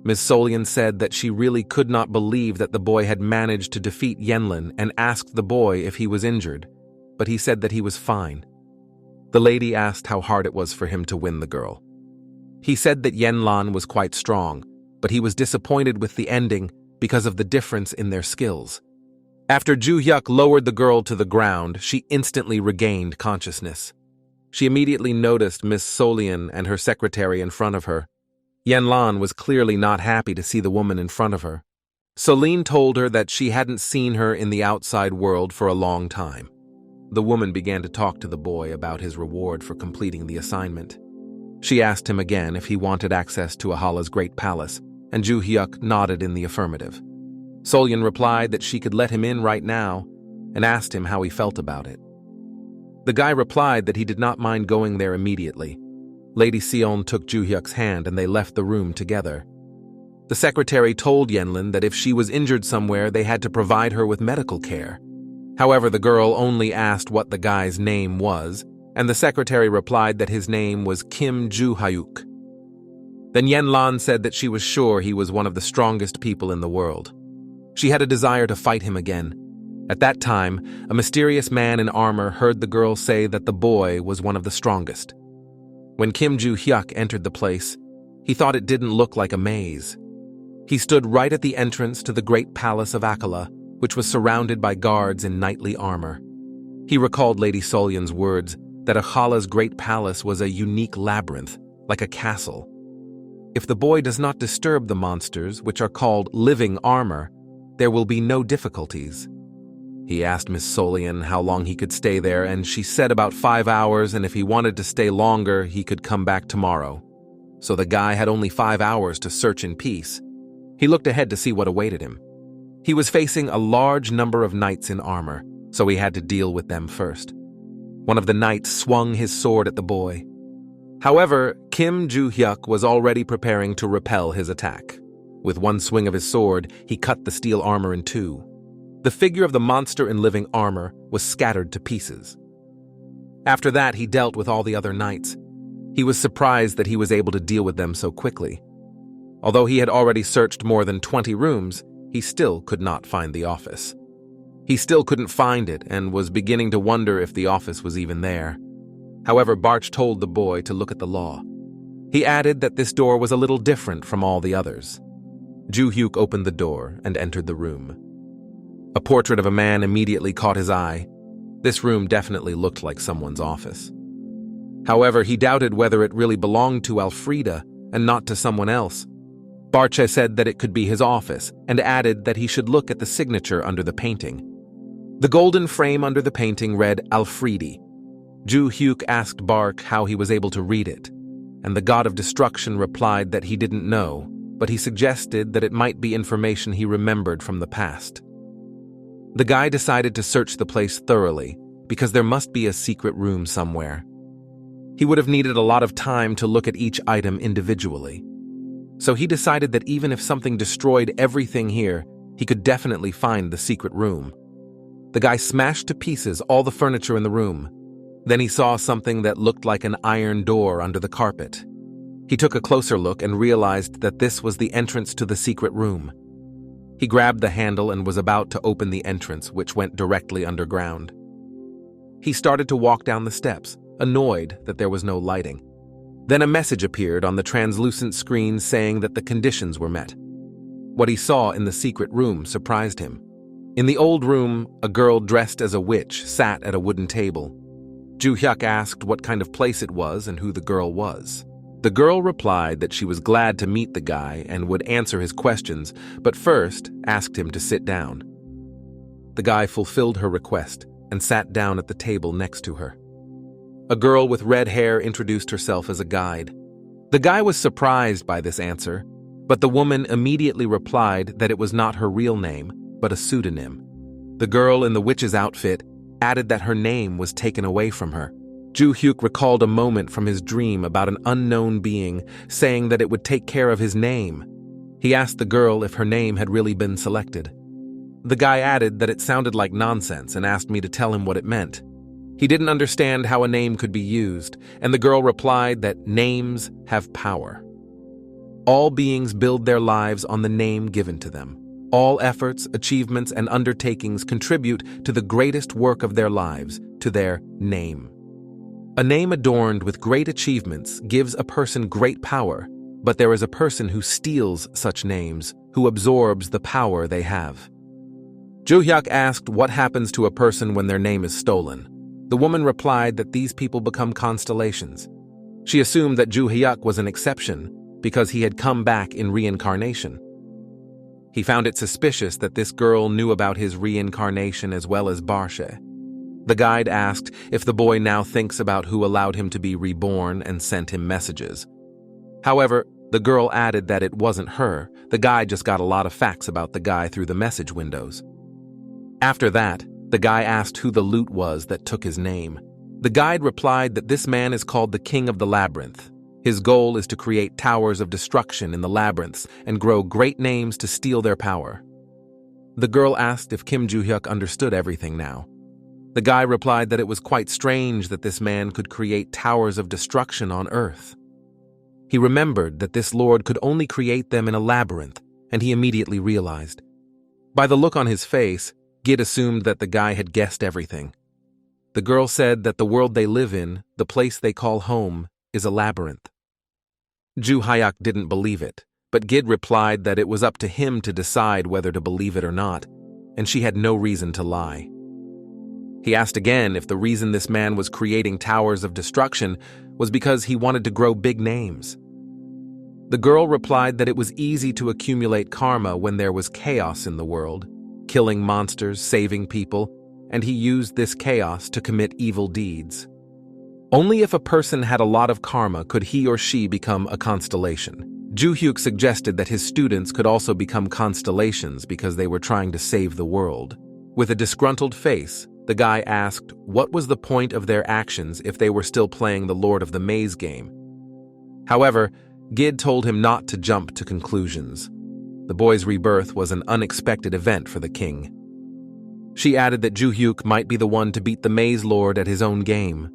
Ms. Solian said that she really could not believe that the boy had managed to defeat Yanlan and asked the boy if he was injured, but he said that he was fine. The lady asked how hard it was for him to win the girl. He said that Yanlan was quite strong, but he was disappointed with the ending because of the difference in their skills. After Juhyuk lowered the girl to the ground, she instantly regained consciousness. She immediately noticed Miss Solian and her secretary in front of her. Yanlan was clearly not happy to see the woman in front of her. Solian told her that she hadn't seen her in the outside world for a long time. The woman began to talk to the boy about his reward for completing the assignment. She asked him again if he wanted access to Ahala's great palace, and Juhyuk nodded in the affirmative. Solian replied that she could let him in right now and asked him how he felt about it. The guy replied that he did not mind going there immediately. Lady Sion took Juhyuk's hand and they left the room together. The secretary told Yanlan that if she was injured somewhere, they had to provide her with medical care. However, the girl only asked what the guy's name was, and the secretary replied that his name was Kim Juhyuk. Then Yanlan said that she was sure he was one of the strongest people in the world. She had a desire to fight him again. At that time, a mysterious man in armor heard the girl say that the boy was one of the strongest. When Kim Juhyuk entered the place, he thought it didn't look like a maze. He stood right at the entrance to the great palace of Akala, which was surrounded by guards in knightly armor. He recalled Lady Solian's words that Ahala's great palace was a unique labyrinth, like a castle. If the boy does not disturb the monsters, which are called living armor, there will be no difficulties. He asked Miss Solian how long he could stay there, and she said about 5 hours, and if he wanted to stay longer, he could come back tomorrow. So the guy had only 5 hours to search in peace. He looked ahead to see what awaited him. He was facing a large number of knights in armor, so he had to deal with them first. One of the knights swung his sword at the boy. However, Kim Juhyuk was already preparing to repel his attack. With one swing of his sword, he cut the steel armor in two. The figure of the monster in living armor was scattered to pieces. After that, he dealt with all the other knights. He was surprised that he was able to deal with them so quickly. Although he had already searched more than 20 rooms, he still could not find the office. He still couldn't find it and was beginning to wonder if the office was even there. However, Barch told the boy to look at the law. He added that this door was a little different from all the others. Juhyuk opened the door and entered the room. A portrait of a man immediately caught his eye. This room definitely looked like someone's office. However, he doubted whether it really belonged to Alfreda and not to someone else. Barche said that it could be his office and added that he should look at the signature under the painting. The golden frame under the painting read Alfredi. Juhyuk asked Bark how he was able to read it, and the god of destruction replied that he didn't know, but he suggested that it might be information he remembered from the past. The guy decided to search the place thoroughly, because there must be a secret room somewhere. He would have needed a lot of time to look at each item individually. So he decided that even if something destroyed everything here, he could definitely find the secret room. The guy smashed to pieces all the furniture in the room. Then he saw something that looked like an iron door under the carpet. He took a closer look and realized that this was the entrance to the secret room. He grabbed the handle and was about to open the entrance, which went directly underground. He started to walk down the steps, annoyed that there was no lighting. Then a message appeared on the translucent screen saying that the conditions were met. What he saw in the secret room surprised him. In the old room, a girl dressed as a witch sat at a wooden table. Juhyuk asked what kind of place it was and who the girl was. The girl replied that she was glad to meet the guy and would answer his questions, but first asked him to sit down. The guy fulfilled her request and sat down at the table next to her. A girl with red hair introduced herself as a guide. The guy was surprised by this answer, but the woman immediately replied that it was not her real name, but a pseudonym. The girl in the witch's outfit added that her name was taken away from her. Juhyuk recalled a moment from his dream about an unknown being saying that it would take care of his name. He asked the girl if her name had really been selected. The guy added that it sounded like nonsense and asked me to tell him what it meant. He didn't understand how a name could be used, and the girl replied that names have power. All beings build their lives on the name given to them. All efforts, achievements, and undertakings contribute to the greatest work of their lives, to their name. A name adorned with great achievements gives a person great power, but there is a person who steals such names, who absorbs the power they have. Juhyuk asked what happens to a person when their name is stolen. The woman replied that these people become constellations. She assumed that Juhyuk was an exception because he had come back in reincarnation. He found it suspicious that this girl knew about his reincarnation as well as Barshe. The guide asked if the boy now thinks about who allowed him to be reborn and sent him messages. However, the girl added that it wasn't her. The guide just got a lot of facts about the guy through the message windows. After that, the guy asked who the loot was that took his name. The guide replied that this man is called the King of the Labyrinth. His goal is to create towers of destruction in the labyrinths and grow great names to steal their power. The girl asked if Kim Juhyuk understood everything now. The guy replied that it was quite strange that this man could create towers of destruction on Earth. He remembered that this lord could only create them in a labyrinth, and he immediately realized. By the look on his face, Gid assumed that the guy had guessed everything. The girl said that the world they live in, the place they call home, is a labyrinth. Juhyuk didn't believe it, but Gid replied that it was up to him to decide whether to believe it or not, and she had no reason to lie. He asked again if the reason this man was creating towers of destruction was because he wanted to grow big names. The girl replied that it was easy to accumulate karma when there was chaos in the world, killing monsters, saving people, and he used this chaos to commit evil deeds. Only if a person had a lot of karma could he or she become a constellation. Juhyuk suggested that his students could also become constellations because they were trying to save the world. With a disgruntled face, the guy asked what was the point of their actions if they were still playing the Lord of the Maze game. However, Gid told him not to jump to conclusions. The boy's rebirth was an unexpected event for the king. She added that Juhyuk might be the one to beat the Maze Lord at his own game.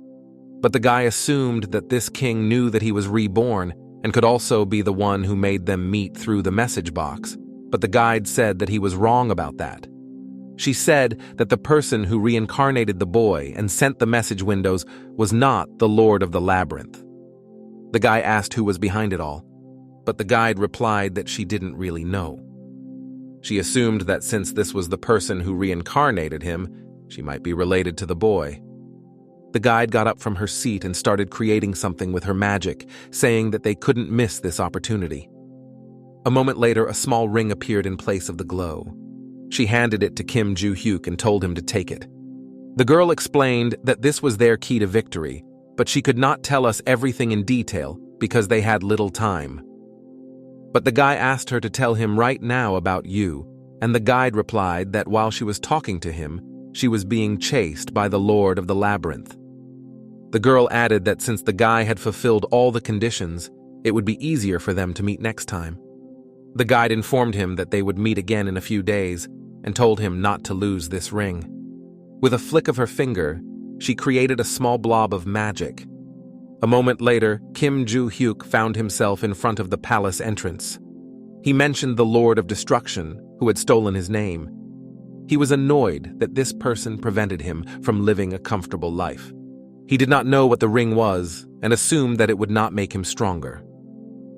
But the guy assumed that this king knew that he was reborn and could also be the one who made them meet through the message box, but the guide said that he was wrong about that. She said that the person who reincarnated the boy and sent the message windows was not the Lord of the Labyrinth. The guy asked who was behind it all, but the guide replied that she didn't really know. She assumed that since this was the person who reincarnated him, she might be related to the boy. The guide got up from her seat and started creating something with her magic, saying that they couldn't miss this opportunity. A moment later, a small ring appeared in place of the glow. She handed it to Juhyuk and told him to take it. The girl explained that this was their key to victory, but she could not tell us everything in detail because they had little time. But the guy asked her to tell him right now about you, and the guide replied that while she was talking to him, she was being chased by the Lord of the Labyrinth. The girl added that since the guy had fulfilled all the conditions, it would be easier for them to meet next time. The guide informed him that they would meet again in a few days and told him not to lose this ring. With a flick of her finger, she created a small blob of magic. A moment later, Juhyuk found himself in front of the palace entrance. He mentioned the Lord of Destruction, who had stolen his name. He was annoyed that this person prevented him from living a comfortable life. He did not know what the ring was and assumed that it would not make him stronger.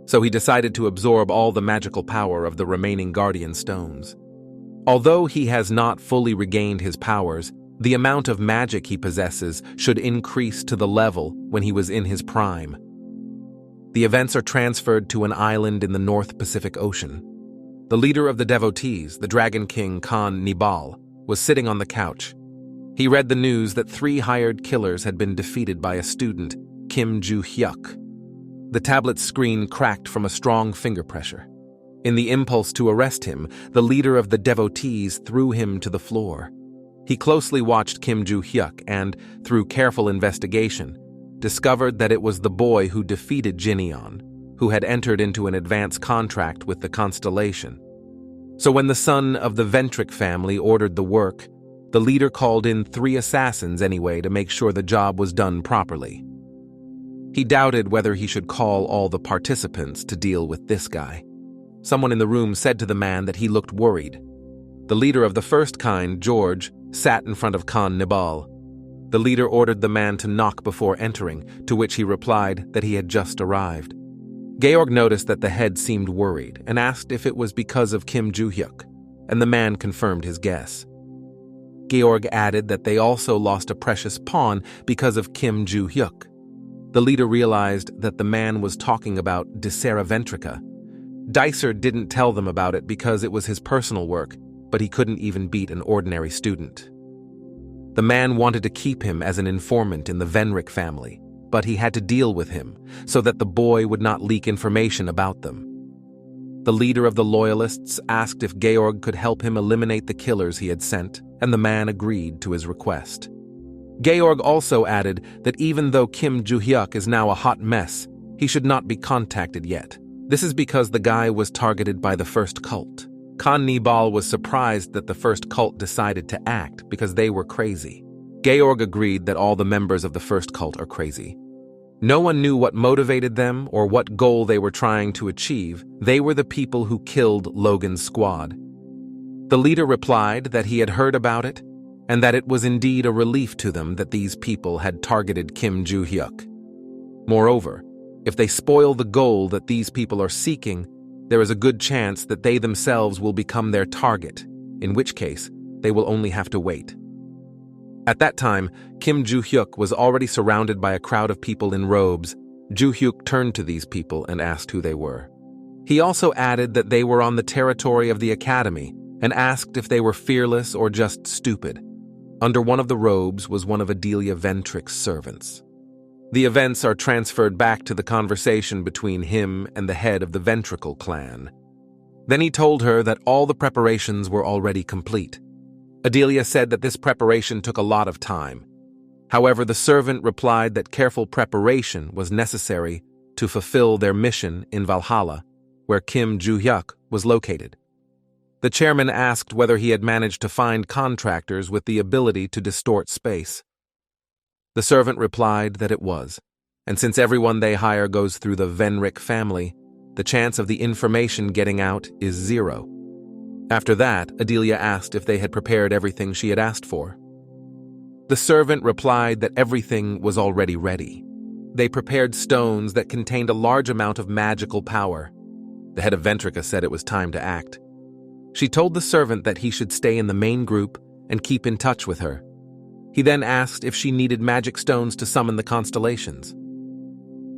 So he decided to absorb all the magical power of the remaining guardian stones. Although he has not fully regained his powers, the amount of magic he possesses should increase to the level when he was in his prime. The events are transferred to an island in the North Pacific Ocean. The leader of the devotees, the Dragon King Khan Nibal, was sitting on the couch. He read the news that 3 hired killers had been defeated by a student, Juhyuk. The tablet's screen cracked from a strong finger pressure. In the impulse to arrest him, the leader of the devotees threw him to the floor. He closely watched Juhyuk and, through careful investigation, discovered that it was the boy who defeated Jinyeon, who had entered into an advance contract with the Constellation. So when the son of the Ventric family ordered the work, the leader called in 3 assassins anyway to make sure the job was done properly. He doubted whether he should call all the participants to deal with this guy. Someone in the room said to the man that he looked worried. The leader of the first kind, George, sat in front of Khan Nibal. The leader ordered the man to knock before entering, to which he replied that he had just arrived. Georg noticed that the head seemed worried and asked if it was because of Juhyuk, and the man confirmed his guess. Georg added that they also lost a precious pawn because of Juhyuk. The leader realized that the man was talking about Dicera Ventrica. Dicer didn't tell them about it because it was his personal work, but he couldn't even beat an ordinary student. The man wanted to keep him as an informant in the Ventric family, but he had to deal with him so that the boy would not leak information about them. The leader of the Loyalists asked if Georg could help him eliminate the killers he had sent, and the man agreed to his request. Georg also added that even though Juhyuk is now a hot mess, he should not be contacted yet. This is because the guy was targeted by the first cult. Khan Nibal was surprised that the first cult decided to act because they were crazy. Georg agreed that all the members of the first cult are crazy. No one knew what motivated them or what goal they were trying to achieve. They were the people who killed Logan's squad. The leader replied that he had heard about it and that it was indeed a relief to them that these people had targeted Juhyuk. Moreover, if they spoil the goal that these people are seeking, there is a good chance that they themselves will become their target, in which case they will only have to wait. At that time, Juhyuk was already surrounded by a crowd of people in robes. Juhyuk turned to these people and asked who they were. He also added that they were on the territory of the academy and asked if they were fearless or just stupid. Under one of the robes was one of Adelia Ventric's servants. The events are transferred back to the conversation between him and the head of the Ventricle clan. Then he told her that all the preparations were already complete. Adelia said that this preparation took a lot of time. However, the servant replied that careful preparation was necessary to fulfill their mission in Valhalla, where Juhyuk was located. The chairman asked whether he had managed to find contractors with the ability to distort space. The servant replied that it was, and since everyone they hire goes through the Ventric family, the chance of the information getting out is 0. After that, Adelia asked if they had prepared everything she had asked for. The servant replied that everything was already ready. They prepared stones that contained a large amount of magical power. The head of Ventric said it was time to act. She told the servant that he should stay in the main group and keep in touch with her. He then asked if she needed magic stones to summon the constellations.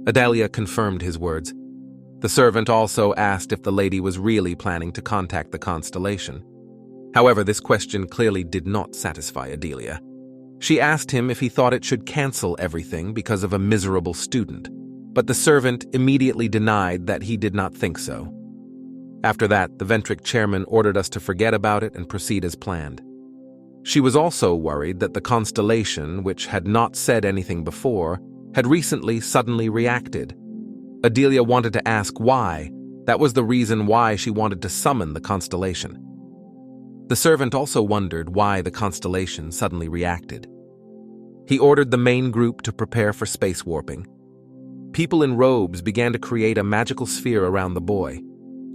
Adelia confirmed his words. The servant also asked if the lady was really planning to contact the constellation. However, this question clearly did not satisfy Adelia. She asked him if he thought it should cancel everything because of a miserable student, but the servant immediately denied that he did not think so. After that, the Ventric chairman ordered us to forget about it and proceed as planned. She was also worried that the constellation, which had not said anything before, had recently suddenly reacted. Adelia wanted to ask why. That was the reason why she wanted to summon the constellation. The servant also wondered why the constellation suddenly reacted. He ordered the main group to prepare for space warping. People in robes began to create a magical sphere around the boy.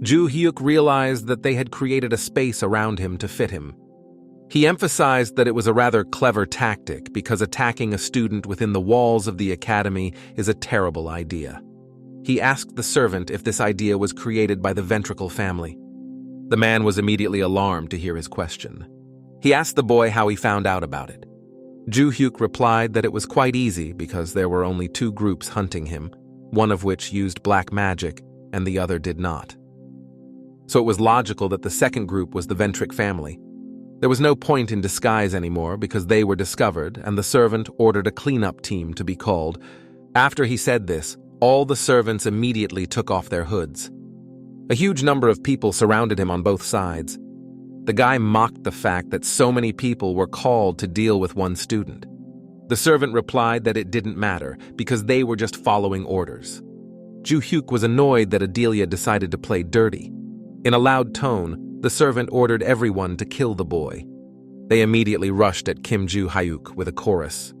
Juhyuk realized that they had created a space around him to fit him. He emphasized that it was a rather clever tactic because attacking a student within the walls of the academy is a terrible idea. He asked the servant if this idea was created by the ventricle family. The man was immediately alarmed to hear his question. He asked the boy how he found out about it. Juhyuk replied that it was quite easy because there were only 2 groups hunting him, one of which used black magic and the other did not. So it was logical that the second group was the Ventric family. There was no point in disguise anymore because they were discovered, and the servant ordered a cleanup team to be called. After he said this, all the servants immediately took off their hoods. A huge number of people surrounded him on both sides. The guy mocked the fact that so many people were called to deal with one student. The servant replied that it didn't matter because they were just following orders. Juhyuk was annoyed that Adelia decided to play dirty. In a loud tone, the servant ordered everyone to kill the boy. They immediately rushed at Juhyuk with a chorus.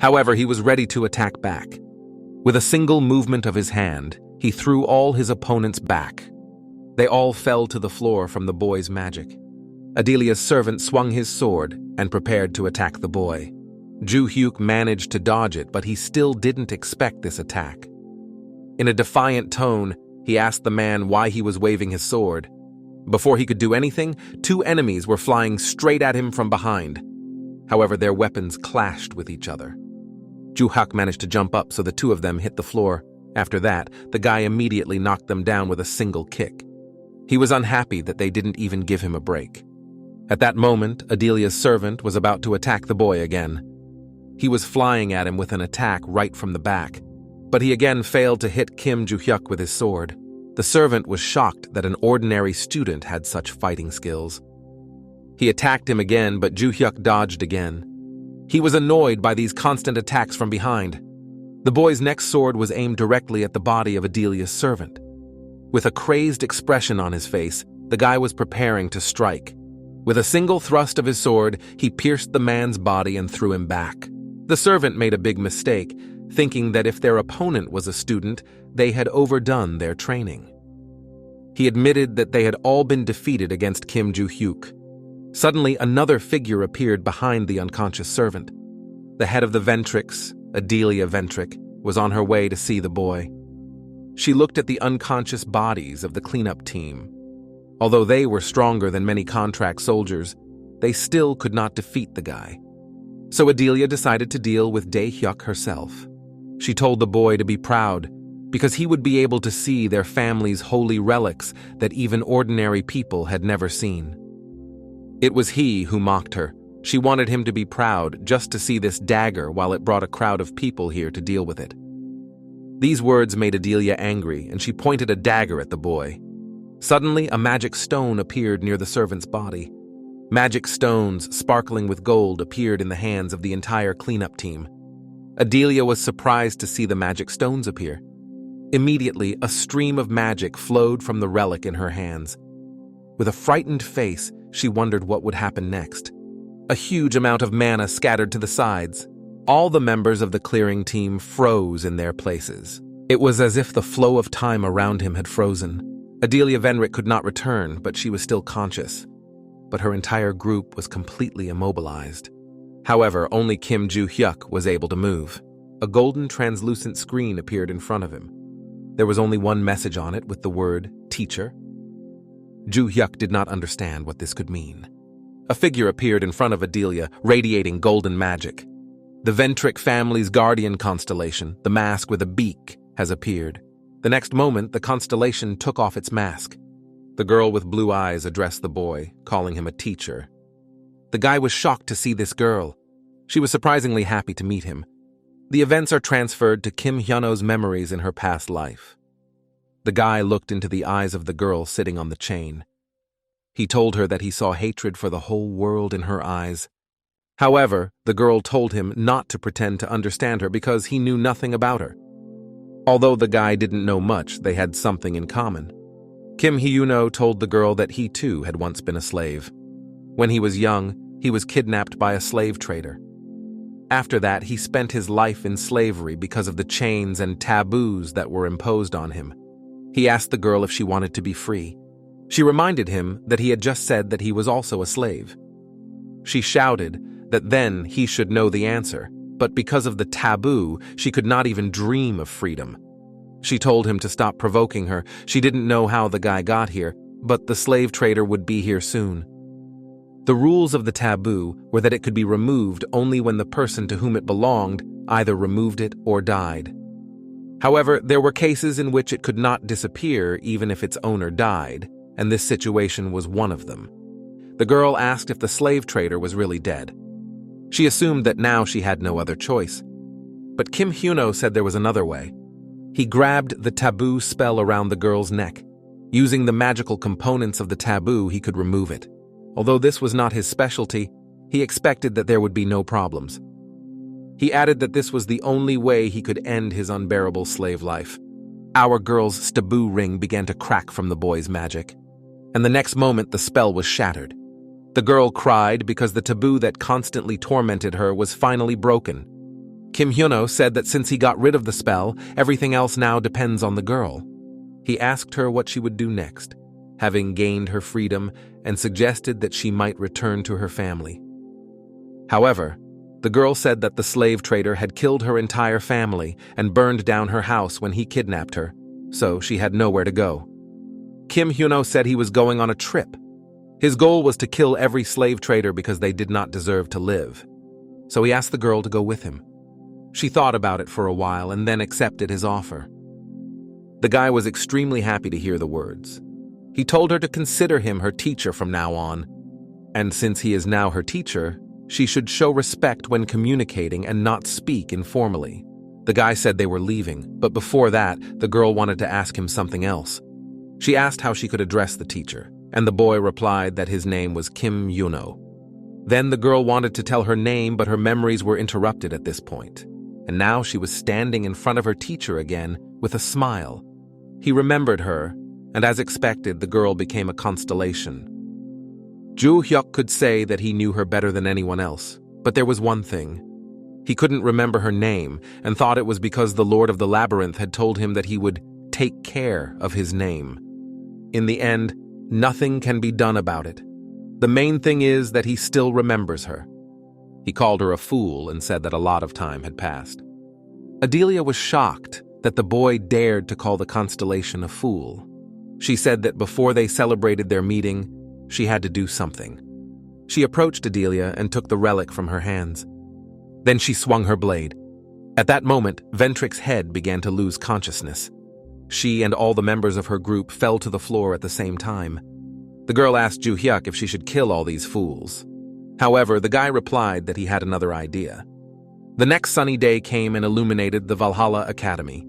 However, he was ready to attack back. With a single movement of his hand, he threw all his opponents back. They all fell to the floor from the boy's magic. Adelia's servant swung his sword and prepared to attack the boy. Juhyuk managed to dodge it, but he still didn't expect this attack. In a defiant tone, he asked the man why he was waving his sword. Before he could do anything, 2 enemies were flying straight at him from behind. However, their weapons clashed with each other. Juhyuk managed to jump up so the 2 of them hit the floor. After that, the guy immediately knocked them down with a single kick. He was unhappy that they didn't even give him a break. At that moment, Adelia's servant was about to attack the boy again. He was flying at him with an attack right from the back, but he again failed to hit Juhyuk with his sword. The servant was shocked that an ordinary student had such fighting skills. He attacked him again, but Juhyuk dodged again. He was annoyed by these constant attacks from behind. The boy's next sword was aimed directly at the body of Adelia's servant. With a crazed expression on his face, the guy was preparing to strike. With a single thrust of his sword, he pierced the man's body and threw him back. The servant made a big mistake, thinking that if their opponent was a student, they had overdone their training. He admitted that they had all been defeated against Juhyuk. Suddenly, another figure appeared behind the unconscious servant. The head of the Ventrics, Adelia Ventric, was on her way to see the boy. She looked at the unconscious bodies of the cleanup team. Although they were stronger than many contract soldiers, they still could not defeat the guy. So Adelia decided to deal with Juhyuk herself. She told the boy to be proud, because he would be able to see their family's holy relics that even ordinary people had never seen. It was he who mocked her. She wanted him to be proud just to see this dagger while it brought a crowd of people here to deal with it. These words made Adelia angry, and she pointed a dagger at the boy. Suddenly, a magic stone appeared near the servant's body. Magic stones, sparkling with gold, appeared in the hands of the entire cleanup team. Adelia was surprised to see the magic stones appear. Immediately, a stream of magic flowed from the relic in her hands. With a frightened face, she wondered what would happen next. A huge amount of mana scattered to the sides. All the members of the clearing team froze in their places. It was as if the flow of time around him had frozen. Adelia Ventric could not return, but she was still conscious. But her entire group was completely immobilized. However, only Kim Juhyuk was able to move. A golden translucent screen appeared in front of him. There was only one message on it with the word, "Teacher." Juhyuk did not understand what this could mean. A figure appeared in front of Adelia, radiating golden magic. The Ventric family's guardian constellation, the mask with a beak, has appeared. The next moment, the constellation took off its mask. The girl with blue eyes addressed the boy, calling him a teacher. The guy was shocked to see this girl. She was surprisingly happy to meet him. The events are transferred to Kim Hyuno's memories in her past life. The guy looked into the eyes of the girl sitting on the chain. He told her that he saw hatred for the whole world in her eyes. However, the girl told him not to pretend to understand her because he knew nothing about her. Although the guy didn't know much, they had something in common. Kim Hyuno told the girl that he too had once been a slave. When he was young, he was kidnapped by a slave trader. After that, he spent his life in slavery because of the chains and taboos that were imposed on him. He asked the girl if she wanted to be free. She reminded him that he had just said that he was also a slave. She shouted that then he should know the answer, but because of the taboo, she could not even dream of freedom. She told him to stop provoking her. She didn't know how the guy got here, but the slave trader would be here soon. The rules of the taboo were that it could be removed only when the person to whom it belonged either removed it or died. However, there were cases in which it could not disappear even if its owner died, and this situation was one of them. The girl asked if the slave trader was really dead. She assumed that now she had no other choice. But Kim Hyuno said there was another way. He grabbed the taboo spell around the girl's neck. Using the magical components of the taboo, he could remove it. Although this was not his specialty, he expected that there would be no problems. He added that this was the only way he could end his unbearable slave life. Our girl's taboo ring began to crack from the boy's magic, and the next moment the spell was shattered. The girl cried because the taboo that constantly tormented her was finally broken. Kim Hyuno said that since he got rid of the spell, everything else now depends on the girl. He asked her what she would do next, having gained her freedom, and suggested that she might return to her family. However, the girl said that the slave trader had killed her entire family and burned down her house when he kidnapped her, so she had nowhere to go. Kim Hyuno said he was going on a trip. His goal was to kill every slave trader because they did not deserve to live. So he asked the girl to go with him. She thought about it for a while and then accepted his offer. The guy was extremely happy to hear the words. He told her to consider him her teacher from now on, and since he is now her teacher, she should show respect when communicating and not speak informally. The guy said they were leaving, but before that, the girl wanted to ask him something else. She asked how she could address the teacher, and the boy replied that his name was Kim Hyuno. Then the girl wanted to tell her name, but her memories were interrupted at this point, and now she was standing in front of her teacher again with a smile. He remembered her, and as expected, the girl became a constellation. Juhyuk could say that he knew her better than anyone else, but there was one thing. He couldn't remember her name and thought it was because the Lord of the Labyrinth had told him that he would take care of his name. In the end, nothing can be done about it. The main thing is that he still remembers her. He called her a fool and said that a lot of time had passed. Adelia was shocked that the boy dared to call the constellation a fool. She said that before they celebrated their meeting, she had to do something. She approached Adelia and took the relic from her hands. Then she swung her blade. At that moment, Ventric's head began to lose consciousness. She and all the members of her group fell to the floor at the same time. The girl asked Juhyuk if she should kill all these fools. However, the guy replied that he had another idea. The next sunny day came and illuminated the Valhalla Academy.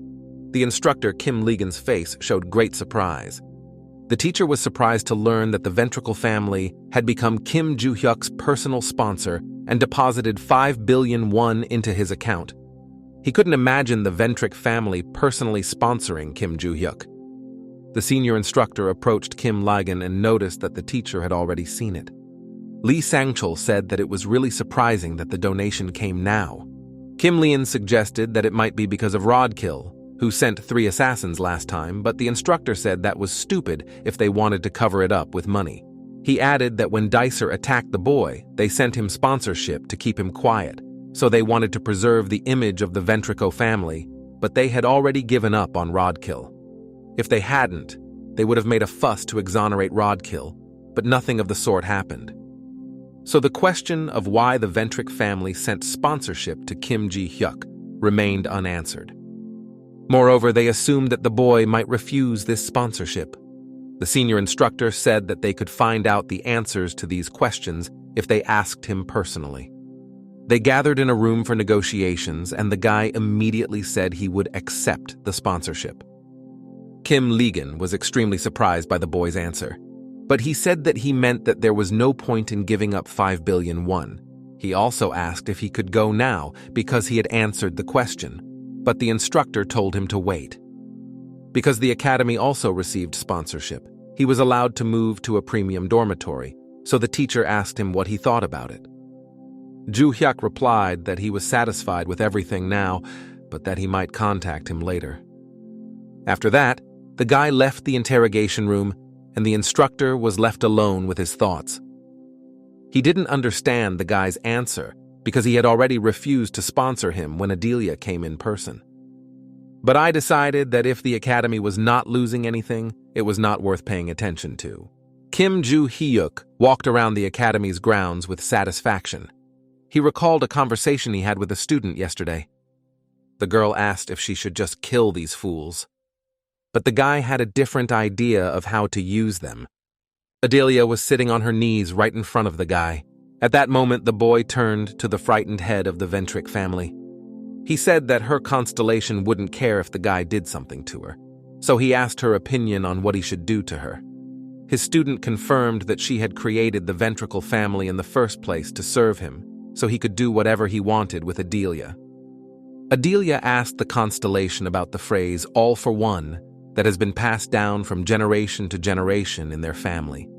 The instructor, Kim Ligon's face showed great surprise. The teacher was surprised to learn that the Ventricle family had become Kim Juhyuk's personal sponsor and deposited 5 billion won into his account. He couldn't imagine the Ventric family personally sponsoring Kim Juhyuk. The senior instructor approached Kim Ligon and noticed that the teacher had already seen it. Lee Sangchul said that it was really surprising that the donation came now. Kim Lian suggested that it might be because of Rodkill, who sent 3 assassins last time, but the instructor said that was stupid if they wanted to cover it up with money. He added that when Dicer attacked the boy, they sent him sponsorship to keep him quiet, so they wanted to preserve the image of the Ventrico family, but they had already given up on Rodkill. If they hadn't, they would have made a fuss to exonerate Rodkill, but nothing of the sort happened. So the question of why the Ventric family sent sponsorship to Kim Juhyuk remained unanswered. Moreover, they assumed that the boy might refuse this sponsorship. The senior instructor said that they could find out the answers to these questions if they asked him personally. They gathered in a room for negotiations, and the guy immediately said he would accept the sponsorship. Kim Lian was extremely surprised by the boy's answer, but he said that he meant that there was no point in giving up 5 billion won. He also asked if he could go now because he had answered the question, but the instructor told him to wait. Because the academy also received sponsorship, he was allowed to move to a premium dormitory, so the teacher asked him what he thought about it. Juhyuk replied that he was satisfied with everything now, but that he might contact him later. After that, the guy left the interrogation room, and the instructor was left alone with his thoughts. He didn't understand the guy's answer because he had already refused to sponsor him when Adelia came in person. But I decided that if the academy was not losing anything, it was not worth paying attention to. Kim Juhyuk walked around the academy's grounds with satisfaction. He recalled a conversation he had with a student yesterday. The girl asked if she should just kill these fools. But the guy had a different idea of how to use them. Adelia was sitting on her knees right in front of the guy. At that moment, the boy turned to the frightened head of the Ventric family. He said that her constellation wouldn't care if the guy did something to her, so he asked her opinion on what he should do to her. His student confirmed that she had created the Ventricle family in the first place to serve him, so he could do whatever he wanted with Adelia. Adelia asked the constellation about the phrase "all for one" that has been passed down from generation to generation in their family.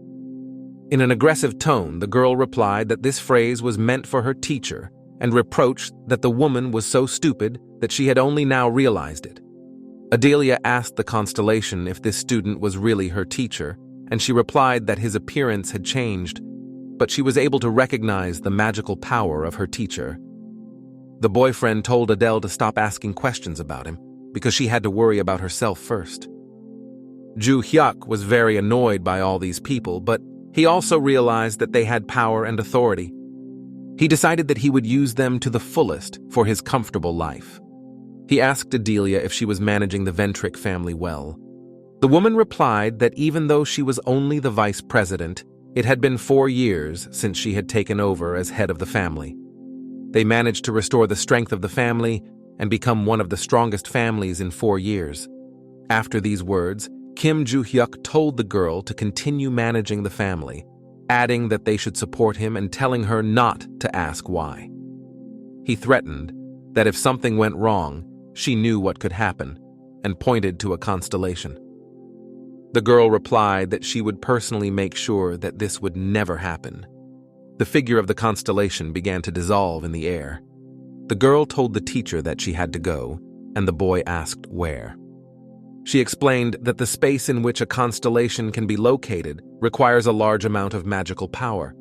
In an aggressive tone, the girl replied that this phrase was meant for her teacher and reproached that the woman was so stupid that she had only now realized it. Adelia asked the constellation if this student was really her teacher, and she replied that his appearance had changed, but she was able to recognize the magical power of her teacher. The boyfriend told Adele to stop asking questions about him, because she had to worry about herself first. Juhyuk was very annoyed by all these people, but he also realized that they had power and authority. He decided that he would use them to the fullest for his comfortable life. He asked Adelia if she was managing the Ventric family well. The woman replied that even though she was only the vice president, it had been 4 years since she had taken over as head of the family. They managed to restore the strength of the family and become one of the strongest families in 4 years. After these words, Kim Juhyuk told the girl to continue managing the family, adding that they should support him and telling her not to ask why. He threatened that if something went wrong, she knew what could happen, and pointed to a constellation. The girl replied that she would personally make sure that this would never happen. The figure of the constellation began to dissolve in the air. The girl told the teacher that she had to go, and the boy asked where. She explained that the space in which a constellation can be located requires a large amount of magical power.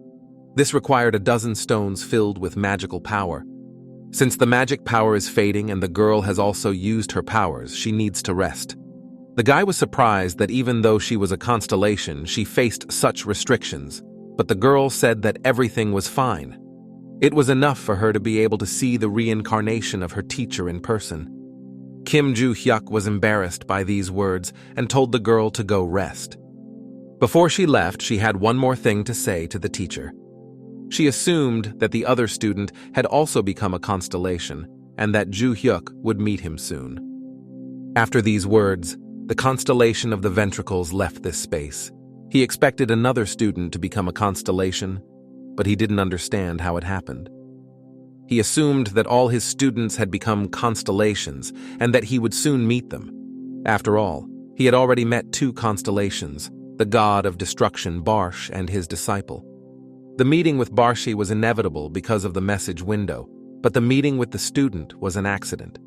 This required 12 stones filled with magical power. Since the magic power is fading and the girl has also used her powers, she needs to rest. The guy was surprised that even though she was a constellation, she faced such restrictions, but the girl said that everything was fine. It was enough for her to be able to see the reincarnation of her teacher in person. Kim Juhyuk was embarrassed by these words and told the girl to go rest. Before she left, she had one more thing to say to the teacher. She assumed that the other student had also become a constellation and that Juhyuk would meet him soon. After these words, the constellation of the ventricles left this space. He expected another student to become a constellation, but he didn't understand how it happened. He assumed that all his students had become constellations and that he would soon meet them. After all, he had already met 2 constellations, the god of destruction Barsh and his disciple. The meeting with Barshi was inevitable because of the message window, but the meeting with the student was an accident.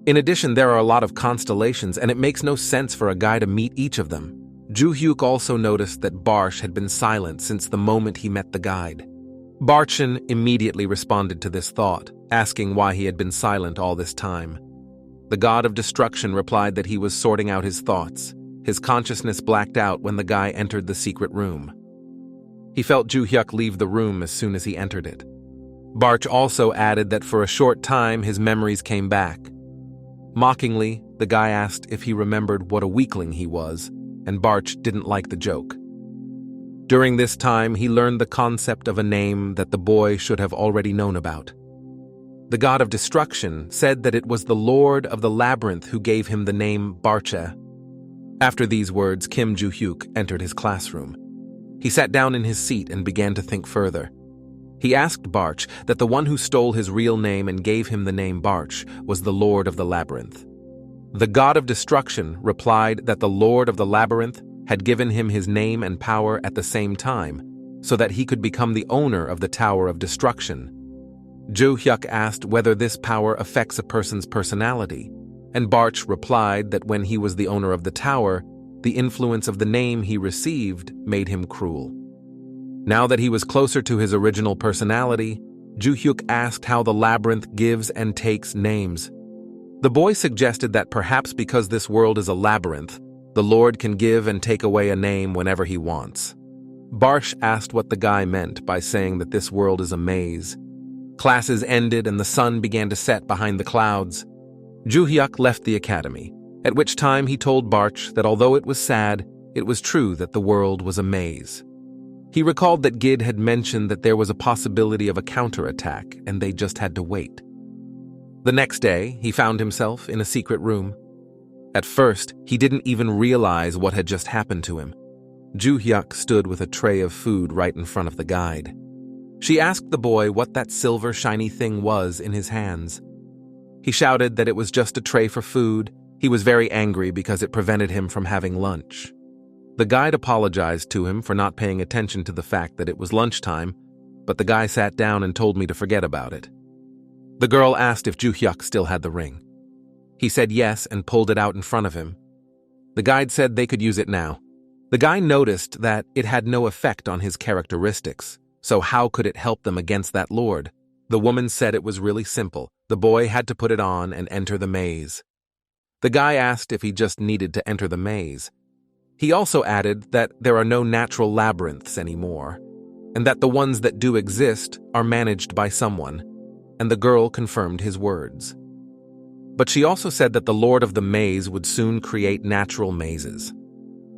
In addition, there are a lot of constellations, and it makes no sense for a guy to meet each of them. Juhyuk also noticed that Barsh had been silent since the moment he met the guide. Barchin immediately responded to this thought, asking why he had been silent all this time. The god of destruction replied that he was sorting out his thoughts. His consciousness blacked out when the guy entered the secret room. He felt Juhyuk leave the room as soon as he entered it. Barch also added that for a short time his memories came back. Mockingly, the guy asked if he remembered what a weakling he was, and Barch didn't like the joke. During this time, he learned the concept of a name that the boy should have already known about. The god of destruction said that it was the lord of the labyrinth who gave him the name Barche. After these words, Kim Juhyuk entered his classroom. He sat down in his seat and began to think further. He asked Barch that the one who stole his real name and gave him the name Barch was the lord of the labyrinth. The god of destruction replied that the lord of the labyrinth had given him his name and power at the same time, so that he could become the owner of the Tower of Destruction. Juhyuk asked whether this power affects a person's personality, and Barch replied that when he was the owner of the tower, the influence of the name he received made him cruel. Now that he was closer to his original personality, Juhyuk asked how the labyrinth gives and takes names. The boy suggested that perhaps because this world is a labyrinth, the Lord can give and take away a name whenever he wants. Barsh asked what the guy meant by saying that this world is a maze. Classes ended and the sun began to set behind the clouds. Juhyuk left the academy, at which time he told Barch that although it was sad, it was true that the world was a maze. He recalled that Gid had mentioned that there was a possibility of a counterattack and they just had to wait. The next day, he found himself in a secret room. At first, he didn't even realize what had just happened to him. Juhyuk stood with a tray of food right in front of the guide. She asked the boy what that silver shiny thing was in his hands. He shouted that it was just a tray for food. He was very angry because it prevented him from having lunch. The guide apologized to him for not paying attention to the fact that it was lunchtime, but the guy sat down and told me to forget about it. The girl asked if Juhyuk still had the ring. He said yes and pulled it out in front of him. The guide said they could use it now. The guy noticed that it had no effect on his characteristics, so how could it help them against that lord? The woman said it was really simple. The boy had to put it on and enter the maze. The guy asked if he just needed to enter the maze. He also added that there are no natural labyrinths anymore, and that the ones that do exist are managed by someone, and the girl confirmed his words. But she also said that the Lord of the Maze would soon create natural mazes.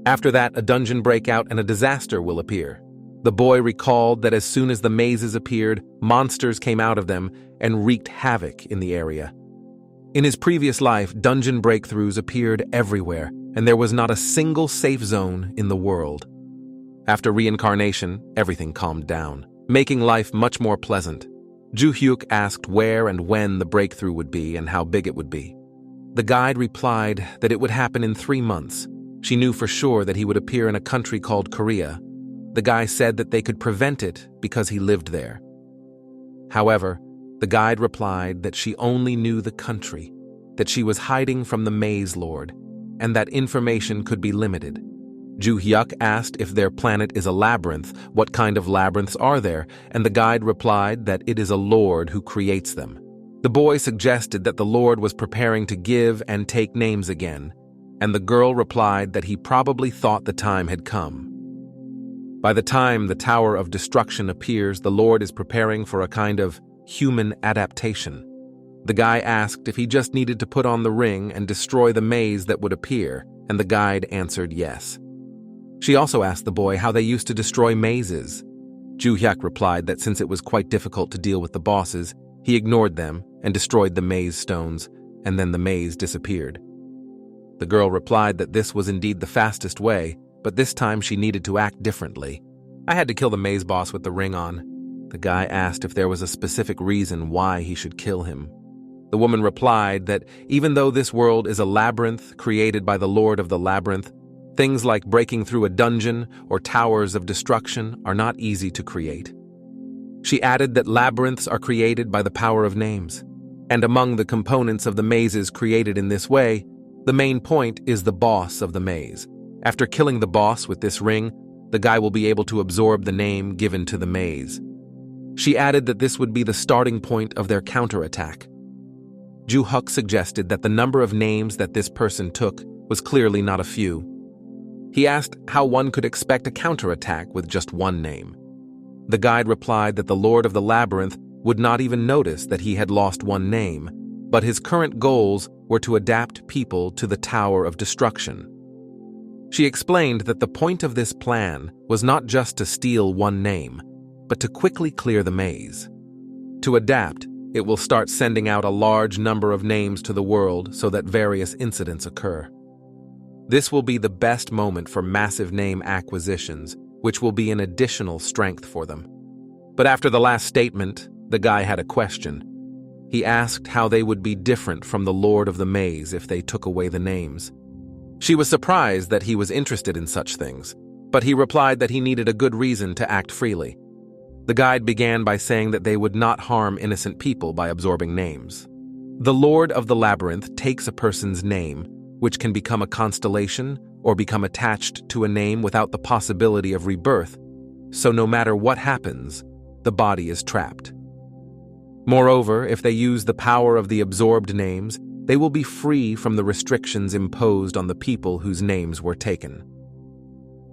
After that, a dungeon breakout and a disaster will appear. The boy recalled that as soon as the mazes appeared, monsters came out of them and wreaked havoc in the area. In his previous life, dungeon breakthroughs appeared everywhere, and there was not a single safe zone in the world. After reincarnation, everything calmed down, making life much more pleasant. Juhyuk asked where and when the breakthrough would be and how big it would be. The guide replied that it would happen in 3 months. She knew for sure that he would appear in a country called Korea. The guy said that they could prevent it because he lived there. However, the guide replied that she only knew the country, that she was hiding from the Maze Lord, and that information could be limited. Juhyuk asked if their planet is a labyrinth, what kind of labyrinths are there, and the guide replied that it is a lord who creates them. The boy suggested that the lord was preparing to give and take names again, and the girl replied that he probably thought the time had come. By the time the Tower of Destruction appears, the lord is preparing for a kind of human adaptation. The guy asked if he just needed to put on the ring and destroy the maze that would appear, and the guide answered yes. She also asked the boy how they used to destroy mazes. Juhyuk replied that since it was quite difficult to deal with the bosses, he ignored them and destroyed the maze stones, and then the maze disappeared. The girl replied that this was indeed the fastest way, but this time she needed to act differently. I had to kill the maze boss with the ring on. The guy asked if there was a specific reason why he should kill him. The woman replied that even though this world is a labyrinth created by the Lord of the Labyrinth, things like breaking through a dungeon or towers of destruction are not easy to create. She added that labyrinths are created by the power of names, and among the components of the mazes created in this way, the main point is the boss of the maze. After killing the boss with this ring, the guy will be able to absorb the name given to the maze. She added that this would be the starting point of their counterattack. Juhyuk suggested that the number of names that this person took was clearly not a few. He asked how one could expect a counterattack with just one name. The guide replied that the Lord of the Labyrinth would not even notice that he had lost one name, but his current goals were to adapt people to the Tower of Destruction. She explained that the point of this plan was not just to steal one name, but to quickly clear the maze. To adapt, it will start sending out a large number of names to the world so that various incidents occur. This will be the best moment for massive name acquisitions, which will be an additional strength for them. But after the last statement, the guy had a question. He asked how they would be different from the Lord of the Maze if they took away the names. She was surprised that he was interested in such things, but he replied that he needed a good reason to act freely. The guide began by saying that they would not harm innocent people by absorbing names. The Lord of the Labyrinth takes a person's name, which can become a constellation or become attached to a name without the possibility of rebirth, so no matter what happens, the body is trapped. Moreover, if they use the power of the absorbed names, they will be free from the restrictions imposed on the people whose names were taken.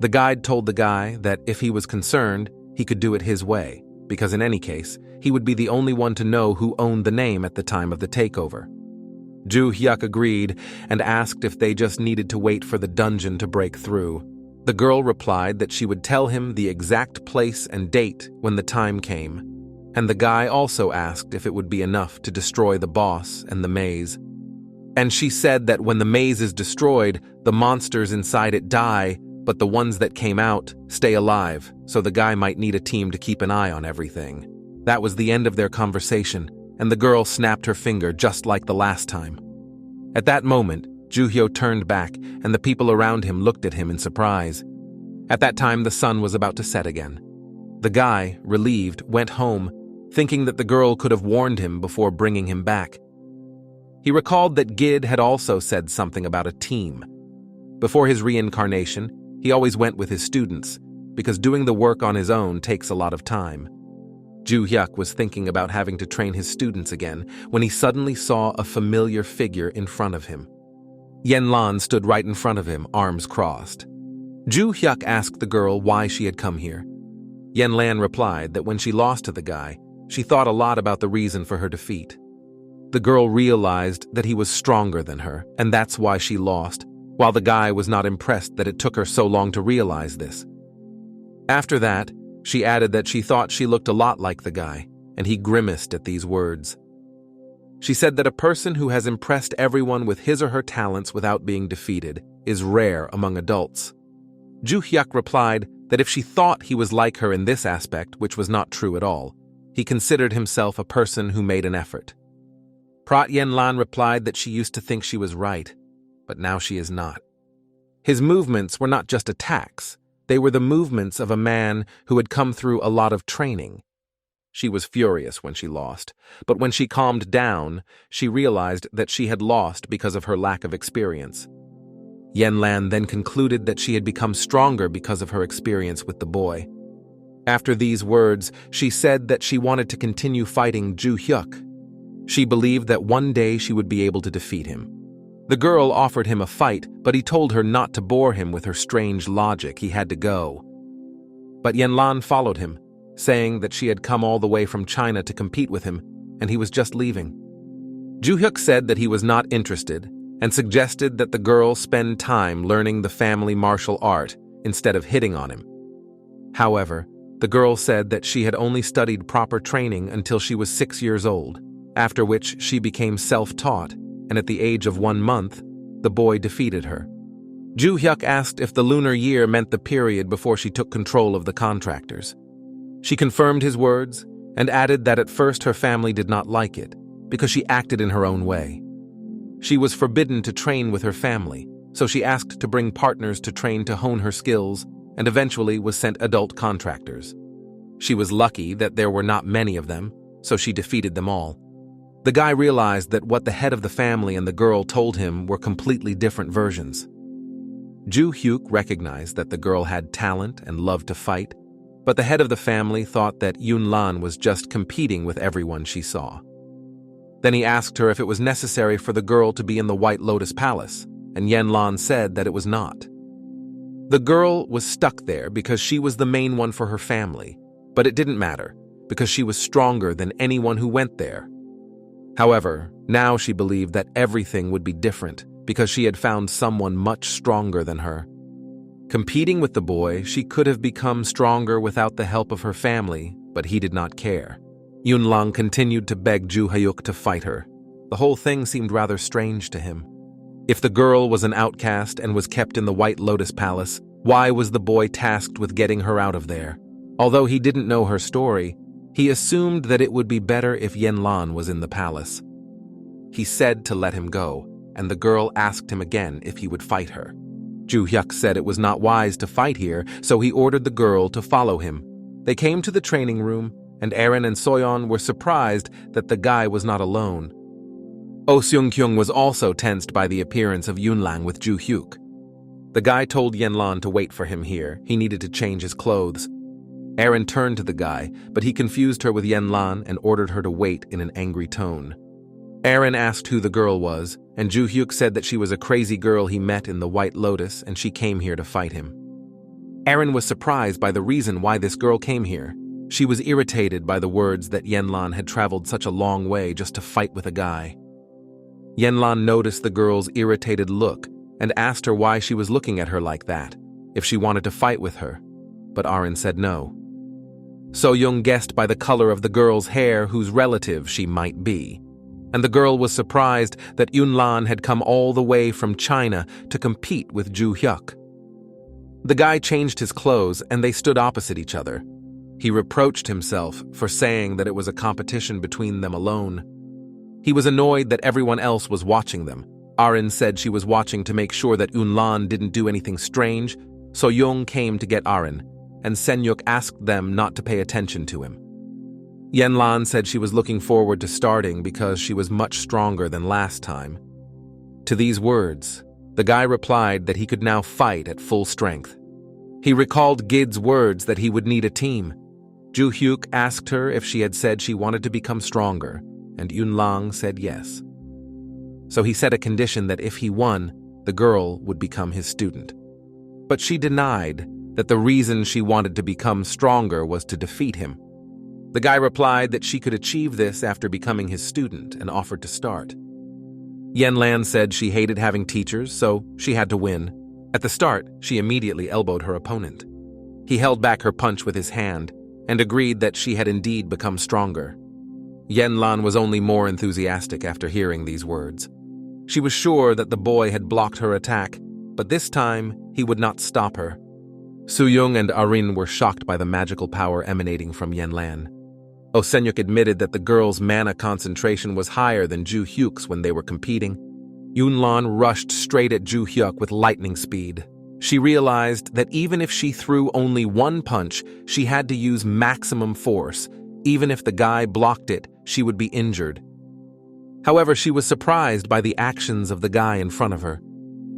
The guide told the guy that if he was concerned, he could do it his way, because in any case, he would be the only one to know who owned the name at the time of the takeover. Juhyuk agreed and asked if they just needed to wait for the dungeon to break through. The girl replied that she would tell him the exact place and date when the time came, and the guy also asked if it would be enough to destroy the boss and the maze. And she said that when the maze is destroyed, the monsters inside it die, but the ones that came out stay alive, so the guy might need a team to keep an eye on everything. That was the end of their conversation, and the girl snapped her finger just like the last time. At that moment, Juhyuk turned back, and the people around him looked at him in surprise. At that time, the sun was about to set again. The guy, relieved, went home, thinking that the girl could have warned him before bringing him back. He recalled that Gid had also said something about a team. Before his reincarnation, he always went with his students, because doing the work on his own takes a lot of time. Juhyuk was thinking about having to train his students again when he suddenly saw a familiar figure in front of him. Yanlan stood right in front of him, arms crossed. Juhyuk asked the girl why she had come here. Yanlan replied that when she lost to the guy, she thought a lot about the reason for her defeat. The girl realized that he was stronger than her, and that's why she lost, while the guy was not impressed that it took her so long to realize this. After that, she added that she thought she looked a lot like the guy, and he grimaced at these words. She said that a person who has impressed everyone with his or her talents without being defeated is rare among adults. Juhyuk replied that if she thought he was like her in this aspect, which was not true at all, he considered himself a person who made an effort. Prat Yanlan replied that she used to think she was right, but now she is not. His movements were not just attacks. They were the movements of a man who had come through a lot of training. She was furious when she lost, but when she calmed down, she realized that she had lost because of her lack of experience. Yanlan then concluded that she had become stronger because of her experience with the boy. After these words, she said that she wanted to continue fighting Juhyuk. She believed that one day she would be able to defeat him. The girl offered him a fight, but he told her not to bore him with her strange logic. He had to go. But Yanlan followed him, saying that she had come all the way from China to compete with him, and he was just leaving. Juhyuk said that he was not interested and suggested that the girl spend time learning the family martial art instead of hitting on him. However, the girl said that she had only studied proper training until she was 6 years old, after which she became self-taught, and at the age of 1 month, the boy defeated her. Juhyuk asked if the lunar year meant the period before she took control of the contractors. She confirmed his words and added that at first her family did not like it because she acted in her own way. She was forbidden to train with her family, so she asked to bring partners to train to hone her skills and eventually was sent adult contractors. She was lucky that there were not many of them, so she defeated them all. The guy realized that what the head of the family and the girl told him were completely different versions. Juhyuk recognized that the girl had talent and loved to fight, but the head of the family thought that Yunlan was just competing with everyone she saw. Then he asked her if it was necessary for the girl to be in the White Lotus Palace, and Yanlan said that it was not. The girl was stuck there because she was the main one for her family, but it didn't matter because she was stronger than anyone who went there. However, now she believed that everything would be different because she had found someone much stronger than her. Competing with the boy, she could have become stronger without the help of her family, but he did not care. Yunlang continued to beg Juhyuk to fight her. The whole thing seemed rather strange to him. If the girl was an outcast and was kept in the White Lotus Palace, why was the boy tasked with getting her out of there? Although he didn't know her story, he assumed that it would be better if Yanlan was in the palace. He said to let him go, and the girl asked him again if he would fight her. Juhyuk said it was not wise to fight here, so he ordered the girl to follow him. They came to the training room, and Eren and Soyeon were surprised that the guy was not alone. Oh Seung-kyung was also tensed by the appearance of Yunlang with Juhyuk. The guy told Yanlan to wait for him here. He needed to change his clothes. Eren turned to the guy, but he confused her with Yanlan and ordered her to wait in an angry tone. Eren asked who the girl was, and Juhyuk said that she was a crazy girl he met in the White Lotus and she came here to fight him. Eren was surprised by the reason why this girl came here. She was irritated by the words that Yanlan had traveled such a long way just to fight with a guy. Yanlan noticed the girl's irritated look and asked her why she was looking at her like that, if she wanted to fight with her, but Eren said no. So-young guessed by the color of the girl's hair whose relative she might be, and the girl was surprised that Yunlan had come all the way from China to compete with Juhyuk. The guy changed his clothes and they stood opposite each other. He reproached himself for saying that it was a competition between them alone. He was annoyed that everyone else was watching them. Eren said she was watching to make sure that Yunlan didn't do anything strange, so Young came to get Eren, and Senyuk asked them not to pay attention to him. Yanlan said she was looking forward to starting because she was much stronger than last time. To these words, the guy replied that he could now fight at full strength. He recalled Gid's words that he would need a team. Juhyuk asked her if she had said she wanted to become stronger, and Yunlang said yes. So he set a condition that if he won, the girl would become his student. But she denied that the reason she wanted to become stronger was to defeat him. The guy replied that she could achieve this after becoming his student and offered to start. Yanlan said she hated having teachers, so she had to win. At the start, she immediately elbowed her opponent. He held back her punch with his hand and agreed that she had indeed become stronger. Yanlan was only more enthusiastic after hearing these words. She was sure that the boy had blocked her attack, but this time he would not stop her. Soo-young and Arin were shocked by the magical power emanating from Yanlan. Senyuk admitted that the girl's mana concentration was higher than Juhyuk's when they were competing. Yunlan rushed straight at Juhyuk with lightning speed. She realized that even if she threw only one punch, she had to use maximum force. Even if the guy blocked it, she would be injured. However, she was surprised by the actions of the guy in front of her.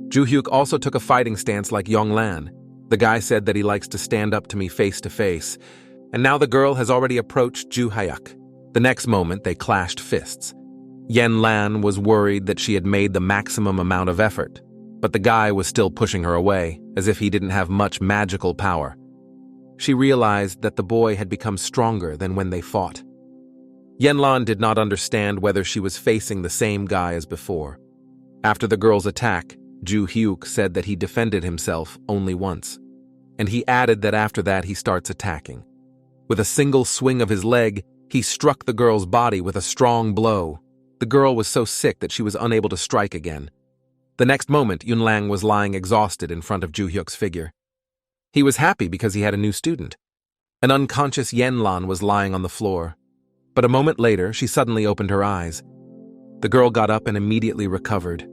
Juhyuk also took a fighting stance like Yonglan. The guy said that he likes to stand up to me face to face, and now the girl has already approached Juhyuk. The next moment, they clashed fists. Yanlan was worried that she had made the maximum amount of effort, but the guy was still pushing her away, as if he didn't have much magical power. She realized that the boy had become stronger than when they fought. Yanlan did not understand whether she was facing the same guy as before. After the girl's attack, Juhyuk said that he defended himself only once, and he added that after that he starts attacking. With a single swing of his leg, he struck the girl's body with a strong blow. The girl was so sick that she was unable to strike again. The next moment, Yunlang was lying exhausted in front of Juhyuk's figure. He was happy because he had a new student. An unconscious Yanlan was lying on the floor, but a moment later, she suddenly opened her eyes. The girl got up and immediately recovered.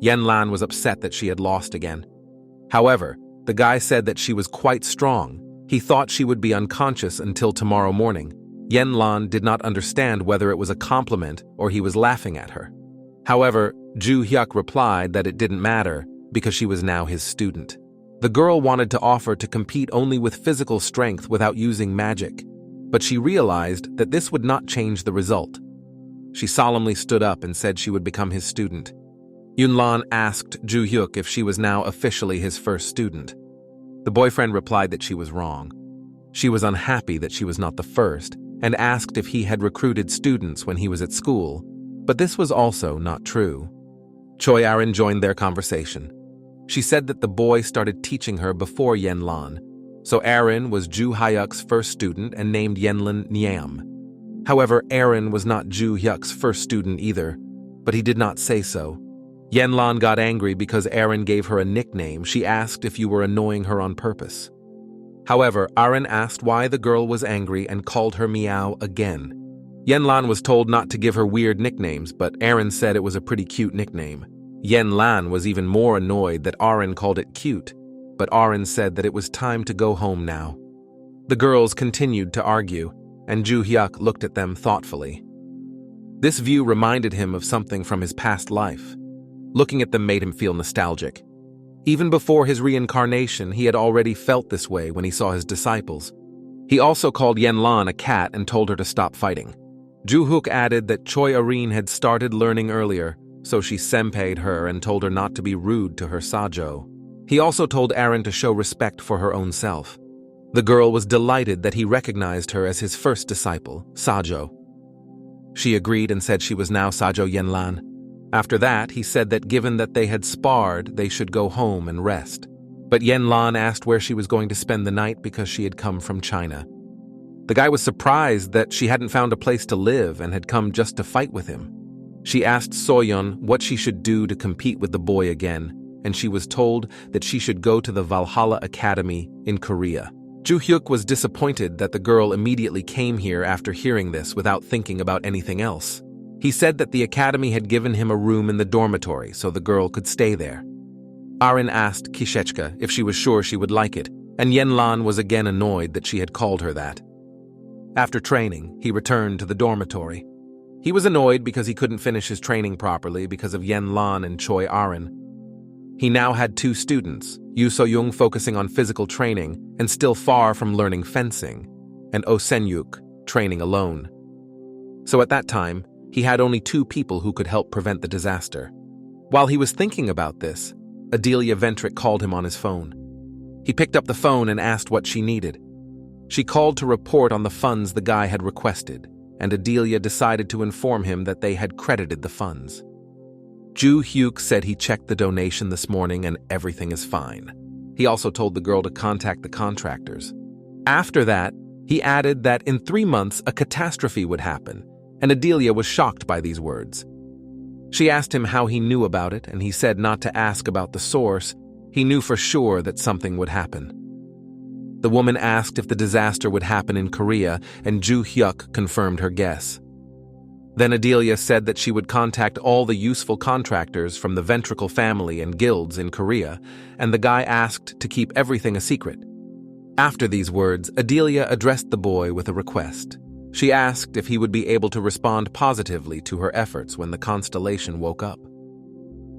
Yanlan was upset that she had lost again. However, the guy said that she was quite strong, He thought she would be unconscious until tomorrow morning. Yan-lan did not understand whether it was a compliment or he was laughing at her. However, Juhyuk replied that it didn't matter because she was now his student. The girl wanted to offer to compete only with physical strength without using magic, but she realized that this would not change the result. She solemnly stood up and said she would become his student. Yunlan asked Juhyuk if she was now officially his first student. The boyfriend replied that she was wrong. She was unhappy that she was not the first, and asked if he had recruited students when he was at school, but this was also not true. Choi Arin joined their conversation. She said that the boy started teaching her before Yenlan, so Arin was Juhyuk's first student and named Yenlan Niam. However, Arin was not Juhyuk's first student either, but he did not say so. Yenlan got angry because Arin gave her a nickname. She asked if you were annoying her on purpose. However, Arin asked why the girl was angry and called her Meow again. Yenlan was told not to give her weird nicknames, but Arin said it was a pretty cute nickname. Yenlan was even more annoyed that Arin called it cute, but Arin said that it was time to go home now. The girls continued to argue, and Juhyuk looked at them thoughtfully. This view reminded him of something from his past life. Looking at them made him feel nostalgic. Even before his reincarnation, he had already felt this way when he saw his disciples. He also called Yenlan a cat and told her to stop fighting. Juhyuk added that Choi Arin had started learning earlier, so she senpai'd her and told her not to be rude to her Sajo. He also told Arin to show respect for her own self. The girl was delighted that he recognized her as his first disciple, Sajo. She agreed and said she was now Sajo Yenlan. After that, he said that given that they had sparred, they should go home and rest. But Yenlan asked where she was going to spend the night because she had come from China. The guy was surprised that she hadn't found a place to live and had come just to fight with him. She asked Soyeon what she should do to compete with the boy again, and she was told that she should go to the Valhalla Academy in Korea. Juhyuk was disappointed that the girl immediately came here after hearing this without thinking about anything else. He said that the academy had given him a room in the dormitory so the girl could stay there. Arin asked Kishechka if she was sure she would like it, and Yenlan was again annoyed that she had called her that. After training, he returned to the dormitory. He was annoyed because he couldn't finish his training properly because of Yenlan and Choi Arin. He now had two students, Yu So-young focusing on physical training and still far from learning fencing, and Oh Sen-yuk training alone. So at that time, he had only two people who could help prevent the disaster. While he was thinking about this, Adelia Ventric called him on his phone. He picked up the phone and asked what she needed. She called to report on the funds the guy had requested, and Adelia decided to inform him that they had credited the funds. Juhyuk said he checked the donation this morning and everything is fine. He also told the girl to contact the contractors. After that, he added that in 3 months a catastrophe would happen, and Adelia was shocked by these words. She asked him how he knew about it, and he said not to ask about the source. He knew for sure that something would happen. The woman asked if the disaster would happen in Korea, and Juhyuk confirmed her guess. Then Adelia said that she would contact all the useful contractors from the Ventricle family and guilds in Korea, and the guy asked to keep everything a secret. After these words, Adelia addressed the boy with a request. She asked if he would be able to respond positively to her efforts when the constellation woke up.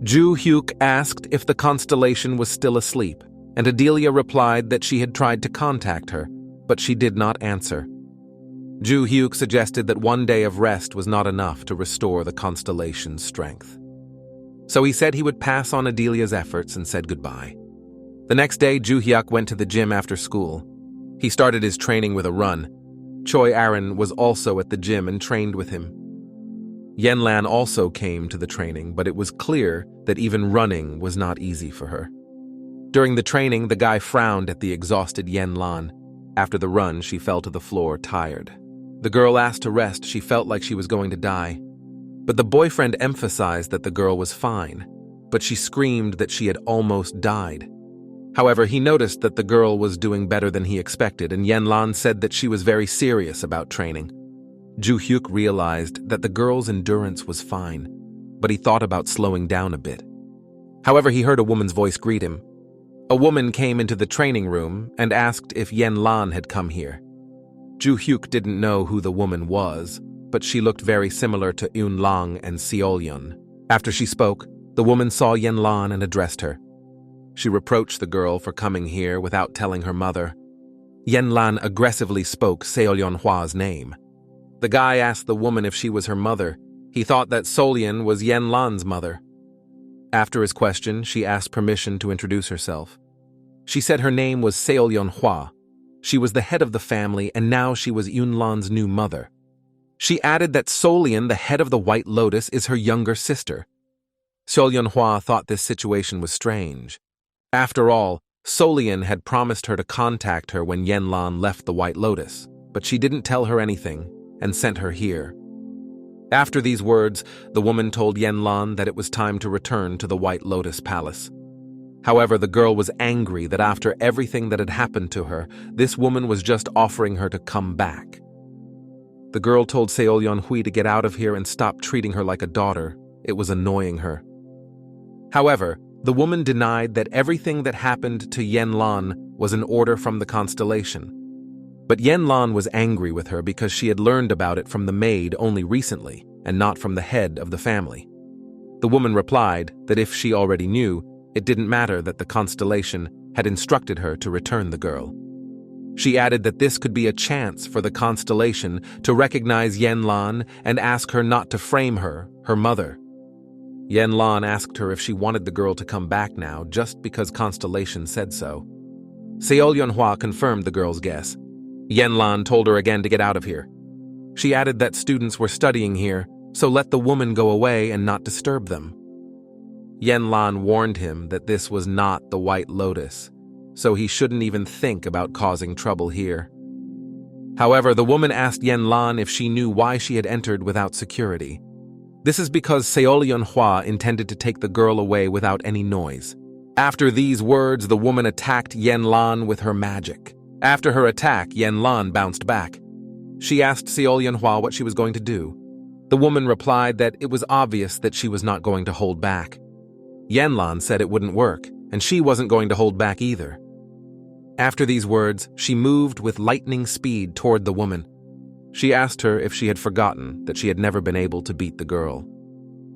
Juhyuk asked if the constellation was still asleep, and Adelia replied that she had tried to contact her, but she did not answer. Juhyuk suggested that 1 day of rest was not enough to restore the constellation's strength. So he said he would pass on Adelia's efforts and said goodbye. The next day, Juhyuk went to the gym after school. He started his training with a run. Choi Arin was also at the gym and trained with him. Yenlan also came to the training, but it was clear that even running was not easy for her. During the training, the guy frowned at the exhausted Yenlan. After the run, she fell to the floor, tired. The girl asked to rest. She felt like she was going to die. But the boyfriend emphasized that the girl was fine, but she screamed that she had almost died. However, he noticed that the girl was doing better than he expected, and Yenlan said that she was very serious about training. Juhyuk realized that the girl's endurance was fine, but he thought about slowing down a bit. However, he heard a woman's voice greet him. A woman came into the training room and asked if Yen Lan had come here. Juhyuk didn't know who the woman was, but she looked very similar to Eun Lang and Seolyun. After she spoke, the woman saw Yen Lan and addressed her. She reproached the girl for coming here without telling her mother. Yen Lan aggressively spoke Seolyun Hwa's name. The guy asked the woman if she was her mother. He thought that Seolyun was Yen Lan's mother. After his question, she asked permission to introduce herself. She said her name was Seolyun Hwa. She was the head of the family, and now she was Eun Lan's new mother. She added that Seolyun, the head of the White Lotus, is her younger sister. Seolyun Hwa thought this situation was strange. After all, Seolyun had promised her to contact her when Yen Lan left the White Lotus, but she didn't tell her anything and sent her here. After these words, the woman told Yen Lan that it was time to return to the White Lotus Palace. However, the girl was angry that after everything that had happened to her, this woman was just offering her to come back. The girl told Seolyun Hui to get out of here and stop treating her like a daughter. It was annoying her. However, the woman denied that everything that happened to Yen Lan was an order from the Constellation. But Yen Lan was angry with her because she had learned about it from the maid only recently and not from the head of the family. The woman replied that if she already knew, it didn't matter that the Constellation had instructed her to return the girl. She added that this could be a chance for the Constellation to recognize Yen Lan and ask her not to frame her mother. Yen Lan asked her if she wanted the girl to come back now just because Constellation said so. Seolyun Hwa confirmed the girl's guess. Yen Lan told her again to get out of here. She added that students were studying here, so let the woman go away and not disturb them. Yen Lan warned him that this was not the White Lotus, so he shouldn't even think about causing trouble here. However, the woman asked Yen Lan if she knew why she had entered without security. This is because Seolyun Hwa intended to take the girl away without any noise. After these words, the woman attacked Yen Lan with her magic. After her attack, Yen Lan bounced back. She asked Seolyun Hwa what she was going to do. The woman replied that it was obvious that she was not going to hold back. Yen Lan said it wouldn't work, and she wasn't going to hold back either. After these words, she moved with lightning speed toward the woman. She asked her if she had forgotten that she had never been able to beat the girl.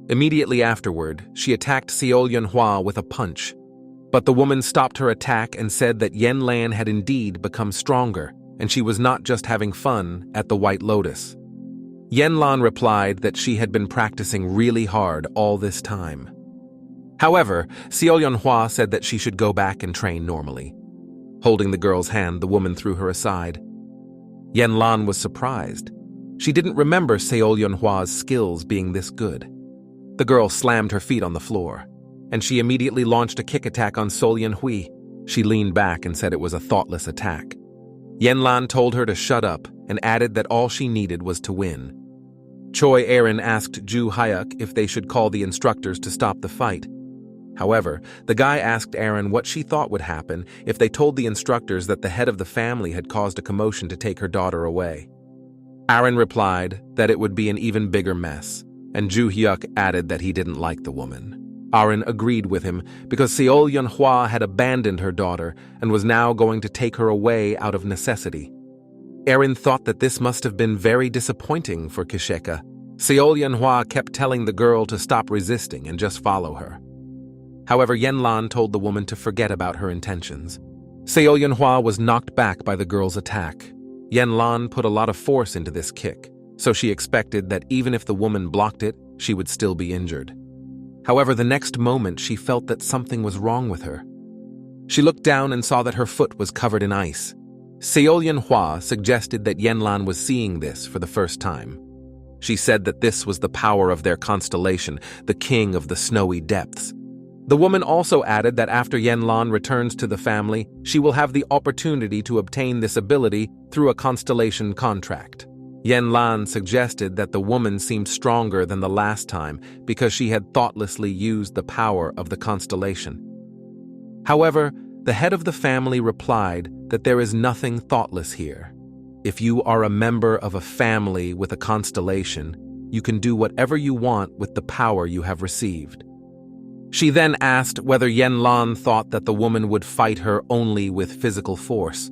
Immediately afterward, she attacked Seolyun Hwa with a punch. But the woman stopped her attack and said that Yen Lan had indeed become stronger, and she was not just having fun at the White Lotus. Yen Lan replied that she had been practicing really hard all this time. However, Seolyun Hwa said that she should go back and train normally. Holding the girl's hand, the woman threw her aside. Yen Lan was surprised. She didn't remember Seolyun Hwa's skills being this good. The girl slammed her feet on the floor, and she immediately launched a kick attack on Seolyun Hui. She leaned back and said it was a thoughtless attack. Yen Lan told her to shut up and added that all she needed was to win. Choi Aaron asked Juhyuk if they should call the instructors to stop the fight. However, the guy asked Aaron what she thought would happen if they told the instructors that the head of the family had caused a commotion to take her daughter away. Aaron replied that it would be an even bigger mess, and Juhyuk added that he didn't like the woman. Aaron agreed with him because Seolyun Hwa had abandoned her daughter and was now going to take her away out of necessity. Aaron thought that this must have been very disappointing for Kisheka. Seolyun Hwa kept telling the girl to stop resisting and just follow her. However, Yen Lan told the woman to forget about her intentions. Seolyun Hwa was knocked back by the girl's attack. Yen Lan put a lot of force into this kick, so she expected that even if the woman blocked it, she would still be injured. However, the next moment she felt that something was wrong with her. She looked down and saw that her foot was covered in ice. Seolyun Hwa suggested that Yen Lan was seeing this for the first time. She said that this was the power of their constellation, the king of the snowy depths. The woman also added that after Yen Lan returns to the family, she will have the opportunity to obtain this ability through a constellation contract. Yen Lan suggested that the woman seemed stronger than the last time because she had thoughtlessly used the power of the constellation. However, the head of the family replied that there is nothing thoughtless here. If you are a member of a family with a constellation, you can do whatever you want with the power you have received. She then asked whether Yanlan thought that the woman would fight her only with physical force.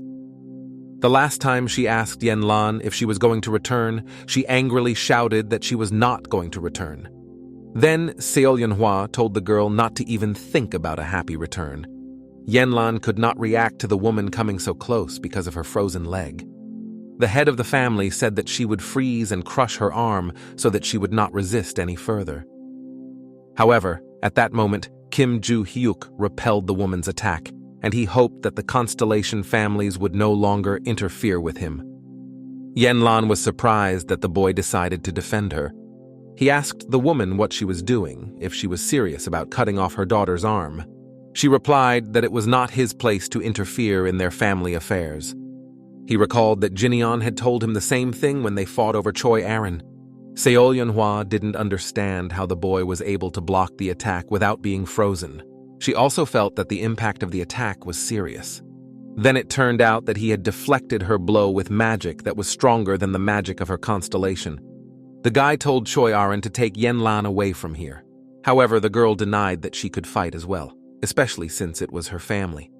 The last time she asked Yanlan if she was going to return, she angrily shouted that she was not going to return. Then Seolyeonhwa told the girl not to even think about a happy return. Yanlan could not react to the woman coming so close because of her frozen leg. The head of the family said that she would freeze and crush her arm so that she would not resist any further. However, at that moment, Kim Juhyuk repelled the woman's attack, and he hoped that the Constellation families would no longer interfere with him. Yanlan was surprised that the boy decided to defend her. He asked the woman what she was doing, if she was serious about cutting off her daughter's arm. She replied that it was not his place to interfere in their family affairs. He recalled that Jinyeon had told him the same thing when they fought over Choi Aaron. Seolyeonhwa didn't understand how the boy was able to block the attack without being frozen. She also felt that the impact of the attack was serious. Then it turned out that he had deflected her blow with magic that was stronger than the magic of her constellation. The guy told Choi Aaron to take Yanlan away from here. However, the girl denied that she could fight as well, especially since it was her family.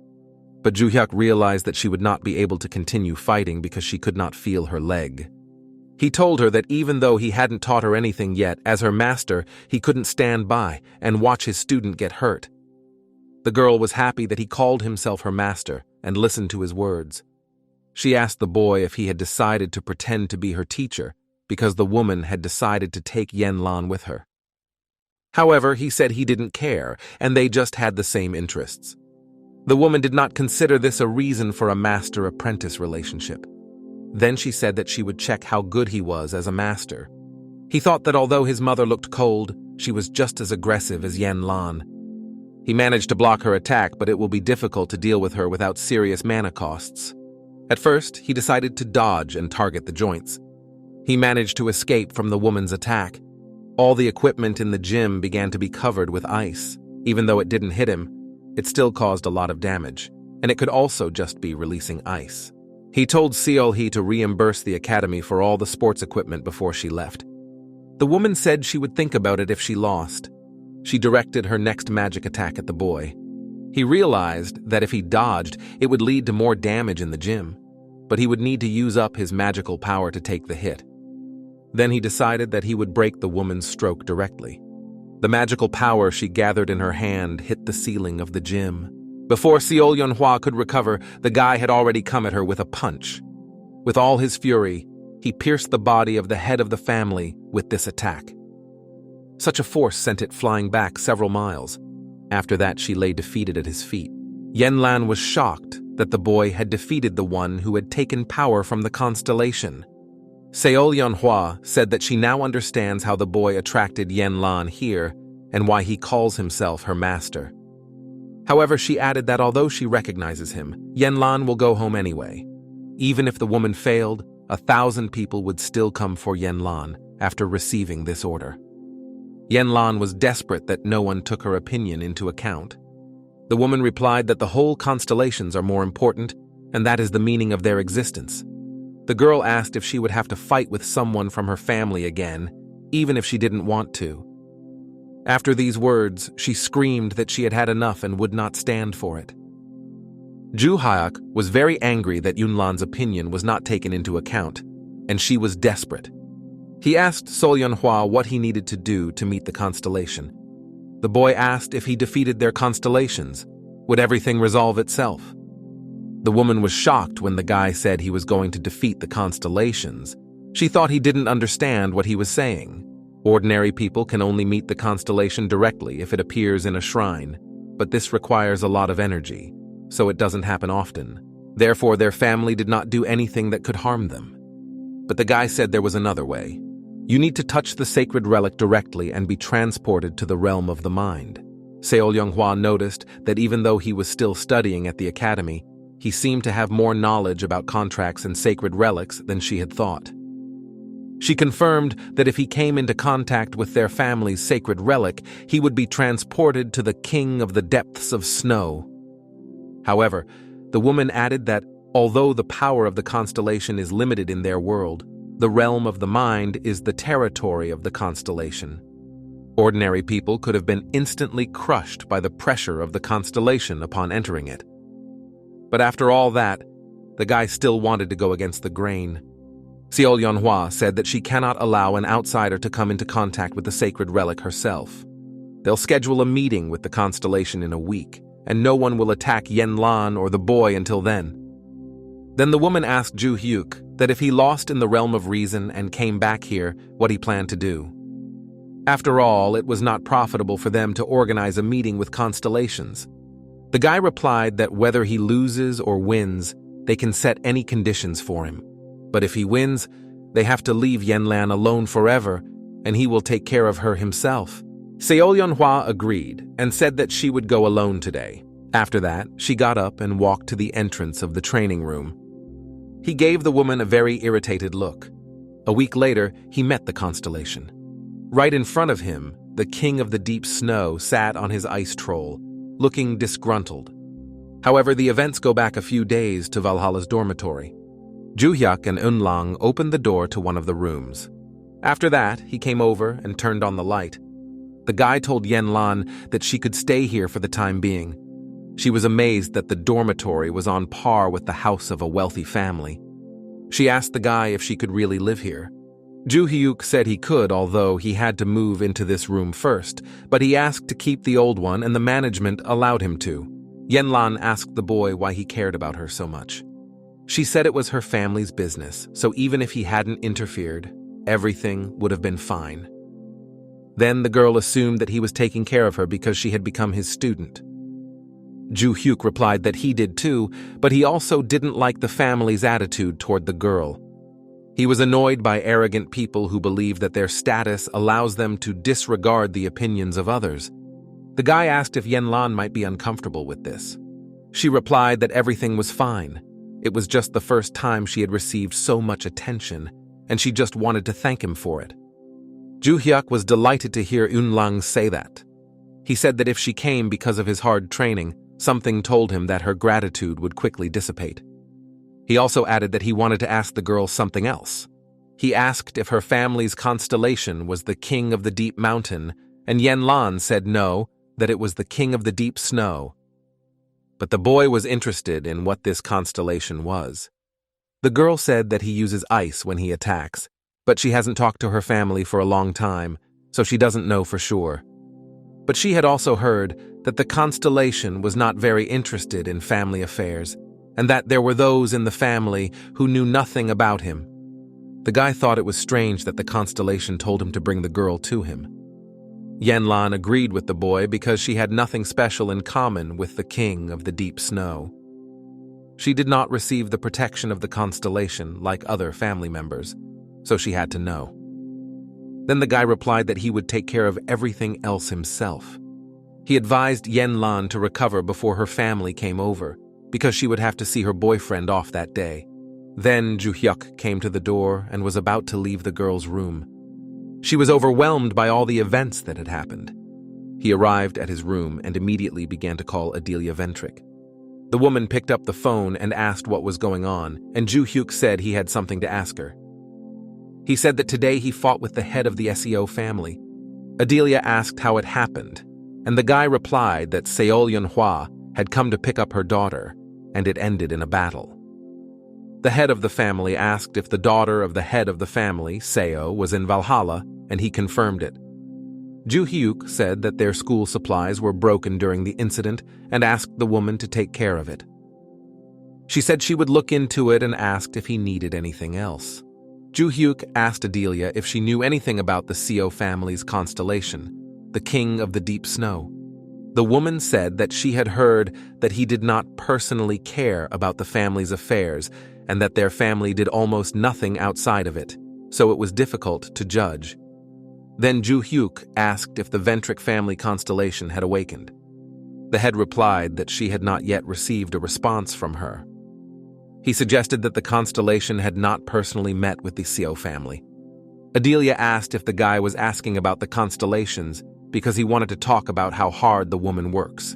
But Juhyuk realized that she would not be able to continue fighting because she could not feel her leg. He told her that even though he hadn't taught her anything yet, as her master, he couldn't stand by and watch his student get hurt. The girl was happy that he called himself her master and listened to his words. She asked the boy if he had decided to pretend to be her teacher because the woman had decided to take Yanlan with her. However, he said he didn't care and they just had the same interests. The woman did not consider this a reason for a master-apprentice relationship. Then she said that she would check how good he was as a master. He thought that although his mother looked cold, she was just as aggressive as Yanlan. He managed to block her attack, but it will be difficult to deal with her without serious mana costs. At first, he decided to dodge and target the joints. He managed to escape from the woman's attack. All the equipment in the gym began to be covered with ice. Even though it didn't hit him, it still caused a lot of damage, and it could also just be releasing ice. He told Seol-hee to reimburse the academy for all the sports equipment before she left. The woman said she would think about it if she lost. She directed her next magic attack at the boy. He realized that if he dodged, it would lead to more damage in the gym, but he would need to use up his magical power to take the hit. Then he decided that he would break the woman's stroke directly. The magical power she gathered in her hand hit the ceiling of the gym. Before Seolyeonhwa could recover, the guy had already come at her with a punch. With all his fury, he pierced the body of the head of the family with this attack. Such a force sent it flying back several miles. After that, she lay defeated at his feet. Yanlan was shocked that the boy had defeated the one who had taken power from the constellation. Seolyeonhwa said that she now understands how the boy attracted Yanlan here and why he calls himself her master. However, she added that although she recognizes him, Yanlan will go home anyway. Even if the woman failed, 1,000 people would still come for Yanlan after receiving this order. Yanlan was desperate that no one took her opinion into account. The woman replied that the whole constellations are more important, and that is the meaning of their existence. The girl asked if she would have to fight with someone from her family again, even if she didn't want to. After these words, she screamed that she had had enough and would not stand for it. Juhyuk was very angry that Yunlan's opinion was not taken into account, and she was desperate. He asked Seolyeonhwa what he needed to do to meet the constellation. The boy asked if he defeated their constellations, would everything resolve itself? The woman was shocked when the guy said he was going to defeat the constellations. She thought he didn't understand what he was saying. Ordinary people can only meet the constellation directly if it appears in a shrine, but this requires a lot of energy, so it doesn't happen often. Therefore, their family did not do anything that could harm them. But the guy said there was another way. You need to touch the sacred relic directly and be transported to the realm of the mind. Seolyeonhwa noticed that even though he was still studying at the academy, he seemed to have more knowledge about contracts and sacred relics than she had thought. She confirmed that if he came into contact with their family's sacred relic, he would be transported to the king of the depths of snow. However, the woman added that although the power of the constellation is limited in their world, the realm of the mind is the territory of the constellation. Ordinary people could have been instantly crushed by the pressure of the constellation upon entering it. But after all that, the guy still wanted to go against the grain. MANHUA said that she cannot allow an outsider to come into contact with the sacred relic herself. They'll schedule a meeting with the constellation in a week, and no one will attack Yanlan or the boy until then. Then the woman asked Juhyuk that if he lost in the realm of reason and came back here, what he planned to do. After all, it was not profitable for them to organize a meeting with constellations. The guy replied that whether he loses or wins, they can set any conditions for him. But if he wins, they have to leave Yanlan alone forever, and he will take care of her himself. MANHUA agreed and said that she would go alone today. After that, she got up and walked to the entrance of the training room. He gave the woman a very irritated look. A week later, he met the constellation. Right in front of him, the king of the deep snow sat on his ice troll, looking disgruntled. However, the events go back a few days to Valhalla's dormitory. Juhyuk and Unlang opened the door to one of the rooms. After that, he came over and turned on the light. The guy told Yanlan that she could stay here for the time being. She was amazed that the dormitory was on par with the house of a wealthy family. She asked the guy if she could really live here. Juhyuk said he could, although he had to move into this room first, but he asked to keep the old one and the management allowed him to. Yanlan asked the boy why he cared about her so much. She said it was her family's business, so even if he hadn't interfered, everything would have been fine. Then the girl assumed that he was taking care of her because she had become his student. Juhyuk replied that he did too, but he also didn't like the family's attitude toward the girl. He was annoyed by arrogant people who believe that their status allows them to disregard the opinions of others. The guy asked if Yanlan might be uncomfortable with this. She replied that everything was fine. It was just the first time she had received so much attention, and she just wanted to thank him for it. Juhyuk was delighted to hear Unlang say that. He said that if she came because of his hard training, something told him that her gratitude would quickly dissipate. He also added that he wanted to ask the girl something else. He asked if her family's constellation was the king of the deep mountain, and Yanlan said no, that it was the king of the deep snow. But the boy was interested in what this constellation was. The girl said that he uses ice when he attacks, but she hasn't talked to her family for a long time, so she doesn't know for sure. But she had also heard that the constellation was not very interested in family affairs, and that there were those in the family who knew nothing about him. The guy thought it was strange that the constellation told him to bring the girl to him. Yanlan agreed with the boy because she had nothing special in common with the king of the deep snow. She did not receive the protection of the constellation like other family members, so she had to know. Then the guy replied that he would take care of everything else himself. He advised Yanlan to recover before her family came over, because she would have to see her boyfriend off that day. Then Juhyuk came to the door and was about to leave the girl's room. She was overwhelmed by all the events that had happened. He arrived at his room and immediately began to call Adelia Ventric. The woman picked up the phone and asked what was going on, and Juhyuk said he had something to ask her. He said that today he fought with the head of the SEO family. Adelia asked how it happened, and the guy replied that MANHUA had come to pick up her daughter, and it ended in a battle. The head of the family asked if the daughter of the head of the family, Seo, was in Valhalla, and he confirmed it. Juhyuk said that their school supplies were broken during the incident and asked the woman to take care of it. She said she would look into it and asked if he needed anything else. Juhyuk asked Adelia if she knew anything about the Seo family's constellation, the king of the deep snow. The woman said that she had heard that he did not personally care about the family's affairs and that their family did almost nothing outside of it, so it was difficult to judge. Then Juhyuk asked if the Ventric family constellation had awakened. The head replied that she had not yet received a response from her. He suggested that the constellation had not personally met with the Seo family. Adelia asked if the guy was asking about the constellations because he wanted to talk about how hard the woman works.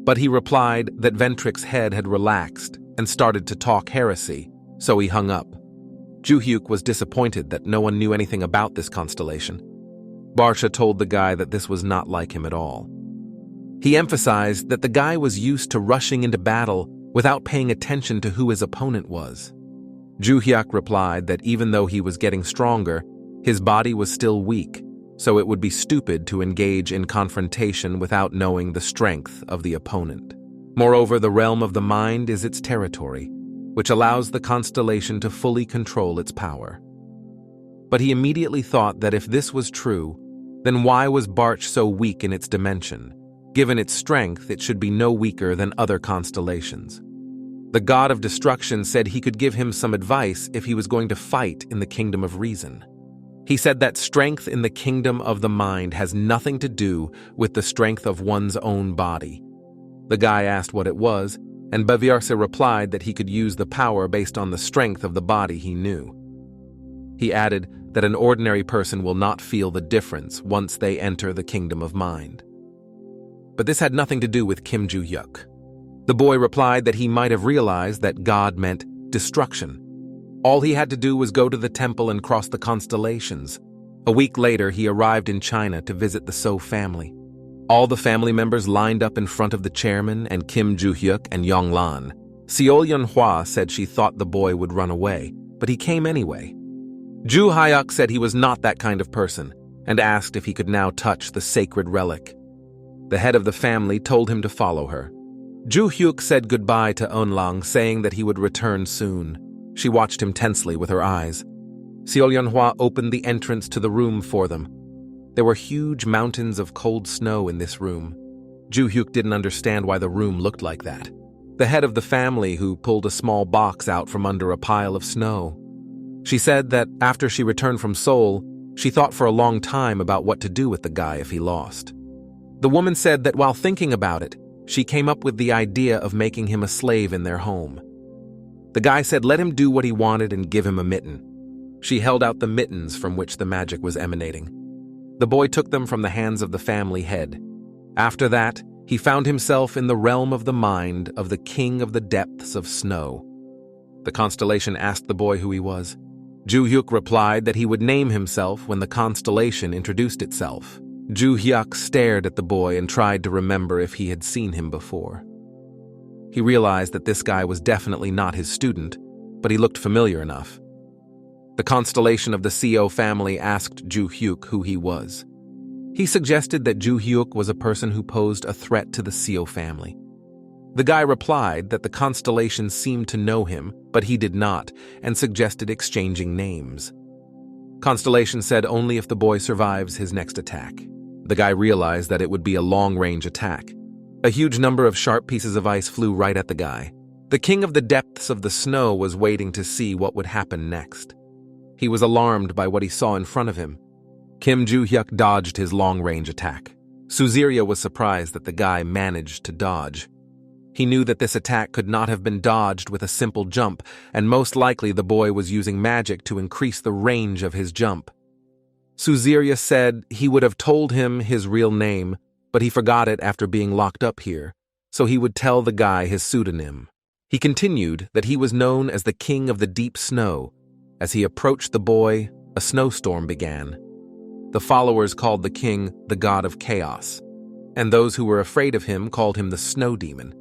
But he replied that Ventric's head had relaxed and started to talk heresy, so he hung up. Juhyuk was disappointed that no one knew anything about this constellation. Barsha told the guy that this was not like him at all. He emphasized that the guy was used to rushing into battle without paying attention to who his opponent was. Juhyuk replied that even though he was getting stronger, his body was still weak, so it would be stupid to engage in confrontation without knowing the strength of the opponent. Moreover, the realm of the mind is its territory, which allows the constellation to fully control its power. But he immediately thought that if this was true, then why was Barch so weak in its dimension? Given its strength, it should be no weaker than other constellations. The god of destruction said he could give him some advice if he was going to fight in the kingdom of reason. He said that strength in the kingdom of the mind has nothing to do with the strength of one's own body. The guy asked what it was, and Baviarsa replied that he could use the power based on the strength of the body he knew. He added that an ordinary person will not feel the difference once they enter the kingdom of mind. But this had nothing to do with Kim Juhyuk. The boy replied that he might have realized that God meant destruction. All he had to do was go to the temple and cross the constellations. A week later, he arrived in China to visit the So family. All the family members lined up in front of the chairman and Kim Juhyuk and Yonglan. Seol-Yunhua said she thought the boy would run away, but he came anyway. Juhyuk said he was not that kind of person and asked if he could now touch the sacred relic. The head of the family told him to follow her. Juhyuk said goodbye to Onlang, saying that he would return soon. She watched him tensely with her eyes. Seol-Yunhua opened the entrance to the room for them. There were huge mountains of cold snow in this room. Juhyuk didn't understand why the room looked like that. The head of the family who pulled a small box out from under a pile of snow. She said that after she returned from Seoul, she thought for a long time about what to do with the guy if he lost. The woman said that while thinking about it, she came up with the idea of making him a slave in their home. The guy said let him do what he wanted and give him a mitten. She held out the mittens from which the magic was emanating. The boy took them from the hands of the family head. After that, he found himself in the realm of the mind of the king of the depths of snow. The constellation asked the boy who he was. Juhyuk replied that he would name himself when the constellation introduced itself. Juhyuk stared at the boy and tried to remember if he had seen him before. He realized that this guy was definitely not his student, but he looked familiar enough. The constellation of the Co family asked Juhyuk who he was. He suggested that Juhyuk was a person who posed a threat to the Co family. The guy replied that the constellation seemed to know him, but he did not, and suggested exchanging names. Constellation said only if the boy survives his next attack. The guy realized that it would be a long-range attack. A huge number of sharp pieces of ice flew right at the guy. The king of the depths of the snow was waiting to see what would happen next. He was alarmed by what he saw in front of him. Kim Juhyuk dodged his long-range attack. Suziria was surprised that the guy managed to dodge. He knew that this attack could not have been dodged with a simple jump, and most likely the boy was using magic to increase the range of his jump. Suziria said he would have told him his real name, but he forgot it after being locked up here, so he would tell the guy his pseudonym. He continued that he was known as the King of the Deep Snow. As he approached the boy, a snowstorm began. The followers called the king the God of Chaos, and those who were afraid of him called him the Snow Demon.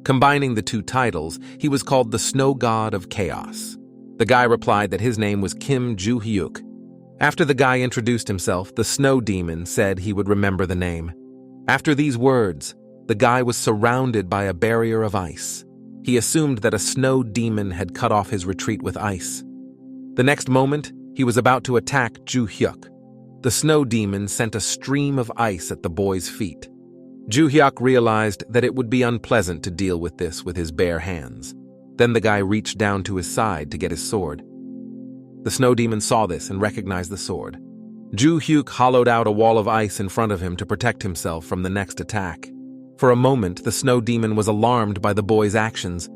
Combining the two titles, he was called the Snow God of Chaos. The guy replied that his name was Kim Juhyuk. After the guy introduced himself, the Snow Demon said he would remember the name. After these words, the guy was surrounded by a barrier of ice. He assumed that a snow demon had cut off his retreat with ice. The next moment, he was about to attack Juhyuk. The snow demon sent a stream of ice at the boy's feet. Juhyuk realized that it would be unpleasant to deal with this with his bare hands. Then the guy reached down to his side to get his sword. The snow demon saw this and recognized the sword. Juhyuk hollowed out a wall of ice in front of him to protect himself from the next attack. For a moment, the snow demon was alarmed by the boy's actions.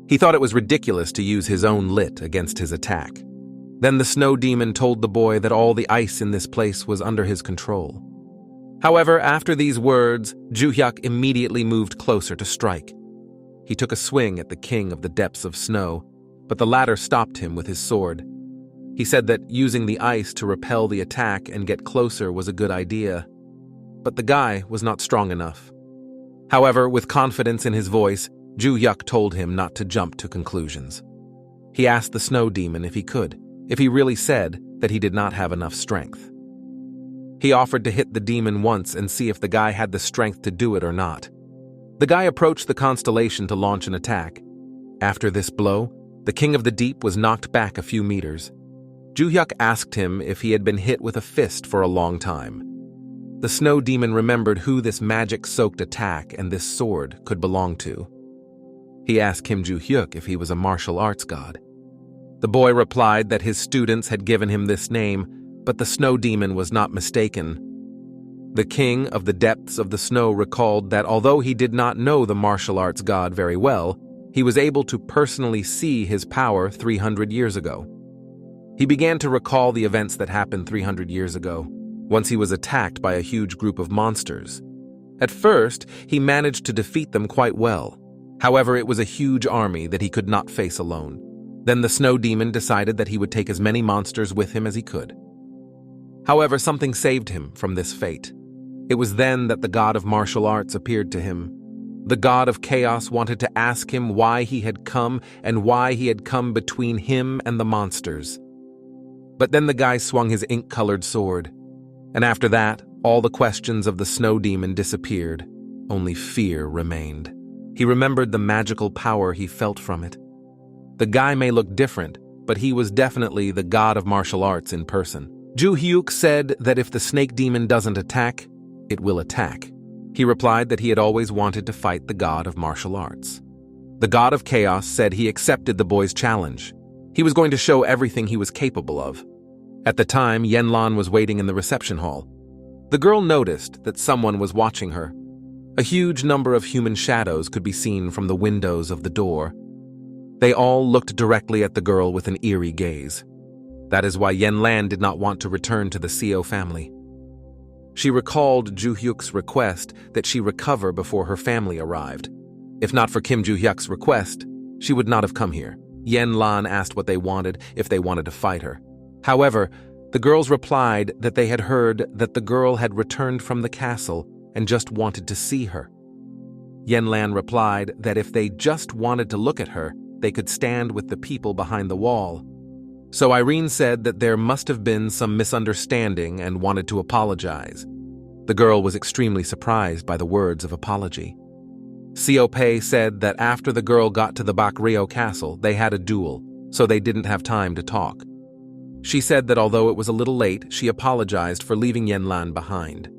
He thought it was ridiculous to use his own lit against his attack. Then the snow demon told the boy that all the ice in this place was under his control. However, after these words, Juhyuk immediately moved closer to strike. He took a swing at the king of the depths of snow, but the latter stopped him with his sword. He said that using the ice to repel the attack and get closer was a good idea, but the guy was not strong enough. However, with confidence in his voice, Juhyuk told him not to jump to conclusions. He asked the snow demon if he could, if he really said that he did not have enough strength. He offered to hit the demon once and see if the guy had the strength to do it or not. The guy approached the constellation to launch an attack. After this blow, the king of the deep was knocked back a few meters. Juhyuk asked him if he had been hit with a fist for a long time. The snow demon remembered who this magic-soaked attack and this sword could belong to. He asked Kim Juhyuk if he was a martial arts god. The boy replied that his students had given him this name, but the snow demon was not mistaken. The king of the depths of the snow recalled that although he did not know the martial arts god very well, he was able to personally see his power 300 years ago. He began to recall the events that happened 300 years ago, once he was attacked by a huge group of monsters. At first, he managed to defeat them quite well. However, it was a huge army that he could not face alone. Then the snow demon decided that he would take as many monsters with him as he could. However, something saved him from this fate. It was then that the god of martial arts appeared to him. The god of chaos wanted to ask him why he had come and why he had come between him and the monsters. But then the guy swung his ink-colored sword, and after that, all the questions of the snow demon disappeared. Only fear remained. He remembered the magical power he felt from it. The guy may look different, but he was definitely the god of martial arts in person. Juhyuk said that if the snake demon doesn't attack, it will attack. He replied that he had always wanted to fight the god of martial arts. The god of chaos said he accepted the boy's challenge. He was going to show everything he was capable of. At the time, Yenlan was waiting in the reception hall. The girl noticed that someone was watching her. A huge number of human shadows could be seen from the windows of the door. They all looked directly at the girl with an eerie gaze. That is why Yenlan did not want to return to the CO family. She recalled Juhyuk's request that she recover before her family arrived. If not for Kim Juhyuk's request, she would not have come here. Yenlan asked what they wanted if they wanted to fight her. However, the girls replied that they had heard that the girl had returned from the castle and just wanted to see her. Yenlan replied that if they just wanted to look at her, they could stand with the people behind the wall. So Irene said that there must have been some misunderstanding and wanted to apologize. The girl was extremely surprised by the words of apology. Siope said that after the girl got to the Bakrio castle, they had a duel, so they didn't have time to talk. She said that although it was a little late, she apologized for leaving Yenlan behind.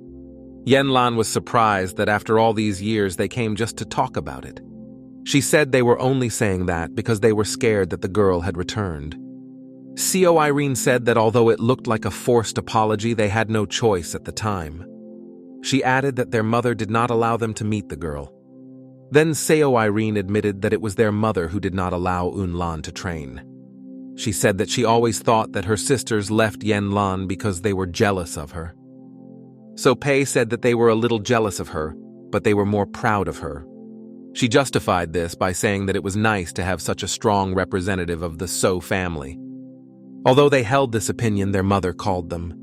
Yenlan was surprised that after all these years they came just to talk about it. She said they were only saying that because they were scared that the girl had returned. CO Irene said that although it looked like a forced apology, they had no choice at the time. She added that their mother did not allow them to meet the girl. Then Seo Irene admitted that it was their mother who did not allow Unlan to train. She said that she always thought that her sisters left Yenlan because they were jealous of her. So Pei said that they were a little jealous of her, but they were more proud of her. She justified this by saying that it was nice to have such a strong representative of the So family. Although they held this opinion, their mother called them.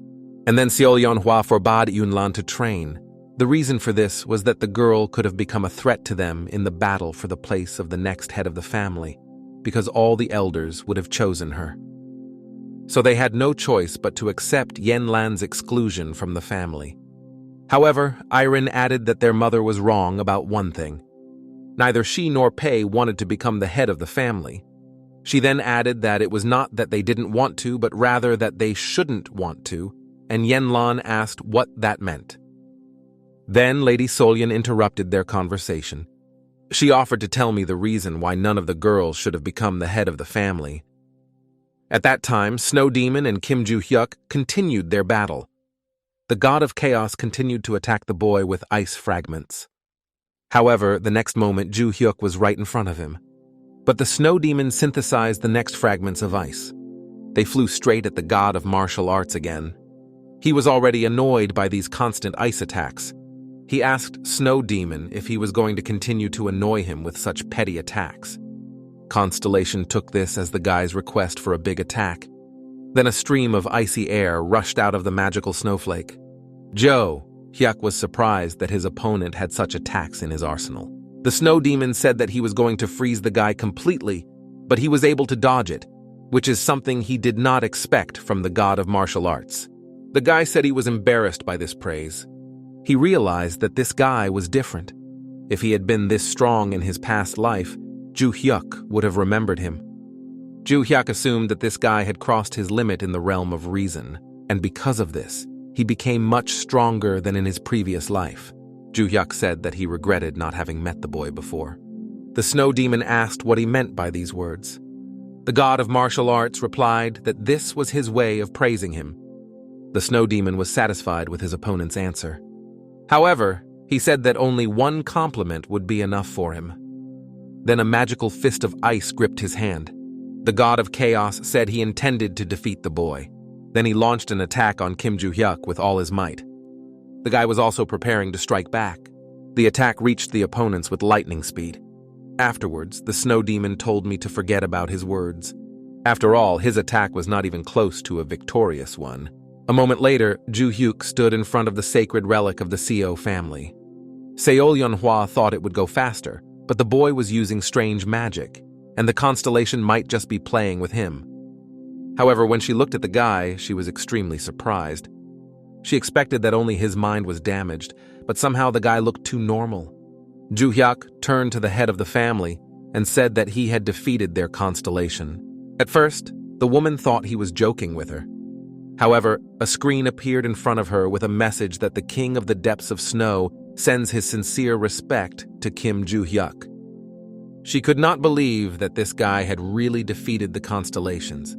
And then Seol-Yeonhwa forbade Yunlan to train. The reason for this was that the girl could have become a threat to them in the battle for the place of the next head of the family, because all the elders would have chosen her. So they had no choice but to accept Yenlan's exclusion from the family. However, Irene added that their mother was wrong about one thing. Neither she nor Pei wanted to become the head of the family. She then added that it was not that they didn't want to, but rather that they shouldn't want to, and Yenlan asked what that meant. Then Lady Solyan interrupted their conversation. She offered to tell me the reason why none of the girls should have become the head of the family. At that time, Snow Demon and Kim Juhyuk continued their battle. The god of chaos continued to attack the boy with ice fragments. However, the next moment Juhyuk was right in front of him. But the snow demon synthesized the next fragments of ice. They flew straight at the god of martial arts again. He was already annoyed by these constant ice attacks. He asked Snow Demon if he was going to continue to annoy him with such petty attacks. Constellation took this as the guy's request for a big attack. Then a stream of icy air rushed out of the magical snowflake. Juhyuk was surprised that his opponent had such attacks in his arsenal. The snow demon said that he was going to freeze the guy completely, but he was able to dodge it, which is something he did not expect from the god of martial arts. The guy said he was embarrassed by this praise. He realized that this guy was different. If he had been this strong in his past life, Juhyuk would have remembered him. Juhyuk assumed that this guy had crossed his limit in the realm of reason, and because of this, he became much stronger than in his previous life. Juhyuk said that he regretted not having met the boy before. The snow demon asked what he meant by these words. The god of martial arts replied that this was his way of praising him. The snow demon was satisfied with his opponent's answer. However, he said that only one compliment would be enough for him. Then a magical fist of ice gripped his hand. The god of chaos said he intended to defeat the boy. Then he launched an attack on Kim Juhyuk with all his might. The guy was also preparing to strike back. The attack reached the opponents with lightning speed. Afterwards, the snow demon told me to forget about his words. After all, his attack was not even close to a victorious one. A moment later, Juhyuk stood in front of the sacred relic of the Co family. Seolyeonhwa thought it would go faster, but the boy was using strange magic, and the constellation might just be playing with him. However, when she looked at the guy, she was extremely surprised. She expected that only his mind was damaged, but somehow the guy looked too normal. Juhyuk turned to the head of the family and said that he had defeated their constellation. At first, the woman thought he was joking with her. However, a screen appeared in front of her with a message that the king of the depths of snow sends his sincere respect to Kim Juhyuk. She could not believe that this guy had really defeated the constellations.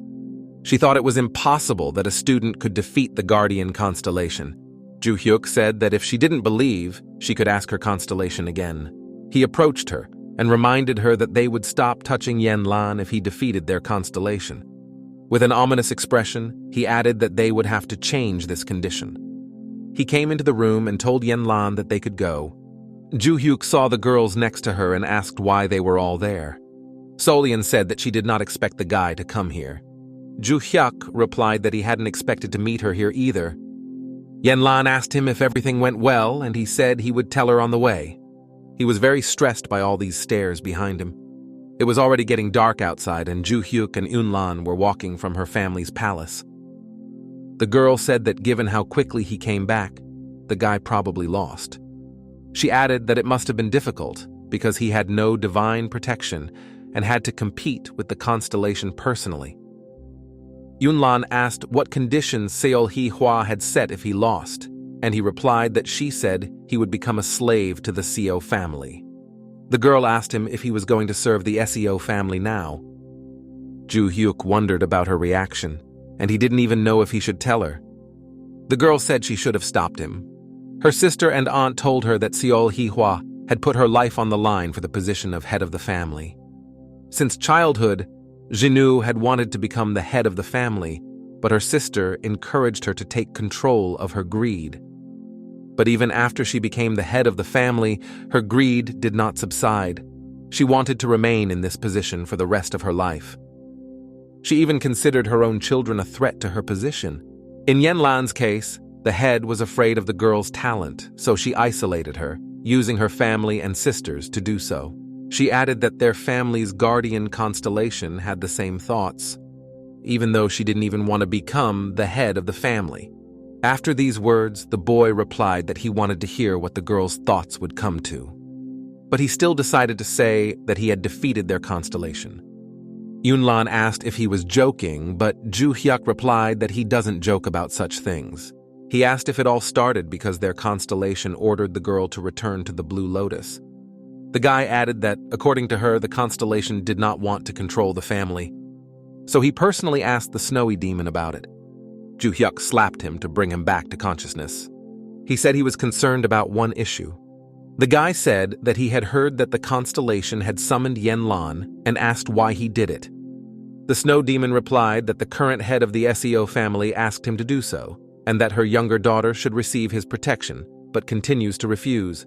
She thought it was impossible that a student could defeat the guardian constellation. Juhyuk said that if she didn't believe, she could ask her constellation again. He approached her and reminded her that they would stop touching Yanlan if he defeated their constellation. With an ominous expression, he added that they would have to change this condition. He came into the room and told Yanlan that they could go. Juhyuk saw the girls next to her and asked why they were all there. Solian said that she did not expect the guy to come here. Juhyuk replied that he hadn't expected to meet her here either. Yanlan asked him if everything went well, and he said he would tell her on the way. He was very stressed by all these stairs behind him. It was already getting dark outside, and Juhyuk and Unlan were walking from her family's palace. The girl said that given how quickly he came back, the guy probably lost. She added that it must have been difficult because he had no divine protection and had to compete with the constellation personally. Yunlan asked what conditions Seolhee-hwa had set if he lost, and he replied that she said he would become a slave to the Co family. The girl asked him if he was going to serve the Seo family now. Juhyuk wondered about her reaction, and he didn't even know if he should tell her. The girl said she should have stopped him. Her sister and aunt told her that Seolhee-hwa had put her life on the line for the position of head of the family. Since childhood, Jinwoo had wanted to become the head of the family, but her sister encouraged her to take control of her greed. But even after she became the head of the family, her greed did not subside. She wanted to remain in this position for the rest of her life. She even considered her own children a threat to her position. In Yanlan's case, the head was afraid of the girl's talent, so she isolated her, using her family and sisters to do so. She added that their family's guardian constellation had the same thoughts, even though she didn't even want to become the head of the family. After these words, the boy replied that he wanted to hear what the girl's thoughts would come to. But he still decided to say that he had defeated their constellation. Yunlan asked if he was joking, but Juhyuk replied that he doesn't joke about such things. He asked if it all started because their constellation ordered the girl to return to the Blue Lotus. The guy added that, according to her, the constellation did not want to control the family. So he personally asked the snowy demon about it. Juhyuk slapped him to bring him back to consciousness. He said he was concerned about one issue. The guy said that he had heard that the constellation had summoned Yanlan and asked why he did it. The snow demon replied that the current head of the Seo family asked him to do so, and that her younger daughter should receive his protection, but continues to refuse.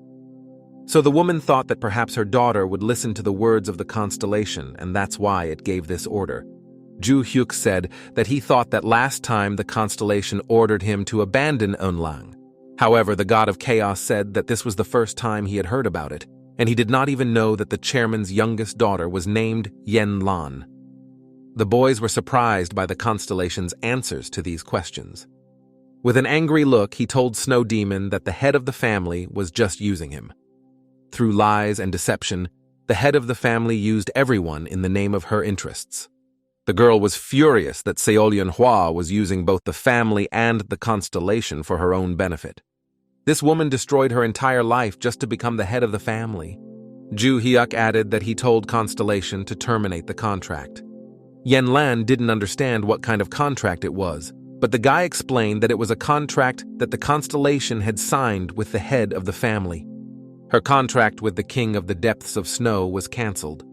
So the woman thought that perhaps her daughter would listen to the words of the constellation, and that's why it gave this order. Juhyuk said that he thought that last time the constellation ordered him to abandon Unlang. However, the god of chaos said that this was the first time he had heard about it, and he did not even know that the chairman's youngest daughter was named Yen Lan. The boys were surprised by the constellation's answers to these questions. With an angry look, he told Snow Demon that the head of the family was just using him. Through lies and deception, the head of the family used everyone in the name of her interests. The girl was furious that Seolyeon-hwa was using both the family and the constellation for her own benefit. This woman destroyed her entire life just to become the head of the family. Juhyuk added that he told Constellation to terminate the contract. Yen Lan didn't understand what kind of contract it was, but the guy explained that it was a contract that the Constellation had signed with the head of the family. Her contract with the King of the Depths of Snow was cancelled.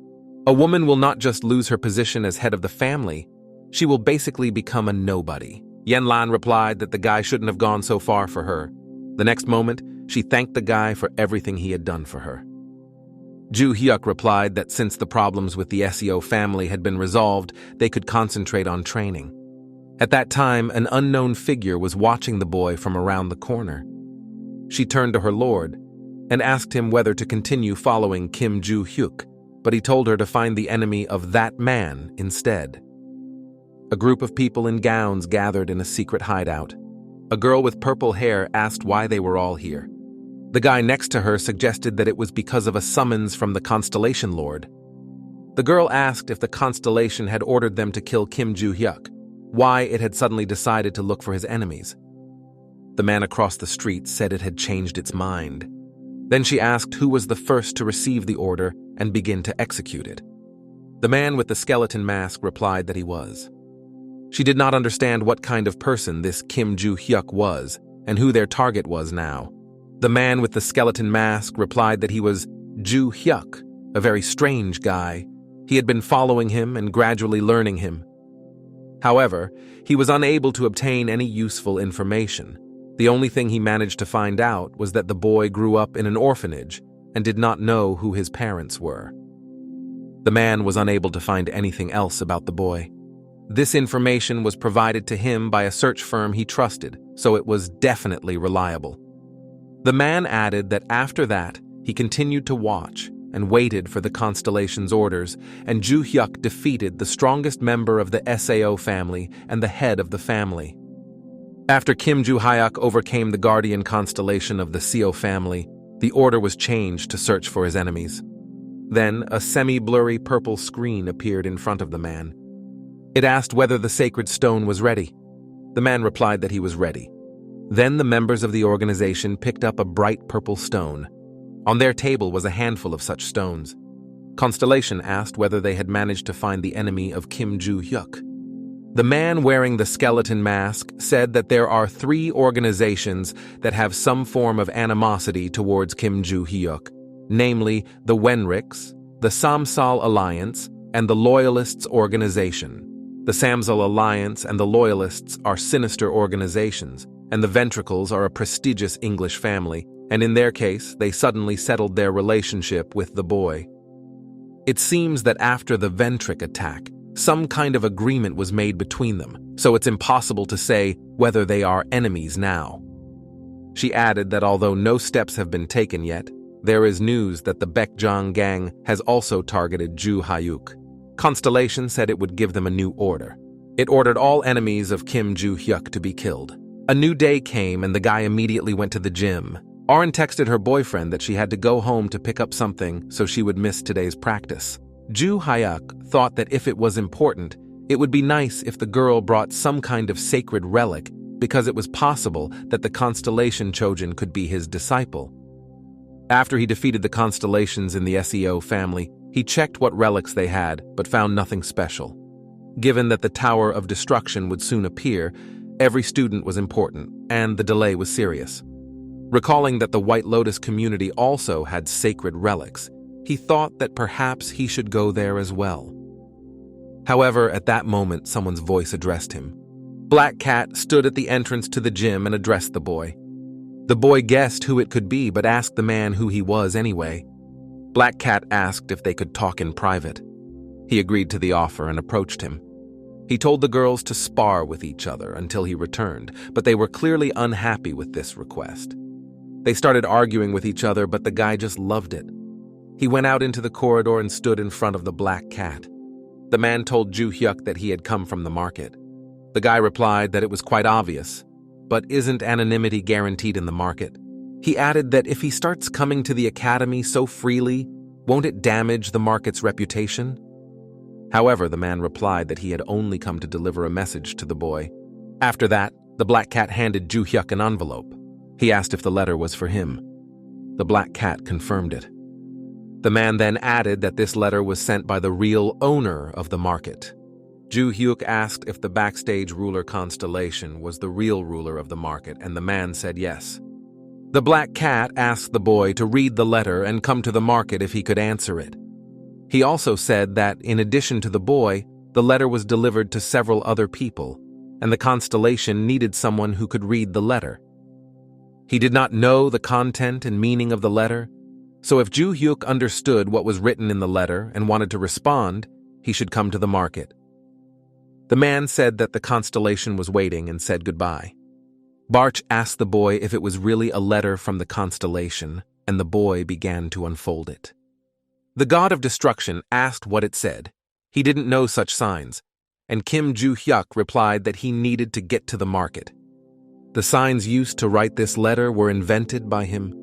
A woman will not just lose her position as head of the family, she will basically become a nobody. Yen Lan replied that the guy shouldn't have gone so far for her. The next moment, she thanked the guy for everything he had done for her. Juhyuk replied that since the problems with the SEO family had been resolved, they could concentrate on training. At that time, an unknown figure was watching the boy from around the corner. She turned to her lord and asked him whether to continue following Kim Juhyuk, but he told her to find the enemy of that man instead. A group of people in gowns gathered in a secret hideout. A girl with purple hair asked why they were all here. The guy next to her suggested that it was because of a summons from the Constellation Lord. The girl asked if the Constellation had ordered them to kill Kim Juhyuk, why it had suddenly decided to look for his enemies. The man across the street said it had changed its mind. Then she asked who was the first to receive the order and begin to execute it. The man with the skeleton mask replied that he was. She did not understand what kind of person this Kim Juhyuk was and who their target was now. The man with the skeleton mask replied that he was Juhyuk, a very strange guy. He had been following him and gradually learning him. However, he was unable to obtain any useful information. The only thing he managed to find out was that the boy grew up in an orphanage and did not know who his parents were. The man was unable to find anything else about the boy. This information was provided to him by a search firm he trusted, so it was definitely reliable. The man added that after that, he continued to watch and waited for the Constellation's orders, and Juhyuk defeated the strongest member of the SAO family and the head of the family. After Kim Juhyuk overcame the guardian constellation of the Seo family, the order was changed to search for his enemies. Then, a semi-blurry purple screen appeared in front of the man. It asked whether the sacred stone was ready. The man replied that he was ready. Then the members of the organization picked up a bright purple stone. On their table was a handful of such stones. Constellation asked whether they had managed to find the enemy of Kim Juhyuk. The man wearing the skeleton mask said that there are 3 organizations that have some form of animosity towards Kim Juhyuk, namely the Ventrics, the Samsal Alliance, and the Loyalists Organization. The Samsal Alliance and the Loyalists are sinister organizations, and the Ventricles are a prestigious English family, and in their case, they suddenly settled their relationship with the boy. It seems that after the Ventric attack, some kind of agreement was made between them, so it's impossible to say whether they are enemies now. She added that although no steps have been taken yet, there is news that the Baekjang gang has also targeted Juhyuk. Constellation said it would give them a new order. It ordered all enemies of Kim Juhyuk to be killed. A new day came and the guy immediately went to the gym. Arin texted her boyfriend that she had to go home to pick up something so she would miss today's practice. Juhyuk thought that if it was important, it would be nice if the girl brought some kind of sacred relic because it was possible that the Constellation Chojin could be his disciple. After he defeated the Constellations in the SEO family, he checked what relics they had, but found nothing special. Given that the Tower of Destruction would soon appear, every student was important, and the delay was serious. Recalling that the White Lotus community also had sacred relics, he thought that perhaps he should go there as well. However, at that moment, someone's voice addressed him. Black Cat stood at the entrance to the gym and addressed the boy. The boy guessed who it could be, but asked the man who he was anyway. Black Cat asked if they could talk in private. He agreed to the offer and approached him. He told the girls to spar with each other until he returned, but they were clearly unhappy with this request. They started arguing with each other, but the guy just loved it. He went out into the corridor and stood in front of the black cat. The man told Juhyuk that he had come from the market. The guy replied that it was quite obvious, but isn't anonymity guaranteed in the market? He added that if he starts coming to the academy so freely, won't it damage the market's reputation? However, the man replied that he had only come to deliver a message to the boy. After that, the black cat handed Juhyuk an envelope. He asked if the letter was for him. The black cat confirmed it. The man then added that this letter was sent by the real owner of the market. Juhyuk asked if the backstage ruler Constellation was the real ruler of the market, and the man said yes. The black cat asked the boy to read the letter and come to the market if he could answer it. He also said that, in addition to the boy, the letter was delivered to several other people, and the Constellation needed someone who could read the letter. He did not know the content and meaning of the letter, so if Juhyuk understood what was written in the letter and wanted to respond, he should come to the market. The man said that the Constellation was waiting and said goodbye. Barch asked the boy if it was really a letter from the Constellation, and the boy began to unfold it. The god of destruction asked what it said. He didn't know such signs, and Kim Juhyuk replied that he needed to get to the market. The signs used to write this letter were invented by him.